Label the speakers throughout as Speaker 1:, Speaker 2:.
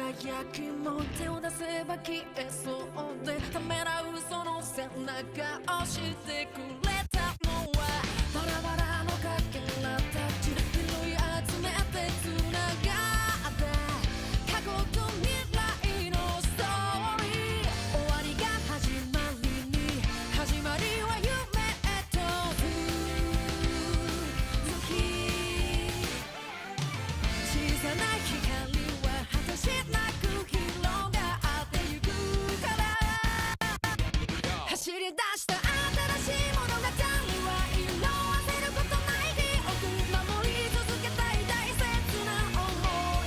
Speaker 1: 輝きも手を出せば消えそうでためらうその背中をしてくれたのはバラバラのかけらたち拾い集めてつながって過去と未来のストーリー終わりが始まりに始まりは夢へと続き小さな光は果てしなく広がってゆくから走り出した新しい物語は色あせることない記憶守り続けたい大切な想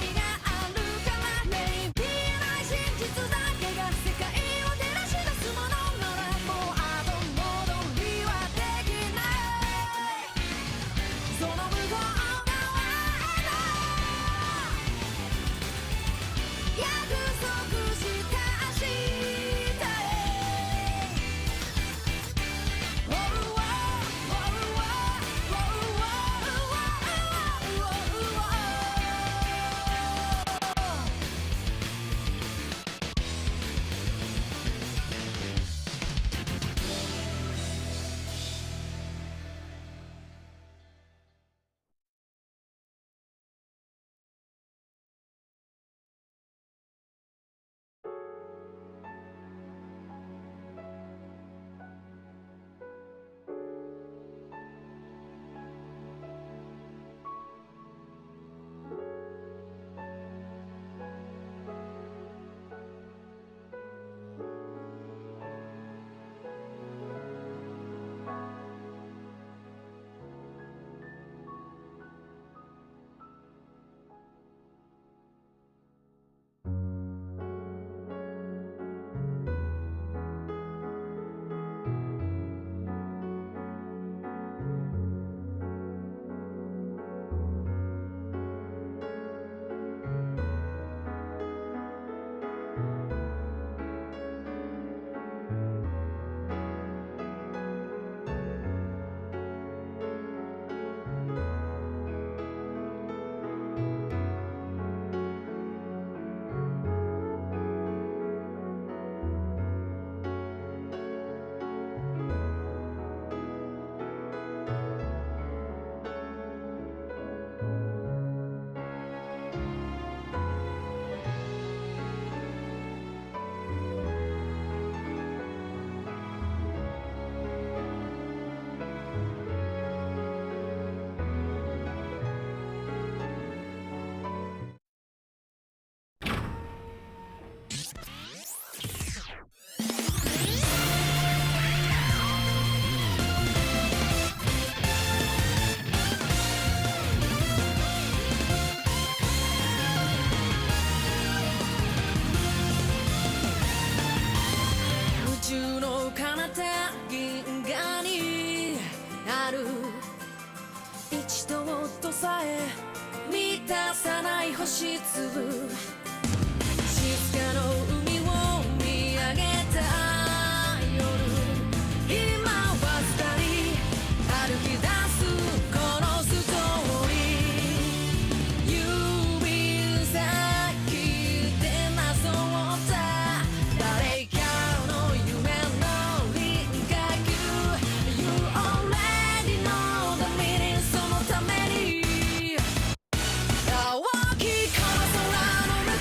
Speaker 1: いがあるからね見えない真実だけが世界を照らし出すものならもう後戻りはできないその向こう側への約束した明日へ宇宙の彼方銀河にある一度とさえ満たさない星粒静かの海を見上げた夜今は二人歩き出すこのストーリー指先でなぞった誰かの夢の輪郭 You already know the meaning そのために大きいこの空の向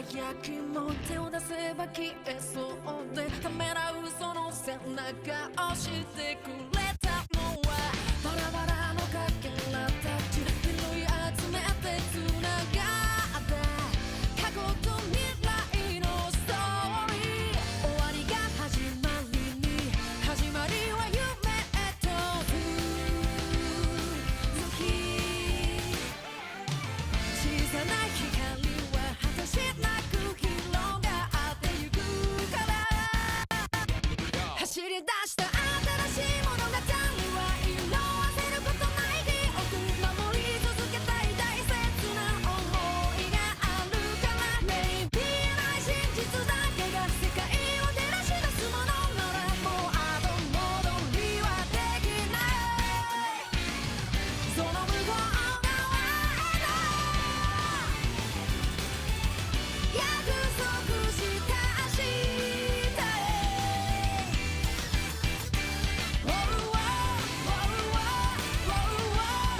Speaker 1: 輝きも手を出せば消えそうでためらうその背中をしてくれたのはバラバラのかけらたち拾い集めてつながって過去と未来のストーリー終わりが始まりに始まりは夢へと続き小さな光は果てしなく広がってゆくから走り出した新しい物語は色あせることない記憶守り続けたい大切な想いがあるからね見えない真実だけが世界を照らし出すものならもう後戻りはできないその向こう側への約束した明日へ Oh, oh, oh, oh, oh, oh, oh, oh.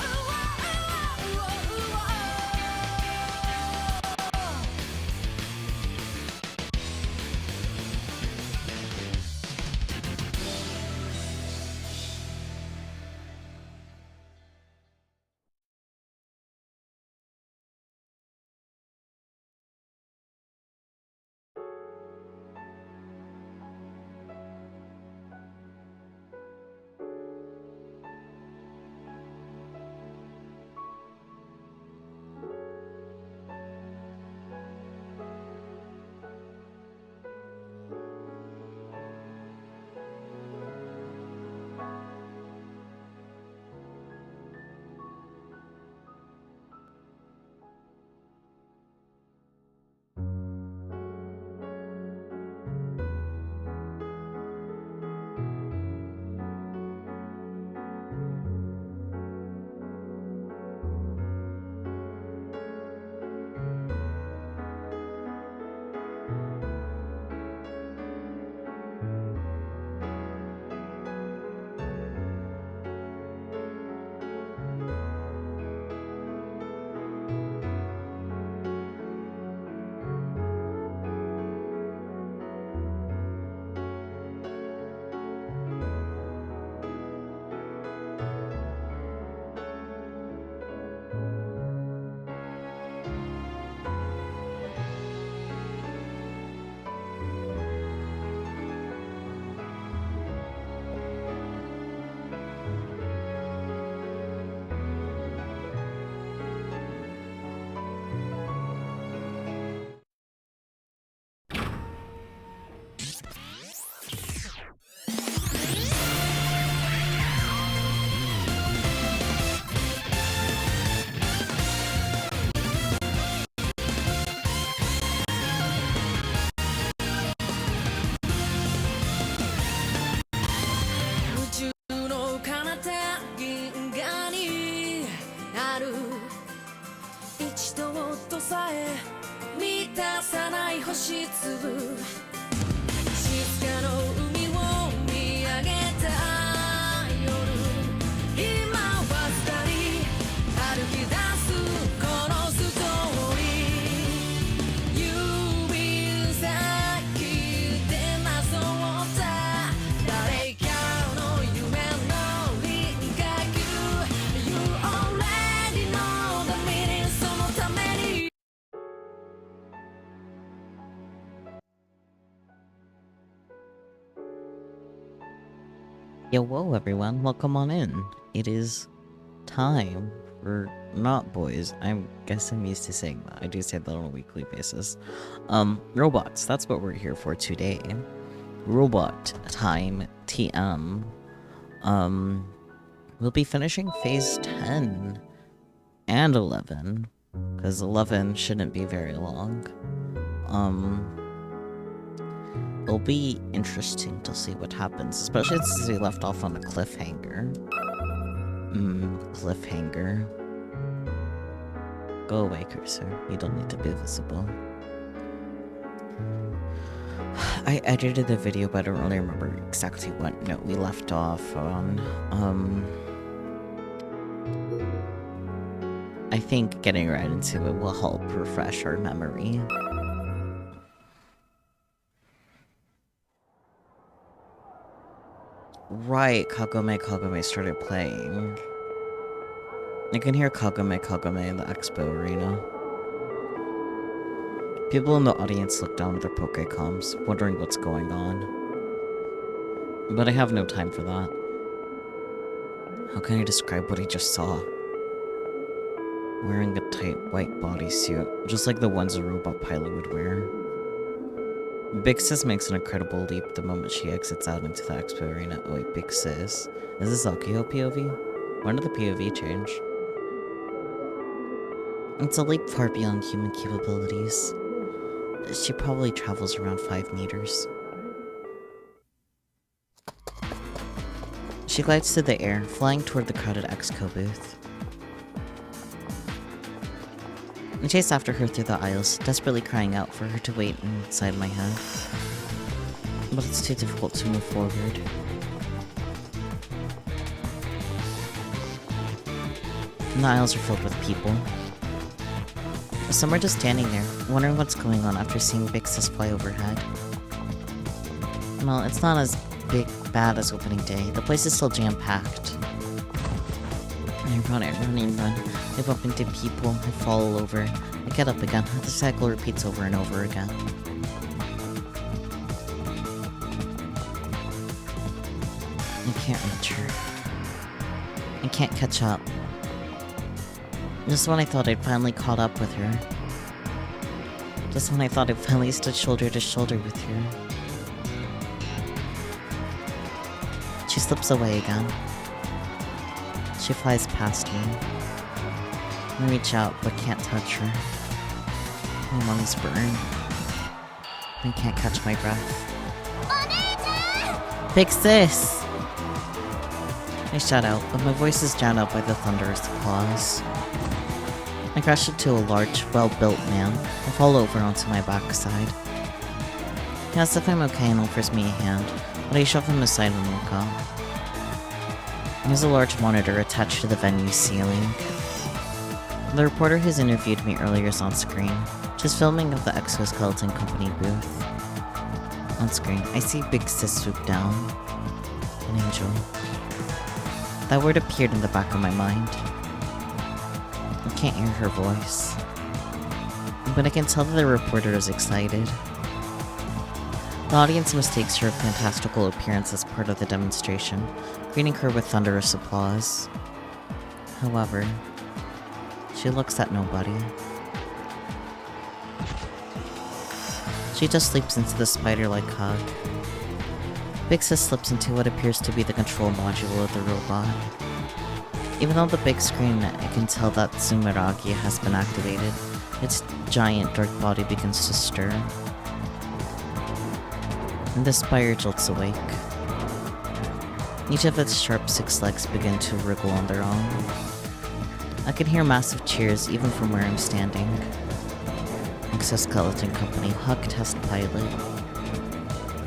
Speaker 1: 宇宙の彼方銀河にある一度とさえ満たさない星粒静かの海を見上げた夜今は二人歩き出すこのストーリー指先でなぞった誰かの夢の輪郭 You already know the meaning そのために
Speaker 2: Yo, whoa, everyone, welcome on in. It is time for not boys. I guess I'm used to saying that. I do say that on a weekly basis. Robots, that's what we're here for today. Robot time TM. We'll be finishing phase 10 and 11, because 11 shouldn't be very long. It'll be interesting to see what happens, especially since we left off on a cliffhanger. Cliffhanger. Go away, cursor. You don't need to be visible. I edited the video, but I don't really remember exactly what note we left off on. I think getting right into it will help refresh our memory. Right, Kagome started playing. I can hear Kagome in the expo arena. People in the audience look down at their Pokécoms, wondering what's going on. But I have no time for that. How can I describe what I just saw? Wearing a tight white bodysuit, just like the ones a robot pilot would wear. Big Sis makes an incredible leap the moment she exits out into the expo arena. Oh wait, Big Sis? Is this Akio POV? When did the POV change? It's a leap far beyond human capabilities. She probably travels around 5 meters. She glides through the air, flying toward the crowded Exco booth. I chase after her through the aisles, desperately crying out for her to wait inside my head. But it's too difficult to move forward. And the aisles are filled with people. Some are just standing there, wondering what's going on after seeing Big Sis fly overhead. Well, it's not as bad as opening day. The place is still jam-packed. I run. I bump into people, I fall all over. I get up again. The cycle repeats over and over again. I can't reach her. I can't catch up. Just when I thought I'd finally caught up with her. Just when I thought I'd finally stood shoulder to shoulder with her. She slips away again. She flies past me. I reach out, but can't touch her. My lungs burn. I can't catch my breath. Big Sis! I shout out, but my voice is drowned out by the thunderous applause. I crash into a large, well-built man and fall over onto my backside. He asks if I'm okay and offers me a hand, but I shove him aside and look up. There's a large monitor attached to the venue's ceiling. The reporter who's interviewed me earlier is on screen. She's filming of the Exoskeleton Company booth. On screen, I see Big Sis swoop down. An angel. That word appeared in the back of my mind. I can't hear her voice. But I can tell that the reporter is excited. The audience mistakes her fantastical appearance as part of the demonstration, greeting her with thunderous applause. However, she looks at nobody. She just leaps into the spider-like hug. Big Sis slips into what appears to be the control module of the robot. Even though the big screen, I can tell that Sumeragi has been activated. Its giant dark body begins to stir. And the spire jolts awake. Each of its sharp 6 legs begin to wriggle on their own. I can hear massive cheers even from where I'm standing. Exoskeleton Company Hug Test Pilot.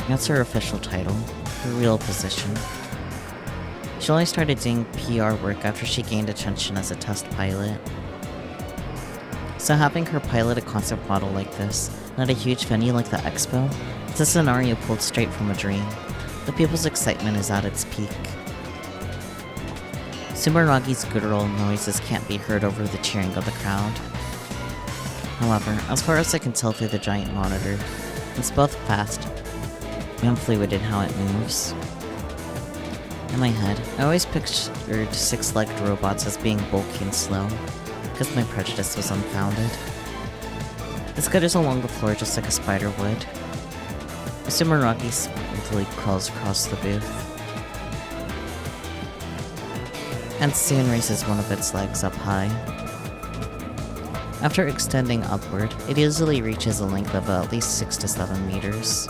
Speaker 2: That's her official title, her real position. She only started doing PR work after she gained attention as a test pilot. So having her pilot a concept model like this, at a huge venue like the Expo, it's a scenario pulled straight from a dream. The people's excitement is at its peak. Sumeragi's guttural noises can't be heard over the cheering of the crowd. However, as far as I can tell through the giant monitor, it's both fast and fluid in how it moves. In my head, I always pictured 6-legged robots as being bulky and slow, because my prejudice was unfounded. It skitters along the floor just like a spider would. Sumeragi smoothly crawls across the booth, and soon raises one of its legs up high. After extending upward, it easily reaches a length of at least 6 to 7 meters.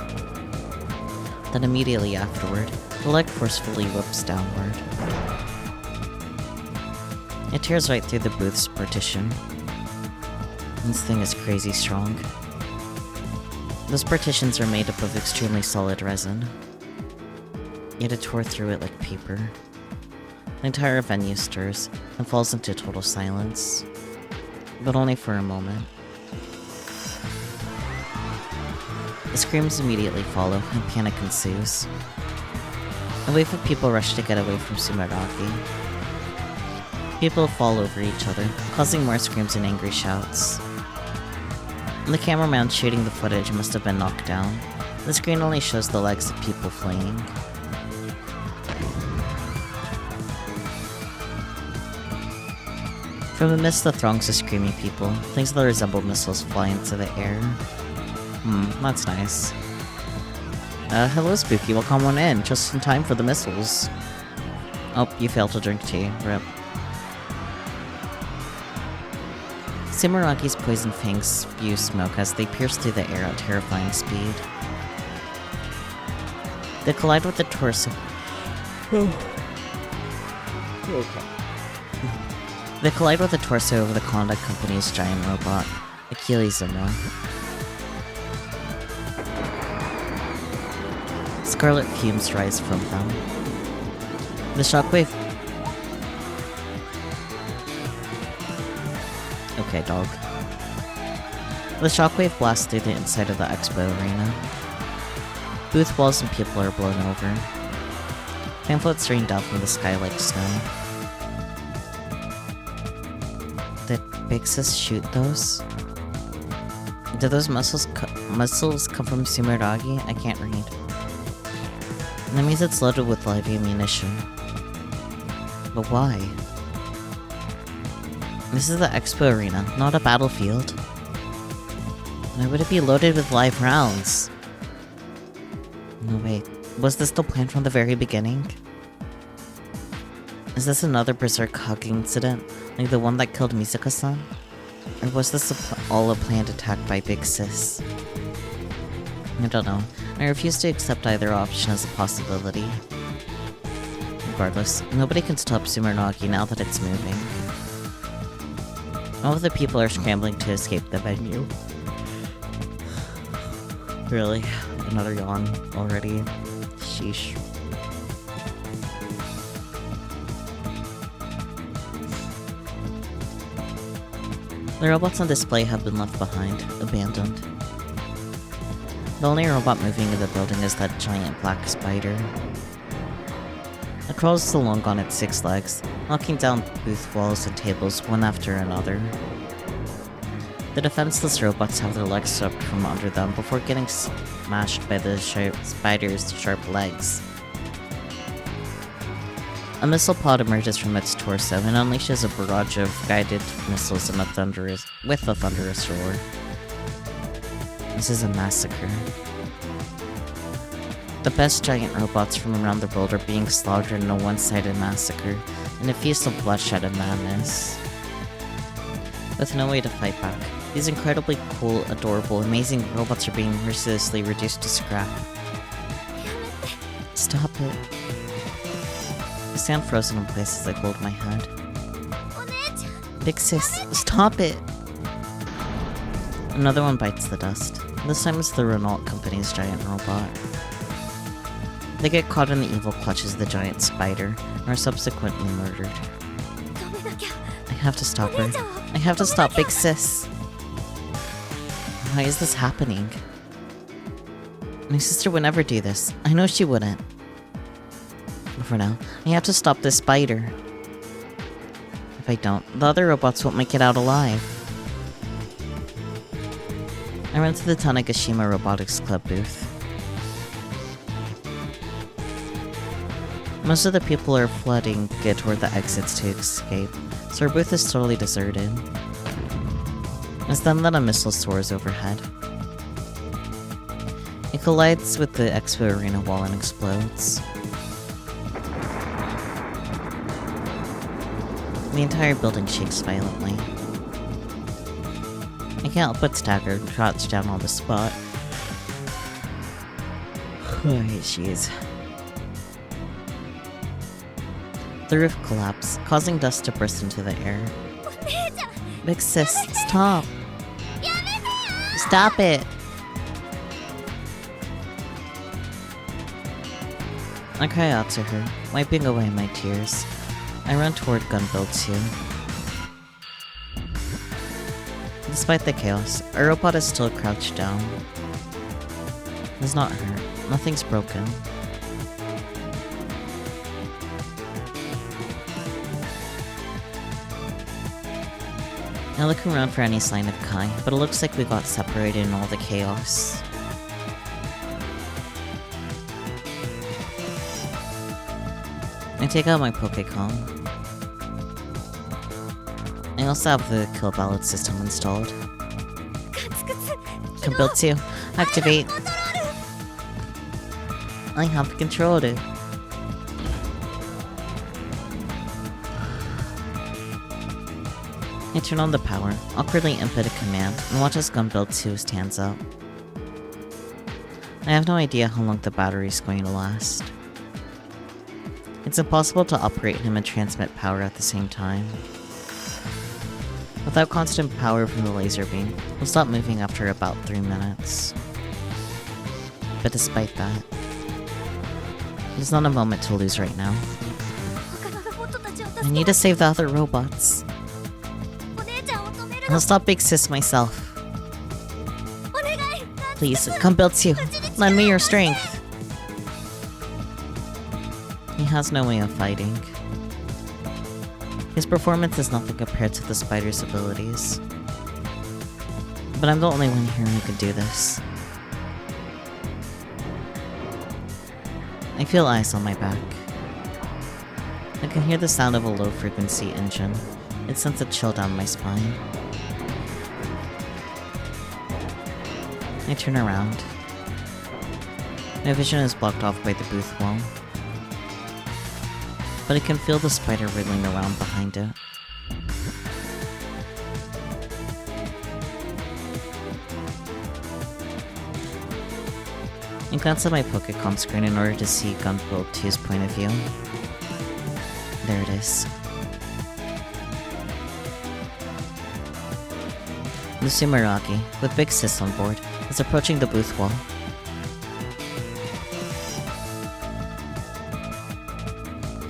Speaker 2: Then immediately afterward, the leg forcefully whips downward. It tears right through the booth's partition. This thing is crazy strong. Those partitions are made up of extremely solid resin. Yet it tore through it like paper. The entire venue stirs and falls into total silence. But only for a moment. The screams immediately follow and panic ensues. A wave of people rush to get away from Sumeragi. People fall over each other, causing more screams and angry shouts. The cameraman shooting the footage must have been knocked down. The screen only shows the legs of people fleeing. From amidst the throngs of screaming people, things that resemble missiles fly into the air. That's nice. Hello Spooky, welcome on in, just in time for the missiles. Oh, you failed to drink tea, rip. Sumeragi's poison fangs spew smoke as they pierce through the air at terrifying speed. They collide with the torso. They collide with the torso of the Klondike Company's giant robot, Achilles Zuma. Scarlet fumes rise from them. The shockwave. Okay, dog. The shockwave blasts through the inside of the expo arena. Booth walls and people are blown over. Pamphlets rain down from the sky like snow. Did Big Sis shoot those? Did those missiles come from Sumeragi? I can't read. That means it's loaded with live ammunition. But why? This is the expo arena, not a battlefield. Why would it be loaded with live rounds? No, wait. Was this the plan from the very beginning? Is this another Berserk Hug incident, like the one that killed Misaka-san? Or was this all a planned attack by Big Sis? I don't know. I refuse to accept either option as a possibility. Regardless, nobody can stop Sumeragi now that it's moving. All of the people are scrambling to escape the venue. Really? Another yawn already? Sheesh. The robots on display have been left behind, abandoned. The only robot moving in the building is that giant black spider. It crawls along on its 6 legs, knocking down booth walls and tables one after another. The defenseless robots have their legs swept from under them before getting smashed by the spider's sharp legs. A missile pod emerges from its torso and unleashes a barrage of guided missiles with a thunderous roar. This is a massacre. The best giant robots from around the world are being slaughtered in a one-sided massacre, in a feast of bloodshed and madness. With no way to fight back, these incredibly cool, adorable, amazing robots are being mercilessly reduced to scrap. Stop it. I stand frozen in place as I hold my head. Big Sis, stop it! Another one bites the dust. This time it's the Renault Company's giant robot. They get caught in the evil clutches of the giant spider, and are subsequently murdered. I have to stop her. I have to stop Big Sis! Why is this happening? My sister would never do this. I know she wouldn't. But for now, I have to stop this spider. If I don't, the other robots won't make it out alive. I run to the Tanegashima Robotics Club booth. Most of the people are flooding toward the exits to escape, so our booth is totally deserted. It's then that a missile soars overhead. It collides with the expo arena wall and explodes. The entire building shakes violently. I can't help but stagger and crouch down on the spot. Oh, jeez. The roof collapsed, causing dust to burst into the air. Big Sis, stop! Stop it! I cry out to her, wiping away my tears. I run toward Gunbuild 2. Despite the chaos, our robot is still crouched down. It's not hurt. Nothing's broken. I look around for any sign of Kai, but it looks like we got separated in all the chaos. I take out my Pokécom. I also have the kill ballot system installed. Build 2. Activate. I have the controller. I turn on the power, awkwardly input a command, and watch as Gunbuild 2 stands up. I have no idea how long the battery is going to last. It's impossible to operate him and transmit power at the same time. Without constant power from the laser beam, we'll stop moving after about 3 minutes. But despite that, there's not a moment to lose right now. I need to save the other robots. I'll stop Big Sis myself. Please, come build 2. Lend me your strength. He has no way of fighting. His performance is nothing compared to the spider's abilities. But I'm the only one here who can do this. I feel ice on my back. I can hear the sound of a low-frequency engine. It sends a chill down my spine. I turn around. My vision is blocked off by the booth wall. But I can feel the spider wriggling around behind it. I glance at my Pokécom screen in order to see Gunbuild 2's point of view. There it is. Lusumaragi, with Big Sis on board, is approaching the booth wall.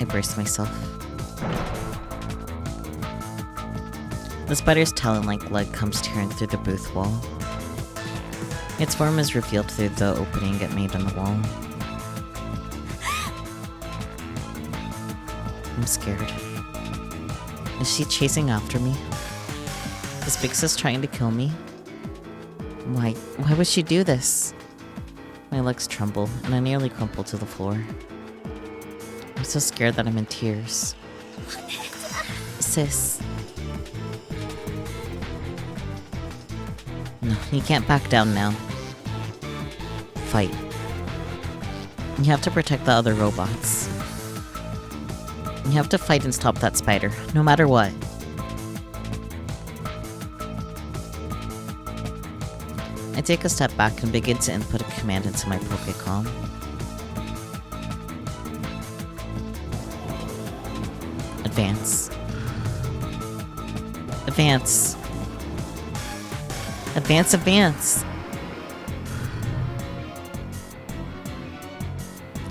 Speaker 2: I brace myself. The spider's talon-like leg comes tearing through the booth wall. Its form is revealed through the opening it made in the wall. I'm scared. Is she chasing after me? Is Big Sis trying to kill me? Why would she do this? My legs tremble, and I nearly crumple to the floor. I'm so scared that I'm in tears. Sis. No, you can't back down now. Fight. You have to protect the other robots. You have to fight and stop that spider, no matter what. I take a step back and begin to input a command into my Pokécom. Advance. Advance. Advance, advance!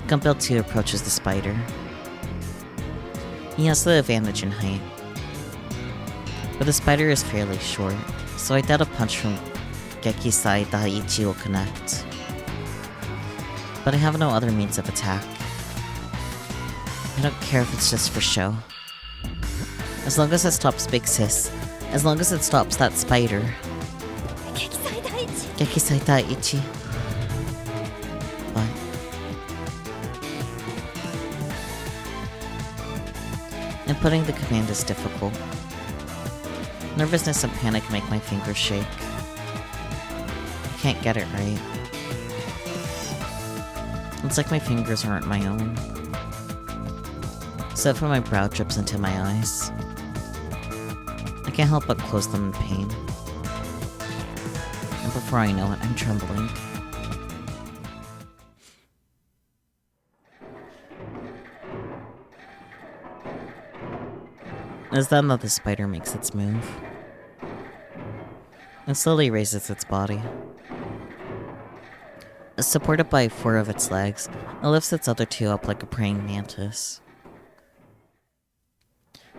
Speaker 2: Gunbuild 2 approaches the spider. He has the advantage in height. But the spider is fairly short, so I doubt a punch from Gekisai Daiichi will connect. But I have no other means of attack. I don't care if it's just for show. As long as it stops Big Sis. As long as it stops that spider. Gekisai Daiichi. What? Inputting the command is difficult. Nervousness and panic make my fingers shake. I can't get it right. It's like my fingers aren't my own. Sweat from my brow drips into my eyes. I can't help but close them in pain. And before I know it, I'm trembling. It's then that the spider makes its move. It slowly raises its body. Supported by 4 of its legs, it lifts its other 2 up like a praying mantis.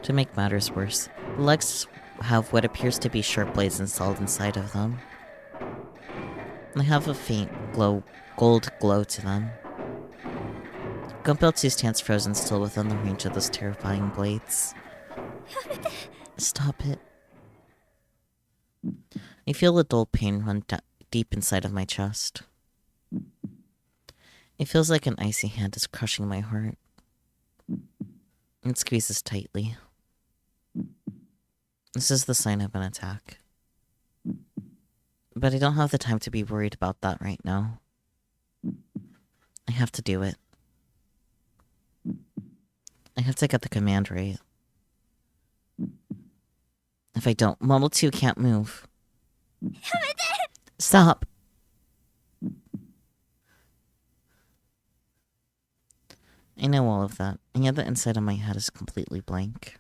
Speaker 2: To make matters worse, the legs have what appears to be sharp blades installed inside of them. They have a faint gold glow to them. Gunbuild 2 stands frozen still within the range of those terrifying blades. Stop it. I feel a dull pain run deep inside of my chest. It feels like an icy hand is crushing my heart. It squeezes tightly. This is the sign of an attack. But I don't have the time to be worried about that right now. I have to do it. I have to get the command right. If I don't, Model 2 can't move. Stop! I know all of that, and yet the inside of my head is completely blank.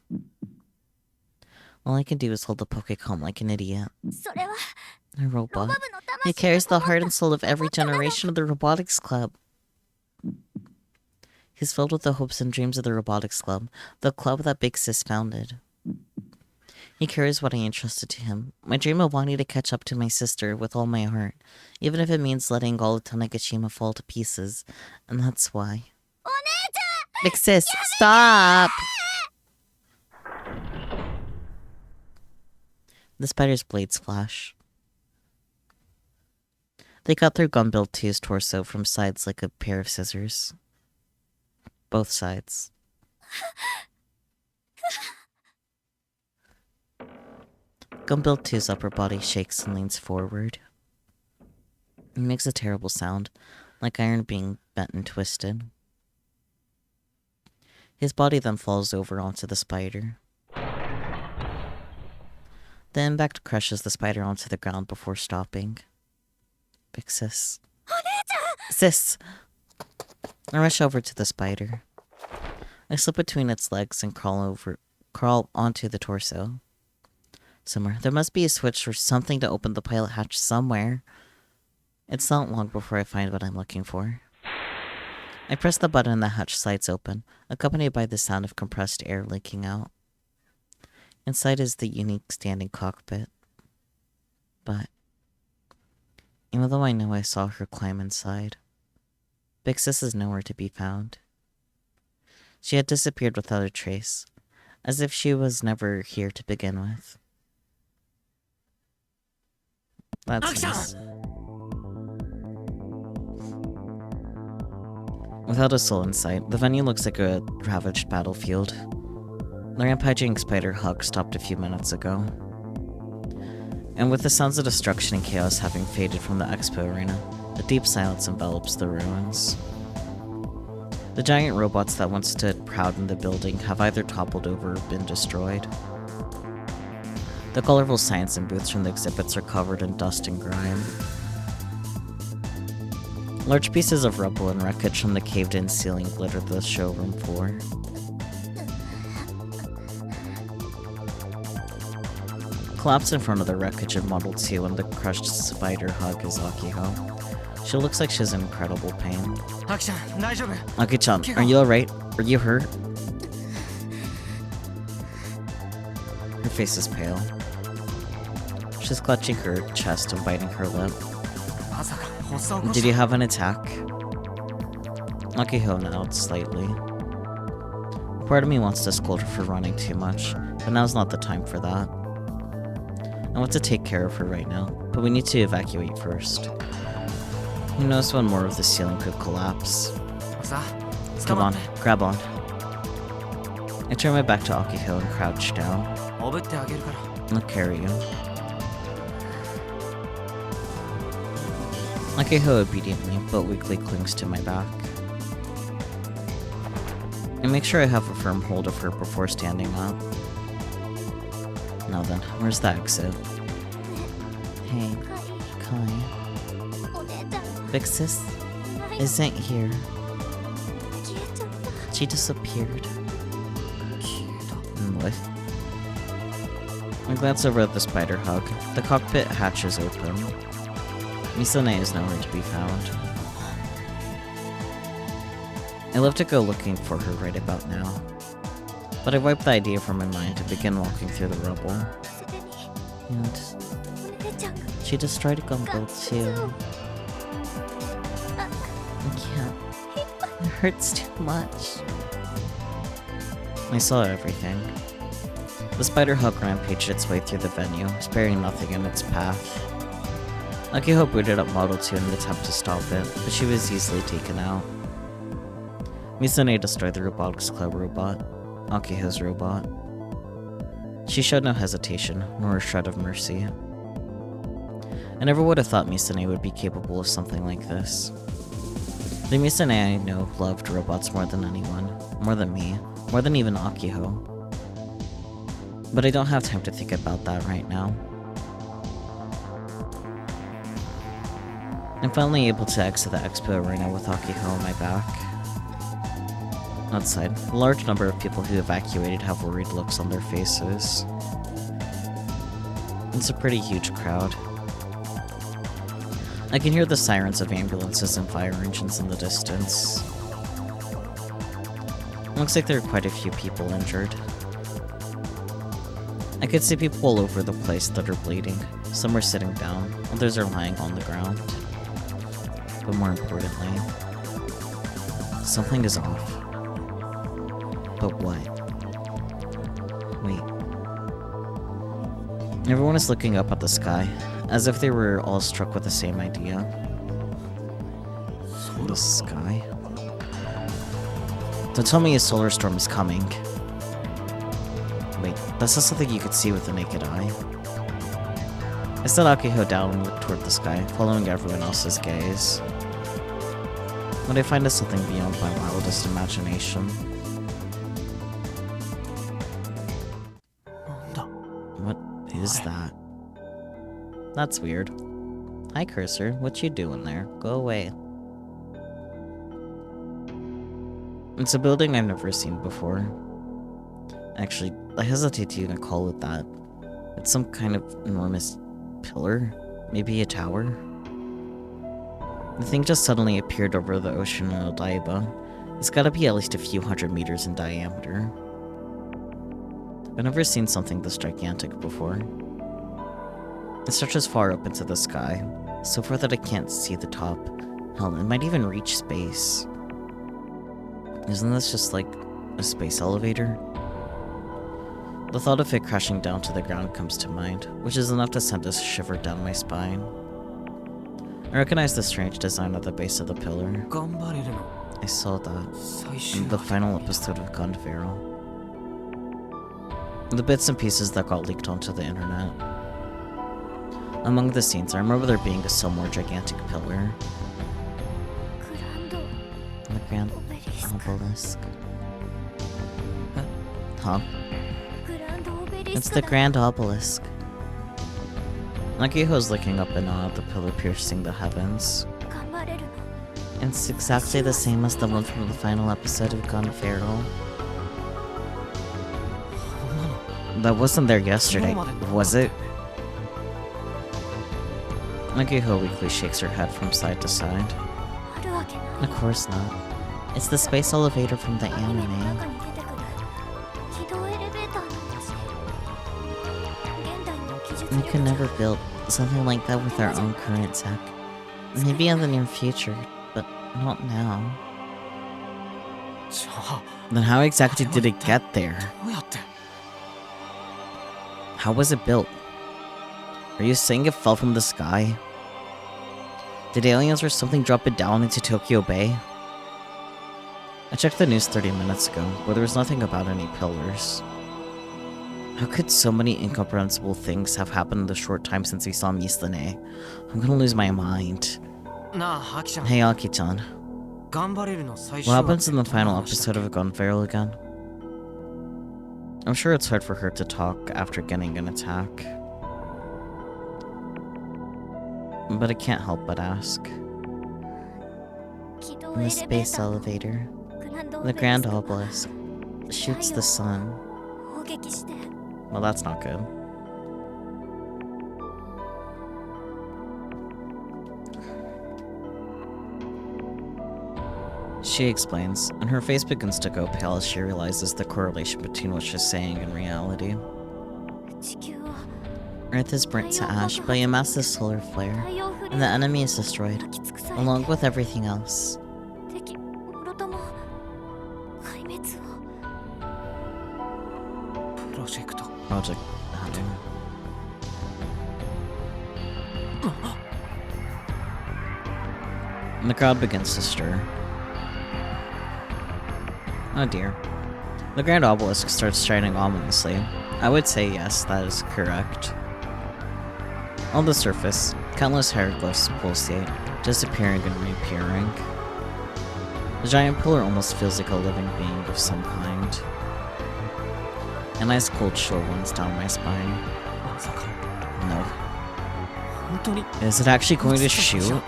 Speaker 2: All I can do is hold the Pokécom like an idiot. A robot. He carries the heart and soul of every generation of the Robotics Club. He's filled with the hopes and dreams of the Robotics Club, the club that Big Sis founded. He carries what I entrusted to him, my dream of wanting to catch up to my sister with all my heart, even if it means letting all of Tanegashima fall to pieces, and that's why. Big Sis, stop! The spider's blades flash. They cut through Gumball 2's torso from sides like a pair of scissors. Both sides. Gumball 2's upper body shakes and leans forward. It makes a terrible sound, like iron being bent and twisted. His body then falls over onto the spider. The impact crushes the spider onto the ground before stopping. Big Sis. Sis! I rush over to the spider. I slip between its legs and crawl onto the torso. Somewhere. There must be a switch or something to open the pilot hatch somewhere. It's not long before I find what I'm looking for. I press the button and the hatch slides open, accompanied by the sound of compressed air leaking out. Inside is the unique standing cockpit. But even though I know I saw her climb inside, Big Sis is nowhere to be found. She had disappeared without a trace, as if she was never here to begin with. That's nice. Without a soul in sight, the venue looks like a ravaged battlefield. The rampaging spider hug stopped a few minutes ago. And with the sounds of destruction and chaos having faded from the expo arena, a deep silence envelops the ruins. The giant robots that once stood proud in the building have either toppled over or been destroyed. The colorful signs and booths from the exhibits are covered in dust and grime. Large pieces of rubble and wreckage from the caved-in ceiling glitter the showroom floor. Collapsed in front of the wreckage of Model 2 and the crushed spider hug is Akiho. She looks like she's in incredible pain. Aki-chan, are you alright? Are you hurt? Her face is pale. She's clutching her chest and biting her lip. Did you have an attack? Akiho nods slightly. Part of me wants to scold her for running too much, but now's not the time for that. I want to take care of her right now, but we need to evacuate first. Who knows when more of the ceiling could collapse. Come on, grab on. I turn my back to Akiho and crouch down. I'll carry you. Akiho obediently, but weakly clings to my back. I make sure I have a firm hold of her before standing up. Now then, where's the exit? Hey, Kai. Big Sis isn't here. She disappeared. What? I glance over at the spider hug. The cockpit hatch is open. Misane is nowhere to be found. I love to go looking for her right about now, but I wipe the idea from my mind and begin walking through the rubble. And she destroyed Gumball too. I can't. It hurts too much. I saw everything. The spider hug rampaged its way through the venue, sparing nothing in its path. Akiho booted up Model 2 in an attempt to stop it, but she was easily taken out. Misune destroyed the Robotics Club robot, Akiho's robot. She showed no hesitation, nor a shred of mercy. I never would have thought Misune would be capable of something like this. The Misune I know loved robots more than anyone, more than me, more than even Akiho. But I don't have time to think about that right now. I'm finally able to exit the expo arena with Akiho on my back. Outside, a large number of people who evacuated have worried looks on their faces. It's a pretty huge crowd. I can hear the sirens of ambulances and fire engines in the distance. Looks like there are quite a few people injured. I could see people all over the place that are bleeding. Some are sitting down, others are lying on the ground. But more importantly, something is off. But what? Wait. Everyone is looking up at the sky, as if they were all struck with the same idea. The sky? Don't tell me a solar storm is coming. Wait, that's not something you could see with the naked eye. I set Akiho down and looked toward the sky, following everyone else's gaze. What I find is something beyond my wildest imagination. What is that? That's weird. Hi, Cursor. What you doing there? Go away. It's a building I've never seen before. Actually, I hesitate to even call it that. It's some kind of enormous pillar? Maybe a tower? The thing just suddenly appeared over the ocean in Odaiba. It's gotta be at least a few hundred meters in diameter. I've never seen something this gigantic before. It stretches far up into the sky, so far that I can't see the top. Hell, it might even reach space. Isn't this just like a space elevator? The thought of it crashing down to the ground comes to mind, which is enough to send a shiver down my spine. I recognize the strange design at the base of the pillar. I saw that in the final episode of Gun Pharaoh. The bits and pieces that got leaked onto the internet. Among the scenes, I remember there being a still more gigantic pillar. The Grand Obelisk. Huh? It's the Grand Obelisk. Akiho's looking up in awe at the pillar piercing the heavens. It's exactly the same as the one from the final episode of Gun Pharaoh. That wasn't there yesterday, was it? Akiho weakly shakes her head from side to side. Of course not. It's the space elevator from the anime. We could never build something like that with our own current tech. Maybe in the near future, but not now. Then how exactly did it get there? How was it built? Are you saying it fell from the sky? Did aliens or something drop it down into Tokyo Bay? I checked the news 30 minutes ago, but there was nothing about any pillars. How could so many incomprehensible things have happened in the short time since we saw Misune? I'm gonna lose my mind. Hey, Aki-chan. What happens in the final episode of Gun Pharaoh again? I'm sure it's hard for her to talk after getting an attack. But I can't help but ask. In the space elevator, the Grand Obelisk shoots the sun. Well, that's not good. She explains, and her face begins to go pale as she realizes the correlation between what she's saying and reality. Earth is burnt to ash by a massive solar flare, and the enemy is destroyed, along with everything else. Project Adam. And the crowd begins to stir. Oh dear. The Grand Obelisk starts shining ominously. I would say yes, that is correct. On the surface, countless hieroglyphs pulsate, disappearing and reappearing. The giant pillar almost feels like a living being of some kind. An ice cold chill runs down my spine. No. Is it actually going to shoot?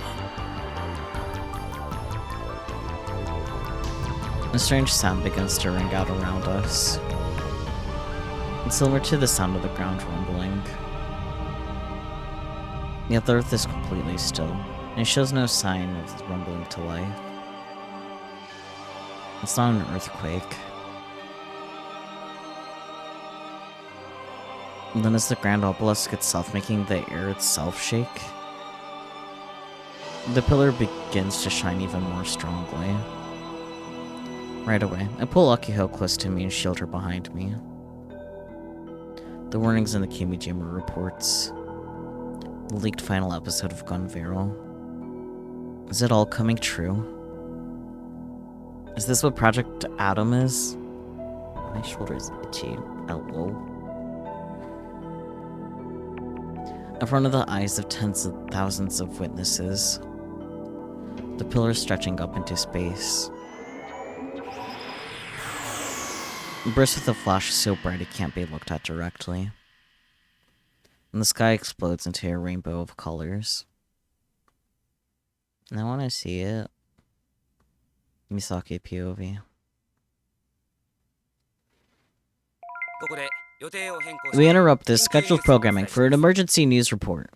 Speaker 2: A strange sound begins to ring out around us. It's similar to the sound of the ground rumbling. Yet the earth is completely still, and it shows no sign of rumbling to life. It's not an earthquake. And then is the Grand Obelisk itself making the air itself shake? The pillar begins to shine even more strongly. Right away, I pull Akiho close to me and shield her behind me. The warnings in the Kimijima reports. The leaked final episode have gone viral. Is it all coming true? Is this what Project Adam is? My shoulder's itchy. Hello. In front of the eyes of tens of thousands of witnesses, the pillar stretching up into space. It bursts with a flash so bright it can't be looked at directly. And the sky explodes into a rainbow of colors. And I want to see it. Misaki POV. We interrupt this scheduled programming for an emergency news report.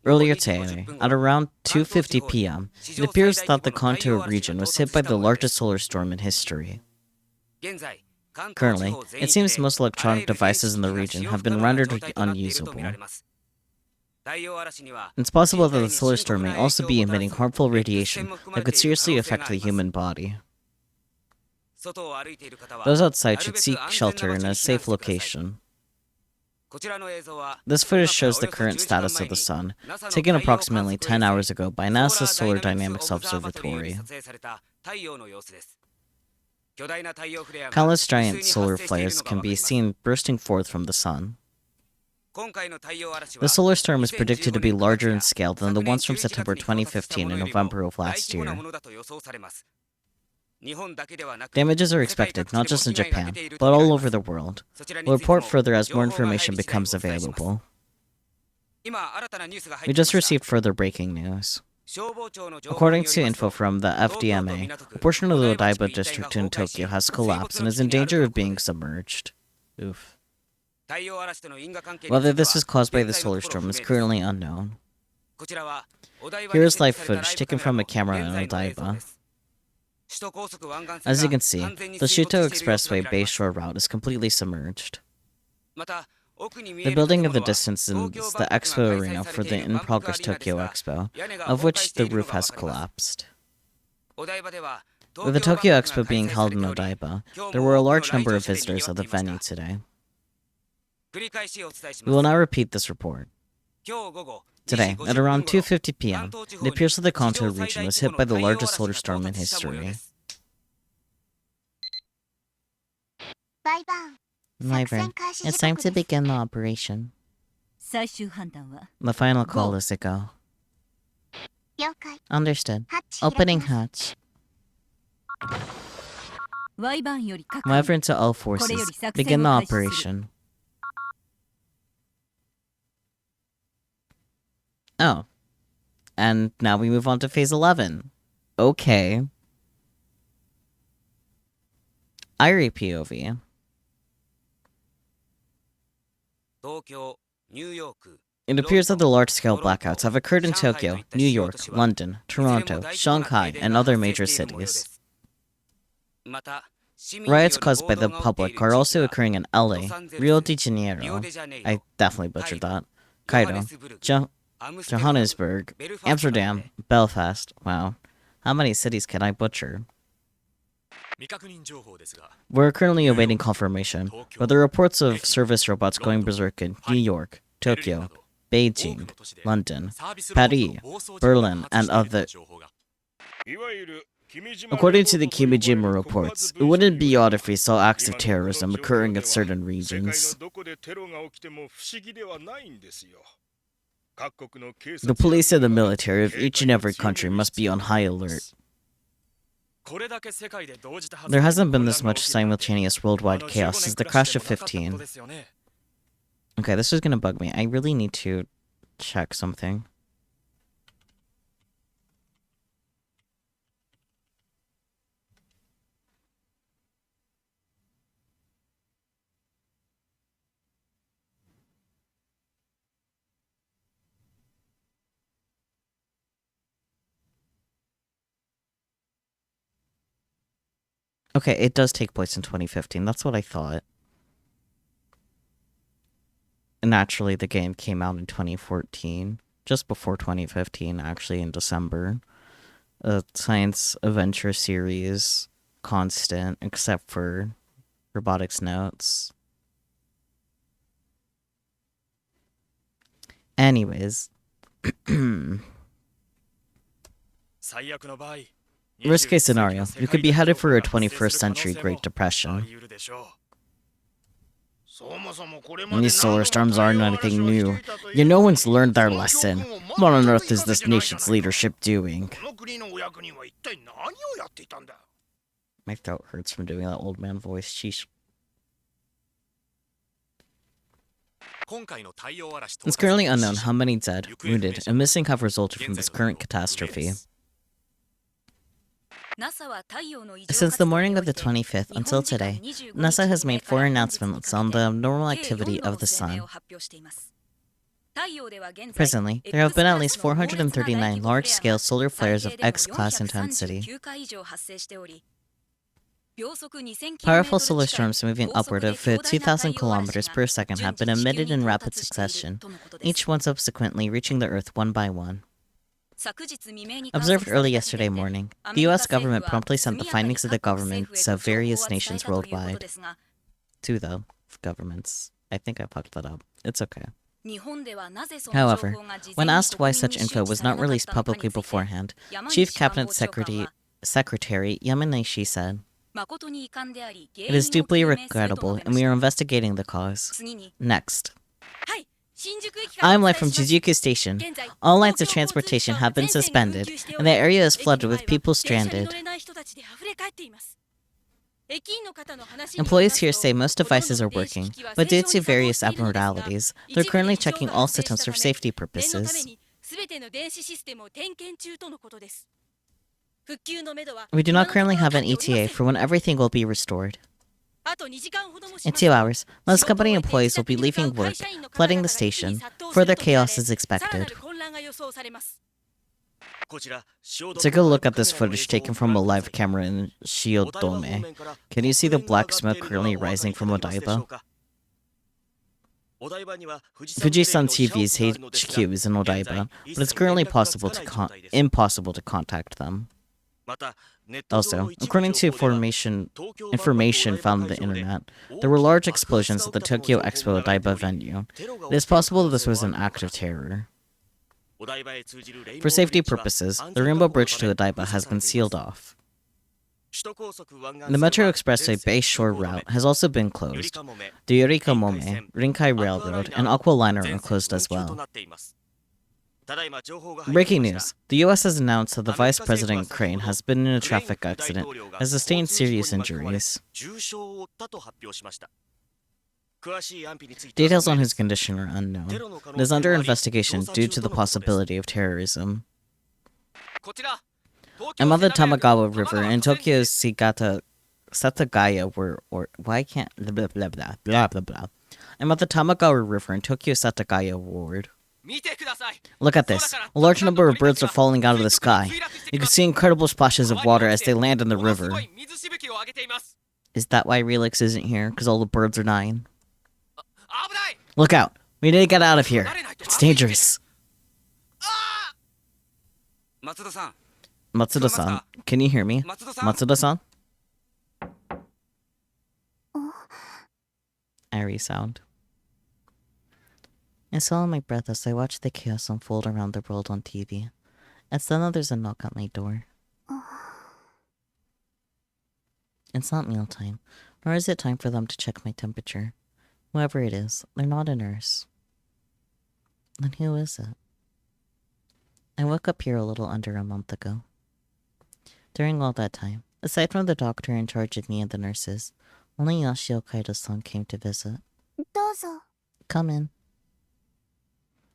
Speaker 2: Earlier today, at around 2:50 p.m., it appears that the Kanto region was hit by the largest solar storm in history. Currently, it seems most electronic devices in the region have been rendered unusable. It's possible that the solar storm may also be emitting harmful radiation that could seriously affect the human body. Those outside should seek shelter in a safe location. This footage shows the current status of the sun, taken approximately 10 hours ago by NASA's Solar Dynamics Observatory. Countless giant solar flares can be seen bursting forth from the sun. The solar storm is predicted to be larger in scale than the ones from September 2015 and November of last year. Damages are expected, not just in Japan, but all over the world. We'll report further as more information becomes available. We just received further breaking news. According to info from the FDMA, a portion of the Odaiba district in Tokyo has collapsed and is in danger of being submerged. Oof. Whether this is caused by the solar storm is currently unknown. Here is live footage taken from a camera in Odaiba. As you can see, the Shuto Expressway Bayshore route is completely submerged. The building in the distance is the Expo Arena for the in-progress Tokyo Expo, of which the roof has collapsed. With the Tokyo Expo being held in Odaiba, there were a large number of visitors at the venue today. We will now repeat this report. Today, at around 2:50 p.m., it appears that the Kanto region was hit by the largest solar storm in history. Wyvern, it's time to begin the operation. The final call is to go. Understood. Opening hatch. Wyvern to all forces. Begin the operation. Oh. And now we move on to phase 11. Okay. Irie POV. It appears that the large-scale blackouts have occurred in Tokyo, New York, London, Toronto, Shanghai, and other major cities. Riots caused by the public are also occurring in LA, Rio de Janeiro, I definitely butchered that, Cairo, Johannesburg, Amsterdam, Belfast. Wow. How many cities can I butcher? We're currently awaiting confirmation, but the reports of service robots going berserk in New York, Tokyo, Beijing, London, Paris, Berlin, and other. According to the Kimijima reports, it wouldn't be odd if we saw acts of terrorism occurring in certain regions. The police and the military of each and every country must be on high alert. There hasn't been this much simultaneous worldwide chaos since the crash of 15. Okay, this is gonna bug me. I really need to check something. Okay, it does take place in 2015. That's what I thought. Naturally, the game came out in 2014, just before 2015, actually, in December. A science adventure series, constant, except for Robotics notes. Anyways. Worst case scenario, you could be headed for a 21st century Great Depression. These solar storms aren't anything new. Yet no one's learned their lesson. What on earth is this nation's leadership doing? My throat hurts from doing that old man voice. Sheesh. It's currently unknown how many dead, wounded, and missing have resulted from this current catastrophe. Since the morning of the 25th until today, NASA has made 4 announcements on the abnormal activity of the sun. Presently, there have been at least 439 large-scale solar flares of X-class intensity. Powerful solar storms moving upward of 2,000 kilometers per second have been emitted in rapid succession, each one subsequently reaching the Earth one by one. Observed early yesterday morning, the US government promptly sent the findings of the governments of various nations worldwide. To the governments. I think I fucked that up. It's okay. However, when asked why such info was not released publicly beforehand, Chief Cabinet Secretary Yamanashi said, "It is deeply regrettable, and we are investigating the cause." Next. I'm live from Jujuku Station. All lines of transportation have been suspended, and the area is flooded with people stranded. Employees here say most devices are working, but due to various abnormalities, they're currently checking all systems for safety purposes. We do not currently have an ETA for when everything will be restored. In 2 hours, most company employees will be leaving work, flooding the station. Further chaos is expected. Take a look at this footage taken from a live camera in Shiodome. Can you see the black smoke currently rising from Odaiba? Fujisan TV's HQ is in Odaiba, but it's currently impossible to contact them. Also, according to information found on the internet, there were large explosions at the Tokyo Expo Odaiba venue. It is possible that this was an act of terror. For safety purposes, the Rainbow Bridge to Odaiba has been sealed off. The Metro Expressway Bay Shore route has also been closed. The Yurikamome, Rinkai Railroad, and Aqua Liner are closed as well. Breaking news. The US has announced that the Vice President Crane has been in a traffic accident and has sustained serious injuries. Details on his condition are unknown. It is under investigation due to the possibility of terrorism. I'm on the Tamagawa River and Tokyo's Satagaya I'm at the Tamagawa River in Tokyo Satagaya Ward. Look at this. A large number of birds are falling out of the sky. You can see incredible splashes of water as they land in the river. Is that why Relix isn't here? Because all the birds are dying? Look out. We need to get out of here. It's dangerous. Matsuda-san, can you hear me? Matsuda-san? airy sound. I swallow my breath as I watch the chaos unfold around the world on TV. And suddenly there's a knock at my door. It's not mealtime, nor is it time for them to check my temperature. Whoever it is, they're not a nurse. Then who is it? I woke up here a little under a month ago. During all that time, aside from the doctor in charge of me and the nurses, only Yashio Kaido-san came to visit.
Speaker 3: どうぞ。
Speaker 2: Come in,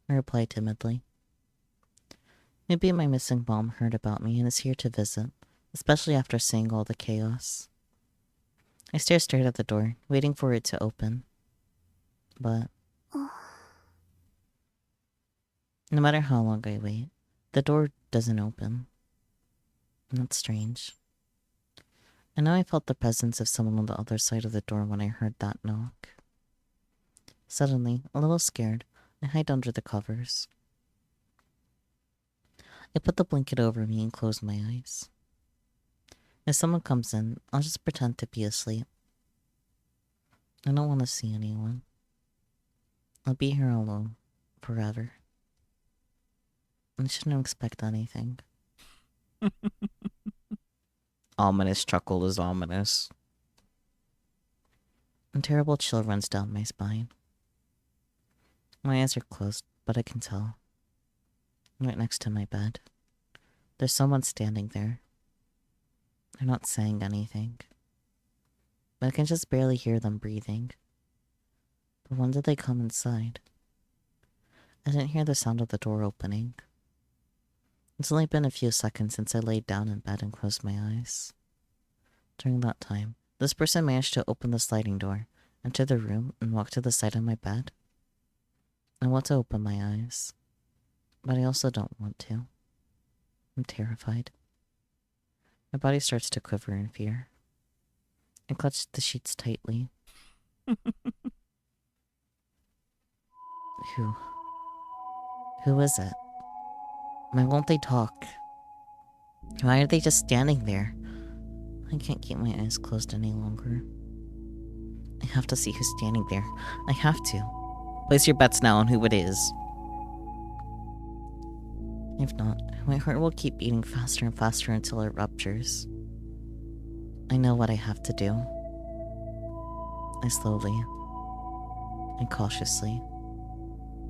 Speaker 2: I replied timidly. Maybe my missing mom heard about me and is here to visit, especially after seeing all the chaos. I stare straight at the door, waiting for it to open. But no matter how long I wait, the door doesn't open. And that's strange. I know I felt the presence of someone on the other side of the door when I heard that knock. Suddenly, a little scared, I hide under the covers. I put the blanket over me and close my eyes. If someone comes in, I'll just pretend to be asleep. I don't want to see anyone. I'll be here alone, forever. I shouldn't expect anything. Ominous chuckle is ominous. A terrible chill runs down my spine. My eyes are closed, but I can tell. Right next to my bed. There's someone standing there. They're not saying anything. But I can just barely hear them breathing. But when did they come inside? I didn't hear the sound of the door opening. It's only been a few seconds since I laid down in bed and closed my eyes. During that time, this person managed to open the sliding door, enter the room, and walk to the side of my bed. I want to open my eyes, but I also don't want to. I'm terrified. My body starts to quiver in fear. I clutch the sheets tightly. Who is it? Why won't they talk? Why are they just standing there? I can't keep my eyes closed any longer. I have to see who's standing there. I have to. Place your bets now on who it is. If not, my heart will keep beating faster and faster until it ruptures. I know what I have to do. I slowly and cautiously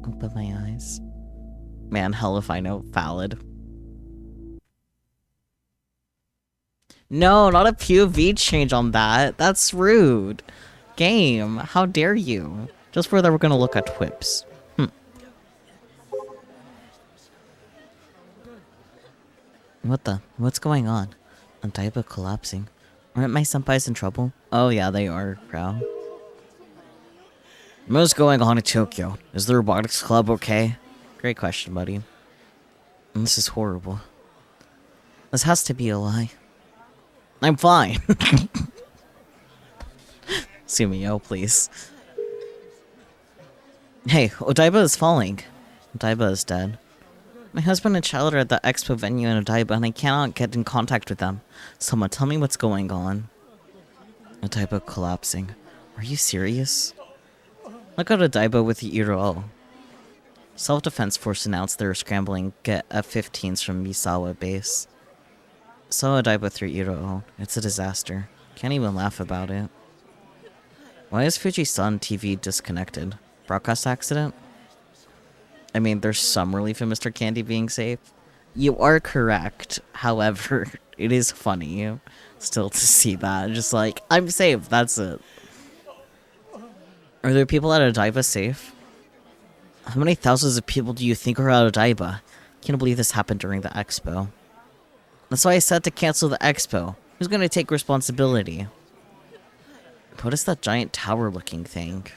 Speaker 2: open my eyes. Man, hell if I know. Valid. No, not a POV change on that. That's rude. Game, how dare you? Just for that, we're gonna look at whips. What's going on? Antaiba collapsing. Aren't my senpais in trouble? Oh yeah, they are, bro. What's going on in Tokyo? Is the Robotics Club okay? Great question, buddy. This is horrible. This has to be a lie. I'm fine. Sumio, please. Hey, Odaiba is falling. Odaiba is dead. My husband and child are at the expo venue in Odaiba and I cannot get in contact with them. Someone tell me what's going on. Odaiba collapsing. Are you serious? Look at Odaiba with the Iro. Self-Defense Force announced they were scrambling get F-15s from Misawa base. Saw Odaiba through Iro. It's a disaster. Can't even laugh about it. Why is Fuji-san TV disconnected? Broadcast accident? I mean, there's some relief in Mr. Candy being safe. You are correct. However, it is funny still to see that. Just like, I'm safe, that's it. Are there people at Odaiba safe? How many thousands of people do you think are at Odaiba? Can't believe this happened during the expo. That's why I said to cancel the expo. Who's gonna take responsibility? What is that giant tower-looking thing?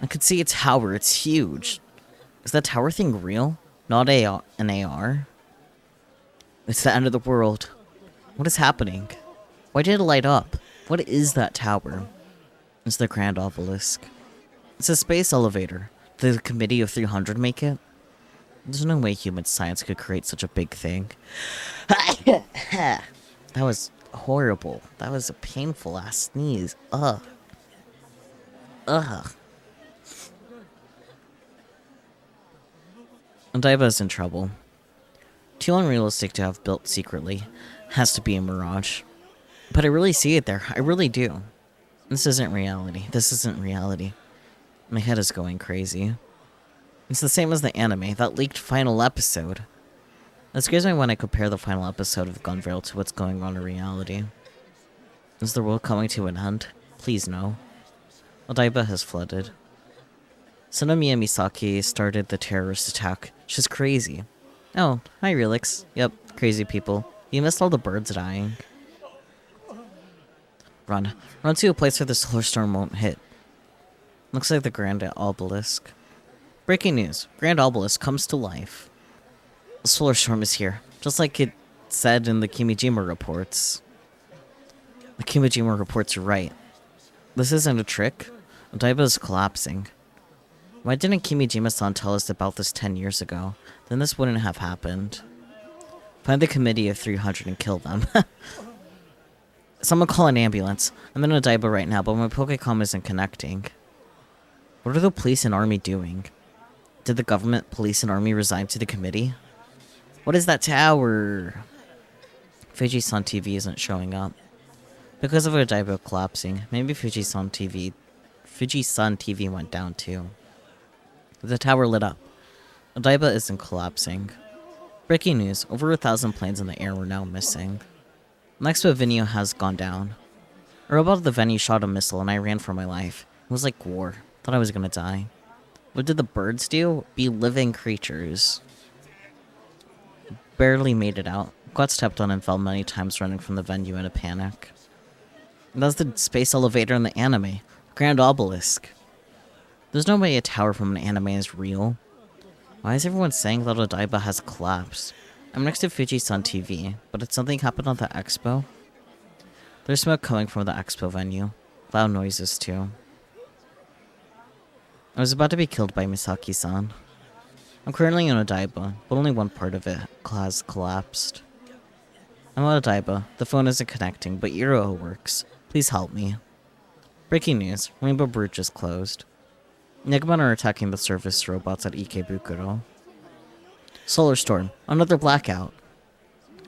Speaker 2: I could see a tower, it's huge. Is that tower thing real? Not an AR? It's the end of the world. What is happening? Why did it light up? What is that tower? It's the Grand Obelisk. It's a space elevator. Did the Committee of 300 make it? There's no way human science could create such a big thing. That was horrible. That was a painful ass sneeze. Ugh. Ugh. Odaiba's in trouble. Too unrealistic to have built secretly. Has to be a mirage. But I really see it there. I really do. This isn't reality. This isn't reality. My head is going crazy. It's the same as the anime, that leaked final episode. That scares me when I compare the final episode of Gunveil to what's going on in reality. Is the world coming to an end? Please no. Odaiba has flooded. Sonomiya Misaki started the terrorist attack. She's crazy. Oh, hi Relix. Yep, crazy people. You missed all the birds dying. Run. Run to a place where the solar storm won't hit. Looks like the Grand Obelisk. Breaking news. Grand Obelisk comes to life. The solar storm is here. Just like it said in the Kimijima reports. The Kimijima reports are right. This isn't a trick. Odaiba is collapsing. Why didn't Kimijima-san tell us about this 10 years ago? Then this wouldn't have happened. Find the committee of 300 and kill them. Someone call an ambulance. I'm in Odaiba right now, but my Pokecom isn't connecting. What are the police and army doing? Did the government, police, and army resign to the committee? What is that tower? Fuji-san TV isn't showing up. Because of Odaiba collapsing, maybe Fuji-san TV went down too. The tower lit up. Odaiba isn't collapsing. Breaking news, over 1,000 planes in the air were now missing. Next venue has gone down. A robot at the venue shot a missile and I ran for my life. It was like war. Thought I was gonna die. What did the birds do? Be living creatures. Barely made it out. Got stepped on and fell many times running from the venue in a panic. And that's the space elevator in the anime. Grand Obelisk. There's no way a tower from an anime is real. Why is everyone saying that Odaiba has collapsed? I'm next to Fuji-san TV, but did something happen at the expo? There's smoke coming from the expo venue. Loud noises too. I was about to be killed by Misaki-san. I'm currently in Odaiba, but only one part of it has collapsed. I'm at Odaiba. The phone isn't connecting, but Eero works. Please help me. Breaking news. Rainbow Bridge is closed. Nigma are attacking the surface robots at Ikebukuro. Solar storm. Another blackout.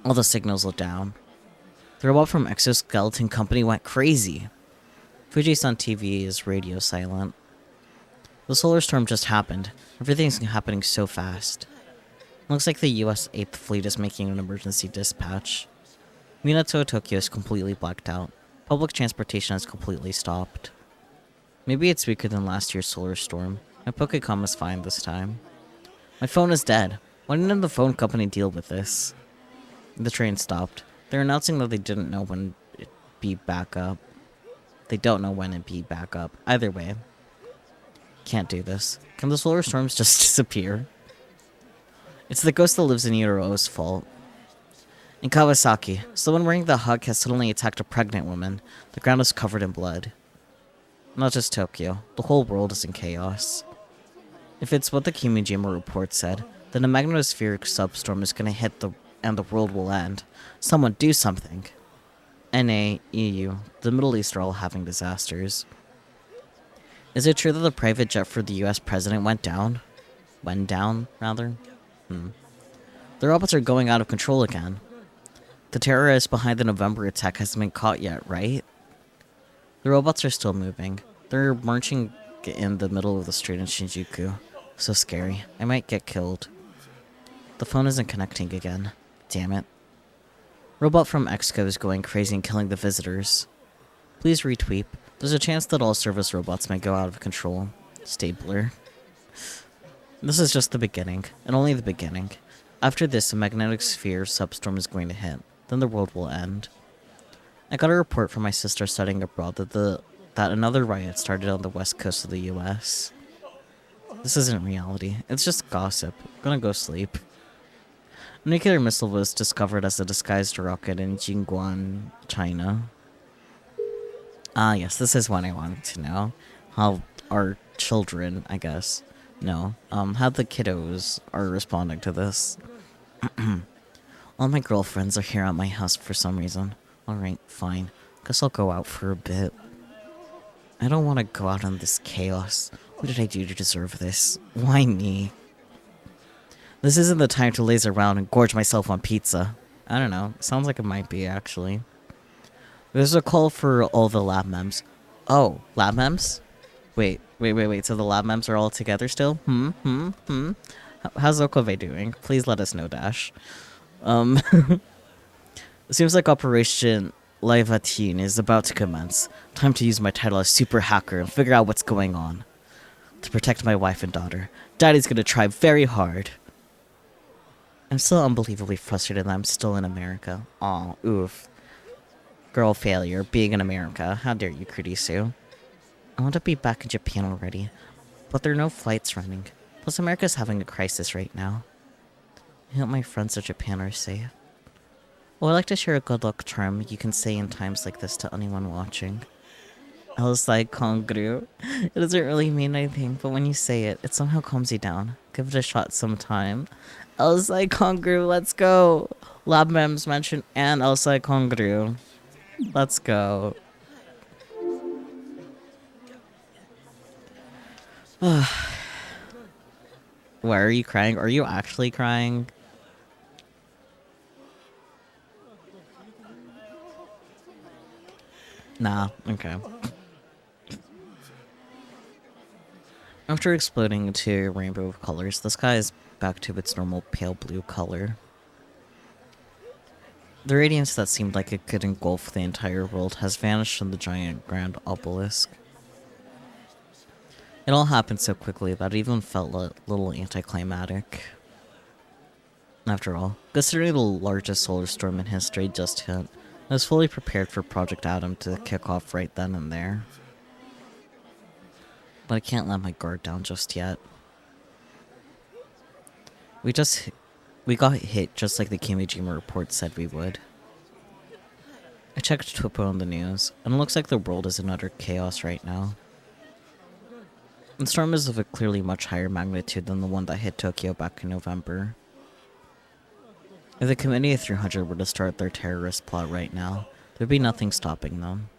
Speaker 2: All the signals lit down. The robot from Exoskeleton Company went crazy. Fuji-san TV is radio silent. The solar storm just happened. Everything's happening so fast. Looks like the US 8th Fleet is making an emergency dispatch. Minato, Tokyo is completely blacked out. Public transportation has completely stopped. Maybe it's weaker than last year's solar storm. My Pokecom is fine this time. My phone is dead. Why didn't the phone company deal with this? The train stopped. They're announcing that they didn't know when it'd be back up. They don't know when it'd be back up. Either way. Can't do this. Can the solar storms just disappear? It's the ghost that lives in Yuro's fault. In Kawasaki, someone wearing the hug has suddenly attacked a pregnant woman. The ground is covered in blood. Not just Tokyo. The whole world is in chaos. If it's what the Kimijima report said, then a magnetospheric substorm is gonna hit and the world will end. Someone do something. NA, EU, the Middle East are all having disasters. Is it true that the private jet for the US president went down? Went down, rather? The robots are going out of control again. The terrorist behind the November attack hasn't been caught yet, right? The robots are still moving. They're marching in the middle of the street in Shinjuku. So scary. I might get killed. The phone isn't connecting again. Damn it. Robot from Exco is going crazy and killing the visitors. Please retweet. There's a chance that all service robots may go out of control. Stapler. This is just the beginning, and only the beginning. After this, a magnetic sphere substorm is going to hit. Then the world will end. I got a report from my sister studying abroad that another riot started on the west coast of the US. This isn't reality. It's just gossip. I'm gonna go sleep. A nuclear missile was discovered as a disguised rocket in Jingguan, China. Ah, yes, this is what I wanted to know. How our children, I guess, know. How the kiddos are responding to this. All my girlfriends are here at my house for some reason. Alright, fine. Guess I'll go out for a bit. I don't want to go out in this chaos. What did I do to deserve this? Why me? This isn't the time to laze around and gorge myself on pizza. I don't know. Sounds like it might be, actually. There's a call for all the lab mems. Oh, lab mems? Wait. So the lab mems are all together still? How's Okove doing? Please let us know, Dash. It seems like Operation Livatine is about to commence. Time to use my title as super hacker and figure out what's going on. To protect my wife and daughter. Daddy's gonna try very hard. I'm still unbelievably frustrated that I'm still in America. Aw, oof. Girl failure, being in America. How dare you, Kurisu. I want to be back in Japan already, but there are no flights running. Plus, America's having a crisis right now. I hope my friends in Japan are safe. Well, I like to share a good luck charm you can say in times like this to anyone watching. I was like, Kongru. It doesn't really mean anything, but when you say it, it somehow calms you down. Give it a shot sometime. I was like, Kongru, let's go. Lab mems mentioned and I was like, Kongru. Let's go. Why are you crying? Are you actually crying? Nah, okay. After exploding into a rainbow of colors, the sky is back to its normal pale blue color. The radiance that seemed like it could engulf the entire world has vanished from the giant grand obelisk. It all happened so quickly that it even felt a little anticlimactic. After all, considering the largest solar storm in history just hit, I was fully prepared for Project Adam to kick off right then and there. But I can't let my guard down just yet. We got hit just like the Kimijima report said we would. I checked Twitter on the news, and it looks like the world is in utter chaos right now. The storm is of a clearly much higher magnitude than the one that hit Tokyo back in November. If the Committee of 300 were to start their terrorist plot right now, there'd be nothing stopping them.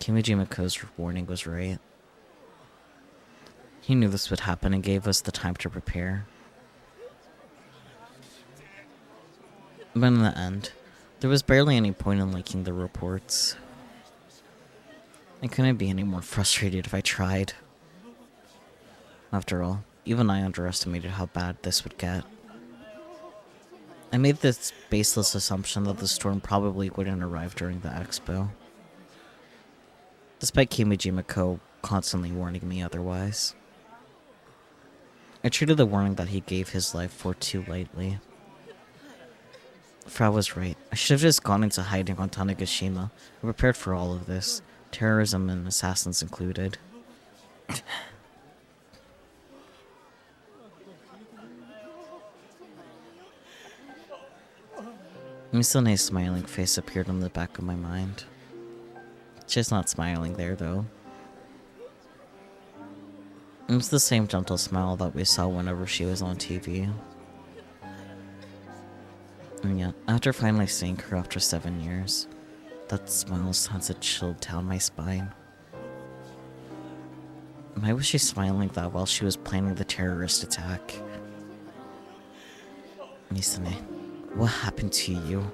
Speaker 2: Kimijima-ko's warning was right. He knew this would happen and gave us the time to prepare. But in the end, there was barely any point in liking the reports. I couldn't be any more frustrated if I tried. After all, even I underestimated how bad this would get. I made this baseless assumption that the storm probably wouldn't arrive during the expo. Despite Kimijima-ko constantly warning me otherwise. I treated the warning that he gave his life for too lightly. Frau was right. I should have just gone into hiding on Tanegashima and prepared for all of this, terrorism and assassins included. Misone's smiling face appeared on the back of my mind. She's not smiling there, though. It was the same gentle smile that we saw whenever she was on TV. And yet, after finally seeing her after 7 years, that smile sends a chill down my spine. Why was she smiling that while she was planning the terrorist attack? Misone, what happened to you?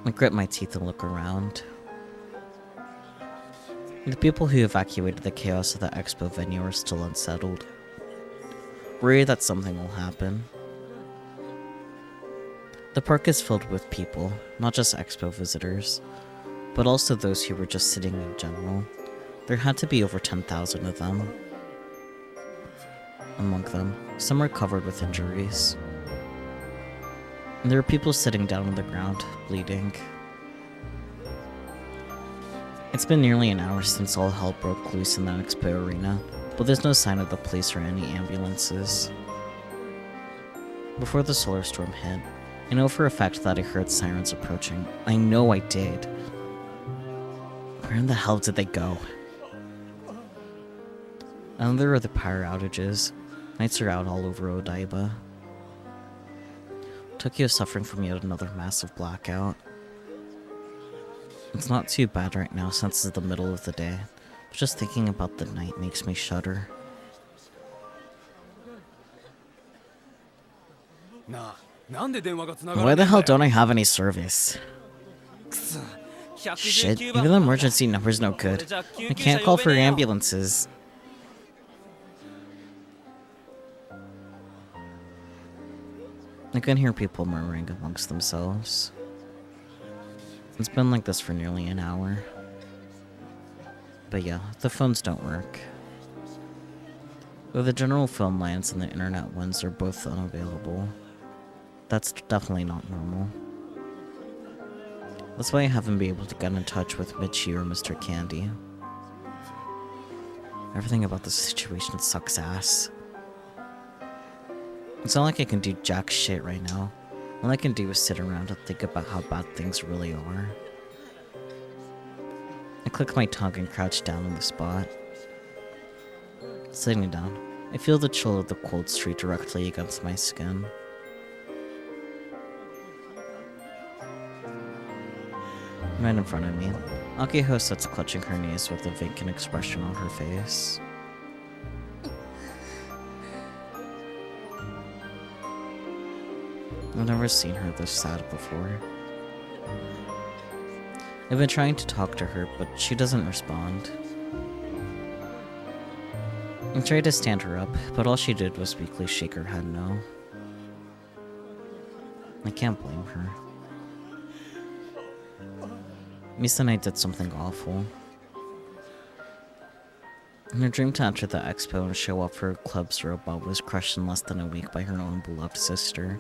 Speaker 2: I grit my teeth and look around. The people who evacuated the chaos of the expo venue are still unsettled, worried that something will happen. The park is filled with people, not just expo visitors, but also those who were just sitting in general. There had to be over 10,000 of them. Among them, some were covered with injuries. And there were people sitting down on the ground, bleeding. It's been nearly an hour since all hell broke loose in the expo arena, but there's no sign of the police or any ambulances. Before the solar storm hit, I know for a fact that I heard sirens approaching. I know I did. Where in the hell did they go? And there are the power outages. Nights are out all over Odaiba. Tokyo is suffering from yet another massive blackout. It's not too bad right now since it's the middle of the day, but just thinking about the night makes me shudder. Why the hell don't I have any service? Shit, even the emergency number's no good. I can't call for ambulances. I can hear people murmuring amongst themselves. It's been like this for nearly an hour. But yeah, the phones don't work. Though the general phone lines and the internet ones are both unavailable. That's definitely not normal. That's why I haven't been able to get in touch with Michi or Mr. Candy. Everything about this situation sucks ass. It's not like I can do jack shit right now. All I can do is sit around and think about how bad things really are. I click my tongue and crouch down on the spot. Sitting down, I feel the chill of the cold street directly against my skin. Right in front of me, Akiho sits clutching her knees with a vacant expression on her face. I've never seen her this sad before. I've been trying to talk to her, but she doesn't respond. I tried to stand her up, but all she did was weakly shake her head no. I can't blame her. Misa and I did something awful. In her dream to enter the expo and show off her club's robot was crushed in less than a week by her own beloved sister.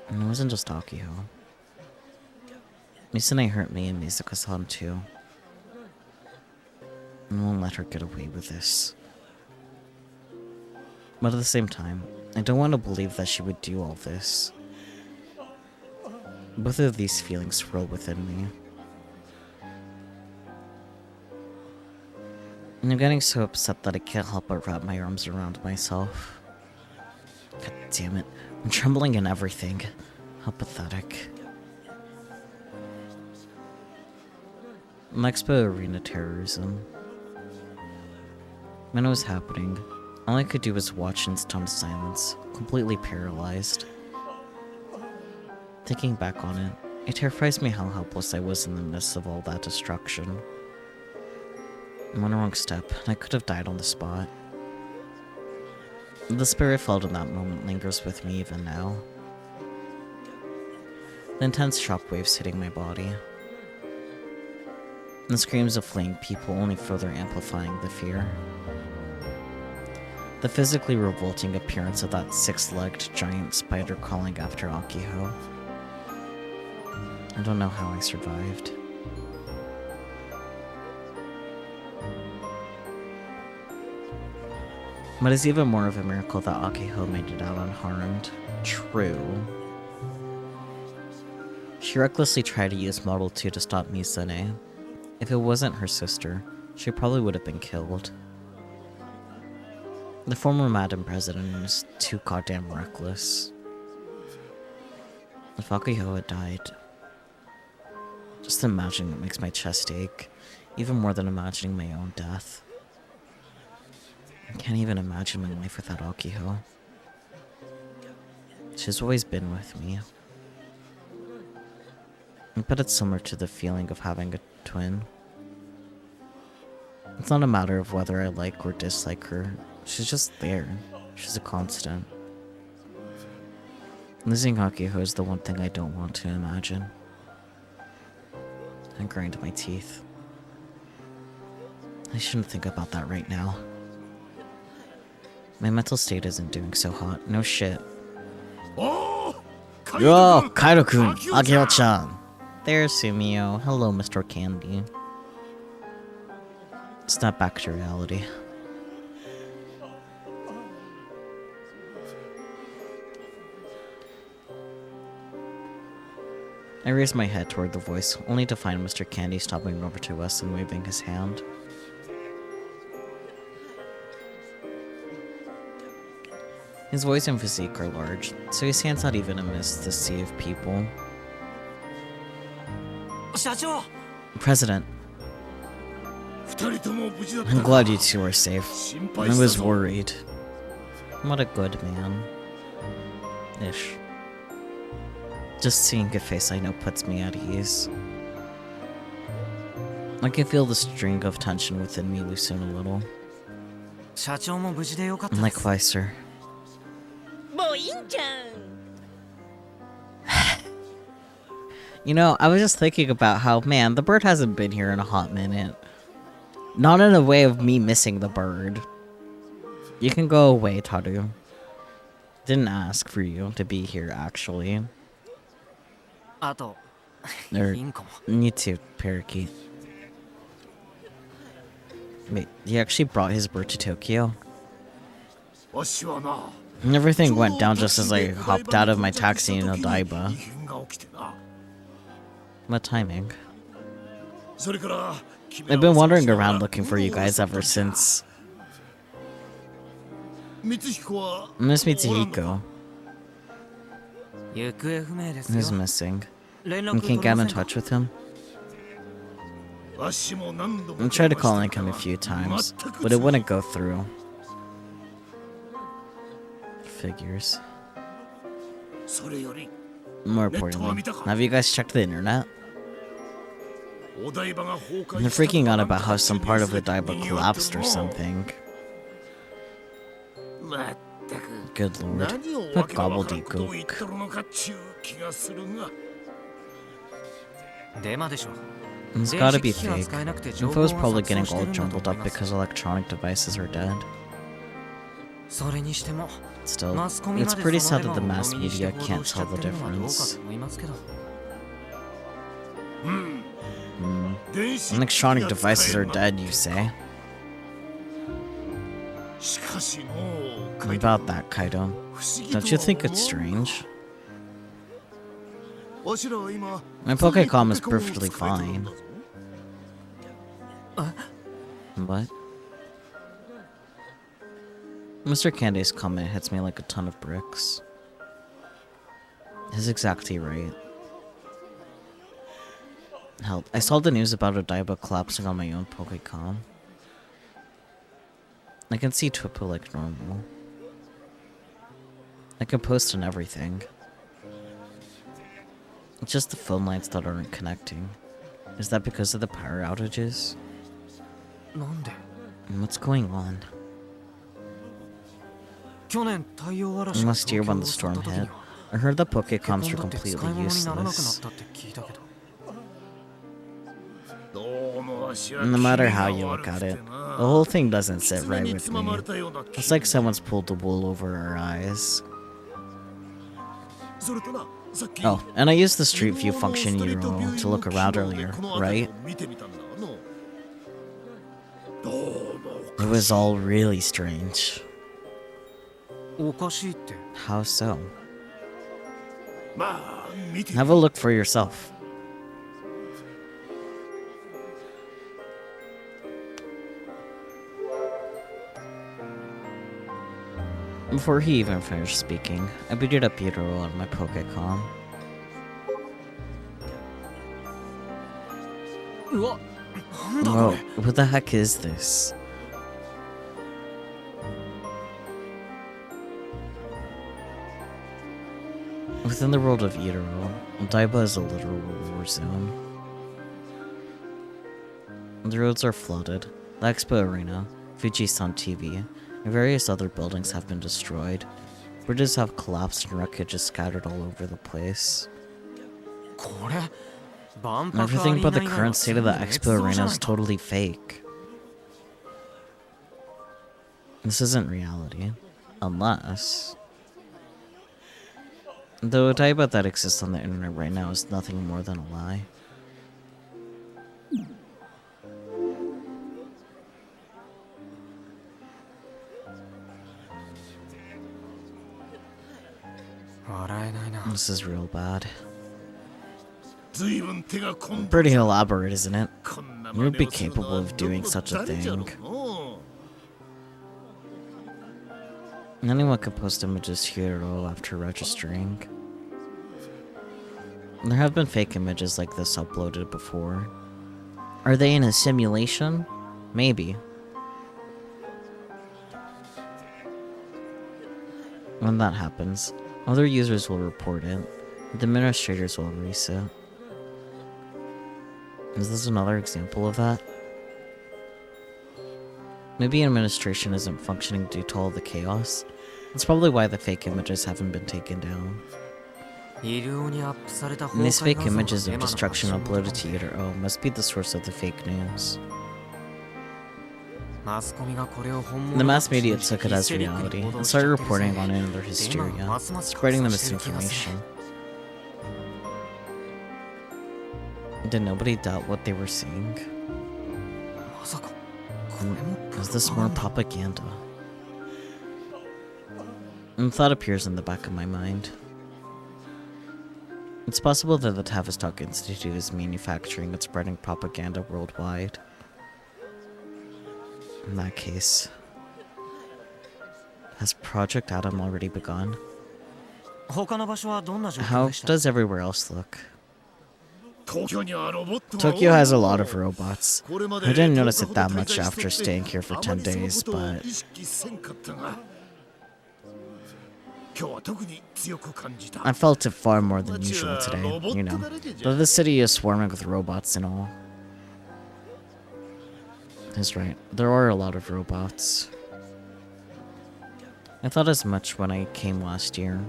Speaker 2: And it wasn't just Akiho. Misa and I hurt me and Mizuka-san too. And won't let her get away with this. But at the same time, I don't want to believe that she would do all this. Both of these feelings swirl within me. And I'm getting so upset that I can't help but wrap my arms around myself. God damn it, I'm trembling in everything. How pathetic. Expo Arena terrorism. When it was happening, all I could do was watch in stunned silence, completely paralyzed. Thinking back on it, it terrifies me how helpless I was in the midst of all that destruction. One wrong step, and I could have died on the spot. The spirit felt in that moment lingers with me even now. The intense shockwaves hitting my body. The screams of fleeing people only further amplifying the fear. The physically revolting appearance of that six-legged giant spider crawling after Akiho. I don't know how I survived. But it's even more of a miracle that Akiho made it out unharmed. True. She recklessly tried to use Model 2 to stop Misane. If it wasn't her sister, she probably would have been killed. The former Madam President is too goddamn reckless. If Akiho had died, just imagining it makes my chest ache, even more than imagining my own death. I can't even imagine my life without Akiho. She's always been with me. But it's similar to the feeling of having a twin. It's not a matter of whether I like or dislike her. She's just there. She's a constant. Losing Akiho is the one thing I don't want to imagine. I grind my teeth. I shouldn't think about that right now. My mental state isn't doing so hot. No shit. Yo, Kaido-kun, Akio-chan. There's Sumio. Hello, Mr. Candy. Snap back to reality. I raised my head toward the voice, only to find Mr. Candy stopping over to us and waving his hand. His voice and physique are large, so he stands out even amidst the sea of people. President, I'm glad you two are safe. I was worried. What a good man. Ish. Just seeing your face I know puts me at ease. I can feel the string of tension within me loosen a little. Likewise, sir. You know, I was just thinking about how, man, the bird hasn't been here in a hot minute. Not in a way of me missing the bird. You can go away, Taru. Didn't ask for you to be here, actually. You too, Parakeet. Wait, he actually brought his bird to Tokyo? Everything went down just as I hopped out of my taxi in Odaiba. What timing? I've been wandering around looking for you guys ever since. Miss Mitsuhiko. He's missing. You can't get in touch with him? I tried to call him a few times, but it wouldn't go through. Figures. More importantly, have you guys checked the internet? They're freaking out about how some part of Odaiba collapsed or something. Good lord. What gobbledygook. It's gotta be fake. Info's probably getting all jumbled up because electronic devices are dead. Still, it's pretty sad that the mass media can't tell the difference. Electronic devices are dead, you say? About that, Kaido. Don't you think it's strange? My Pokécom is perfectly fine. What? Mr. Kande's comment hits me like a ton of bricks. He's exactly right. Help, I saw the news about Odaiba collapsing on my own Pokécom. I can see Twipo like normal. I can post and everything. It's just the phone lines that aren't connecting. Is that because of the power outages? What's going on? Last year when the storm hit, I heard that Pokécoms were completely useless. No matter how you look at it, the whole thing doesn't sit right with me. It's like someone's pulled the wool over our eyes. Oh, and I used the Street View function to look around earlier, right? It was all really strange. How so? Have a look for yourself. Before he even finished speaking, I booted up Yutaro on my Pokécom. Whoa, what the heck is this? Within the world of Yutaro, Odaiba is a literal war zone. The roads are flooded, the Expo Arena, Fuji-san TV, and various other buildings have been destroyed. Bridges have collapsed and wreckage is scattered all over the place. Everything about the current state of the Expo Arena is totally fake. This isn't reality. Unless... the Odaiba that exists on the internet right now is nothing more than a lie. This is real bad. Pretty elaborate, isn't it? You would be capable of doing such a thing. Anyone could post images here at all after registering. There have been fake images like this uploaded before. Are they in a simulation? Maybe. When that happens, other users will report it, the administrators will erase it. Is this another example of that? Maybe administration isn't functioning due to all the chaos. That's probably why the fake images haven't been taken down. And these fake images of destruction uploaded to Utero must be the source of the fake news. The mass media took it as reality and started reporting on it in their hysteria, spreading the misinformation. Did nobody doubt what they were seeing? Is this more propaganda? And the thought appears in the back of my mind. It's possible that the Tavistock Institute is manufacturing and spreading propaganda worldwide. In that case, has Project Adam already begun? How does everywhere else look? Tokyo has a lot of robots. I didn't notice it that much after staying here for 10 days, but I felt it far more than usual today, you know. Though the city is swarming with robots and all. He's right, there are a lot of robots. I thought as much when I came last year.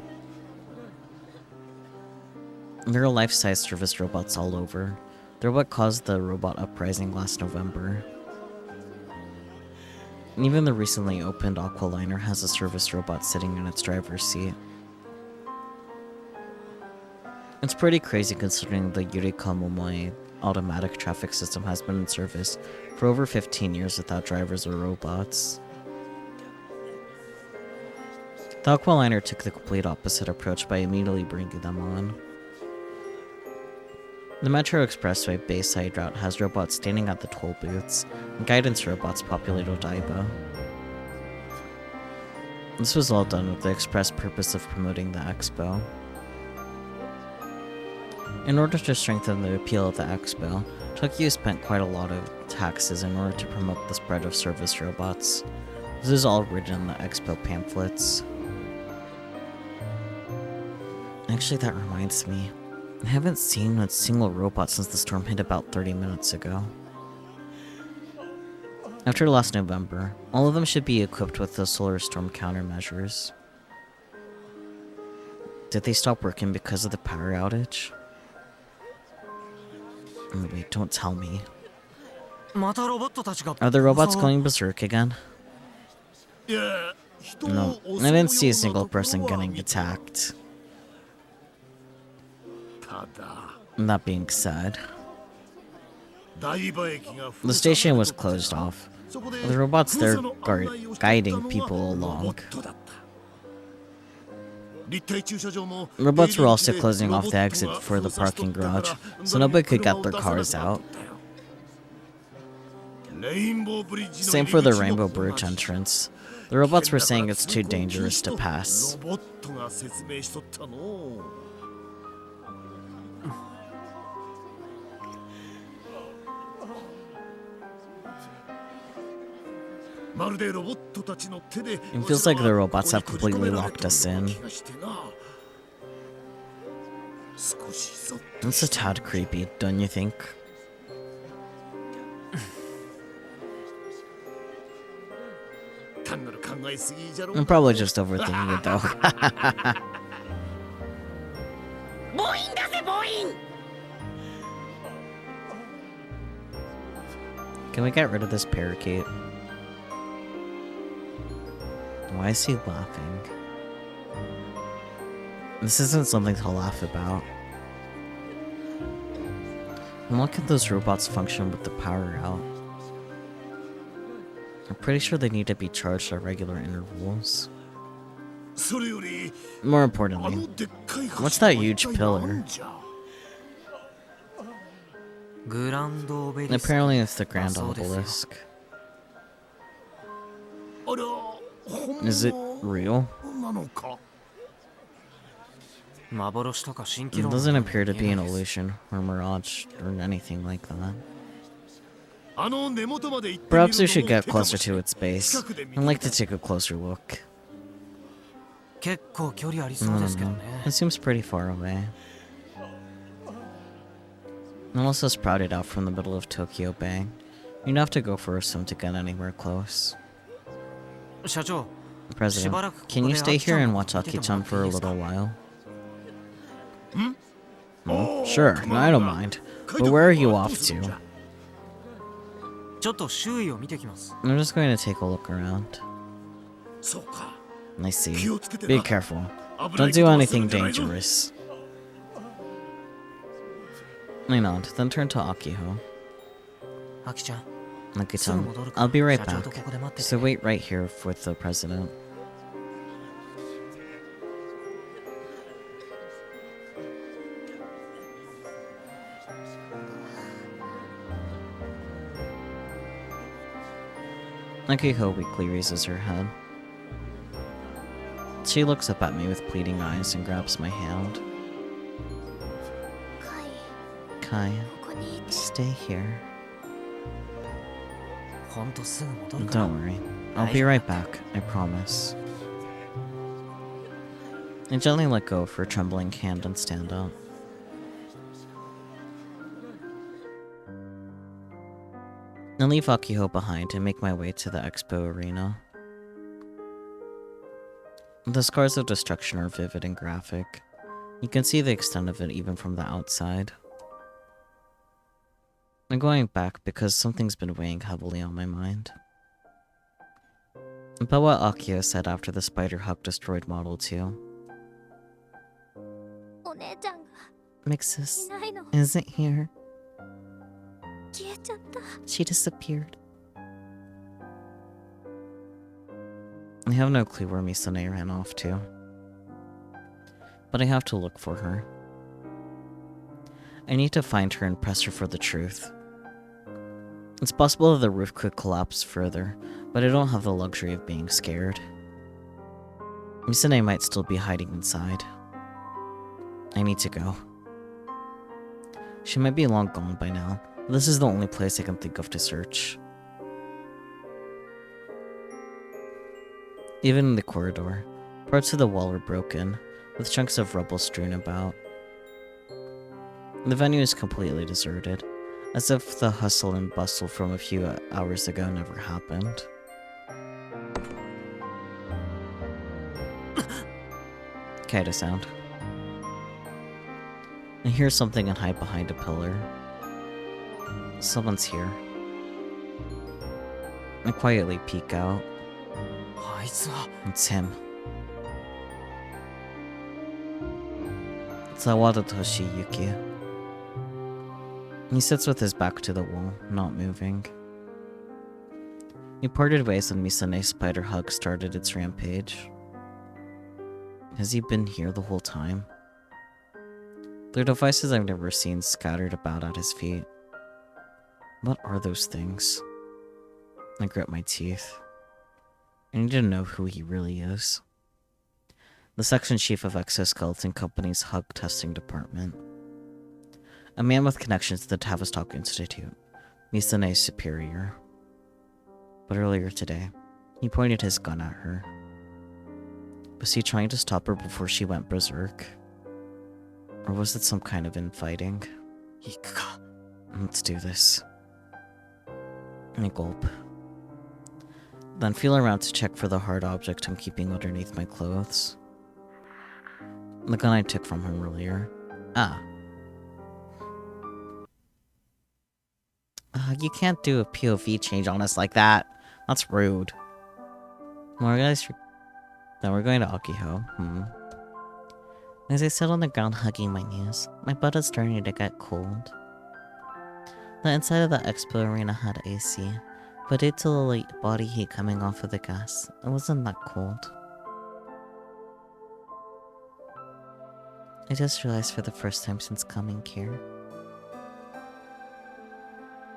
Speaker 2: There are life-size service robots all over. They're what caused the robot uprising last November. And even the recently opened Aqualiner has a service robot sitting in its driver's seat. It's pretty crazy considering the Yurika Momoe automatic traffic system has been in service for over 15 years without drivers or robots. The Aqualiner took the complete opposite approach by immediately bringing them on. The Metro Expressway Bayside route has robots standing at the toll booths, and guidance robots populate Odaiba. This was all done with the express purpose of promoting the expo. In order to strengthen the appeal of the expo, Tokyo spent quite a lot of taxes in order to promote the spread of service robots. This is all written in the expo pamphlets. Actually, that reminds me. I haven't seen a single robot since the storm hit about 30 minutes ago. After last November, all of them should be equipped with the solar storm countermeasures. Did they stop working because of the power outage? Oh, wait, don't tell me. Are the robots going berserk again? No, I didn't see a single person getting attacked. That being said, the station was closed off. The robots there are guiding people along. Robots were also closing off the exit for the parking garage, so nobody could get their cars out. Same for the Rainbow Bridge entrance. The robots were saying it's too dangerous to pass. It feels like the robots have completely locked us in. It's a tad creepy, don't you think? I'm probably just overthinking it though. Can we get rid of this parakeet? Why is he laughing? This isn't something to laugh about. And what can those robots function with the power out? I'm pretty sure they need to be charged at regular intervals. More importantly, what's that huge pillar? Apparently it's the Grand Obelisk. Is it real?
Speaker 3: なのか。
Speaker 2: It doesn't appear to be an illusion or mirage or anything like that.
Speaker 3: あの根元まで行ってみる
Speaker 2: Perhaps
Speaker 3: の
Speaker 2: we should
Speaker 3: も
Speaker 2: get
Speaker 3: 手かも
Speaker 2: closer
Speaker 3: しれ
Speaker 2: to
Speaker 3: ん。
Speaker 2: its base.
Speaker 3: 近くで見
Speaker 2: I'd
Speaker 3: て
Speaker 2: like
Speaker 3: み
Speaker 2: to
Speaker 3: たい。
Speaker 2: take a closer look.
Speaker 4: 結構距離あり
Speaker 2: I
Speaker 4: そうです
Speaker 2: don't
Speaker 4: けど
Speaker 2: know.
Speaker 4: ね。
Speaker 2: It seems pretty far away. It also sprouted out from the middle of Tokyo Bay. You'd have to go for a swim to get anywhere close.
Speaker 4: 社長、
Speaker 2: President, can you stay here and watch Aki-chan for a little while? Sure, no, I don't mind. But where are you off to?
Speaker 4: ちょっと周囲を見てきます。
Speaker 2: I'm just going to take a look around.
Speaker 3: そうか。
Speaker 2: I see.
Speaker 3: 気をつけて
Speaker 2: Be
Speaker 3: な。
Speaker 2: careful.
Speaker 3: 危ない
Speaker 2: Don't
Speaker 3: こ
Speaker 2: do
Speaker 3: とはする
Speaker 2: anything
Speaker 3: んじゃないぞ。
Speaker 2: dangerous. I nod, then turn to Akiho.
Speaker 4: アキちゃん、
Speaker 2: Aki-chan, I'll be right back.
Speaker 4: ここで待ってて。
Speaker 2: So wait right here with the president. Akiho weakly raises her head. She looks up at me with pleading eyes and grabs my hand. Kai, stay here.
Speaker 4: ほんとすぐ戻るから。
Speaker 2: Don't worry. I'll be right back, I promise. I gently let go of her trembling hand and stand up. I leave Akiho behind and make my way to the expo arena. The scars of destruction are vivid and graphic. You can see the extent of it even from the outside. I'm going back because something's been weighing heavily on my mind. About what Akio said after the spider hug destroyed Model 2.
Speaker 5: お姉ちゃんが
Speaker 2: Mixus
Speaker 5: いないの。
Speaker 2: isn't here.
Speaker 5: 消えちゃった。
Speaker 2: She disappeared. I have no clue where Misane ran off to. But I have to look for her. I need to find her and press her for the truth. It's possible that the roof could collapse further, but I don't have the luxury of being scared. Misane might still be hiding inside. I need to go. She might be long gone by now. This is the only place I can think of to search. Even in the corridor, parts of the wall are broken, with chunks of rubble strewn about. The venue is completely deserted, as if the hustle and bustle from a few hours ago never happened. Kaida sound. I hear something and hide behind a pillar. Someone's here. I quietly peek out.
Speaker 4: あいつは
Speaker 2: It's him. It's Awada Toshiyuki. He sits with his back to the wall, not moving. We parted ways when Misane's spider hug started its rampage. Has he been here the whole time? There are devices I've never seen scattered about at his feet. What are those things? I grit my teeth. I need to know who he really is. The section chief of Exoskeleton Company's hug testing department. A man with connections to the Tavistock Institute. Misane's superior. But earlier today, he pointed his gun at her. Was he trying to stop her before she went berserk? Or was it some kind of infighting?
Speaker 4: 行くか。
Speaker 2: Let's do this. I gulp. Then feel around to check for the hard object I'm keeping underneath my clothes. The gun I took from him earlier. Ah. You can't do a POV change on us like that. That's rude. More guys. Now we're going to Akiho. As I sit on the ground hugging my knees, my butt is starting to get cold. The inside of the expo arena had AC, but due to the late body heat coming off of the gas, it wasn't that cold. I just realized for the first time since coming here,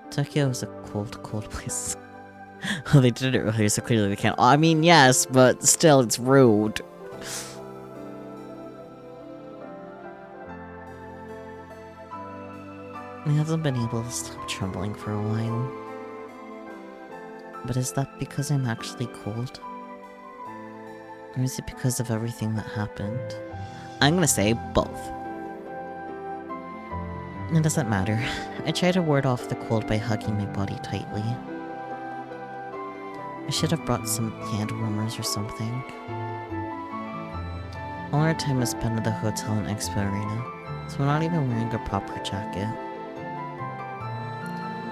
Speaker 2: Tokyo is a cold, cold place. Oh, they did it earlier, so clearly they can't. I mean, yes, but still, it's rude. I haven't been able to stop trembling for a while. But is that because I'm actually cold? Or is it because of everything that happened? I'm gonna say both. It doesn't matter. I try to ward off the cold by hugging my body tightly. I should have brought some hand warmers or something. All our time was spent at the hotel and expo arena, so I'm not even wearing a proper jacket.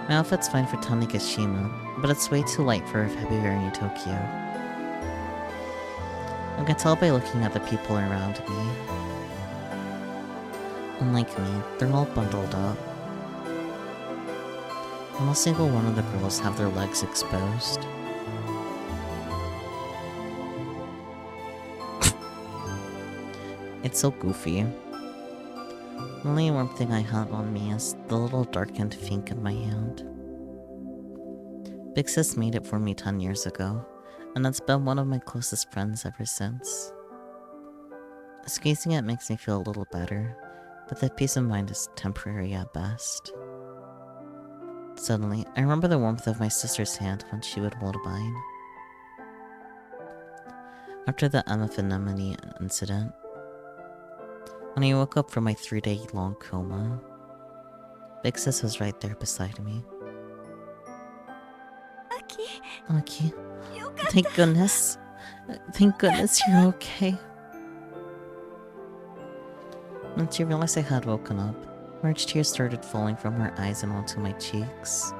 Speaker 2: My outfit's fine for Tanegashima, but it's way too light for February in Tokyo. I can tell by looking at the people around me. Unlike me, they're all bundled up. Almost single one of the girls have their legs exposed. It's so goofy. The only warm thing I have on me is the little darkened fink in my hand. Big Sis made it for me 10 years ago, and it's been one of my closest friends ever since. Squeezing it makes me feel a little better, but the peace of mind is temporary at best. Suddenly, I remember the warmth of my sister's hand when she would hold mine. After the anemone incident, when I woke up from my 3-day-long coma, Big Sis was right there beside me. Aki, thank goodness. Thank goodness you're okay. When she realized I had woken up, large tears started falling from her eyes and onto my cheeks.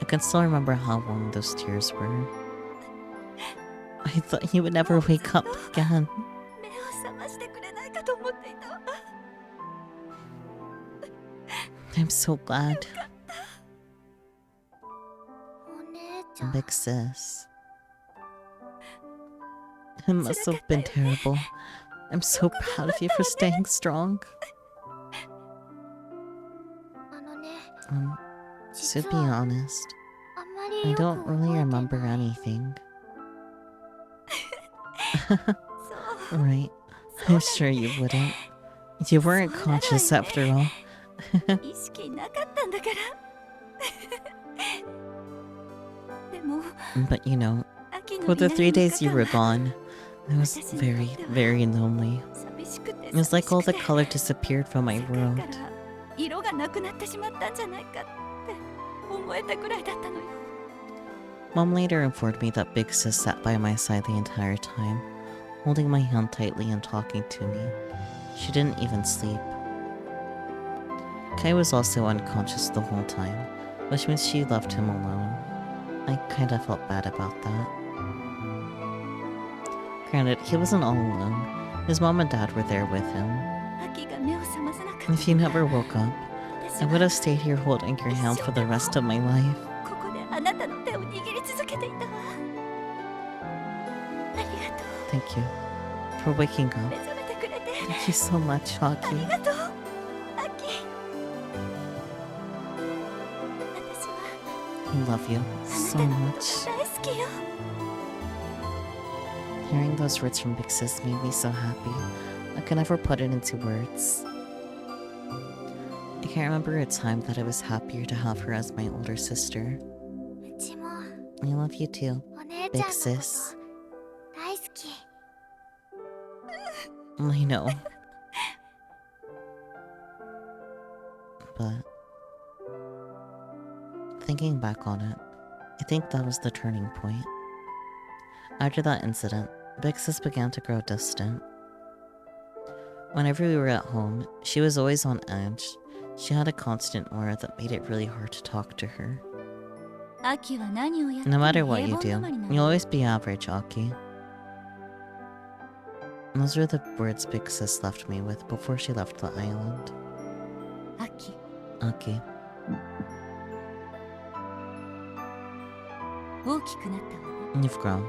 Speaker 2: I can still remember how warm those tears were. I thought he would never wake up again. I'm so glad. Big Sis. It must have been terrible. I'm so proud of you for staying strong. To be honest, I don't really remember anything. Right. I'm sure you wouldn't. You weren't conscious after all. But you know, for the 3 days you were gone, I was very, very lonely. It was like all the color disappeared from my world. Mom later informed me that Big Sis sat by my side the entire time, holding my hand tightly and talking to me. She didn't even sleep. Kai was also unconscious the whole time, which means she left him alone. I kinda felt bad about that. Granted, he wasn't all alone. His mom and dad were there with him. If you never woke up, I would have stayed here holding your hand for the rest of my life. Thank you for waking up. Thank you so much, Hockey. I love you so much. Hearing those words from Big Sis made me so happy. I could never put it into words. I can't remember a time that I was happier to have her as my older sister. I love you too, Big Sis. I know. But thinking back on it, I think that was the turning point. After that incident, Big Sis began to grow distant. Whenever we were at home, she was always on edge. She had a constant aura that made it really hard to talk to her. No matter what you do, you'll always be average, Aki. Those were the words Big Sis left me with before she left the island. Aki. You've grown.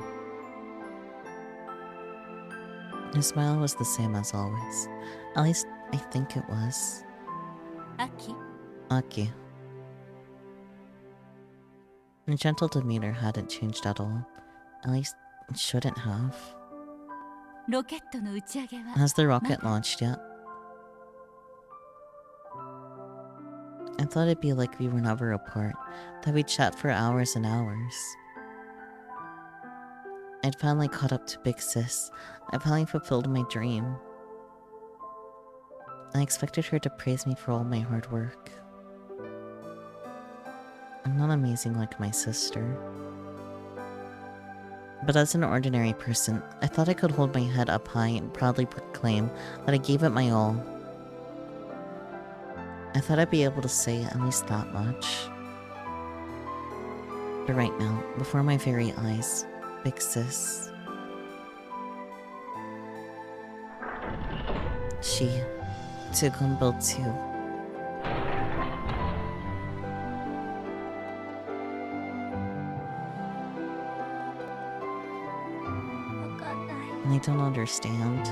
Speaker 2: His smile was the same as always. At least, I think it was. Aki. Her gentle demeanor hadn't changed at all. At least, it shouldn't have.
Speaker 5: ロケットの打ち上げは
Speaker 2: Has the rocket launched yet? I thought it'd be like we were never apart, that we'd chat for hours and hours. I'd finally caught up to Big Sis. I finally fulfilled my dream. I expected her to praise me for all my hard work. I'm not amazing like my sister. But as an ordinary person, I thought I could hold my head up high and proudly proclaim that I gave it my all. I thought I'd be able to say at least that much. But right now, before my very eyes, Big Sis. She took on Bill too. I don't understand.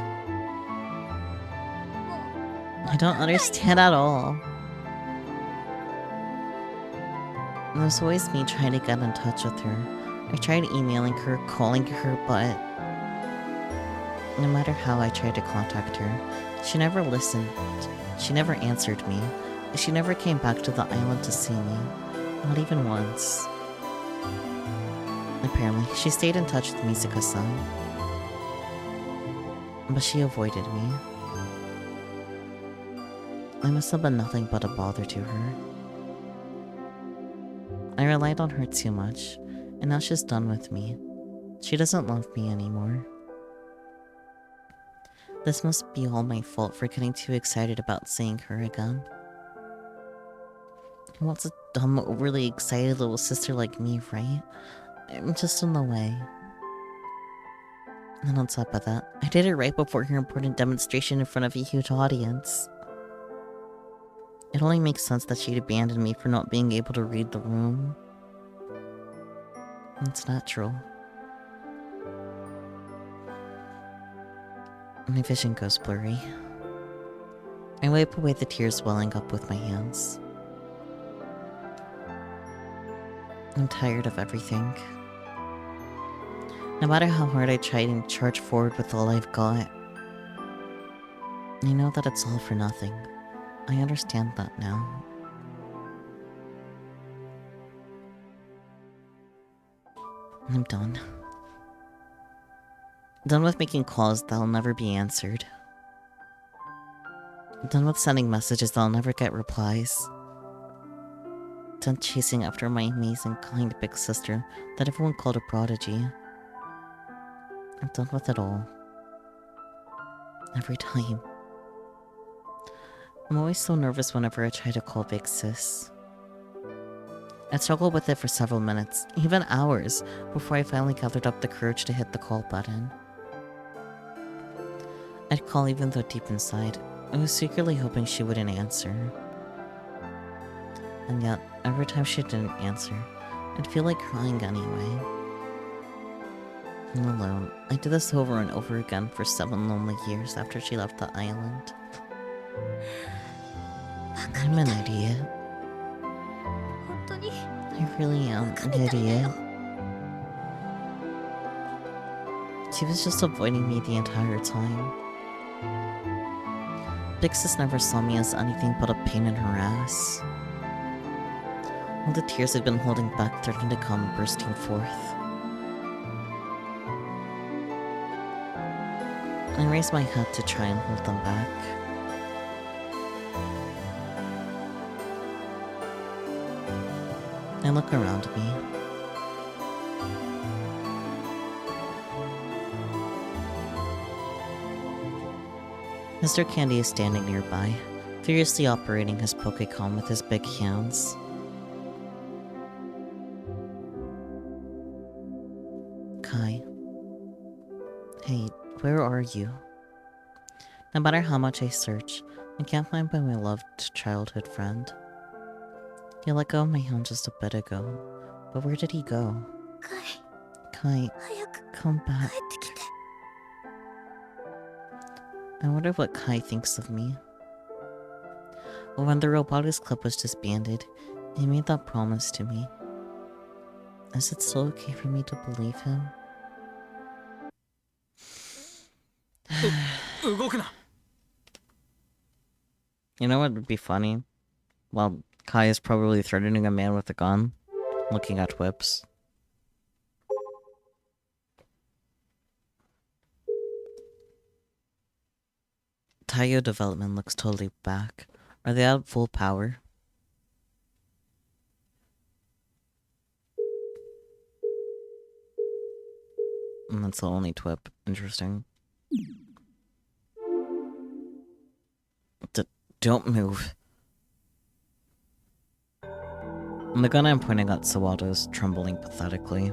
Speaker 2: I don't understand at all. It was always me trying to get in touch with her. I tried emailing her, calling her, but no matter how I tried to contact her, she never listened. She never answered me. She never came back to the island to see me. Not even once. Apparently, she stayed in touch with Misaka-san. But she avoided me. I must have been nothing but a bother to her. I relied on her too much, and now she's done with me. She doesn't love me anymore. This must be all my fault for getting too excited about seeing her again. What's a dumb, overly excited little sister like me, right? I'm just in the way. And on top of that, I did it right before her important demonstration in front of a huge audience. It only makes sense that she'd abandoned me for not being able to read the room. It's natural. My vision goes blurry. I wipe away the tears welling up with my hands. I'm tired of everything. No matter how hard I try and charge forward with all I've got, I know that it's all for nothing. I understand that now. I'm done. Done with making calls that'll never be answered. Done with sending messages that'll never get replies. Done chasing after my amazing, kind big sister that everyone called a prodigy. I'm done with it all. Every time. I'm always so nervous whenever I try to call Big Sis. I struggled with it for several minutes, even hours, before I finally gathered up the courage to hit the call button. I'd call even though deep inside, I was secretly hoping she wouldn't answer. And yet, every time she didn't answer, I'd feel like crying anyway. I'm alone. I did this over and over again for 7 lonely years after she left the island. I'm an idiot. I really am an idiot. She was just avoiding me the entire time. Big Sis never saw me as anything but a pain in her ass. All the tears I've been holding back threatened to come bursting forth. I raised my head to try and hold them back. I look around me. Mr. Candy is standing nearby, furiously operating his Pokécom with his big hands. Kai. Hey, where are you? No matter how much I search, I can't find my loved childhood friend. He let go of my hand just a bit ago, but where did he go? Kai, come back. I wonder what Kai thinks of me. When the Robotics Club was disbanded, he made that promise to me. Is it still okay for me to believe him?
Speaker 4: 動くな。
Speaker 2: You know what would be funny? Well, Kai is probably threatening a man with a gun, looking at whips. Taiyo development looks totally back. Are they at full power? That's the only twip. Interesting. Don't move. The gun I'm pointing at Sawada is trembling pathetically.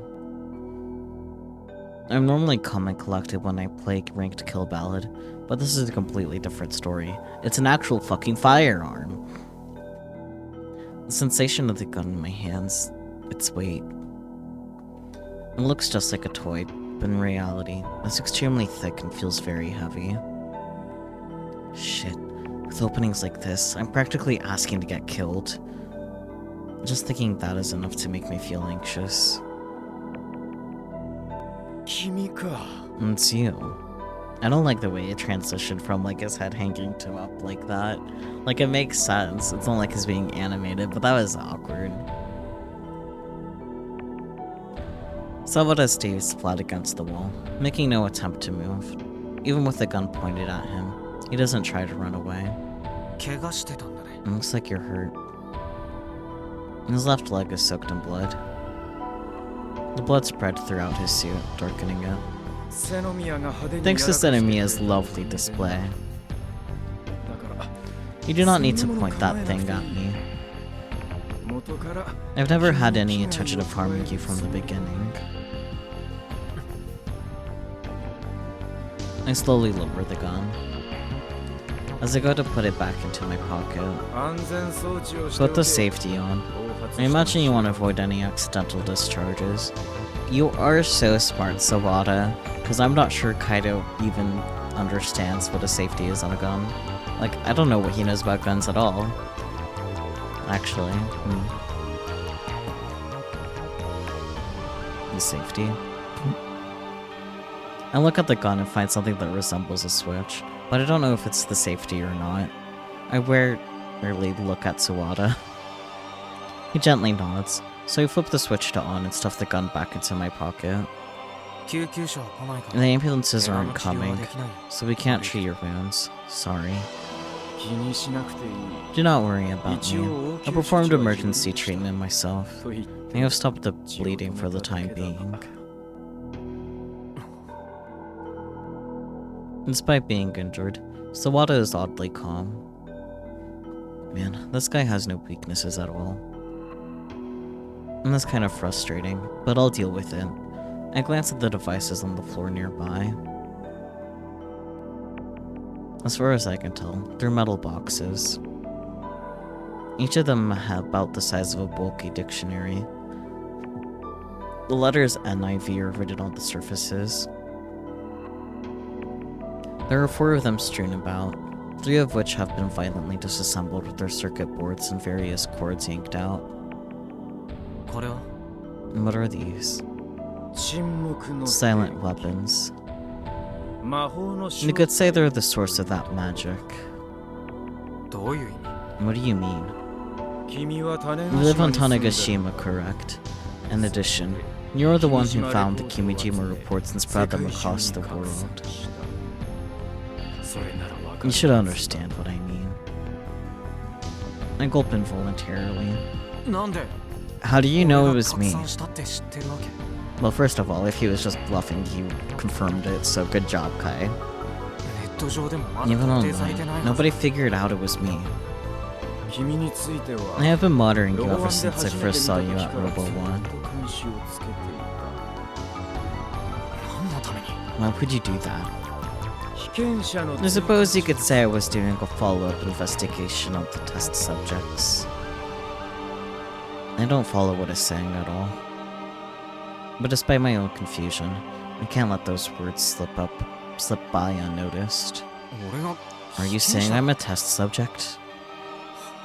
Speaker 2: I'm normally calm and collected when I play Ranked Kill Ballad, but this is a completely different story. It's an actual fucking firearm. The sensation of the gun in my hands, its weight. It looks just like a toy, but in reality, it's extremely thick and feels very heavy. Shit. With openings like this, I'm practically asking to get killed. Just thinking that is enough to make me feel anxious.
Speaker 3: 君か。
Speaker 2: It's you. I don't like the way it transitioned from like his head hanging to up like that. Like it makes sense. It's not like he's being animated, but that was awkward. Sawada stays flat against the wall, making no attempt to move. Even with the gun pointed at him, he doesn't try to run away.
Speaker 4: 怪我してたんだね。
Speaker 2: It looks like you're hurt. His left leg is soaked in blood. The blood spread throughout his suit, darkening it. Thanks to Senemiya's lovely display. You do not need to point that thing at me. I've never had any intention of harming you from the beginning. I slowly lower the gun. As I go to put it back into my pocket, put the safety on. I imagine you want to avoid any accidental discharges. You are so smart, Sawada, because I'm not sure Kaido even understands what a safety is on a gun. Like, I don't know what he knows about guns at all. Actually, The safety. I look at the gun and find something that resembles a switch, but I don't know if it's the safety or not. I rarely look at Sawada. He gently nods, so I flip the switch to on and stuff the gun back into my pocket.
Speaker 4: 救急車は来ないから。
Speaker 2: The ambulances aren't
Speaker 4: 怪我の治療は
Speaker 2: coming,
Speaker 4: できないよ。
Speaker 2: so we can't treat your wounds. Sorry.
Speaker 3: 気にしなくていい。
Speaker 2: Do not worry about me. I performed emergency treatment myself. I have stopped the bleeding for the time being. Despite being injured, Sawada is oddly calm. Man, this guy has no weaknesses at all. And that's kind of frustrating, but I'll deal with it. I glance at the devices on the floor nearby. As far as I can tell, they're metal boxes. Each of them have about the size of a bulky dictionary. The letters NIV are written on the surfaces. There are 4 of them strewn about, 3 of which have been violently disassembled with their circuit boards and various cords yanked out.
Speaker 4: これは
Speaker 2: And what are these?
Speaker 3: 沈黙の
Speaker 2: Silent weapons.
Speaker 3: 魔法の
Speaker 2: You could say they're the source of that magic.
Speaker 4: どういう意味？
Speaker 2: What do you mean?
Speaker 3: 君は種
Speaker 2: You live on Tanegashima, correct? In addition, you're the one who found the Kimijima reports and spread them across the world. You should understand what I mean. I gulp involuntarily.
Speaker 4: なんで？
Speaker 2: How do you know it was
Speaker 4: 俺
Speaker 2: me?
Speaker 4: が拡散したって知ってるわけ？
Speaker 2: Well, first of all, if he was just bluffing, he confirmed it, so good job, Kai.
Speaker 4: ネット上でもまだ
Speaker 2: Even
Speaker 4: 特定されてない
Speaker 2: online,
Speaker 4: はず。
Speaker 2: nobody figured out it was me.
Speaker 3: 君については
Speaker 2: I have been monitoring you
Speaker 3: ロ
Speaker 2: ever
Speaker 3: ワンで
Speaker 2: since I
Speaker 3: 初めて
Speaker 2: first
Speaker 3: 見
Speaker 2: saw
Speaker 3: た
Speaker 2: you
Speaker 3: 時
Speaker 2: at
Speaker 3: から
Speaker 2: Robo
Speaker 3: ずっ
Speaker 2: 1.
Speaker 3: と監視をつけてい
Speaker 4: 何のために？
Speaker 2: Why would you do that?
Speaker 3: た被験者の
Speaker 2: I suppose you could say I was doing a follow-up investigation of the test subjects. I don't follow what it's saying at all. But despite my own confusion, I can't let those words slip by unnoticed.
Speaker 4: 俺が
Speaker 2: Are you saying I'm a test subject?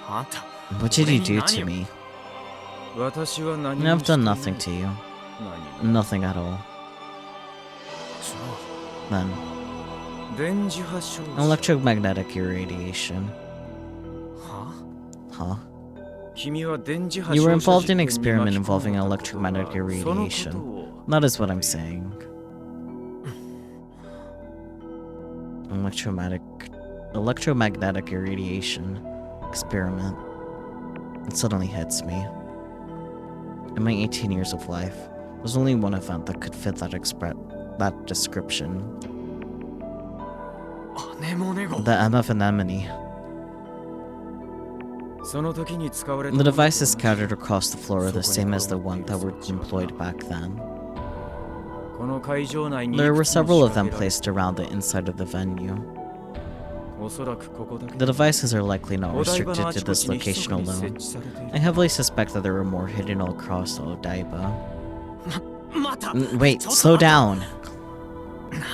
Speaker 4: あんた
Speaker 2: What did you do
Speaker 4: 俺に
Speaker 2: to
Speaker 4: 何を
Speaker 2: me?
Speaker 3: 私は何
Speaker 2: And
Speaker 3: も
Speaker 2: I've
Speaker 3: して
Speaker 2: done
Speaker 3: いない
Speaker 2: nothing to you.
Speaker 3: 何も
Speaker 2: Nothing at all.
Speaker 4: じゃ
Speaker 2: Then,
Speaker 3: 電磁波照射
Speaker 2: electromagnetic irradiation.
Speaker 4: は
Speaker 2: Huh?
Speaker 3: 君は電磁波
Speaker 2: You were
Speaker 3: 照射
Speaker 2: involved in an
Speaker 3: 実験に
Speaker 2: experiment
Speaker 3: 巻き込
Speaker 2: involving
Speaker 3: まれたことが
Speaker 2: electromagnetic
Speaker 3: そのこと
Speaker 2: irradiation.
Speaker 3: を
Speaker 2: That is what I'm saying. Electromagnetic irradiation experiment. It suddenly hits me. In my 18 years of life, there's only one event that could fit that description.
Speaker 4: アネモネ号
Speaker 2: The MF anemone.
Speaker 3: その時に使われた
Speaker 2: The
Speaker 3: ものと同じ
Speaker 2: devices scattered across the floor are the same as the one that were employed back then.
Speaker 3: この会場内に
Speaker 2: There
Speaker 3: い
Speaker 2: were
Speaker 3: くつも
Speaker 2: several of
Speaker 3: 仕掛
Speaker 2: them
Speaker 3: けられ
Speaker 2: placed around the inside of the venue.
Speaker 3: おそらくここだけ
Speaker 2: The devices are likely not
Speaker 3: お台場
Speaker 2: restricted
Speaker 3: のあ
Speaker 2: to
Speaker 3: ちこ
Speaker 2: this
Speaker 3: ちに密
Speaker 2: location
Speaker 3: かに設
Speaker 2: alone.
Speaker 3: 置されている
Speaker 2: I heavily suspect that there were more hidden all across Odaiba.
Speaker 4: また
Speaker 2: Wait, slow down.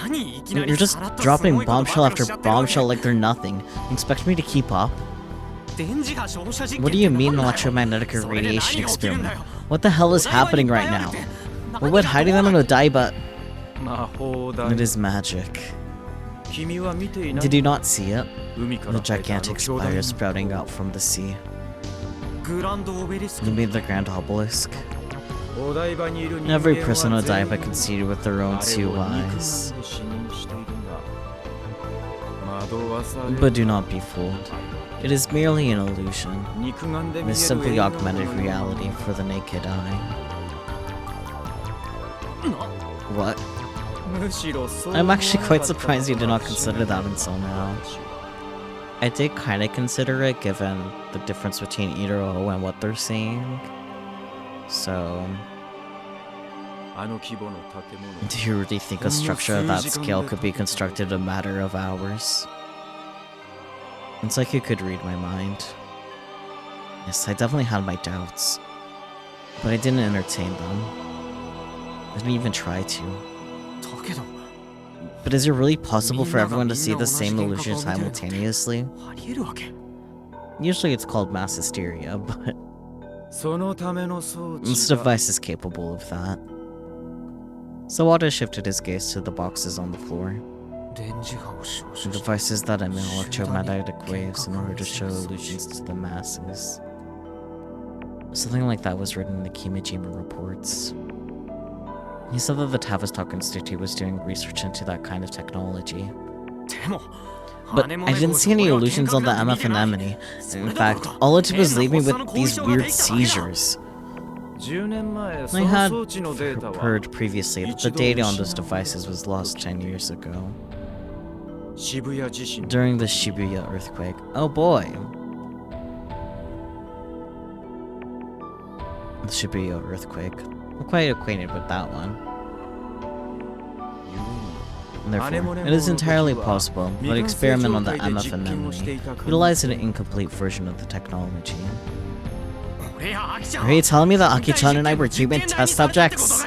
Speaker 4: 何いきなり
Speaker 2: You're just
Speaker 4: さらっと
Speaker 2: dropping
Speaker 4: すごいこと
Speaker 2: bombshell
Speaker 4: 暴露
Speaker 2: after
Speaker 4: しちゃってるわけ
Speaker 2: bombshell like they're nothing. You expect me to keep up?
Speaker 4: 電磁波照射実験
Speaker 2: What do you
Speaker 4: って
Speaker 2: mean
Speaker 4: なんだよ
Speaker 2: electromagnetic
Speaker 4: それで
Speaker 2: radiation
Speaker 4: 何が起きるんだ
Speaker 2: experiment?
Speaker 4: よ
Speaker 2: What the hell is
Speaker 4: お台場
Speaker 2: happening
Speaker 4: に
Speaker 2: right
Speaker 4: いっぱいある
Speaker 2: now?
Speaker 4: って
Speaker 2: What would hiding them on Odaiba?
Speaker 3: 魔法だ
Speaker 2: It is magic.
Speaker 3: 君は見ていない
Speaker 2: Did you not see it?
Speaker 3: 海か
Speaker 2: The
Speaker 3: ら生えたあの
Speaker 2: gigantic
Speaker 3: 巨大な
Speaker 2: spires sprouting out from the sea.
Speaker 4: グランドオベリスク
Speaker 2: You mean the Grand Obelisk?
Speaker 3: お台場にいる人間
Speaker 2: Every
Speaker 3: は
Speaker 2: person on
Speaker 3: 全員
Speaker 2: Odaiba can see it with their
Speaker 3: あ
Speaker 2: own
Speaker 3: れを
Speaker 2: two
Speaker 3: 肉眼
Speaker 2: eyes.
Speaker 3: で視認しているが惑わされ
Speaker 2: But do not be fooled. It is merely an illusion.
Speaker 3: 肉眼で見
Speaker 2: It is
Speaker 3: える
Speaker 2: simply
Speaker 3: 映画の
Speaker 2: augmented
Speaker 3: ような
Speaker 2: reality for the naked eye. What?
Speaker 3: むしろそう
Speaker 2: I'm actually quite
Speaker 3: 思わなかった
Speaker 2: surprised you did not
Speaker 3: ことが
Speaker 2: consider that until now. I did kind of consider it given the difference between Iro and what they're seeing. So,
Speaker 3: あの規模の建物
Speaker 2: do you really think a structure of that scale could be constructed in a matter of hours? It's like you could read my mind. Yes, I definitely had my doubts. But I didn't entertain them. I didn't even try to.
Speaker 4: だけど
Speaker 2: But is it really possible for everyone to see the same illusion simultaneously?
Speaker 4: ありえるわけ
Speaker 2: Usually it's called mass hysteria, but
Speaker 3: そのための装置
Speaker 2: this
Speaker 3: が
Speaker 2: device is capable of that. Sawada shifted his gaze to the boxes on the floor.
Speaker 4: 電磁波を照
Speaker 2: The
Speaker 4: 射して
Speaker 2: devices that emit electromagnetic waves in order to show illusions to the masses. Something like that was written in the Kimijima reports. He said that the Tavistock Institute was doing research into that kind of technology.
Speaker 4: でも
Speaker 2: But I didn't see any illusions on the MF anemone. In fact, all it did was leave me with these weird seizures.
Speaker 3: 10年前そ
Speaker 2: I
Speaker 3: の
Speaker 2: had
Speaker 3: 装置のデータは
Speaker 2: heard previously that the data on those devices was lost 10 years ago.
Speaker 3: 渋谷地震
Speaker 2: During the Shibuya earthquake. Oh boy! The Shibuya earthquake. I'm quite acquainted with that one. And therefore, it is entirely possible that the experiment on the MF anemone utilized an incomplete version of the technology.
Speaker 4: 俺やアキちゃん
Speaker 2: Are you telling me that Aki-chan and I were human test subjects?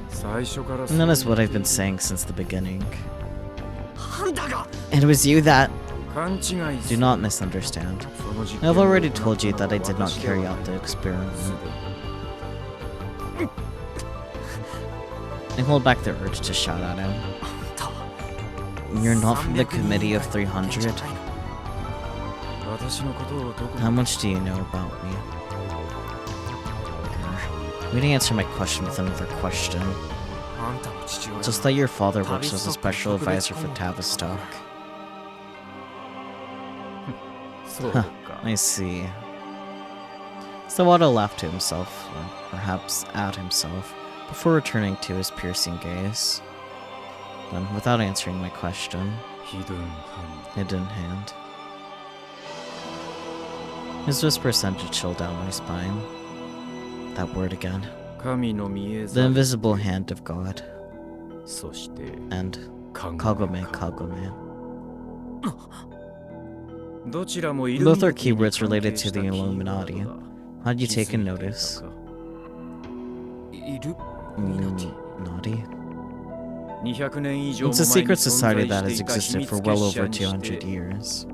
Speaker 3: 最初から
Speaker 2: And that is what I've been saying since the beginning.
Speaker 4: あんたが
Speaker 2: It was you that...
Speaker 3: 勘違い
Speaker 2: Do not misunderstand.
Speaker 3: その実験
Speaker 2: I've already told you that I did not carry out the experiment. I hold back the urge to shout at him. You're not from the committee of 300?
Speaker 3: 私のことをどこ
Speaker 2: How much do you know about me? You didn't answer my question with another question.
Speaker 4: あんたの父親
Speaker 2: Just that your father works as a special advisor for Tavistock.
Speaker 3: そう
Speaker 2: Huh,
Speaker 3: か
Speaker 2: I see. Sawada laughed to himself, or perhaps at himself, before returning to his piercing gaze. Then, without answering my question,
Speaker 3: ヒドゥンハン
Speaker 2: hidden hand. His whisper sent a chill down my spine. That word again.
Speaker 3: 神の見え
Speaker 2: The
Speaker 3: ざる
Speaker 2: invisible hand of God.
Speaker 3: そして
Speaker 2: And
Speaker 3: カ
Speaker 2: Kagome Kagome.
Speaker 3: どちらも
Speaker 2: Both are keywords related to the Illuminati. Had you taken notice?
Speaker 4: いる
Speaker 2: Naughty?
Speaker 3: 200年以上も
Speaker 2: It's a
Speaker 3: 前に
Speaker 2: secret
Speaker 3: 存
Speaker 2: society
Speaker 3: 在
Speaker 2: that
Speaker 3: して
Speaker 2: has
Speaker 3: いた秘
Speaker 2: existed
Speaker 3: 密
Speaker 2: for
Speaker 3: 結
Speaker 2: well
Speaker 3: 社
Speaker 2: over
Speaker 3: にして
Speaker 2: 200 years.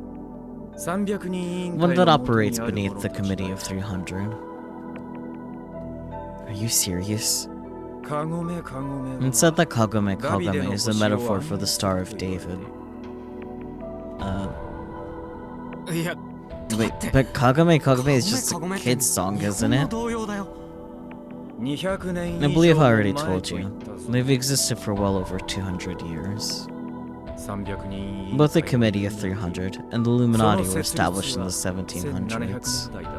Speaker 3: 300人委員会
Speaker 2: One that
Speaker 3: の元
Speaker 2: operates
Speaker 3: にある
Speaker 2: beneath
Speaker 3: もの
Speaker 2: the
Speaker 3: と
Speaker 2: committee
Speaker 3: 違
Speaker 2: of 300. Are you serious?
Speaker 3: カゴメカゴメ
Speaker 2: It said that Kagome Kagome is a metaphor for the Star of David.
Speaker 4: いや
Speaker 2: Wait, but Kagome Kagome is just a kid's song, isn't it?
Speaker 4: 童謡だよ
Speaker 3: 200年
Speaker 2: I
Speaker 3: 以
Speaker 2: believe
Speaker 3: 上
Speaker 2: I
Speaker 3: も
Speaker 2: already
Speaker 3: 前
Speaker 2: told
Speaker 3: と
Speaker 2: you.
Speaker 3: 言ったぞ
Speaker 2: They've existed for well over 200 years.
Speaker 3: 300人委員
Speaker 2: Both the
Speaker 3: 会
Speaker 2: Committee of 300 and the Illuminati were
Speaker 3: その
Speaker 2: established in the
Speaker 3: 設立は1700
Speaker 2: 1700s.
Speaker 3: 年代だ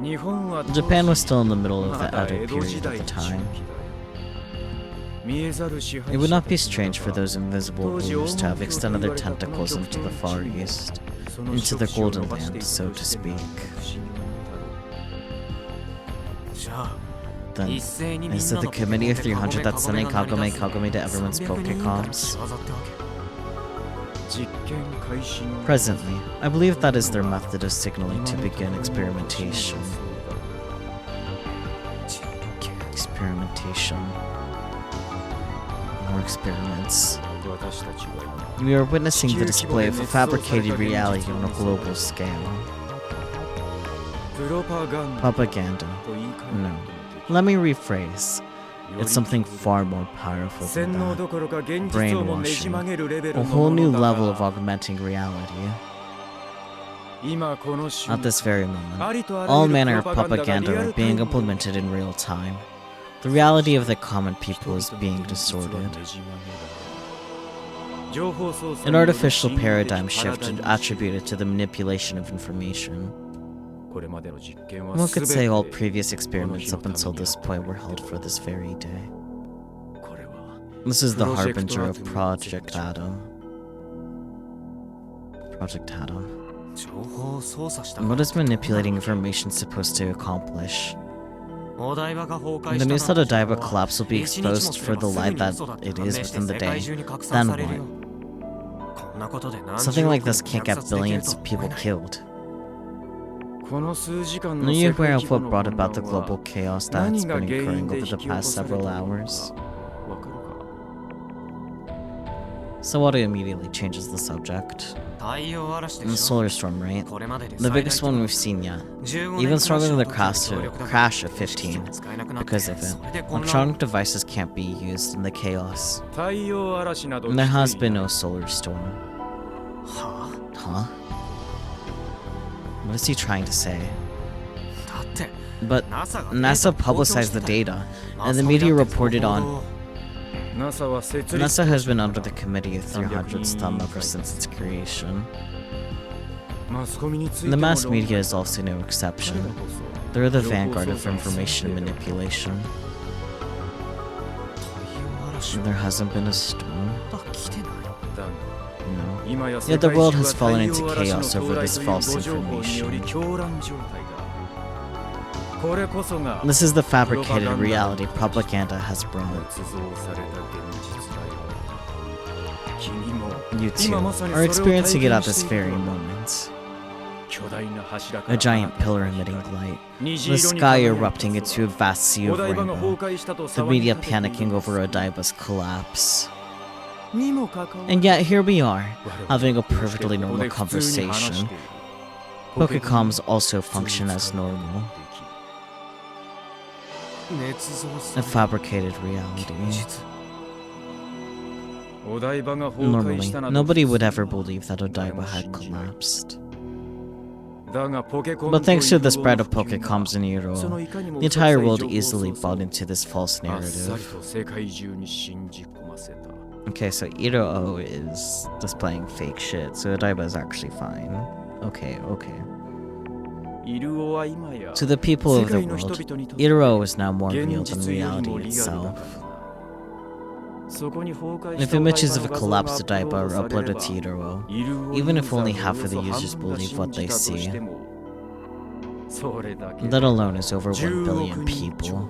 Speaker 3: 日本は当時
Speaker 2: Japan was still in the middle of
Speaker 3: ま
Speaker 2: the
Speaker 3: だ
Speaker 2: Edo
Speaker 3: 江戸
Speaker 2: period
Speaker 3: 時
Speaker 2: at
Speaker 3: 代
Speaker 2: the
Speaker 3: 中
Speaker 2: time.
Speaker 3: 期だよ見えざる支配
Speaker 2: It would
Speaker 3: 者
Speaker 2: not
Speaker 3: た
Speaker 2: be
Speaker 3: ち
Speaker 2: strange for
Speaker 3: が
Speaker 2: those invisible
Speaker 3: 当時
Speaker 2: rulers to have
Speaker 3: 黄
Speaker 2: extended
Speaker 3: 金
Speaker 2: their
Speaker 3: 鏡と言われた
Speaker 2: tentacles into the
Speaker 3: こ
Speaker 2: Far
Speaker 3: の極東
Speaker 2: East,
Speaker 3: その
Speaker 2: into the
Speaker 3: 触手を
Speaker 2: Golden
Speaker 3: 伸ばして
Speaker 2: Land,
Speaker 3: い
Speaker 2: so
Speaker 3: く
Speaker 2: to
Speaker 3: として
Speaker 2: speak.
Speaker 3: 不思議なものだろう
Speaker 4: じゃあ
Speaker 2: Then,
Speaker 4: 一斉にみん
Speaker 2: is
Speaker 4: な
Speaker 2: it
Speaker 4: の
Speaker 2: the Committee of 300 that's
Speaker 4: カゴメ
Speaker 2: sending
Speaker 4: が鳴り
Speaker 2: Kagome
Speaker 4: 出す
Speaker 2: Kagome to everyone's
Speaker 4: 300人以下の
Speaker 2: Pokecoms?
Speaker 4: 仕業ってわ
Speaker 3: 実験開始の
Speaker 2: Presently, I believe that is their method of signaling to begin experimentation. Experimentation. More experiments.
Speaker 3: 私たちは今
Speaker 2: We are witnessing the display of a fabricated reality on a global scale.
Speaker 3: プロパガンダ
Speaker 2: Propaganda.
Speaker 3: と言い換えることもでき
Speaker 2: Let me rephrase.
Speaker 3: より
Speaker 2: It's something far more powerful
Speaker 3: 洗
Speaker 2: than
Speaker 3: 脳
Speaker 2: that.
Speaker 3: どころか現実をもねじ曲げるレベ
Speaker 2: A
Speaker 3: ルの
Speaker 2: whole
Speaker 3: も
Speaker 2: new
Speaker 3: のだ
Speaker 2: level of
Speaker 3: が
Speaker 2: augmenting reality.
Speaker 3: 今この
Speaker 2: At
Speaker 3: 瞬間
Speaker 2: this very moment,
Speaker 3: ありとあら
Speaker 2: all
Speaker 3: ゆる
Speaker 2: manner of
Speaker 3: プロパガンダがリ
Speaker 2: propaganda
Speaker 3: ア
Speaker 2: are
Speaker 3: ルタイ
Speaker 2: being
Speaker 3: ムに
Speaker 2: implemented in real time. The reality of the common people is
Speaker 3: 人々
Speaker 2: being
Speaker 3: の現実は
Speaker 2: distorted.
Speaker 3: ねじ曲げられ情報操作
Speaker 2: An
Speaker 3: による
Speaker 2: artificial
Speaker 3: 心理的
Speaker 2: paradigm
Speaker 3: パラ
Speaker 2: shift
Speaker 3: ダイム
Speaker 2: attributed to the manipulation of information.
Speaker 3: これまでの実験は
Speaker 2: One could say all
Speaker 3: 全て
Speaker 2: previous experiments up until this point were held for this very day.
Speaker 3: これは
Speaker 2: This is the harbinger of
Speaker 3: Project
Speaker 2: Project Adam. Project Adam.
Speaker 4: 情報を操作した
Speaker 2: What is manipulating information supposed to accomplish?
Speaker 4: お台場が崩壊
Speaker 2: The
Speaker 4: した
Speaker 2: news that Odaiba collapse will be exposed for the lie that it is within the day. Then what?
Speaker 4: こんなことで何十
Speaker 2: Something
Speaker 4: 億
Speaker 2: like
Speaker 4: 人
Speaker 2: this can't get
Speaker 4: 虐殺できる
Speaker 2: billions
Speaker 4: と
Speaker 2: of
Speaker 4: 思
Speaker 2: people
Speaker 4: えない
Speaker 2: killed.
Speaker 3: この数時間
Speaker 2: Are
Speaker 3: の
Speaker 2: you
Speaker 3: 世
Speaker 2: aware
Speaker 3: 界
Speaker 2: of
Speaker 3: 規模
Speaker 2: what
Speaker 3: の
Speaker 2: brought
Speaker 3: 混
Speaker 2: about the
Speaker 3: 乱
Speaker 2: global
Speaker 3: は
Speaker 2: chaos that's
Speaker 3: 何が
Speaker 2: been
Speaker 3: 原
Speaker 2: occurring
Speaker 3: 因で
Speaker 2: over
Speaker 3: 引
Speaker 2: the
Speaker 3: き起こ
Speaker 2: past
Speaker 3: された
Speaker 2: several
Speaker 3: のか
Speaker 2: hours?
Speaker 3: わかるか
Speaker 2: So what immediately changes the subject?
Speaker 4: 太陽嵐で
Speaker 2: The
Speaker 4: しょ
Speaker 2: solar storm, right?
Speaker 4: これまでで
Speaker 2: The
Speaker 4: 最大
Speaker 2: biggest
Speaker 4: 規模
Speaker 2: one we've seen yet.
Speaker 4: 15
Speaker 2: Even
Speaker 4: 年
Speaker 2: stronger than the
Speaker 4: クラッシュ
Speaker 2: crash of 15.
Speaker 4: 使えなくなって
Speaker 2: Because of it,
Speaker 4: それで混乱
Speaker 2: electronic devices can't be used in the chaos.
Speaker 3: 太陽嵐など
Speaker 2: And there has
Speaker 3: 来てい
Speaker 2: been
Speaker 3: ない
Speaker 2: no solar storm.
Speaker 4: は
Speaker 2: Huh? What is he trying to say?
Speaker 4: あだって
Speaker 2: But
Speaker 4: NASA が
Speaker 2: NASA
Speaker 4: 公表して
Speaker 2: publicized the
Speaker 4: たよ
Speaker 2: data,
Speaker 4: マ
Speaker 2: and
Speaker 4: ス
Speaker 2: the
Speaker 4: コミだ
Speaker 2: media
Speaker 4: って
Speaker 2: reported
Speaker 4: 報道
Speaker 2: on.
Speaker 4: を
Speaker 3: NASA は設立
Speaker 2: NASA has been under
Speaker 3: 当
Speaker 2: the
Speaker 3: 初
Speaker 2: Committee of 300's thumb ever since its creation.
Speaker 3: マスコミについて
Speaker 2: The
Speaker 3: も
Speaker 2: mass
Speaker 3: 論
Speaker 2: media
Speaker 3: 外
Speaker 2: is also no exception.
Speaker 3: 彼らこそ
Speaker 2: They're the vanguard of information manipulation.
Speaker 4: 太陽嵐
Speaker 2: There hasn't been a storm.
Speaker 4: まだ来てない
Speaker 3: だが
Speaker 2: No.
Speaker 3: 今や
Speaker 2: Yet
Speaker 3: 世
Speaker 2: the
Speaker 3: 界
Speaker 2: world
Speaker 3: 中
Speaker 2: has
Speaker 3: は
Speaker 2: fallen
Speaker 3: 太
Speaker 2: into
Speaker 3: 陽嵐の
Speaker 2: chaos
Speaker 3: 到
Speaker 2: over
Speaker 3: 来
Speaker 2: this
Speaker 3: という
Speaker 2: false
Speaker 3: 誤情報により
Speaker 2: information.
Speaker 3: 狂乱状態だこれこそが
Speaker 2: This is the fabricated reality propaganda has brought.
Speaker 3: 捏造された現実だよ君も
Speaker 2: You too
Speaker 3: 今まさに
Speaker 2: are
Speaker 3: それを
Speaker 2: experiencing
Speaker 3: 体
Speaker 2: it at
Speaker 3: 験
Speaker 2: this
Speaker 3: している
Speaker 2: very moment.
Speaker 3: 巨大な柱か
Speaker 2: A
Speaker 3: ら
Speaker 2: giant
Speaker 3: 放た
Speaker 2: pillar
Speaker 3: れた
Speaker 2: emitting
Speaker 3: 光
Speaker 2: light.
Speaker 3: 虹
Speaker 2: The
Speaker 3: 色に
Speaker 2: sky
Speaker 3: 輝いた
Speaker 2: erupting into a vast sea
Speaker 3: お
Speaker 2: of
Speaker 3: 台場が崩
Speaker 2: rainbow.
Speaker 3: 壊したと
Speaker 2: The
Speaker 3: 騒ぎ
Speaker 2: media
Speaker 3: 立ててい
Speaker 2: panicking
Speaker 3: る
Speaker 2: over Odaiba's collapse.
Speaker 3: にもかかわらず
Speaker 2: And yet here we are,
Speaker 3: 我々
Speaker 2: having a
Speaker 3: はこうして
Speaker 2: perfectly
Speaker 3: ここ
Speaker 2: normal
Speaker 3: で普通に話し
Speaker 2: conversation.
Speaker 3: ている
Speaker 2: Pokecoms also function as normal.
Speaker 4: 捏造さ
Speaker 2: A
Speaker 4: れ
Speaker 2: fabricated
Speaker 4: た
Speaker 2: reality.
Speaker 4: 現実
Speaker 3: お台場が崩壊
Speaker 2: Normally,
Speaker 3: したなど
Speaker 2: nobody would
Speaker 3: 普
Speaker 2: ever
Speaker 3: 通は
Speaker 2: believe that
Speaker 3: 誰も
Speaker 2: Odaiba had
Speaker 3: 信じない
Speaker 2: collapsed.
Speaker 3: だがポケコン
Speaker 2: But thanks to the
Speaker 3: という
Speaker 2: spread of
Speaker 3: 普及が
Speaker 2: Pokecoms in
Speaker 3: その
Speaker 2: Euro,
Speaker 3: いかにも
Speaker 2: the
Speaker 3: 嘘くさい
Speaker 2: entire world
Speaker 3: 情報
Speaker 2: easily
Speaker 3: 操作を
Speaker 2: bought into this false
Speaker 3: あっさり
Speaker 2: narrative.
Speaker 3: と世界中に信じ込ませた
Speaker 2: Okay, so Iro is displaying fake shit, so Odaiba is actually fine. Okay, okay.
Speaker 3: イルオは今や
Speaker 2: To the people
Speaker 3: 世
Speaker 2: of the
Speaker 3: 界の人
Speaker 2: world,
Speaker 3: 々にとって
Speaker 2: Iro is now more
Speaker 3: 現
Speaker 2: real than
Speaker 3: 実より
Speaker 2: reality
Speaker 3: もリアルだから
Speaker 2: itself.
Speaker 3: なそこに崩壊
Speaker 2: If
Speaker 3: したお台場
Speaker 2: images
Speaker 3: の
Speaker 2: of a
Speaker 3: 画像が
Speaker 2: collapsed
Speaker 3: アップロ
Speaker 2: Odaiba
Speaker 3: ー
Speaker 2: are
Speaker 3: ドされれ
Speaker 2: uploaded
Speaker 3: ば
Speaker 2: to Iro,
Speaker 3: イルオ
Speaker 2: even
Speaker 3: ユ
Speaker 2: if
Speaker 3: ーザー
Speaker 2: only
Speaker 3: の
Speaker 2: half of the
Speaker 3: およそ
Speaker 2: users
Speaker 3: 半分が
Speaker 2: believe what
Speaker 3: 信
Speaker 2: they
Speaker 3: じたとし
Speaker 2: see,
Speaker 3: てもそれだけ
Speaker 2: that alone is over 1
Speaker 3: 10
Speaker 2: billion
Speaker 3: 億人
Speaker 2: people.
Speaker 3: 超だ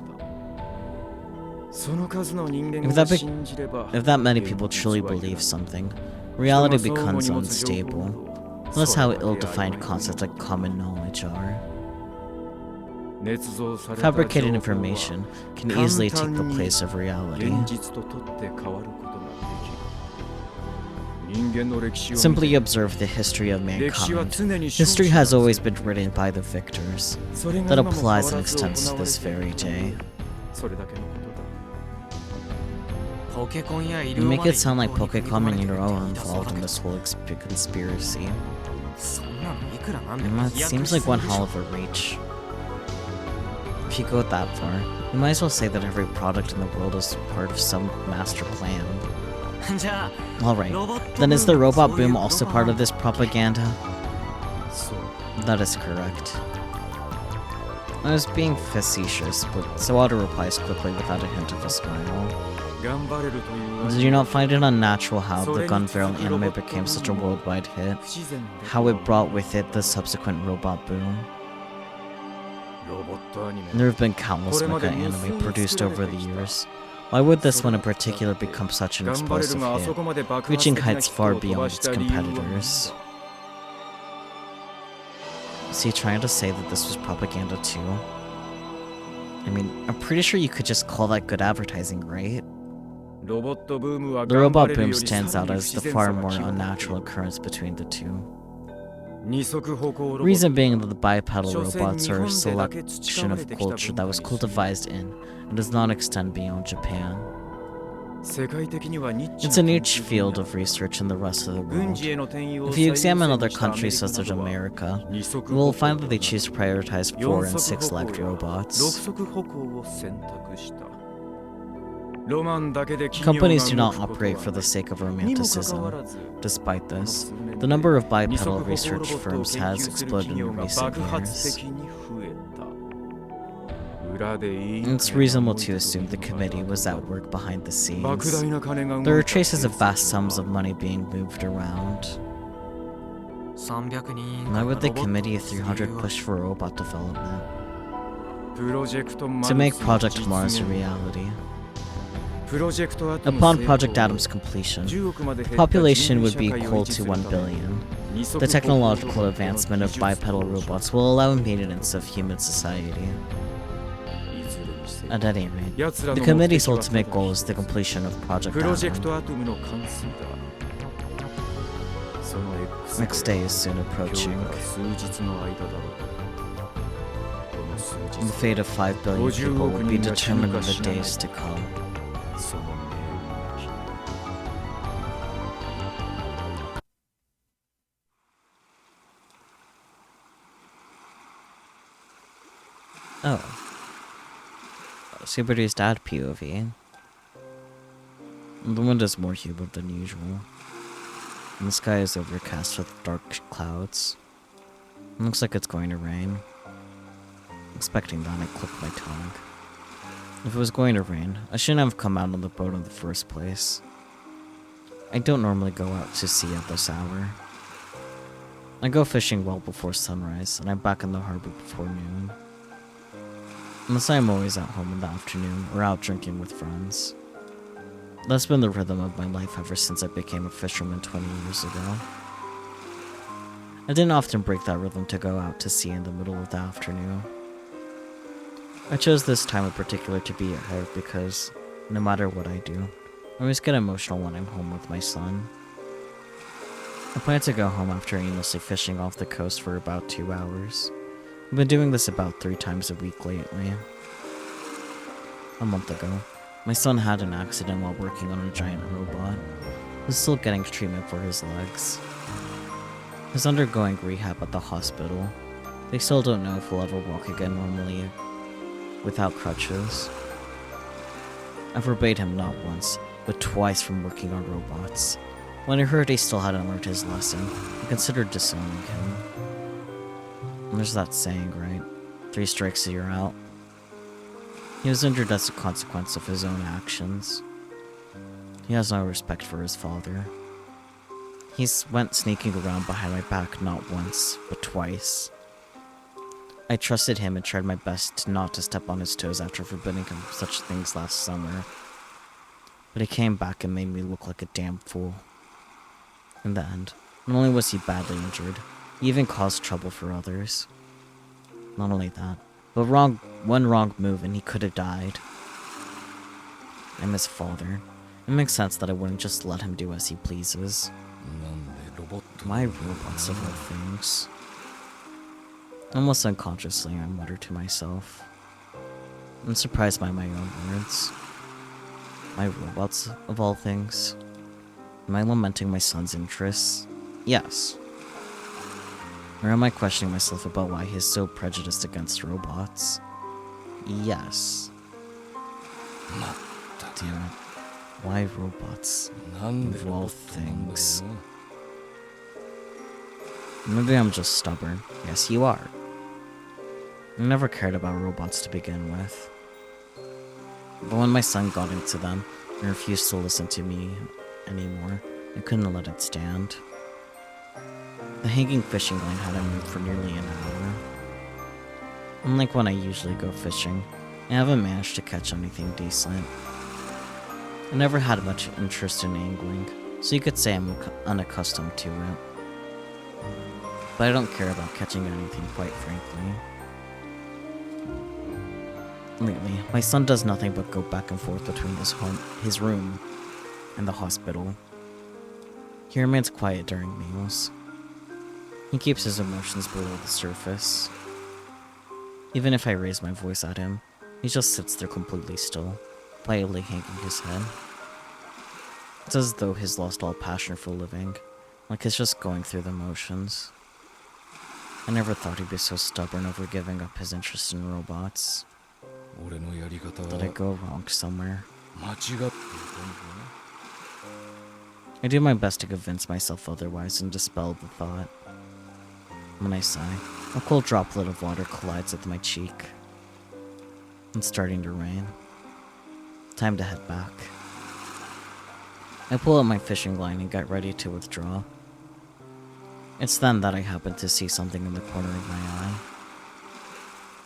Speaker 3: その数の人間
Speaker 2: If
Speaker 3: が
Speaker 2: that,
Speaker 3: 信じれば
Speaker 2: if that many
Speaker 3: 現
Speaker 2: people
Speaker 3: 実
Speaker 2: truly
Speaker 3: は揺ら
Speaker 2: believe
Speaker 3: ぐ
Speaker 2: something,
Speaker 3: 人
Speaker 2: reality
Speaker 3: が相互
Speaker 2: becomes
Speaker 3: に持つ情報
Speaker 2: unstable.
Speaker 3: と
Speaker 2: That's
Speaker 3: そ
Speaker 2: how
Speaker 3: れだけ
Speaker 2: ill-defined
Speaker 3: 曖昧
Speaker 2: concepts like common knowledge are.
Speaker 3: 捏造された
Speaker 2: Fabricated
Speaker 3: 情報は
Speaker 2: information can easily take the place of reality.
Speaker 3: 現実と取って変わることができる
Speaker 2: Simply observe the history of mankind. History has always been written by the victors. That applies and extends to this very day. You make it sound like Pokecom and Nero are involved in this whole conspiracy. That seems like one hell of a reach. If you go that far, you might as well say that every product in the world is part of some master plan. Alright, then is the robot boom also part of this propaganda? That is correct. I was being facetious, but Sawada replies quickly without a hint of a smile. Did you not find it unnatural how the Gun Barrel anime became such a worldwide hit? How it brought with it the subsequent robot boom? There have been countless mecha anime produced over the years. Why would this one in particular become such an explosive hit, reaching heights far beyond its competitors? Is he trying to say that this was propaganda too? I mean, I'm pretty sure you could just call that good advertising, right? The robot boom stands out as the far more unnatural occurrence between the two. Reason being that the bipedal robots are a selection of culture that was cultivated in and does not extend beyond Japan. It's a niche field of research in the rest of the world. If you examine other countries such as America, you will find that they choose to prioritize 4- and 6-legged robots. Companies do not operate for the sake of romanticism. Despite this, the number of bipedal research firms has exploded in recent years. It's reasonable to assume the committee was at work behind the scenes. There are traces of vast sums of money being moved around. Why would the committee of 300 push for robot development? To make Project Mars a reality. Upon Project Atom's completion, the population would be equal to 1 billion. The technological advancement of bipedal robots will allow maintenance of human society. At any rate, the committee's ultimate goal is the completion of Project Atom. Next day is soon approaching. The fate of 5 billion people will be determined in the days to come. Oh. Subaru's dad POV. The wind is more humid than usual. And the sky is overcast with dark clouds. It looks like it's going to rain. Expecting that, I clicked my tongue. If it was going to rain, I shouldn't have come out on the boat in the first place. I don't normally go out to sea at this hour. I go fishing well before sunrise, and I'm back in the harbor before noon. Unless I'm always at home in the afternoon, or out drinking with friends. That's been the rhythm of my life ever since I became a fisherman 20 years ago. I didn't often break that rhythm to go out to sea in the middle of the afternoon. I chose this time in particular to be out because, no matter what I do, I always get emotional when I'm home with my son. I plan to go home after aimlessly fishing off the coast for about 2 hours. I've been doing this about 3 times a week lately. A month ago, my son had an accident while working on a giant robot. He's still getting treatment for his legs. He's undergoing rehab at the hospital. They still don't know if he'll ever walk again normally without crutches. I forbade him not once, but twice from working on robots. When I heard he still hadn't learned his lesson, I considered disowning him. And there's that saying, right? 3 strikes and you're out. He was injured as a consequence of his own actions. He has no respect for his father. He's went sneaking around behind my back not once, but twice. I trusted him and tried my best not to step on his toes after forbidding him such things last summer. But he came back and made me look like a damn fool. In the end, not only was he badly injured, he even caused trouble for others. Not only that, but one wrong move and he could have died. I'm his father. It makes sense that I wouldn't just let him do as he pleases. My robots of all things. Almost unconsciously, I mutter to myself. I'm surprised by my own words. My robots of all things. Am I lamenting my son's interests? Yes. Or am I questioning myself about why he's so prejudiced against robots? Yes. Damn it. Why robots? Of all things. Maybe I'm just stubborn. Yes, you are. I never cared about robots to begin with. But when my son got into them and refused to listen to me anymore, I couldn't let it stand. The hanging fishing line hadn't moved for nearly an hour. Unlike when I usually go fishing, I haven't managed to catch anything decent. I never had much interest in angling, so you could say I'm unaccustomed to it. But I don't care about catching anything, quite frankly. Lately, my son does nothing but go back and forth between his room, and the hospital. He remains quiet during meals. He keeps his emotions below the surface. Even if I raise my voice at him, he just sits there completely still, quietly hanging his head. It's as though he's lost all passion for living, like he's just going through the motions. I never thought he'd be so stubborn over giving up his interest in robots. Did I go wrong somewhere? I do my best to convince myself otherwise and dispel the thought. When I sigh, a cold droplet of water collides with my cheek. It's starting to rain. Time to head back. I pull out my fishing line and get ready to withdraw. It's then that I happen to see something in the corner of my eye.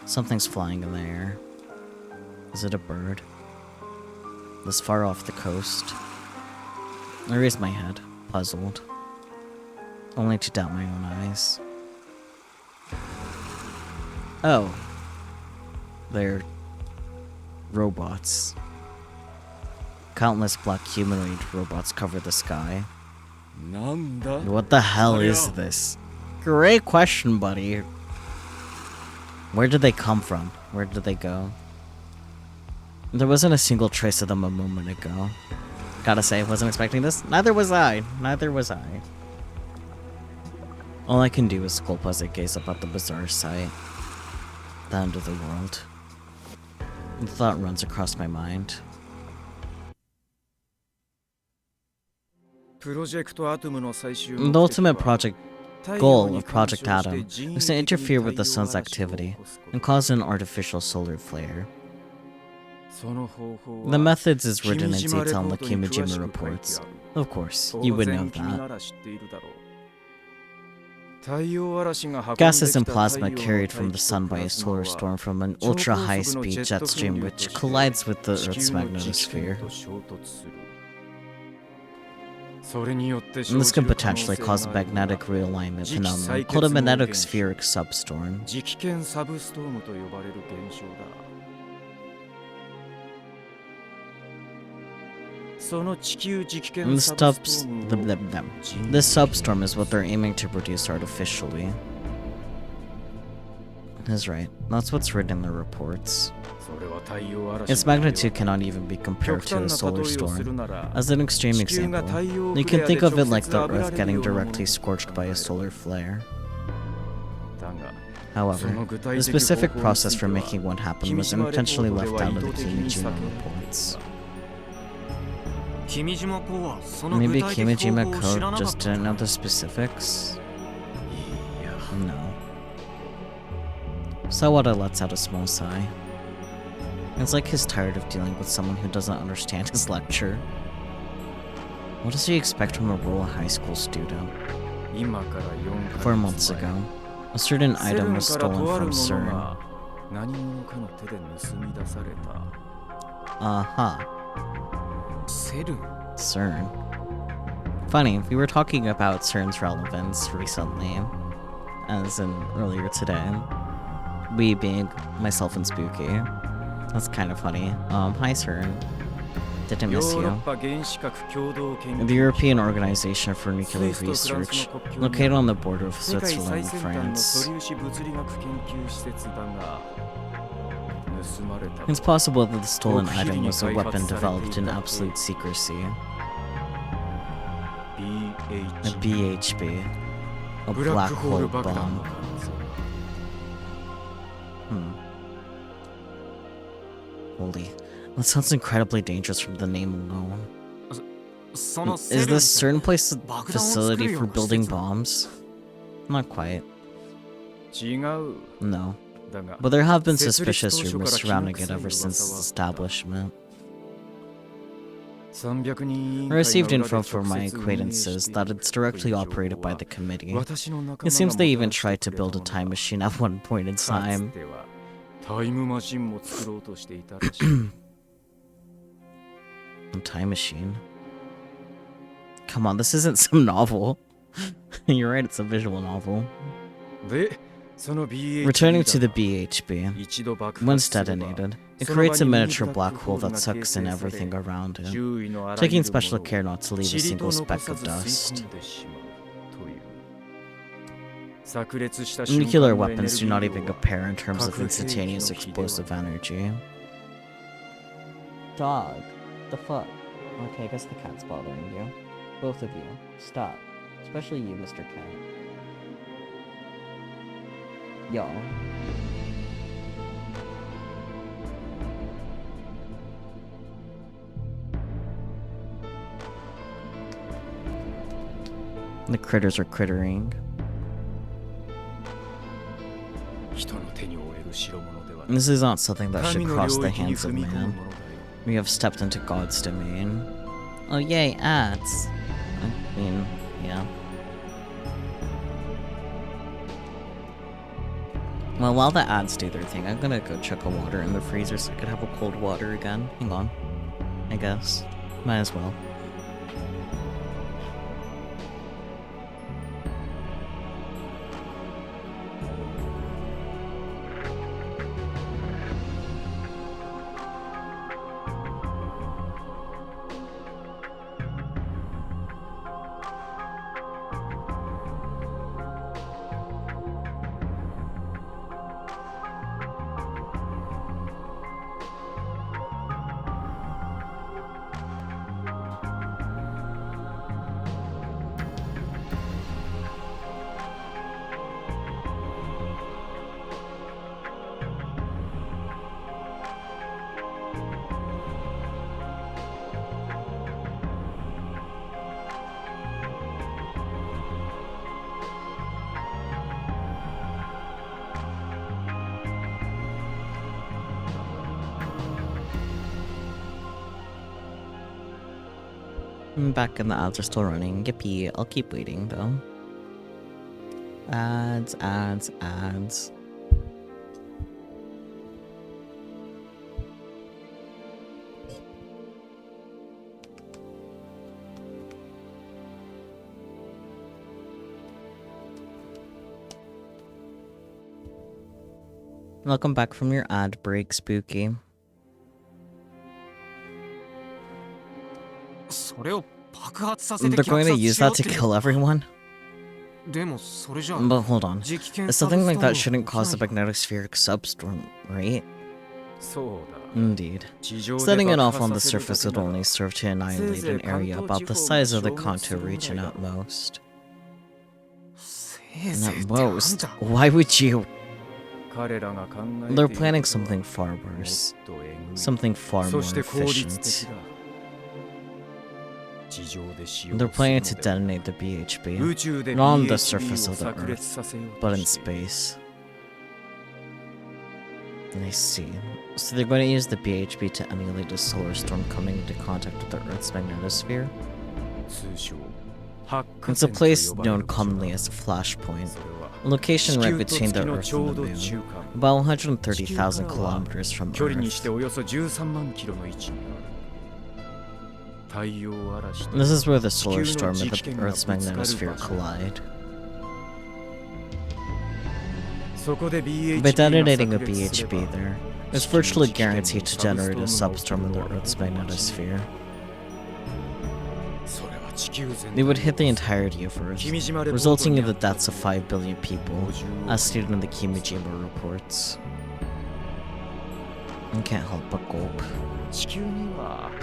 Speaker 2: Something's flying in the air. Is it a bird? This far off the coast? I raise my head, puzzled, only to doubt my own eyes. Oh. They're robots. Countless black humanoid robots cover the sky. What the hell is this? Great question, buddy. Where did they come from? Where did they go? There wasn't a single trace of them a moment ago. Gotta say, wasn't expecting this. Neither was I. Neither was I. All I can do is gulp as I gaze up at the bizarre sight. The end of the world. The thought runs across my mind. The ultimate project goal of Project Atom was to interfere with the sun's activity and cause an artificial solar flare. The methods is written in detail in the Kimijima reports. Of course, you would know that. Gases and plasma carried from the sun by a solar storm from an ultra-high-speed jet stream which collides with the Earth's magnetosphere. And this could potentially cause a magnetic realignment phenomenon called a magnetic spheric substorm. And this substorm is what they're aiming to produce artificially. That's right, that's what's written in the reports. Its magnitude cannot even be compared to a solar storm. As an extreme example, you can think of it like the Earth getting directly scorched by a solar flare. However, the specific process for making one happen was intentionally left out of the Kimijima reports. Maybe Kimijima Code just didn't know the specifics? No. Sawada lets out a small sigh. It's like he's tired of dealing with someone who doesn't understand his lecture. What does he expect from a rural high school student? 4 months ago, a certain item was stolen from CERN. CERN. Funny, we were talking about CERN's relevance recently, as in earlier today. We being myself and Spooky. That's kind of funny. Hi CERN. Did I miss
Speaker 3: ヨーロッ
Speaker 2: you?
Speaker 3: パ原子核共同研
Speaker 2: The
Speaker 3: 究
Speaker 2: European Organization for Nuclear Research, located on the border of
Speaker 3: 世界
Speaker 2: Switzerland
Speaker 3: 最
Speaker 2: and
Speaker 3: 先端の素
Speaker 2: France.
Speaker 3: 粒子物理学研究施設だが盗まれた
Speaker 2: It's possible that the stolen
Speaker 3: 極秘裏
Speaker 2: item
Speaker 3: に
Speaker 2: was a
Speaker 3: 開発
Speaker 2: weapon
Speaker 3: されていた
Speaker 2: developed in absolute secrecy. A
Speaker 3: BH
Speaker 2: BHB. A
Speaker 3: ブラッ
Speaker 2: black
Speaker 3: クホー
Speaker 2: hole
Speaker 3: ル爆弾
Speaker 2: bomb.
Speaker 3: の可能性
Speaker 2: Holy. That sounds incredibly dangerous from the name alone.
Speaker 4: その
Speaker 2: Is this certain place a
Speaker 4: 爆弾を作る
Speaker 2: facility
Speaker 4: よう
Speaker 2: for
Speaker 4: な施
Speaker 2: building
Speaker 4: 設なの
Speaker 2: bombs? Not quite.
Speaker 3: 違う
Speaker 2: No.
Speaker 3: だが
Speaker 2: But there have been
Speaker 3: 設立
Speaker 2: suspicious
Speaker 3: 当初
Speaker 2: rumors
Speaker 3: から
Speaker 2: surrounding
Speaker 3: 気
Speaker 2: it
Speaker 3: の臭い
Speaker 2: ever since its
Speaker 3: 噂はあった
Speaker 2: establishment.
Speaker 3: 300人委員
Speaker 2: I
Speaker 3: 会
Speaker 2: received
Speaker 3: の裏
Speaker 2: info
Speaker 3: で
Speaker 2: from
Speaker 3: 直
Speaker 2: my
Speaker 3: 接運営して
Speaker 2: acquaintances
Speaker 3: い
Speaker 2: that
Speaker 3: る
Speaker 2: it's
Speaker 3: という
Speaker 2: directly
Speaker 3: 情
Speaker 2: operated
Speaker 3: 報
Speaker 2: by
Speaker 3: は
Speaker 2: the committee.
Speaker 3: 私の仲
Speaker 2: It
Speaker 3: 間
Speaker 2: seems
Speaker 3: が
Speaker 2: they
Speaker 3: もた
Speaker 2: even
Speaker 3: らして
Speaker 2: tried
Speaker 3: く
Speaker 2: to
Speaker 3: れた
Speaker 2: build
Speaker 3: も
Speaker 2: a
Speaker 3: の
Speaker 2: time
Speaker 3: だ
Speaker 2: machine at one point in
Speaker 3: かつ
Speaker 2: time.
Speaker 3: てはタイムマシンも作ろうとしていたらしい
Speaker 2: A time machine? Come on, this isn't some novel. You're right, it's a visual novel.
Speaker 3: でその BHB
Speaker 2: Returning to the
Speaker 3: だが
Speaker 2: BHB.
Speaker 3: 一度爆
Speaker 2: Once
Speaker 3: 発すれば
Speaker 2: detonated, it
Speaker 3: その場
Speaker 2: creates a
Speaker 3: にミニ
Speaker 2: miniature
Speaker 3: ブラッ
Speaker 2: black
Speaker 3: クホ
Speaker 2: hole
Speaker 3: ール
Speaker 2: that
Speaker 3: が
Speaker 2: sucks
Speaker 3: 形
Speaker 2: in
Speaker 3: 成さ
Speaker 2: everything
Speaker 3: れ
Speaker 2: around it,
Speaker 3: 周囲のあらゆ
Speaker 2: taking
Speaker 3: る
Speaker 2: special
Speaker 3: も
Speaker 2: care
Speaker 3: のを
Speaker 2: not to leave a
Speaker 3: 塵と
Speaker 2: single
Speaker 3: 残
Speaker 2: speck
Speaker 3: さ
Speaker 2: of
Speaker 3: ず吸い
Speaker 2: dust.
Speaker 3: 込んでしまうという炸裂した
Speaker 2: Nuclear
Speaker 3: 瞬間の
Speaker 2: weapons do not
Speaker 3: エネルギー
Speaker 2: even
Speaker 3: 量は
Speaker 2: compare in terms of
Speaker 3: 核兵器の
Speaker 2: instantaneous
Speaker 3: 比では
Speaker 2: explosive energy. Dog. The fuck? Okay, I guess the cat's bothering you. Both of you. Stop. Especially you, Mr. Cat. Y'all. The critters are crittering.
Speaker 3: 人の手に負える代物では
Speaker 2: This is not something that should
Speaker 3: 神の
Speaker 2: cross
Speaker 3: 領
Speaker 2: the
Speaker 3: 域に
Speaker 2: hands
Speaker 3: 踏
Speaker 2: of
Speaker 3: み込むも
Speaker 2: man.
Speaker 3: のだよ
Speaker 2: We have stepped into God's domain. Oh yay, ads. I mean, yeah. Well, while the ads do their thing, I'm gonna go chuck a water in the freezer so I could have a cold water again. Hang on. I guess. Might as well. Back and the ads are still running. Yippee. I'll keep waiting though. Ads, ads, ads. Welcome back from your ad break, Spooky.
Speaker 4: それを爆発させて
Speaker 2: They're
Speaker 4: 虐
Speaker 2: going to
Speaker 4: 殺
Speaker 2: use
Speaker 4: しよう
Speaker 2: that
Speaker 4: っ
Speaker 2: to
Speaker 4: て
Speaker 2: kill everyone?
Speaker 4: でもそれじゃ
Speaker 2: But hold on.
Speaker 4: 磁気圏
Speaker 2: Something like that
Speaker 4: サブ
Speaker 2: shouldn't
Speaker 4: ストー
Speaker 2: cause
Speaker 4: ム
Speaker 2: the magnetic spheric substorm, right?
Speaker 3: そうだ
Speaker 2: Indeed.
Speaker 3: 地上で
Speaker 2: Setting it
Speaker 3: 爆
Speaker 2: off
Speaker 3: 破
Speaker 2: on the
Speaker 3: させるだ
Speaker 2: surface
Speaker 3: け
Speaker 2: would
Speaker 3: なら
Speaker 2: only serve to annihilate an area about the size of the contour region at most.
Speaker 4: せいぜい
Speaker 2: And
Speaker 4: って
Speaker 2: at
Speaker 4: あん
Speaker 2: most.
Speaker 4: た
Speaker 2: Why would you?
Speaker 3: 彼らが考えてい
Speaker 2: They're
Speaker 3: ること
Speaker 2: planning
Speaker 3: は
Speaker 2: something far
Speaker 3: もっ
Speaker 2: worse.
Speaker 3: とえぐい
Speaker 2: Something far
Speaker 3: そ
Speaker 2: more
Speaker 3: して効率
Speaker 2: efficient.
Speaker 3: 的だ地上で使用
Speaker 2: They're
Speaker 3: する
Speaker 2: planning
Speaker 3: の
Speaker 2: to
Speaker 3: では
Speaker 2: detonate the BHB,
Speaker 3: 宇宙で
Speaker 2: not on the
Speaker 3: BHB
Speaker 2: surface
Speaker 3: を
Speaker 2: of the
Speaker 3: 炸裂
Speaker 2: Earth,
Speaker 3: させよう
Speaker 2: but
Speaker 3: と
Speaker 2: in
Speaker 3: している
Speaker 2: space. I see. So they're going to use the BHB to emulate a solar storm coming into contact with the Earth's magnetosphere.
Speaker 3: 通称発火
Speaker 2: It's a
Speaker 3: 線と
Speaker 2: place
Speaker 3: 呼ばれ
Speaker 2: known
Speaker 3: る場所だ
Speaker 2: commonly as a flashpoint,
Speaker 3: それは
Speaker 2: a location
Speaker 3: 地
Speaker 2: right
Speaker 3: 球と
Speaker 2: between
Speaker 3: 月
Speaker 2: the
Speaker 3: の
Speaker 2: Earth
Speaker 3: ちょう
Speaker 2: and the
Speaker 3: ど中
Speaker 2: Moon,
Speaker 3: 間
Speaker 2: about
Speaker 3: 地球から
Speaker 2: 130,000
Speaker 3: は
Speaker 2: kilometers from
Speaker 3: 距離にして
Speaker 2: Earth.
Speaker 3: およそ13万キロの位置にある太陽嵐と
Speaker 2: This is where the
Speaker 3: 地
Speaker 2: solar
Speaker 3: 球
Speaker 2: storm
Speaker 3: の
Speaker 2: and
Speaker 3: 磁
Speaker 2: the
Speaker 3: 気圏がぶ
Speaker 2: Earth's
Speaker 3: つかる
Speaker 2: magnetosphere
Speaker 3: 場所
Speaker 2: collide.
Speaker 3: そこで BHB
Speaker 2: By
Speaker 3: が
Speaker 2: detonating a
Speaker 3: 炸裂すれ
Speaker 2: BHB
Speaker 3: ば
Speaker 2: there, It's virtually guaranteed to generate a substorm in the Earth's magnetosphere. It would hit the entirety of Earth, resulting in the deaths of 5 billion people, as stated in the Kimijima reports. I can't help but gulp.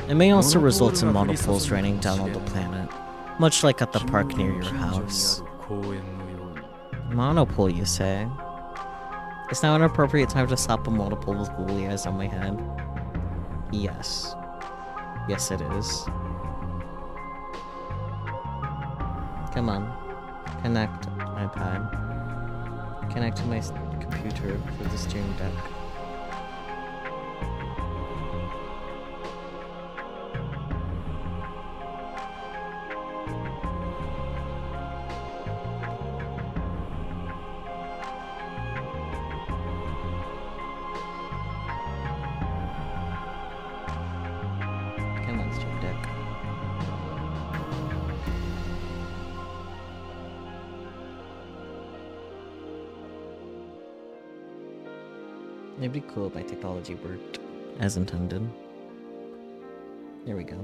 Speaker 2: It may also result in monopoles raining down on the planet, much like at the park near your house. Monopole, you say? Is now an appropriate time to slap a monopole with googly eyes on my head? Yes. Yes, it is. Come on. Connect iPad. Connect to my computer for the stream deck. Come on, stream deck. It'd be cool if my technology worked as intended. There we go.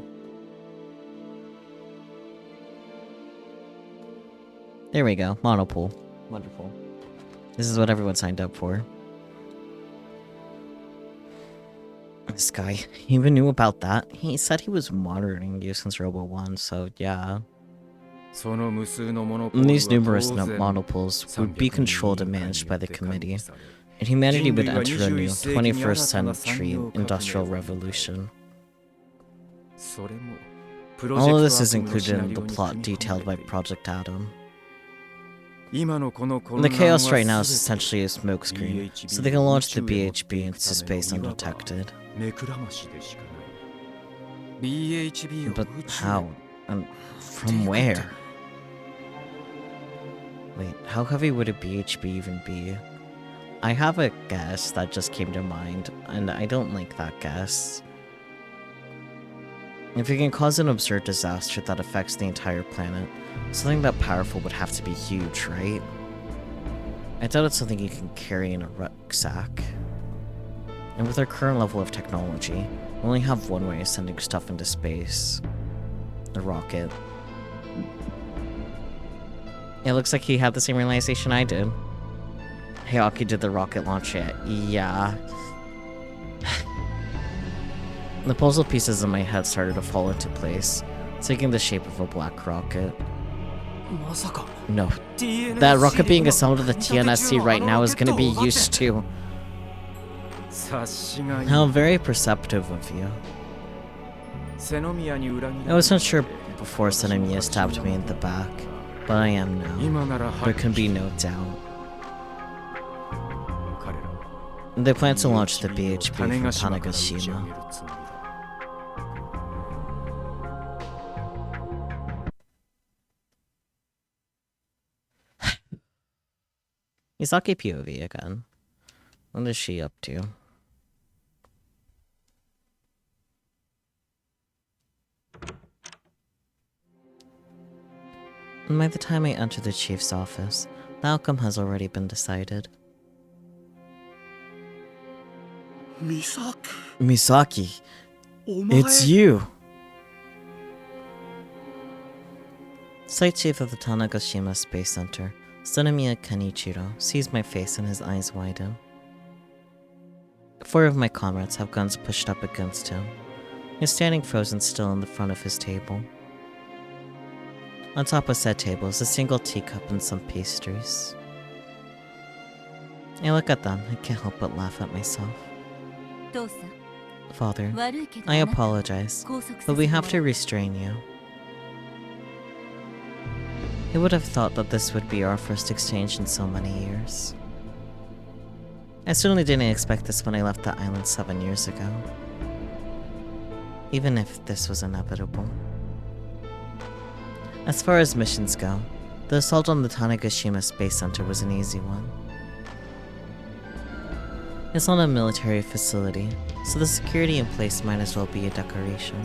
Speaker 2: There we go. Monopole. Wonderful. This is what everyone signed up for. This guy, he even knew about that. He said he was monitoring you since Robo 1, so yeah. And these numerous monopoles would be controlled and managed by the committee, and humanity would enter a new 21st century industrial revolution. All of this is included in the plot detailed by Project Adam. The chaos right now is essentially a smokescreen, so they can launch the BHB into space undetected. But how? And from where? Wait, how heavy would a BHB even be? I have a guess that just came to mind, and I don't like that guess. If it can cause an absurd disaster that affects the entire planet, something that powerful would have to be huge, right? I doubt it's something you can carry in a rucksack. And with our current level of technology, we only have one way of sending stuff into space. The rocket. It looks like he had the same realization I did. Hayaki did the rocket launch yet? Yeah. The puzzle pieces in my head started to fall into place, taking the shape of a black rocket. No. That rocket being assembled at the TNSC right now is gonna be used to. How very perceptive of you. I wasn't sure before Senomiya stabbed me in the back, but I am now. There can be no doubt. They plan to launch the BHP from Tanegashima. Misaki POV again. What is she up to? And by the time I enter the chief's office, the outcome has already been decided. Misaki, it's you! Site chief of the Tanegashima Space Center, Senomiya Kenichiro, sees my face and his eyes widen. 4 of my comrades have guns pushed up against him. He's standing frozen still in the front of his table. On top of said table is a single teacup and some pastries. I look at them, I can't help but laugh at myself. Father, I apologize, but we have to restrain you. Who would have thought that this would be our first exchange in so many years? I certainly didn't expect this when I left the island 7 years ago. Even if this was inevitable. As far as missions go, the assault on the Tanegashima Space Center was an easy one. It's not a military facility, so the security in place might as well be a decoration.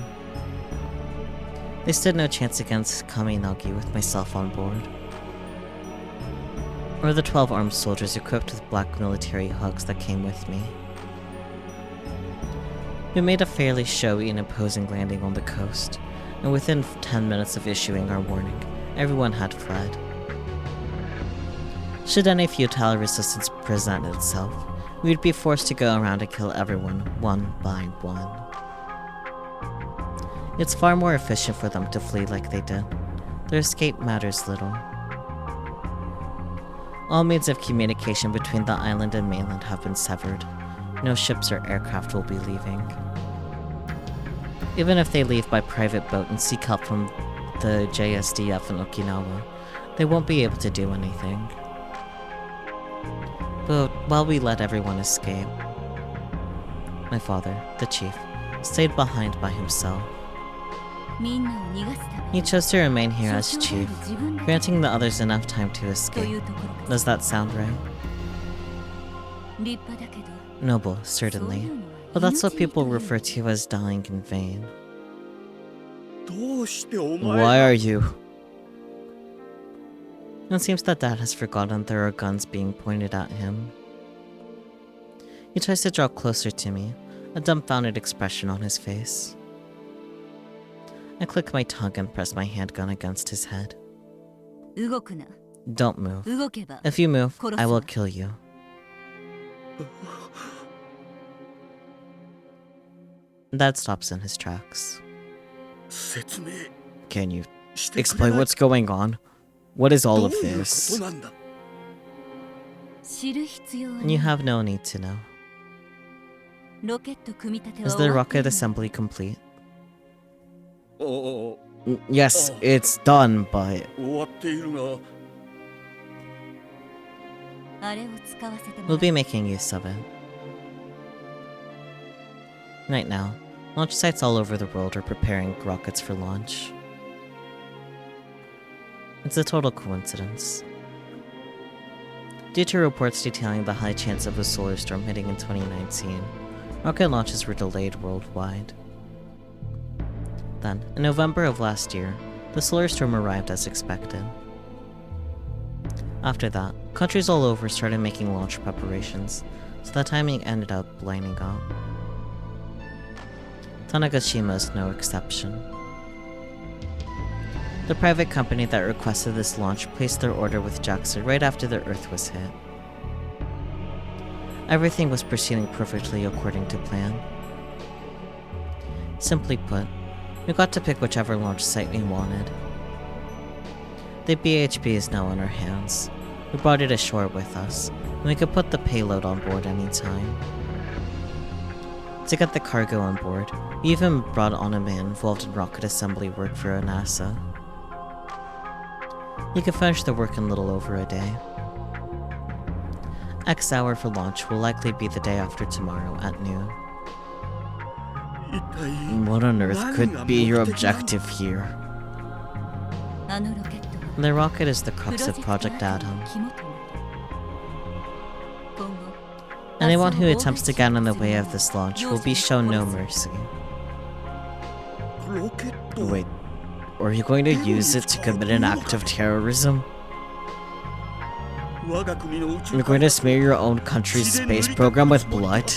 Speaker 2: They stood no chance against Kaminagi with myself on board. Or the 12 armed soldiers equipped with black military hugs that came with me. We made a fairly showy and imposing landing on the coast, and within 10 minutes of issuing our warning, everyone had fled. Should any futile resistance present itself, we'd be forced to go around and kill everyone, one by one. It's far more efficient for them to flee like they did. Their escape matters little. All means of communication between the island and mainland have been severed. No ships or aircraft will be leaving. Even if they leave by private boat and seek help from the JSDF in Okinawa, they won't be able to do anything. But while we let everyone escape, my father, the chief, stayed behind by himself. He chose to remain here as chief, granting the others enough time to escape. Does that sound right? Noble, certainly. But that's what people refer to as dying in vain. Why are you? It seems that Dad has forgotten there are guns being pointed at him. He tries to draw closer to me, a dumbfounded expression on his face. I click my tongue and press my handgun against his head. Don't move. If you move, I will kill you. Dad stops in his tracks. Can you explain what's going on? What is all of this? You have no need to know. Is the rocket assembly complete? Yes, it's done, but... We'll be making use of it. Right now, launch sites all over the world are preparing rockets for launch. It's a total coincidence. Due to reports detailing the high chance of a solar storm hitting in 2019, rocket launches were delayed worldwide. Then, in November of last year, the solar storm arrived as expected. After that, countries all over started making launch preparations, so the timing ended up lining up. Tanegashima is no exception. The private company that requested this launch placed their order with JAXA right after the Earth was hit. Everything was proceeding perfectly according to plan. Simply put, we got to pick whichever launch site we wanted. The BHP is now in our hands. We brought it ashore with us, and we could put the payload on board anytime. To get the cargo on board, we even brought on a man involved in rocket assembly work for NASA. You can finish the work in little over a day. X hour for launch will likely be the day after tomorrow at noon. What on earth could be your objective here? The rocket is the crux of Project Atom. Anyone who attempts to get in the way of this launch will be shown no mercy. Wait, are you going to use it to commit an act of terrorism? You're going to smear your own country's space program with blood?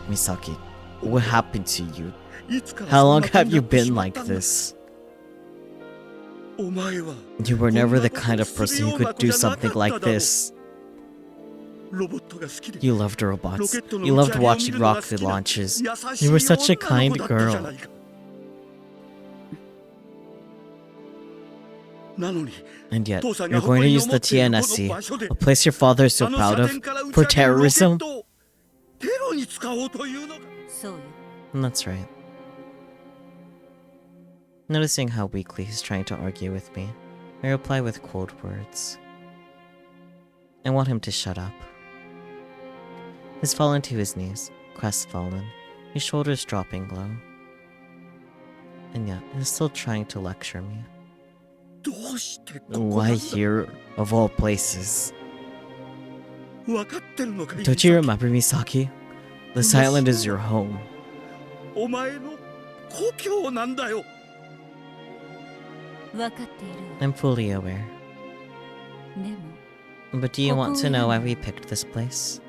Speaker 2: Misaki, what happened to you? How long have you been like this? You were never the kind of person who could do something like this. You loved robots. You loved watching rocket launches. You were such a kind girl. And yet, you're going to use the TNSC, a place your father is so proud of, for terrorism? That's right. Noticing how weakly he's trying to argue with me, I reply with cold words. I want him to shut up. He's fallen to his knees, crestfallen, his shoulders dropping low. And yet, he's still trying to lecture me. Why here, of all places? Don't you remember, Misaki? This island is your home. I'm fully aware. But do you want to know why we picked this place?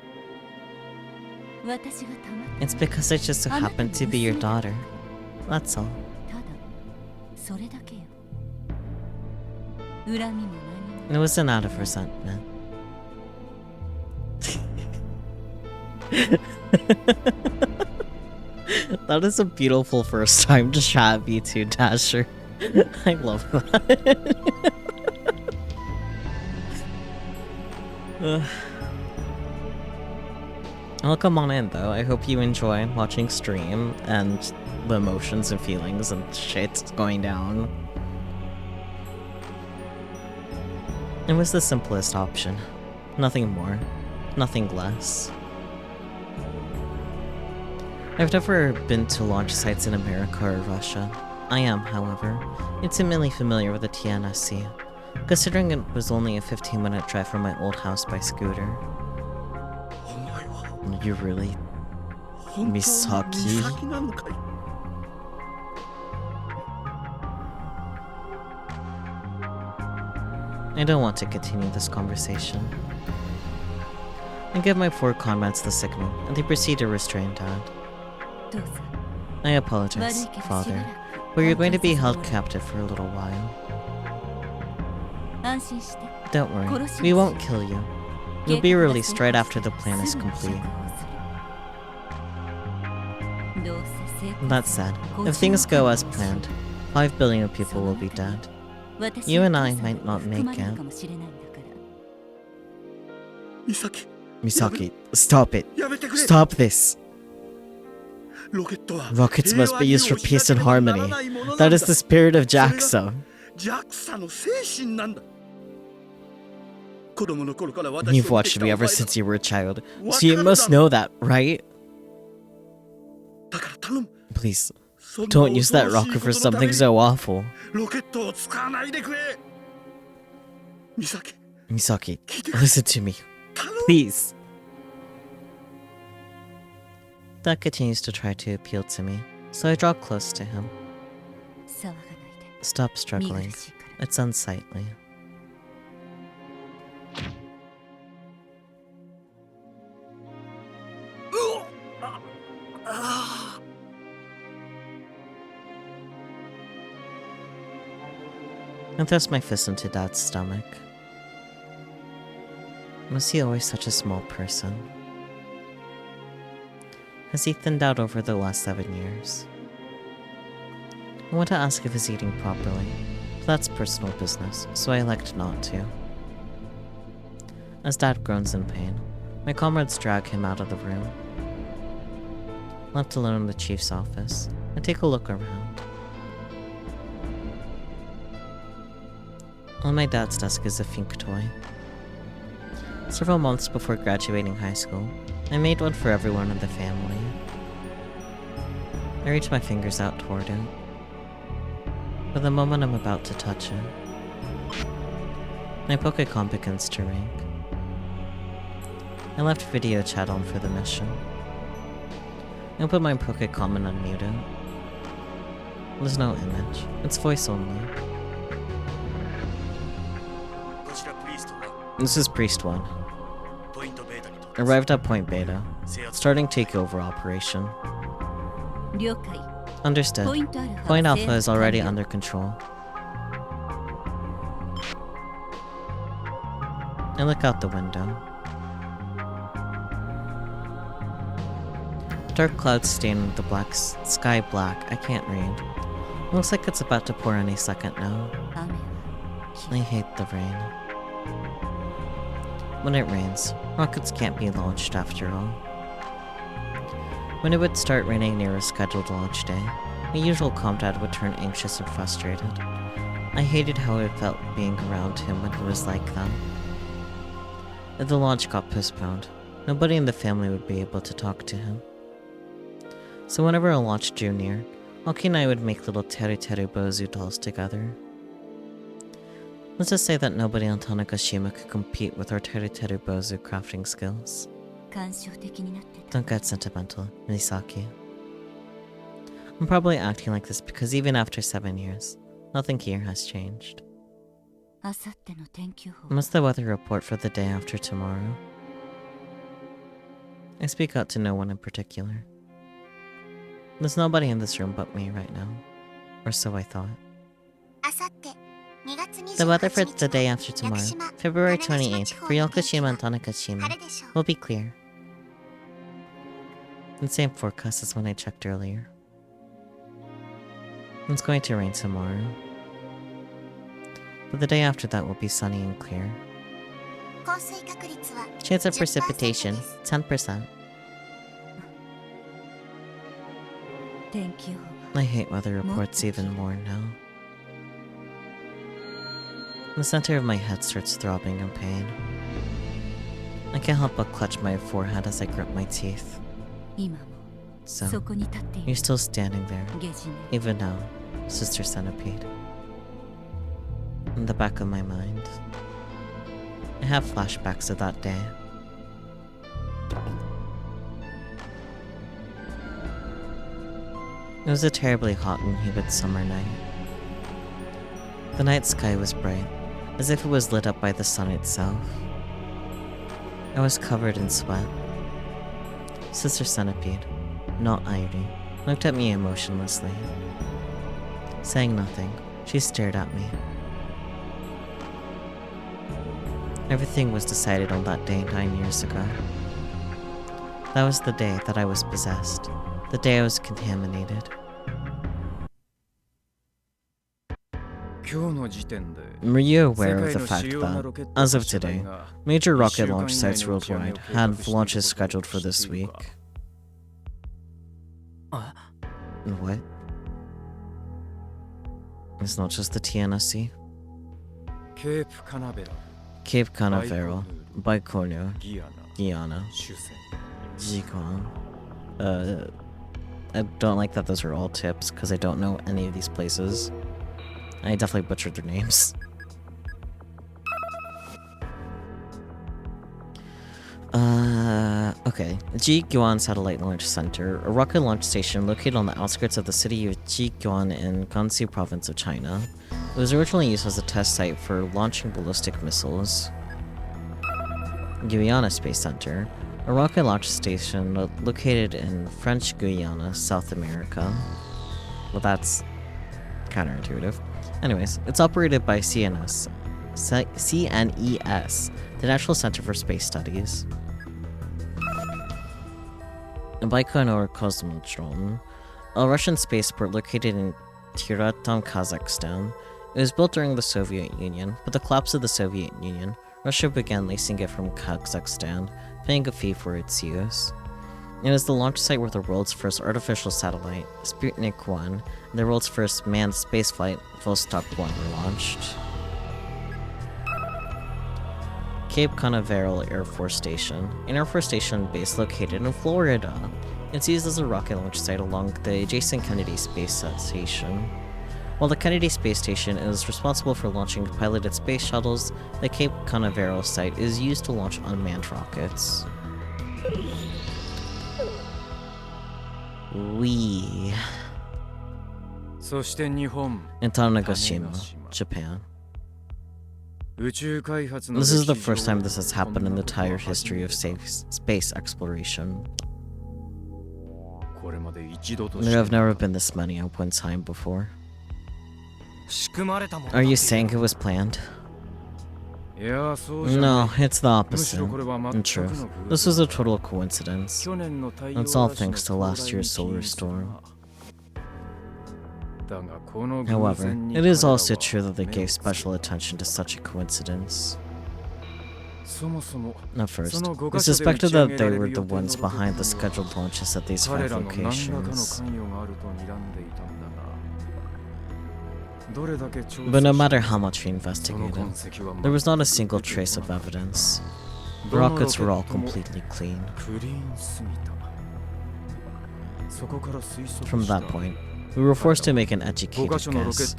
Speaker 5: 私がたま
Speaker 2: It's because I just so happened to be your daughter. That's all.
Speaker 5: ただそれだけよ。恨みも何も
Speaker 2: It wasn't out of resentment. That is a beautiful first time to chat V2 Dasher. I love that. Welcome on in though. I hope you enjoy watching stream and the emotions and feelings and shit going down. It was the simplest option. Nothing more. Nothing less. I've never been to launch sites in America or Russia. I am, however, intimately familiar with the TNSC, considering it was only a 15-minute drive from my old house by scooter. You really... Misaki? I don't want to continue this conversation. I give my 4 comrades the signal, and they proceed to restrain Dad.
Speaker 5: どうぞ
Speaker 2: I apologize,
Speaker 5: 悪いけどしば
Speaker 2: Father,
Speaker 5: らく
Speaker 2: but you're going to be
Speaker 5: 安
Speaker 2: held
Speaker 5: 心させてもらう
Speaker 2: captive for a little while.
Speaker 5: 安心して
Speaker 2: Don't worry,
Speaker 5: 殺します
Speaker 2: we won't kill you. You'll
Speaker 5: 計
Speaker 2: be
Speaker 5: 画が
Speaker 2: released
Speaker 5: 成
Speaker 2: right
Speaker 5: 功
Speaker 2: after the
Speaker 5: した
Speaker 2: plan
Speaker 5: ら
Speaker 2: is
Speaker 5: すぐに
Speaker 2: complete.
Speaker 5: 釈放するどうせ成功
Speaker 2: That
Speaker 5: する
Speaker 2: said,
Speaker 5: 50
Speaker 2: if things go as
Speaker 5: 億
Speaker 2: planned, 5 billion people will be dead.
Speaker 5: 私
Speaker 2: You
Speaker 5: の
Speaker 2: and
Speaker 5: お
Speaker 2: I
Speaker 5: 父さん
Speaker 2: might
Speaker 5: も
Speaker 2: not
Speaker 5: 含ま
Speaker 2: make
Speaker 5: れる
Speaker 2: it.
Speaker 5: かもしれないんだから
Speaker 2: Misaki, stop it.
Speaker 3: やめてくれ
Speaker 2: Stop this.
Speaker 3: ロケットは
Speaker 2: Rockets must be used for peace and
Speaker 3: 平和に
Speaker 2: harmony.
Speaker 3: を失ってはならないものなんだ
Speaker 2: That is the spirit of JAXA.
Speaker 3: JAXA の精神なんだ子供の頃から私
Speaker 2: You've
Speaker 3: を見てき
Speaker 2: watched
Speaker 3: た
Speaker 2: me
Speaker 3: お
Speaker 2: ever
Speaker 3: 前は
Speaker 2: since you were a child,
Speaker 3: わ
Speaker 2: so you
Speaker 3: かるだろ
Speaker 2: must know that, right?
Speaker 3: だから頼む
Speaker 2: Please,
Speaker 3: そんな
Speaker 2: don't use that
Speaker 3: 恐ろしい
Speaker 2: rocket
Speaker 3: こ
Speaker 2: for
Speaker 3: とのため
Speaker 2: something
Speaker 3: に
Speaker 2: so awful.
Speaker 3: ロケットを使わないでくれ美咲
Speaker 2: Misaki,
Speaker 3: 聞いてくれ
Speaker 2: listen to me,
Speaker 3: 頼む
Speaker 2: please. Dad continues to try to appeal to me, so I draw close to him.
Speaker 5: 騒がないで
Speaker 2: Stop
Speaker 5: 見苦
Speaker 2: struggling.
Speaker 5: しいから
Speaker 2: It's unsightly. I thrust my fist into Dad's stomach. Was he always such a small person? Has he thinned out over the last 7 years? I want to ask if he's eating properly, but that's personal business, so I elect not to. As Dad groans in pain, my comrades drag him out of the room. Left alone in the chief's office, I take a look around. On my dad's desk is a Fink toy. Several months before graduating high school, I made one for everyone in the family. I reach my fingers out toward it. But the moment I'm about to touch it, my Pokécom begins to ring. I left video chat on for the mission. I put my Pokécom and unmute it. There's no image, it's voice only.
Speaker 3: こちらプリーストは
Speaker 2: This is Priest 1.
Speaker 3: ポイントベータに到達
Speaker 2: Arrived at Point Beta,
Speaker 3: 制圧
Speaker 2: starting takeover operation.
Speaker 5: 了解
Speaker 2: Understood.
Speaker 5: ポイントアルファ
Speaker 2: Point
Speaker 5: は
Speaker 2: Alpha is
Speaker 5: 制圧
Speaker 2: already
Speaker 5: 完了
Speaker 2: under control. I look out the window. Dark clouds stain the sky black. I can't read. Looks like it's about to pour any second now.
Speaker 5: 雨は
Speaker 2: I hate the rain. When it rains, rockets can't be launched after all. When it would start raining near a scheduled launch day, my usual comrade would turn anxious and frustrated. I hated how it felt being around him when he was like that. If the launch got postponed, nobody in the family would be able to talk to him. So whenever a launch drew near, Aki and I would make little Teru Teru Bozu dolls together. Let's just say that nobody on Tanegashima could compete with our Teru Teru Bozu crafting skills.
Speaker 5: 感傷的になってた
Speaker 2: Don't get sentimental, Misaki. I'm probably acting like this because even after 7 years, nothing here has changed.
Speaker 5: あさっての天気予報
Speaker 2: What's the weather report for the day after tomorrow? I speak out to no one in particular. There's nobody in this room but me right now. Or so I thought. The weather for the day after tomorrow, February 28th, for Yokoshima and Tanegashima, will be clear. The same forecast as when I checked earlier. It's going to rain tomorrow. But the day after that will be sunny and clear. Chance of precipitation, 10%.
Speaker 5: Thank you.
Speaker 2: I hate weather reports even more now. The center of my head starts throbbing in pain. I can't help but clutch my forehead as I grip my teeth. So, you're still standing there, even now, Sister Centipede. In the back of my mind, I have flashbacks of that day. It was a terribly hot and humid summer night. The night sky was bright, as if it was lit up by the sun itself. I was covered in sweat. Sister Centipede, not Irie, looked at me emotionlessly. Saying nothing, she stared at me. Everything was decided on that day 9 years ago. That was the day that I was possessed. The day I was contaminated. Were you aware of the fact that, as of today, major rocket launch sites worldwide had launches scheduled for this week? What? It's not just the TNSC? Cape Canaveral, Baikonur, Guyana, Ziguang. I don't like that those are all tips, because I don't know any of these places. I definitely butchered their names. Okay. Jiguan Satellite Launch Center, a rocket launch station located on the outskirts of the city of Jiguan in Gansu province of China. It was originally used as a test site for launching ballistic missiles. Guyana Space Center, a rocket launch station located in French Guyana, South America. Well, that's counterintuitive. Anyways, it's operated by CNES, the National Center for Space Studies. Baikonur Cosmodrome, a Russian spaceport located in Tiratam, Kazakhstan. It was built during the Soviet Union. With the collapse of the Soviet Union, Russia began leasing it from Kazakhstan, paying a fee for its use. It is the launch site where the world's first artificial satellite, Sputnik 1, and the world's first manned spaceflight, Vostok 1, were launched. Cape Canaveral Air Force Station, an Air Force Station base located in Florida. It's used as a rocket launch site along the adjacent Kennedy Space Station. While the Kennedy Space Station is responsible for launching piloted space shuttles, the Cape Canaveral site is used to launch unmanned rockets. In Tanegashima, Japan. This is the first time this has happened in the entire history of space exploration. There have never been this many at one time before. Are you saying it was planned? No, it's the opposite. In truth, this was a total coincidence. It's all thanks to last year's solar storm. However, it is also true that they gave special attention to such a coincidence. At first, we suspected that they were the ones behind the scheduled launches at these 5 locations. But no matter how much we investigated, there was not a single trace of evidence. The rockets were all completely clean. From that point, we were forced to make an educated guess,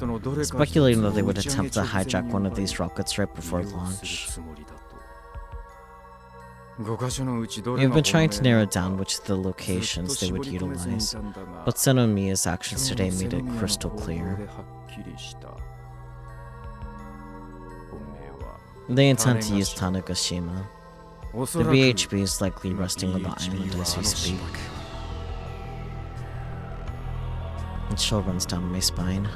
Speaker 2: speculating that they would attempt to hijack one of these rockets right before launch. We have been trying to narrow down which of the locations they would utilize, but Sen Mia's actions today made it crystal clear. They intend to use Tanegashima. The VHB is likely resting on the island as we speak. A chill runs down my spine.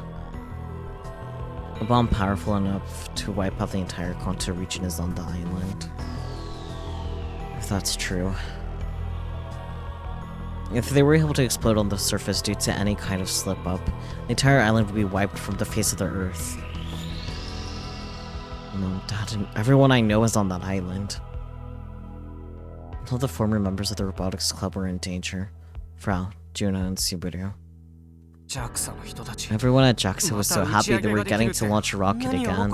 Speaker 2: A bomb powerful enough to wipe out the entire Kanto region is on the island. If that's true. If they were able to explode on the surface due to any kind of slip-up, the entire island would be wiped from the face of the earth. Mom, Dad, and everyone I know is on that island. All the former members of the Robotics Club were in danger. Frau, Juna, and Subaru. Everyone at JAXA was so happy they were getting to launch a rocket again.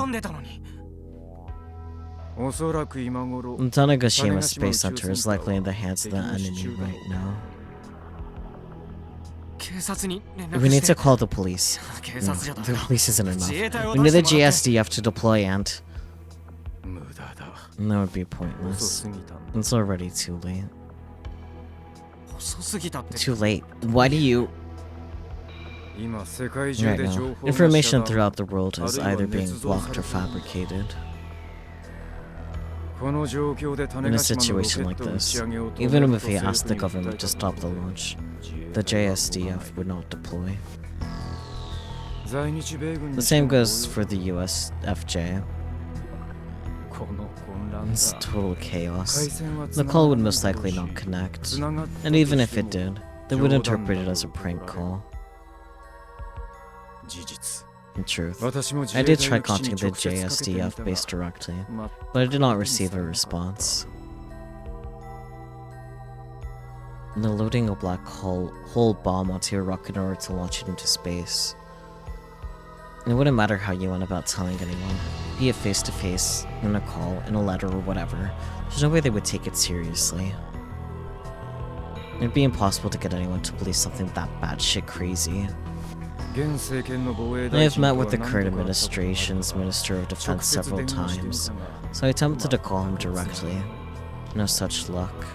Speaker 2: Tanegashima Space Center is likely in the hands of the enemy right now. We need to call the police. The police isn't enough. We need the GSDF to deploy and... that would be pointless. It's already too late. Too late. Why do you... Right now, information throughout the world is either being blocked or fabricated. In a situation like this, even if we asked the government to stop the launch, the JSDF would not deploy. The same goes for the USFJ. It's total chaos. The call would most likely not connect, and even if it did, they would interpret it as a prank call. In truth, I did try contacting the JSDF base directly, but I did not receive a response. They're loading a black hole bomb onto a rocket in order to launch it into space. It wouldn't matter how you went about telling anyone, be it face-to-face, in a call, in a letter, or whatever. There's no way they would take it seriously. It'd be impossible to get anyone to believe something that batshit crazy. I have met with the current administration's Minister of Defense several times, so I attempted to call him directly. No such luck.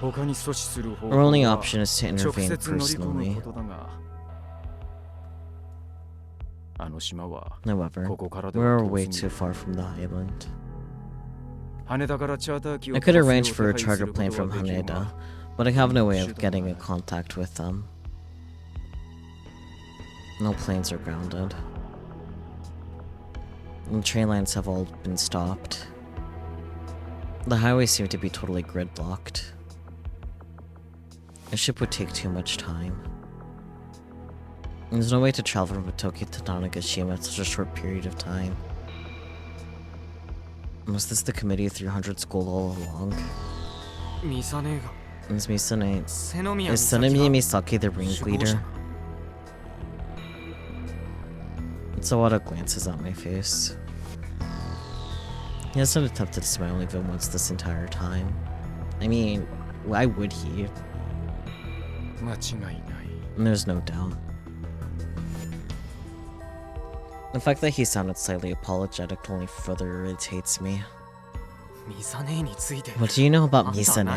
Speaker 2: Our only option is to intervene personally. However, we're way too far from the island. I could arrange for a charter plane from Haneda, but I have no way of getting in contact with them. No planes are grounded. And train lines have all been stopped. The highways seem to be totally gridlocked. A ship would take too much time. There's no way to travel from Tokyo to Tanegashima in such a short period of time. Was this the Committee of 300's goal all along? Is Misane... Is Senomiya Misaki the ringleader? Sawada glances at my face. He hasn't attempted to smile even once this entire time. I mean, why would he? There's no doubt. The fact that he sounded slightly apologetic only further irritates me. What do you know about Misane?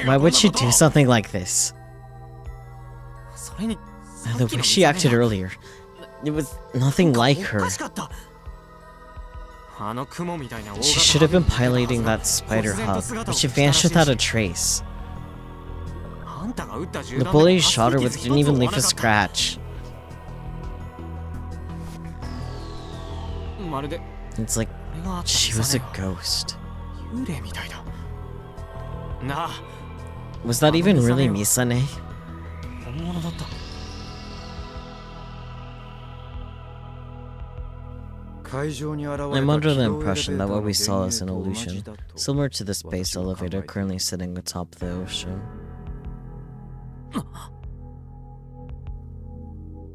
Speaker 2: Why would she do something like this? The way she acted earlier, it was nothing like her. She should have been piloting that spider hub, but she vanished without a trace. The bullet you shot her with didn't even leave a scratch. It's like she was a ghost. Was that even really Misane? I'm under the impression that what we saw is an illusion, similar to the space elevator currently sitting atop the ocean.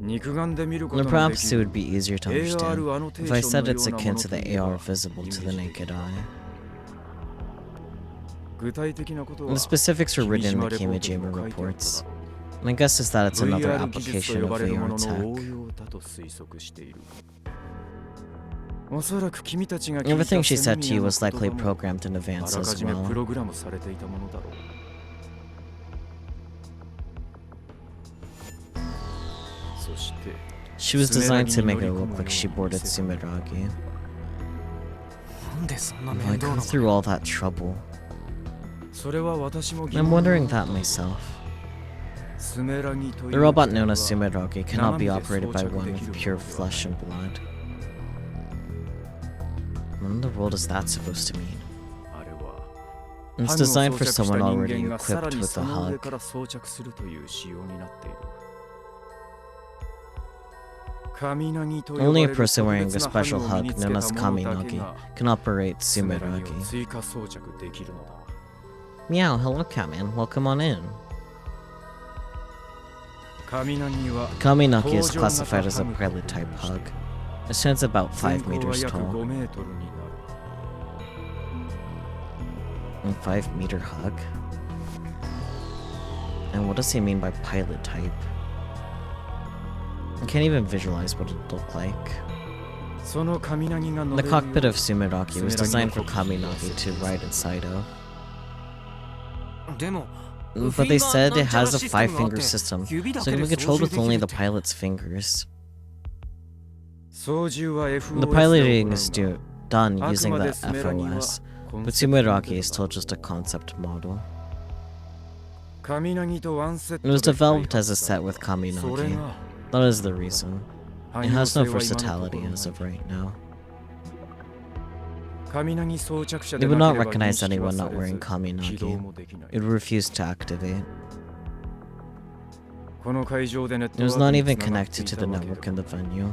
Speaker 2: And perhaps it would be easier to understand if I said it's akin to the AR visible to the naked eye. The specifics were written in the Kimijima reports. My guess is that it's another application of AR tech. Everything she said to you was likely programmed in advance as well. She was designed to make it look like she boarded Sumeragi.
Speaker 4: なんでそんな
Speaker 2: Why
Speaker 4: 面倒
Speaker 2: go
Speaker 4: な
Speaker 2: through all that trouble?
Speaker 3: それは私も疑
Speaker 2: I'm
Speaker 3: 問
Speaker 2: wondering that myself.
Speaker 3: スメラギという
Speaker 2: The robot known
Speaker 3: 機
Speaker 2: as
Speaker 3: 体は
Speaker 2: Sumeragi cannot be
Speaker 3: 生身で
Speaker 2: operated by
Speaker 3: 装着
Speaker 2: one
Speaker 3: で
Speaker 2: with
Speaker 3: きる
Speaker 2: pure
Speaker 3: ものでは
Speaker 2: flesh and blood. What in the world is that supposed to mean?
Speaker 3: あれは
Speaker 2: It's
Speaker 3: ハグを
Speaker 2: designed
Speaker 3: 装
Speaker 2: for
Speaker 3: 着した
Speaker 2: someone
Speaker 3: 人
Speaker 2: already
Speaker 3: 間がさら
Speaker 2: equipped
Speaker 3: に
Speaker 2: with
Speaker 3: そ
Speaker 2: a
Speaker 3: の上
Speaker 2: hug.
Speaker 3: から装着するという仕様になっている。神凪と呼ば
Speaker 2: Only
Speaker 3: れ
Speaker 2: a
Speaker 3: る
Speaker 2: person
Speaker 3: 特
Speaker 2: wearing a
Speaker 3: 別なハ
Speaker 2: special
Speaker 3: グを身に
Speaker 2: hug
Speaker 3: つけ
Speaker 2: known
Speaker 3: た
Speaker 2: as
Speaker 3: ものだけ
Speaker 2: Kaminagi
Speaker 3: が
Speaker 2: can operate
Speaker 3: スメラギを
Speaker 2: Sumeragi.
Speaker 3: 追加装着できるのだ。
Speaker 2: Meow, hello Catman, welcome on in.
Speaker 3: 神凪は
Speaker 2: Kaminagi is classified as a prelude type hug. It stands about 5
Speaker 3: 全高は
Speaker 2: meters
Speaker 3: 約
Speaker 2: tall.
Speaker 3: 5メートルになる。
Speaker 2: A 5-meter hug? And what does he mean by pilot type? I can't even visualize what it'd look like.
Speaker 3: その神凪が乗
Speaker 2: The
Speaker 3: れるよう
Speaker 2: cockpit of Sumeragi was designed for Kaminagi to ride inside of.
Speaker 4: でも
Speaker 2: But they said it has a 5-finger system, so it can be controlled with only the pilot's fingers.
Speaker 3: 操縦は FOS
Speaker 2: The
Speaker 3: で
Speaker 2: piloting
Speaker 3: 行う
Speaker 2: is
Speaker 3: が
Speaker 2: done
Speaker 3: あく
Speaker 2: using
Speaker 3: ま
Speaker 2: the
Speaker 3: でスメラギは
Speaker 2: FOS,
Speaker 3: コン
Speaker 2: but
Speaker 3: セプトモデ
Speaker 2: Sumeragi
Speaker 3: ル
Speaker 2: is
Speaker 3: だ。
Speaker 2: still just a concept model.
Speaker 3: 神凪とワンセッ
Speaker 2: It
Speaker 3: ト
Speaker 2: was
Speaker 3: で開
Speaker 2: developed
Speaker 3: 発
Speaker 2: as a
Speaker 3: さ
Speaker 2: set
Speaker 3: れ
Speaker 2: with
Speaker 3: た。それ
Speaker 2: Kaminagi.
Speaker 3: が
Speaker 2: That is the reason. It
Speaker 3: 汎用
Speaker 2: has no
Speaker 3: 性は今のところ
Speaker 2: versatility
Speaker 3: ない
Speaker 2: as of right now.
Speaker 3: 神凪装着者
Speaker 2: They
Speaker 3: で
Speaker 2: would
Speaker 3: な
Speaker 2: not
Speaker 3: ければ認
Speaker 2: recognize
Speaker 3: 識は
Speaker 2: anyone
Speaker 3: さ
Speaker 2: not
Speaker 3: れ
Speaker 2: wearing
Speaker 3: ず起動
Speaker 2: Kaminagi.
Speaker 3: もできない。
Speaker 2: It would refuse to activate.
Speaker 3: この会場でネッ
Speaker 2: It
Speaker 3: ト
Speaker 2: was
Speaker 3: ワー
Speaker 2: not
Speaker 3: クに
Speaker 2: even
Speaker 3: 繋がって
Speaker 2: connected
Speaker 3: い
Speaker 2: to
Speaker 3: た
Speaker 2: the
Speaker 3: わけで
Speaker 2: network in the
Speaker 3: はない。
Speaker 2: venue.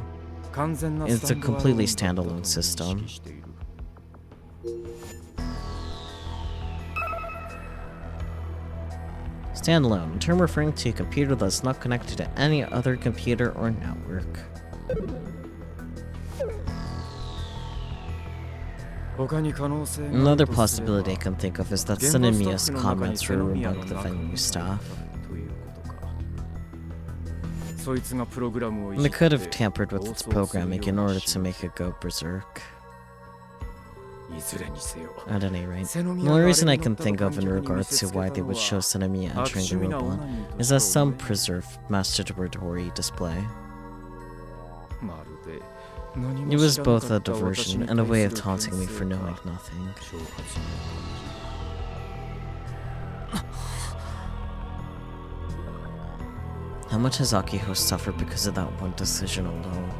Speaker 3: 完全な
Speaker 2: It's
Speaker 3: スタ
Speaker 2: a
Speaker 3: ンドアローン
Speaker 2: completely
Speaker 3: だったと
Speaker 2: standalone
Speaker 3: 認
Speaker 2: system.
Speaker 3: 識している。
Speaker 2: Standalone, a term referring to a computer that's not connected to any other computer or network.
Speaker 3: 他に可能性があ
Speaker 2: Another
Speaker 3: るとすれば
Speaker 2: possibility I can think of is that
Speaker 3: 現場スタッ
Speaker 2: Sinemia's
Speaker 3: フの中に
Speaker 2: comments
Speaker 3: セ
Speaker 2: were
Speaker 3: ノミア
Speaker 2: among
Speaker 3: の
Speaker 2: the
Speaker 3: 仲間
Speaker 2: venue
Speaker 3: がい
Speaker 2: staff.
Speaker 3: たということか。そいつがプログラムをいじ
Speaker 2: They
Speaker 3: って
Speaker 2: could have tampered with
Speaker 3: 暴
Speaker 2: its
Speaker 3: 走するよう
Speaker 2: programming in
Speaker 3: に
Speaker 2: order
Speaker 3: し
Speaker 2: to make it go berserk.
Speaker 3: いずれにせよ
Speaker 2: At any rate,
Speaker 3: セノミ
Speaker 2: the
Speaker 3: ア
Speaker 2: only
Speaker 3: が
Speaker 2: reason
Speaker 3: あ
Speaker 2: I
Speaker 3: れに乗
Speaker 2: can
Speaker 3: ったと
Speaker 2: think of
Speaker 3: 観
Speaker 2: in
Speaker 3: 客に見
Speaker 2: regards
Speaker 3: せ
Speaker 2: to
Speaker 3: つけ
Speaker 2: why
Speaker 3: た
Speaker 2: they
Speaker 3: の
Speaker 2: would
Speaker 3: は
Speaker 2: show Sinemia
Speaker 3: 悪
Speaker 2: entering
Speaker 3: 趣
Speaker 2: the
Speaker 3: 味なオ
Speaker 2: robot
Speaker 3: ナニーと
Speaker 2: is
Speaker 3: し
Speaker 2: as
Speaker 3: か
Speaker 2: some
Speaker 3: 思えない
Speaker 2: preserved masturbatory display.
Speaker 3: まるで何
Speaker 2: It
Speaker 3: も
Speaker 2: was
Speaker 3: 知らな
Speaker 2: both
Speaker 3: か
Speaker 2: a
Speaker 3: った
Speaker 2: diversion
Speaker 3: 私に
Speaker 2: and a
Speaker 3: 対
Speaker 2: way
Speaker 3: す
Speaker 2: of
Speaker 3: る
Speaker 2: taunting me for
Speaker 3: 牽制
Speaker 2: knowing
Speaker 3: か
Speaker 2: nothing.
Speaker 3: 挑発に
Speaker 2: How much has Akiho suffered because of that one decision alone?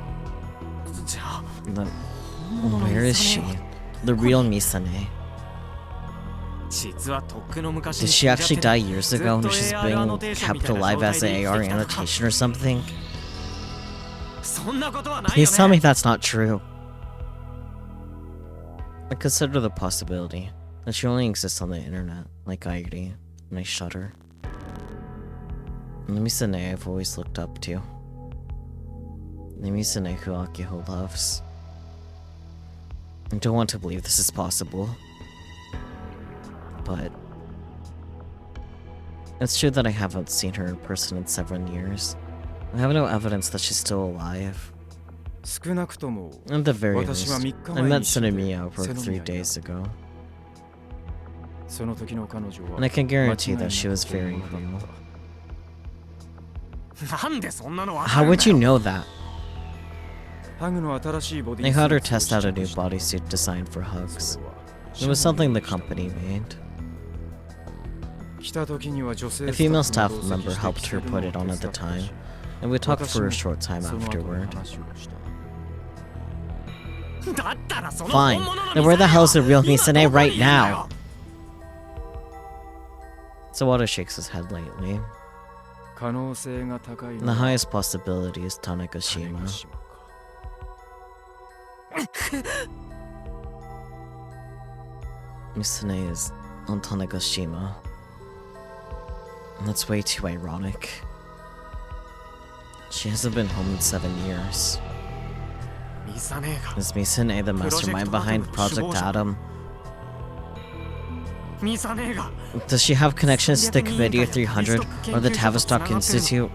Speaker 4: じゃあ
Speaker 2: The, where is she? The real Misane.
Speaker 4: 実はとっくの昔
Speaker 2: Did
Speaker 4: に
Speaker 2: she
Speaker 4: 死んじゃって
Speaker 2: actually die years ago and she's being kept alive as an AR annotation or something?
Speaker 4: そんなことはないよ
Speaker 2: Please tell
Speaker 4: ね
Speaker 2: me that's not true. I consider the possibility that she only exists on the internet, like Airi, and I shudder. The Misane I've always looked up to. The Misane who Akiho loves. I don't want to believe this is possible. But it's true that I haven't seen her in person in 7 years. I have no evidence that she's still alive.
Speaker 3: 少なくとも
Speaker 2: At the very
Speaker 3: 私は
Speaker 2: least,
Speaker 3: 3日
Speaker 2: I
Speaker 3: 前
Speaker 2: met
Speaker 3: に死んで
Speaker 2: Sinemia over
Speaker 3: セノミア
Speaker 2: 3
Speaker 3: に
Speaker 2: days ago,
Speaker 3: その時の彼女は
Speaker 2: and I can
Speaker 3: 間違い
Speaker 2: guarantee
Speaker 3: な
Speaker 2: that
Speaker 3: く
Speaker 2: she was
Speaker 3: 本
Speaker 2: very
Speaker 3: 物だ
Speaker 2: real.
Speaker 3: った
Speaker 4: なんでそんなのわか
Speaker 2: How
Speaker 4: るん
Speaker 2: would
Speaker 4: だ
Speaker 2: you
Speaker 4: よ
Speaker 2: know that?
Speaker 3: ハグの新しいボディ
Speaker 2: They
Speaker 3: ス
Speaker 2: had
Speaker 3: ー
Speaker 2: her
Speaker 3: ツを
Speaker 2: test out a new
Speaker 3: 試着した
Speaker 2: bodysuit designed for
Speaker 3: そ
Speaker 2: hugs.
Speaker 3: れは
Speaker 2: It was something the company made.
Speaker 3: 来た時には女性
Speaker 2: A
Speaker 3: スタッ
Speaker 2: female
Speaker 3: フ
Speaker 2: staff
Speaker 3: も同席
Speaker 2: member
Speaker 3: して
Speaker 2: helped
Speaker 3: 着て
Speaker 2: her
Speaker 3: るの
Speaker 2: put
Speaker 3: を
Speaker 2: it on
Speaker 3: 手
Speaker 2: at the
Speaker 3: 伝った
Speaker 2: time,
Speaker 3: し
Speaker 2: and we talked
Speaker 3: 私
Speaker 2: for
Speaker 3: も
Speaker 2: a short time
Speaker 3: その後に
Speaker 2: afterward.
Speaker 3: 話をした
Speaker 4: だったらその
Speaker 2: Fine,
Speaker 4: 本物の
Speaker 2: then where the hell's the real
Speaker 4: 今
Speaker 2: Misane
Speaker 4: どこに
Speaker 2: right
Speaker 4: いるんだ
Speaker 2: now?
Speaker 4: よ
Speaker 2: Sawada shakes his head lately.
Speaker 3: 可能性が高い
Speaker 2: The
Speaker 3: のは
Speaker 2: highest possibility is Tanegashima.
Speaker 3: 金島か
Speaker 2: Misane is on Tanegashima. That's way too ironic. She hasn't been home in 7 years.
Speaker 4: ミサネが
Speaker 2: Is Misane the mastermind behind Project Atom?
Speaker 4: ミサネが
Speaker 2: Does she have connections to the Committee of 300 or the Tavistock Institute?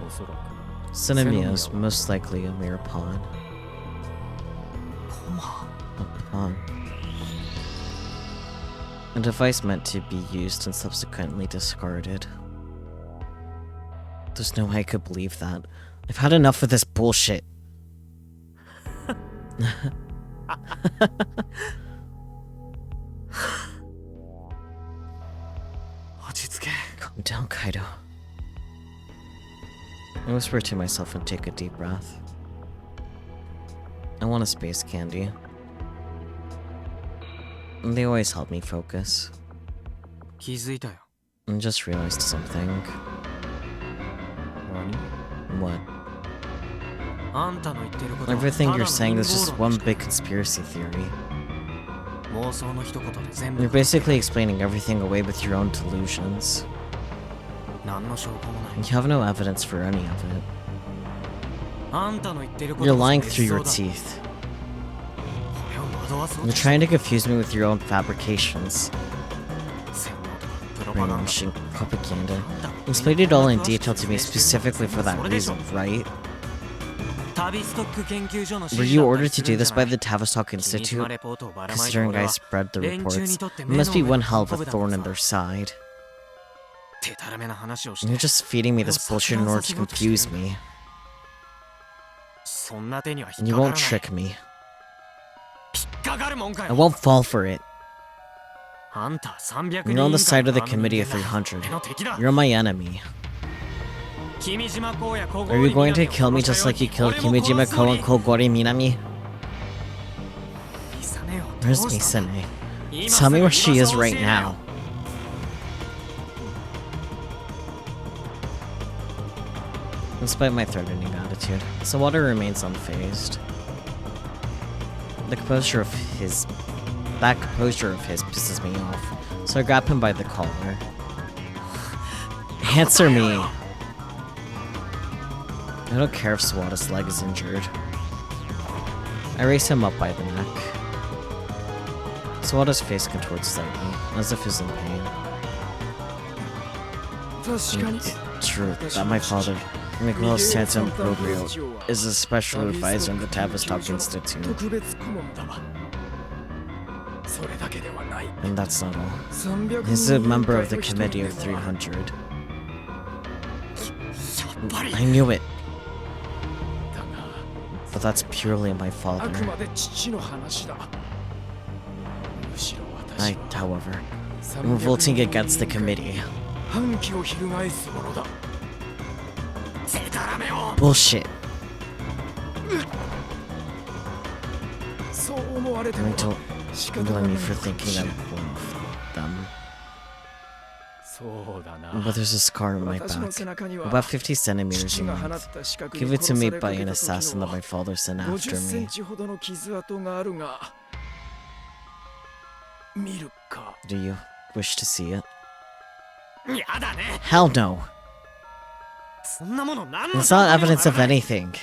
Speaker 3: おそらく
Speaker 2: Sinemia is most likely a mere pawn.
Speaker 4: コマ
Speaker 2: A pawn. A device meant to be used and subsequently discarded. There's no way I could believe that. I've had enough of this bullshit. Calm down, Kaido. I whisper to myself and take a deep breath. I want a space candy. And they always help me focus.
Speaker 4: 気づいたよ。
Speaker 2: I just realized something.
Speaker 3: 何？
Speaker 2: What?
Speaker 4: あんたの言ってることは
Speaker 2: Everything
Speaker 4: ただ
Speaker 2: you're
Speaker 4: の
Speaker 2: saying
Speaker 4: 陰
Speaker 2: is just
Speaker 4: 謀論
Speaker 2: one
Speaker 4: で
Speaker 2: big conspiracy theory.
Speaker 4: 妄想の一言で全部
Speaker 2: You're basically explaining everything away with your own delusions.
Speaker 4: 何の証拠もない
Speaker 2: You have no evidence for any of it.
Speaker 4: あんたの言ってること
Speaker 2: You're
Speaker 4: こそ
Speaker 2: lying
Speaker 4: 捏
Speaker 2: through
Speaker 4: 造
Speaker 2: your
Speaker 4: だ
Speaker 2: teeth.
Speaker 4: 俺を惑わそう
Speaker 2: You're
Speaker 4: として
Speaker 2: trying to confuse me with your own fabrications.
Speaker 4: 洗脳とかプロパガンダ
Speaker 2: Brainwashing, propaganda.
Speaker 4: あんた
Speaker 2: You explained it all in detail to me specifically for that reason, right?
Speaker 4: 旅ストック研究所の
Speaker 2: Were
Speaker 4: 指
Speaker 2: you
Speaker 4: 示だった
Speaker 2: ordered
Speaker 4: り
Speaker 2: to
Speaker 4: す
Speaker 2: do
Speaker 4: るんじ
Speaker 2: this
Speaker 4: ゃな
Speaker 2: by
Speaker 4: い
Speaker 2: the Tavistock
Speaker 4: 君島
Speaker 2: Institute?
Speaker 4: レポートをばらまいた
Speaker 2: Considering
Speaker 4: 俺
Speaker 2: I
Speaker 4: は
Speaker 2: spread the
Speaker 4: 連中
Speaker 2: reports,
Speaker 4: にとって
Speaker 2: it
Speaker 4: 目の
Speaker 2: must be
Speaker 4: 上
Speaker 2: one
Speaker 4: の
Speaker 2: hell of
Speaker 4: コ
Speaker 2: a
Speaker 4: ブだから
Speaker 2: thorn in
Speaker 4: さ
Speaker 2: their side.
Speaker 4: 手たらめな話をして
Speaker 2: You're just feeding me this bullshit in order to confuse me.
Speaker 4: そんな手には引
Speaker 2: You
Speaker 4: っかから
Speaker 2: won't
Speaker 4: ない
Speaker 2: trick me.
Speaker 4: 引っかかるもんか
Speaker 2: I
Speaker 4: よ
Speaker 2: won't fall for it.
Speaker 4: あんた300
Speaker 2: You're on the
Speaker 4: 人
Speaker 2: side of the
Speaker 4: 以下の
Speaker 2: committee of
Speaker 4: 人間だ
Speaker 2: 300.
Speaker 4: 俺の敵だ
Speaker 2: You're my enemy.
Speaker 4: 君島公也小
Speaker 2: Are
Speaker 4: 郡
Speaker 2: you going to
Speaker 4: 南
Speaker 2: kill
Speaker 4: を
Speaker 2: me
Speaker 4: 殺し
Speaker 2: just
Speaker 4: たよう
Speaker 2: like you
Speaker 4: に
Speaker 2: killed
Speaker 4: 俺も
Speaker 2: Kimijima
Speaker 4: 殺すの
Speaker 2: Ko
Speaker 4: に
Speaker 2: and Kogori Minami?
Speaker 4: ミサネを
Speaker 2: Where's
Speaker 4: どうした
Speaker 2: Misane?
Speaker 4: 今
Speaker 2: Tell
Speaker 4: すぐ
Speaker 2: me
Speaker 4: 居
Speaker 2: where
Speaker 4: 場
Speaker 2: she is
Speaker 4: 所を教え
Speaker 2: right
Speaker 4: ろよ
Speaker 2: now. Despite my threatening attitude, Sawada remains unfazed. That composure of his pisses me off, so I grab him by the collar. Answer me! I don't care if Sawada's leg is injured. I raise him up by the neck. Sawada's face contorts slightly, as if he's in pain. It's true that my father, Miguel Santo Improbio, is a special advisor in the Tavistock Institute. And that's not all. He's a member of the Committee of 300. I knew it. But that's purely my father. However, am revolting against the committee. Bullshit. Don't blame me for thinking I'm one of them. But there's a scar on my back, about 50 centimeters in length, given to me by an assassin that my father sent after me. Do you wish to see it?
Speaker 4: やだね
Speaker 2: Hell no!
Speaker 4: そんなもの何の
Speaker 2: It's not evidence of anything.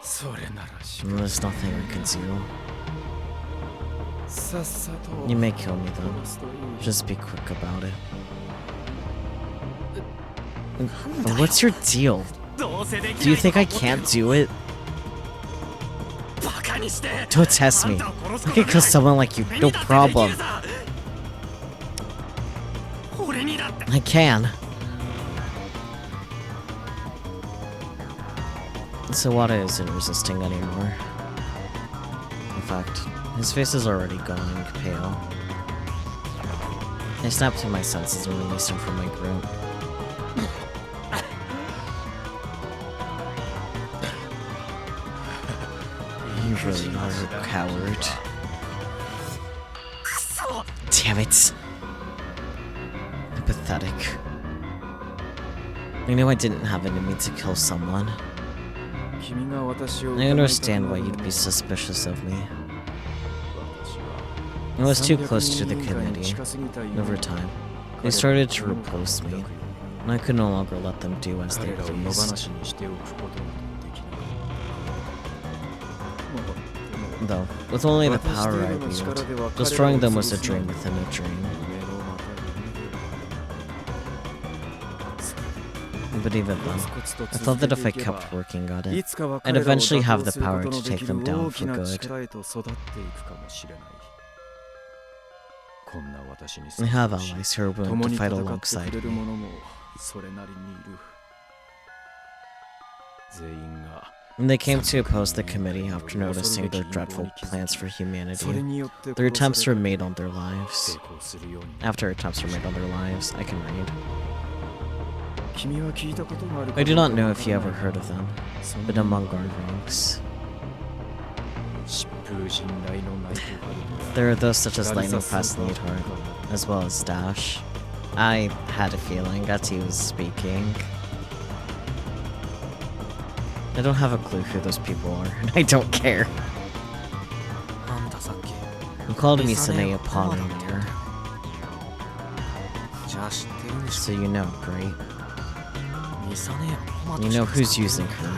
Speaker 3: それならし
Speaker 2: There's nothing I can do. You may kill me though. Just be quick about it. What's your deal?
Speaker 4: どうせでき
Speaker 2: Do you think I can't do it?
Speaker 4: バカにして
Speaker 2: Don't test me. I can kill someone like you, no problem.
Speaker 4: 俺にだって
Speaker 2: I can. Sawada isn't resisting anymore. In fact, his face is already going pale. I snap to my senses and release him from my grip. You really are a coward. Damn it. Pathetic. I knew I didn't have it in me to kill someone. I understand why you'd be suspicious of me. I was too close to the committee. Over time, they started to repulse me, and I could no longer let them do as they pleased. Though, with only the power I wield, destroying them was a dream within a dream. But even then, I thought that if I kept working at it, I'd eventually have the power to take them down for good. I have allies who are willing to fight alongside me. And they came to oppose the committee after noticing their dreadful plans for humanity. Their attempts were made on their lives. After attempts were made on their lives, I can read. I do not know if you ever heard of them, but among our ranks, there are those such as Lightning Fast Needhart, as well as Dash. I had a feeling as he was speaking. I don't have a clue who those people are, and I don't care. You called me Sane upon earlier. So you know, great. You know who's using her.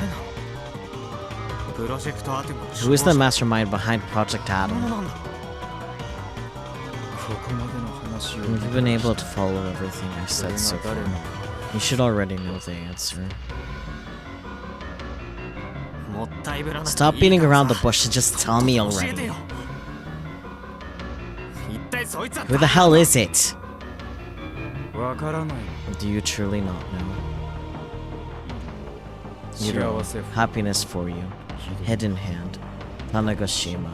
Speaker 2: Who is the mastermind behind Project Atom? You've been able to follow everything I've said so far. You should already know the answer. Stop beating around the bush and just tell me already. Who the hell is it? Do you truly not know? Happiness for you. Head in hand. Tanagashima.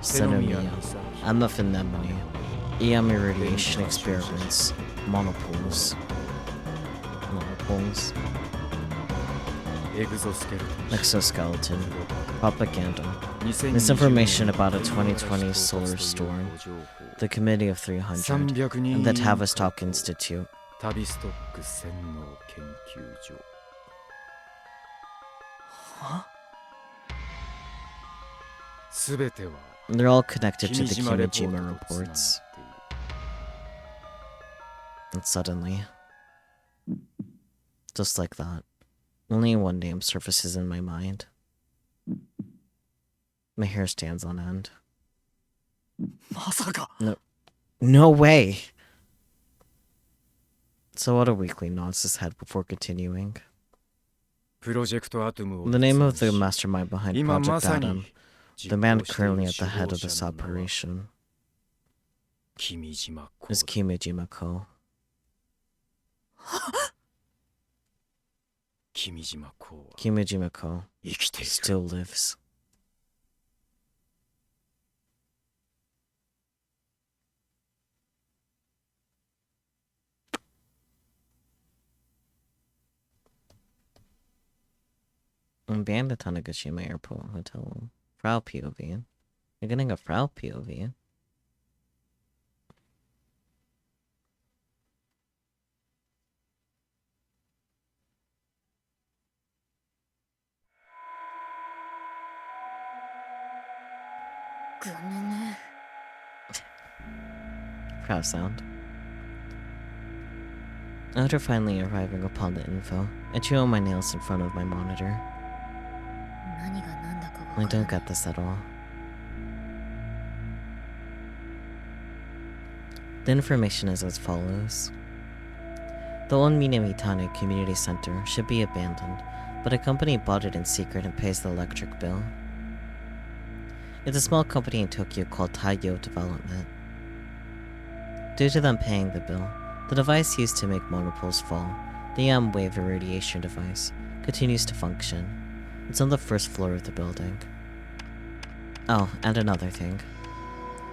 Speaker 2: Senomiya. Enough anemone. EM irradiation experiments. Monopoles. Exoskeleton. Propaganda. Misinformation about a 2020 solar storm. The Committee of 300. And the Tavistock Institute. They're all connected to the Kimijima reports. And suddenly, just like that, only one name surfaces in my mind. My hair stands on end. No way! So what a weekly nods his head before continuing. The name of the mastermind behind Project Atom, the man currently at the head of this operation, is Kimijima-ko. Kimijima-ko still lives. I'm banned at Tanegashima Airport Hotel. Frau POV. You're getting a Frau POV. Frau sound. After finally arriving upon the info, I chew on my nails in front of my monitor. I don't get this at all. The information is as follows. The old Minamitane Community Center should be abandoned, but a company bought it in secret and pays the electric bill. It's a small company in Tokyo called Taiyo Development. Due to them paying the bill, the device used to make monopoles fall, the wave irradiation device, continues to function. It's on the first floor of the building. Oh, and another thing.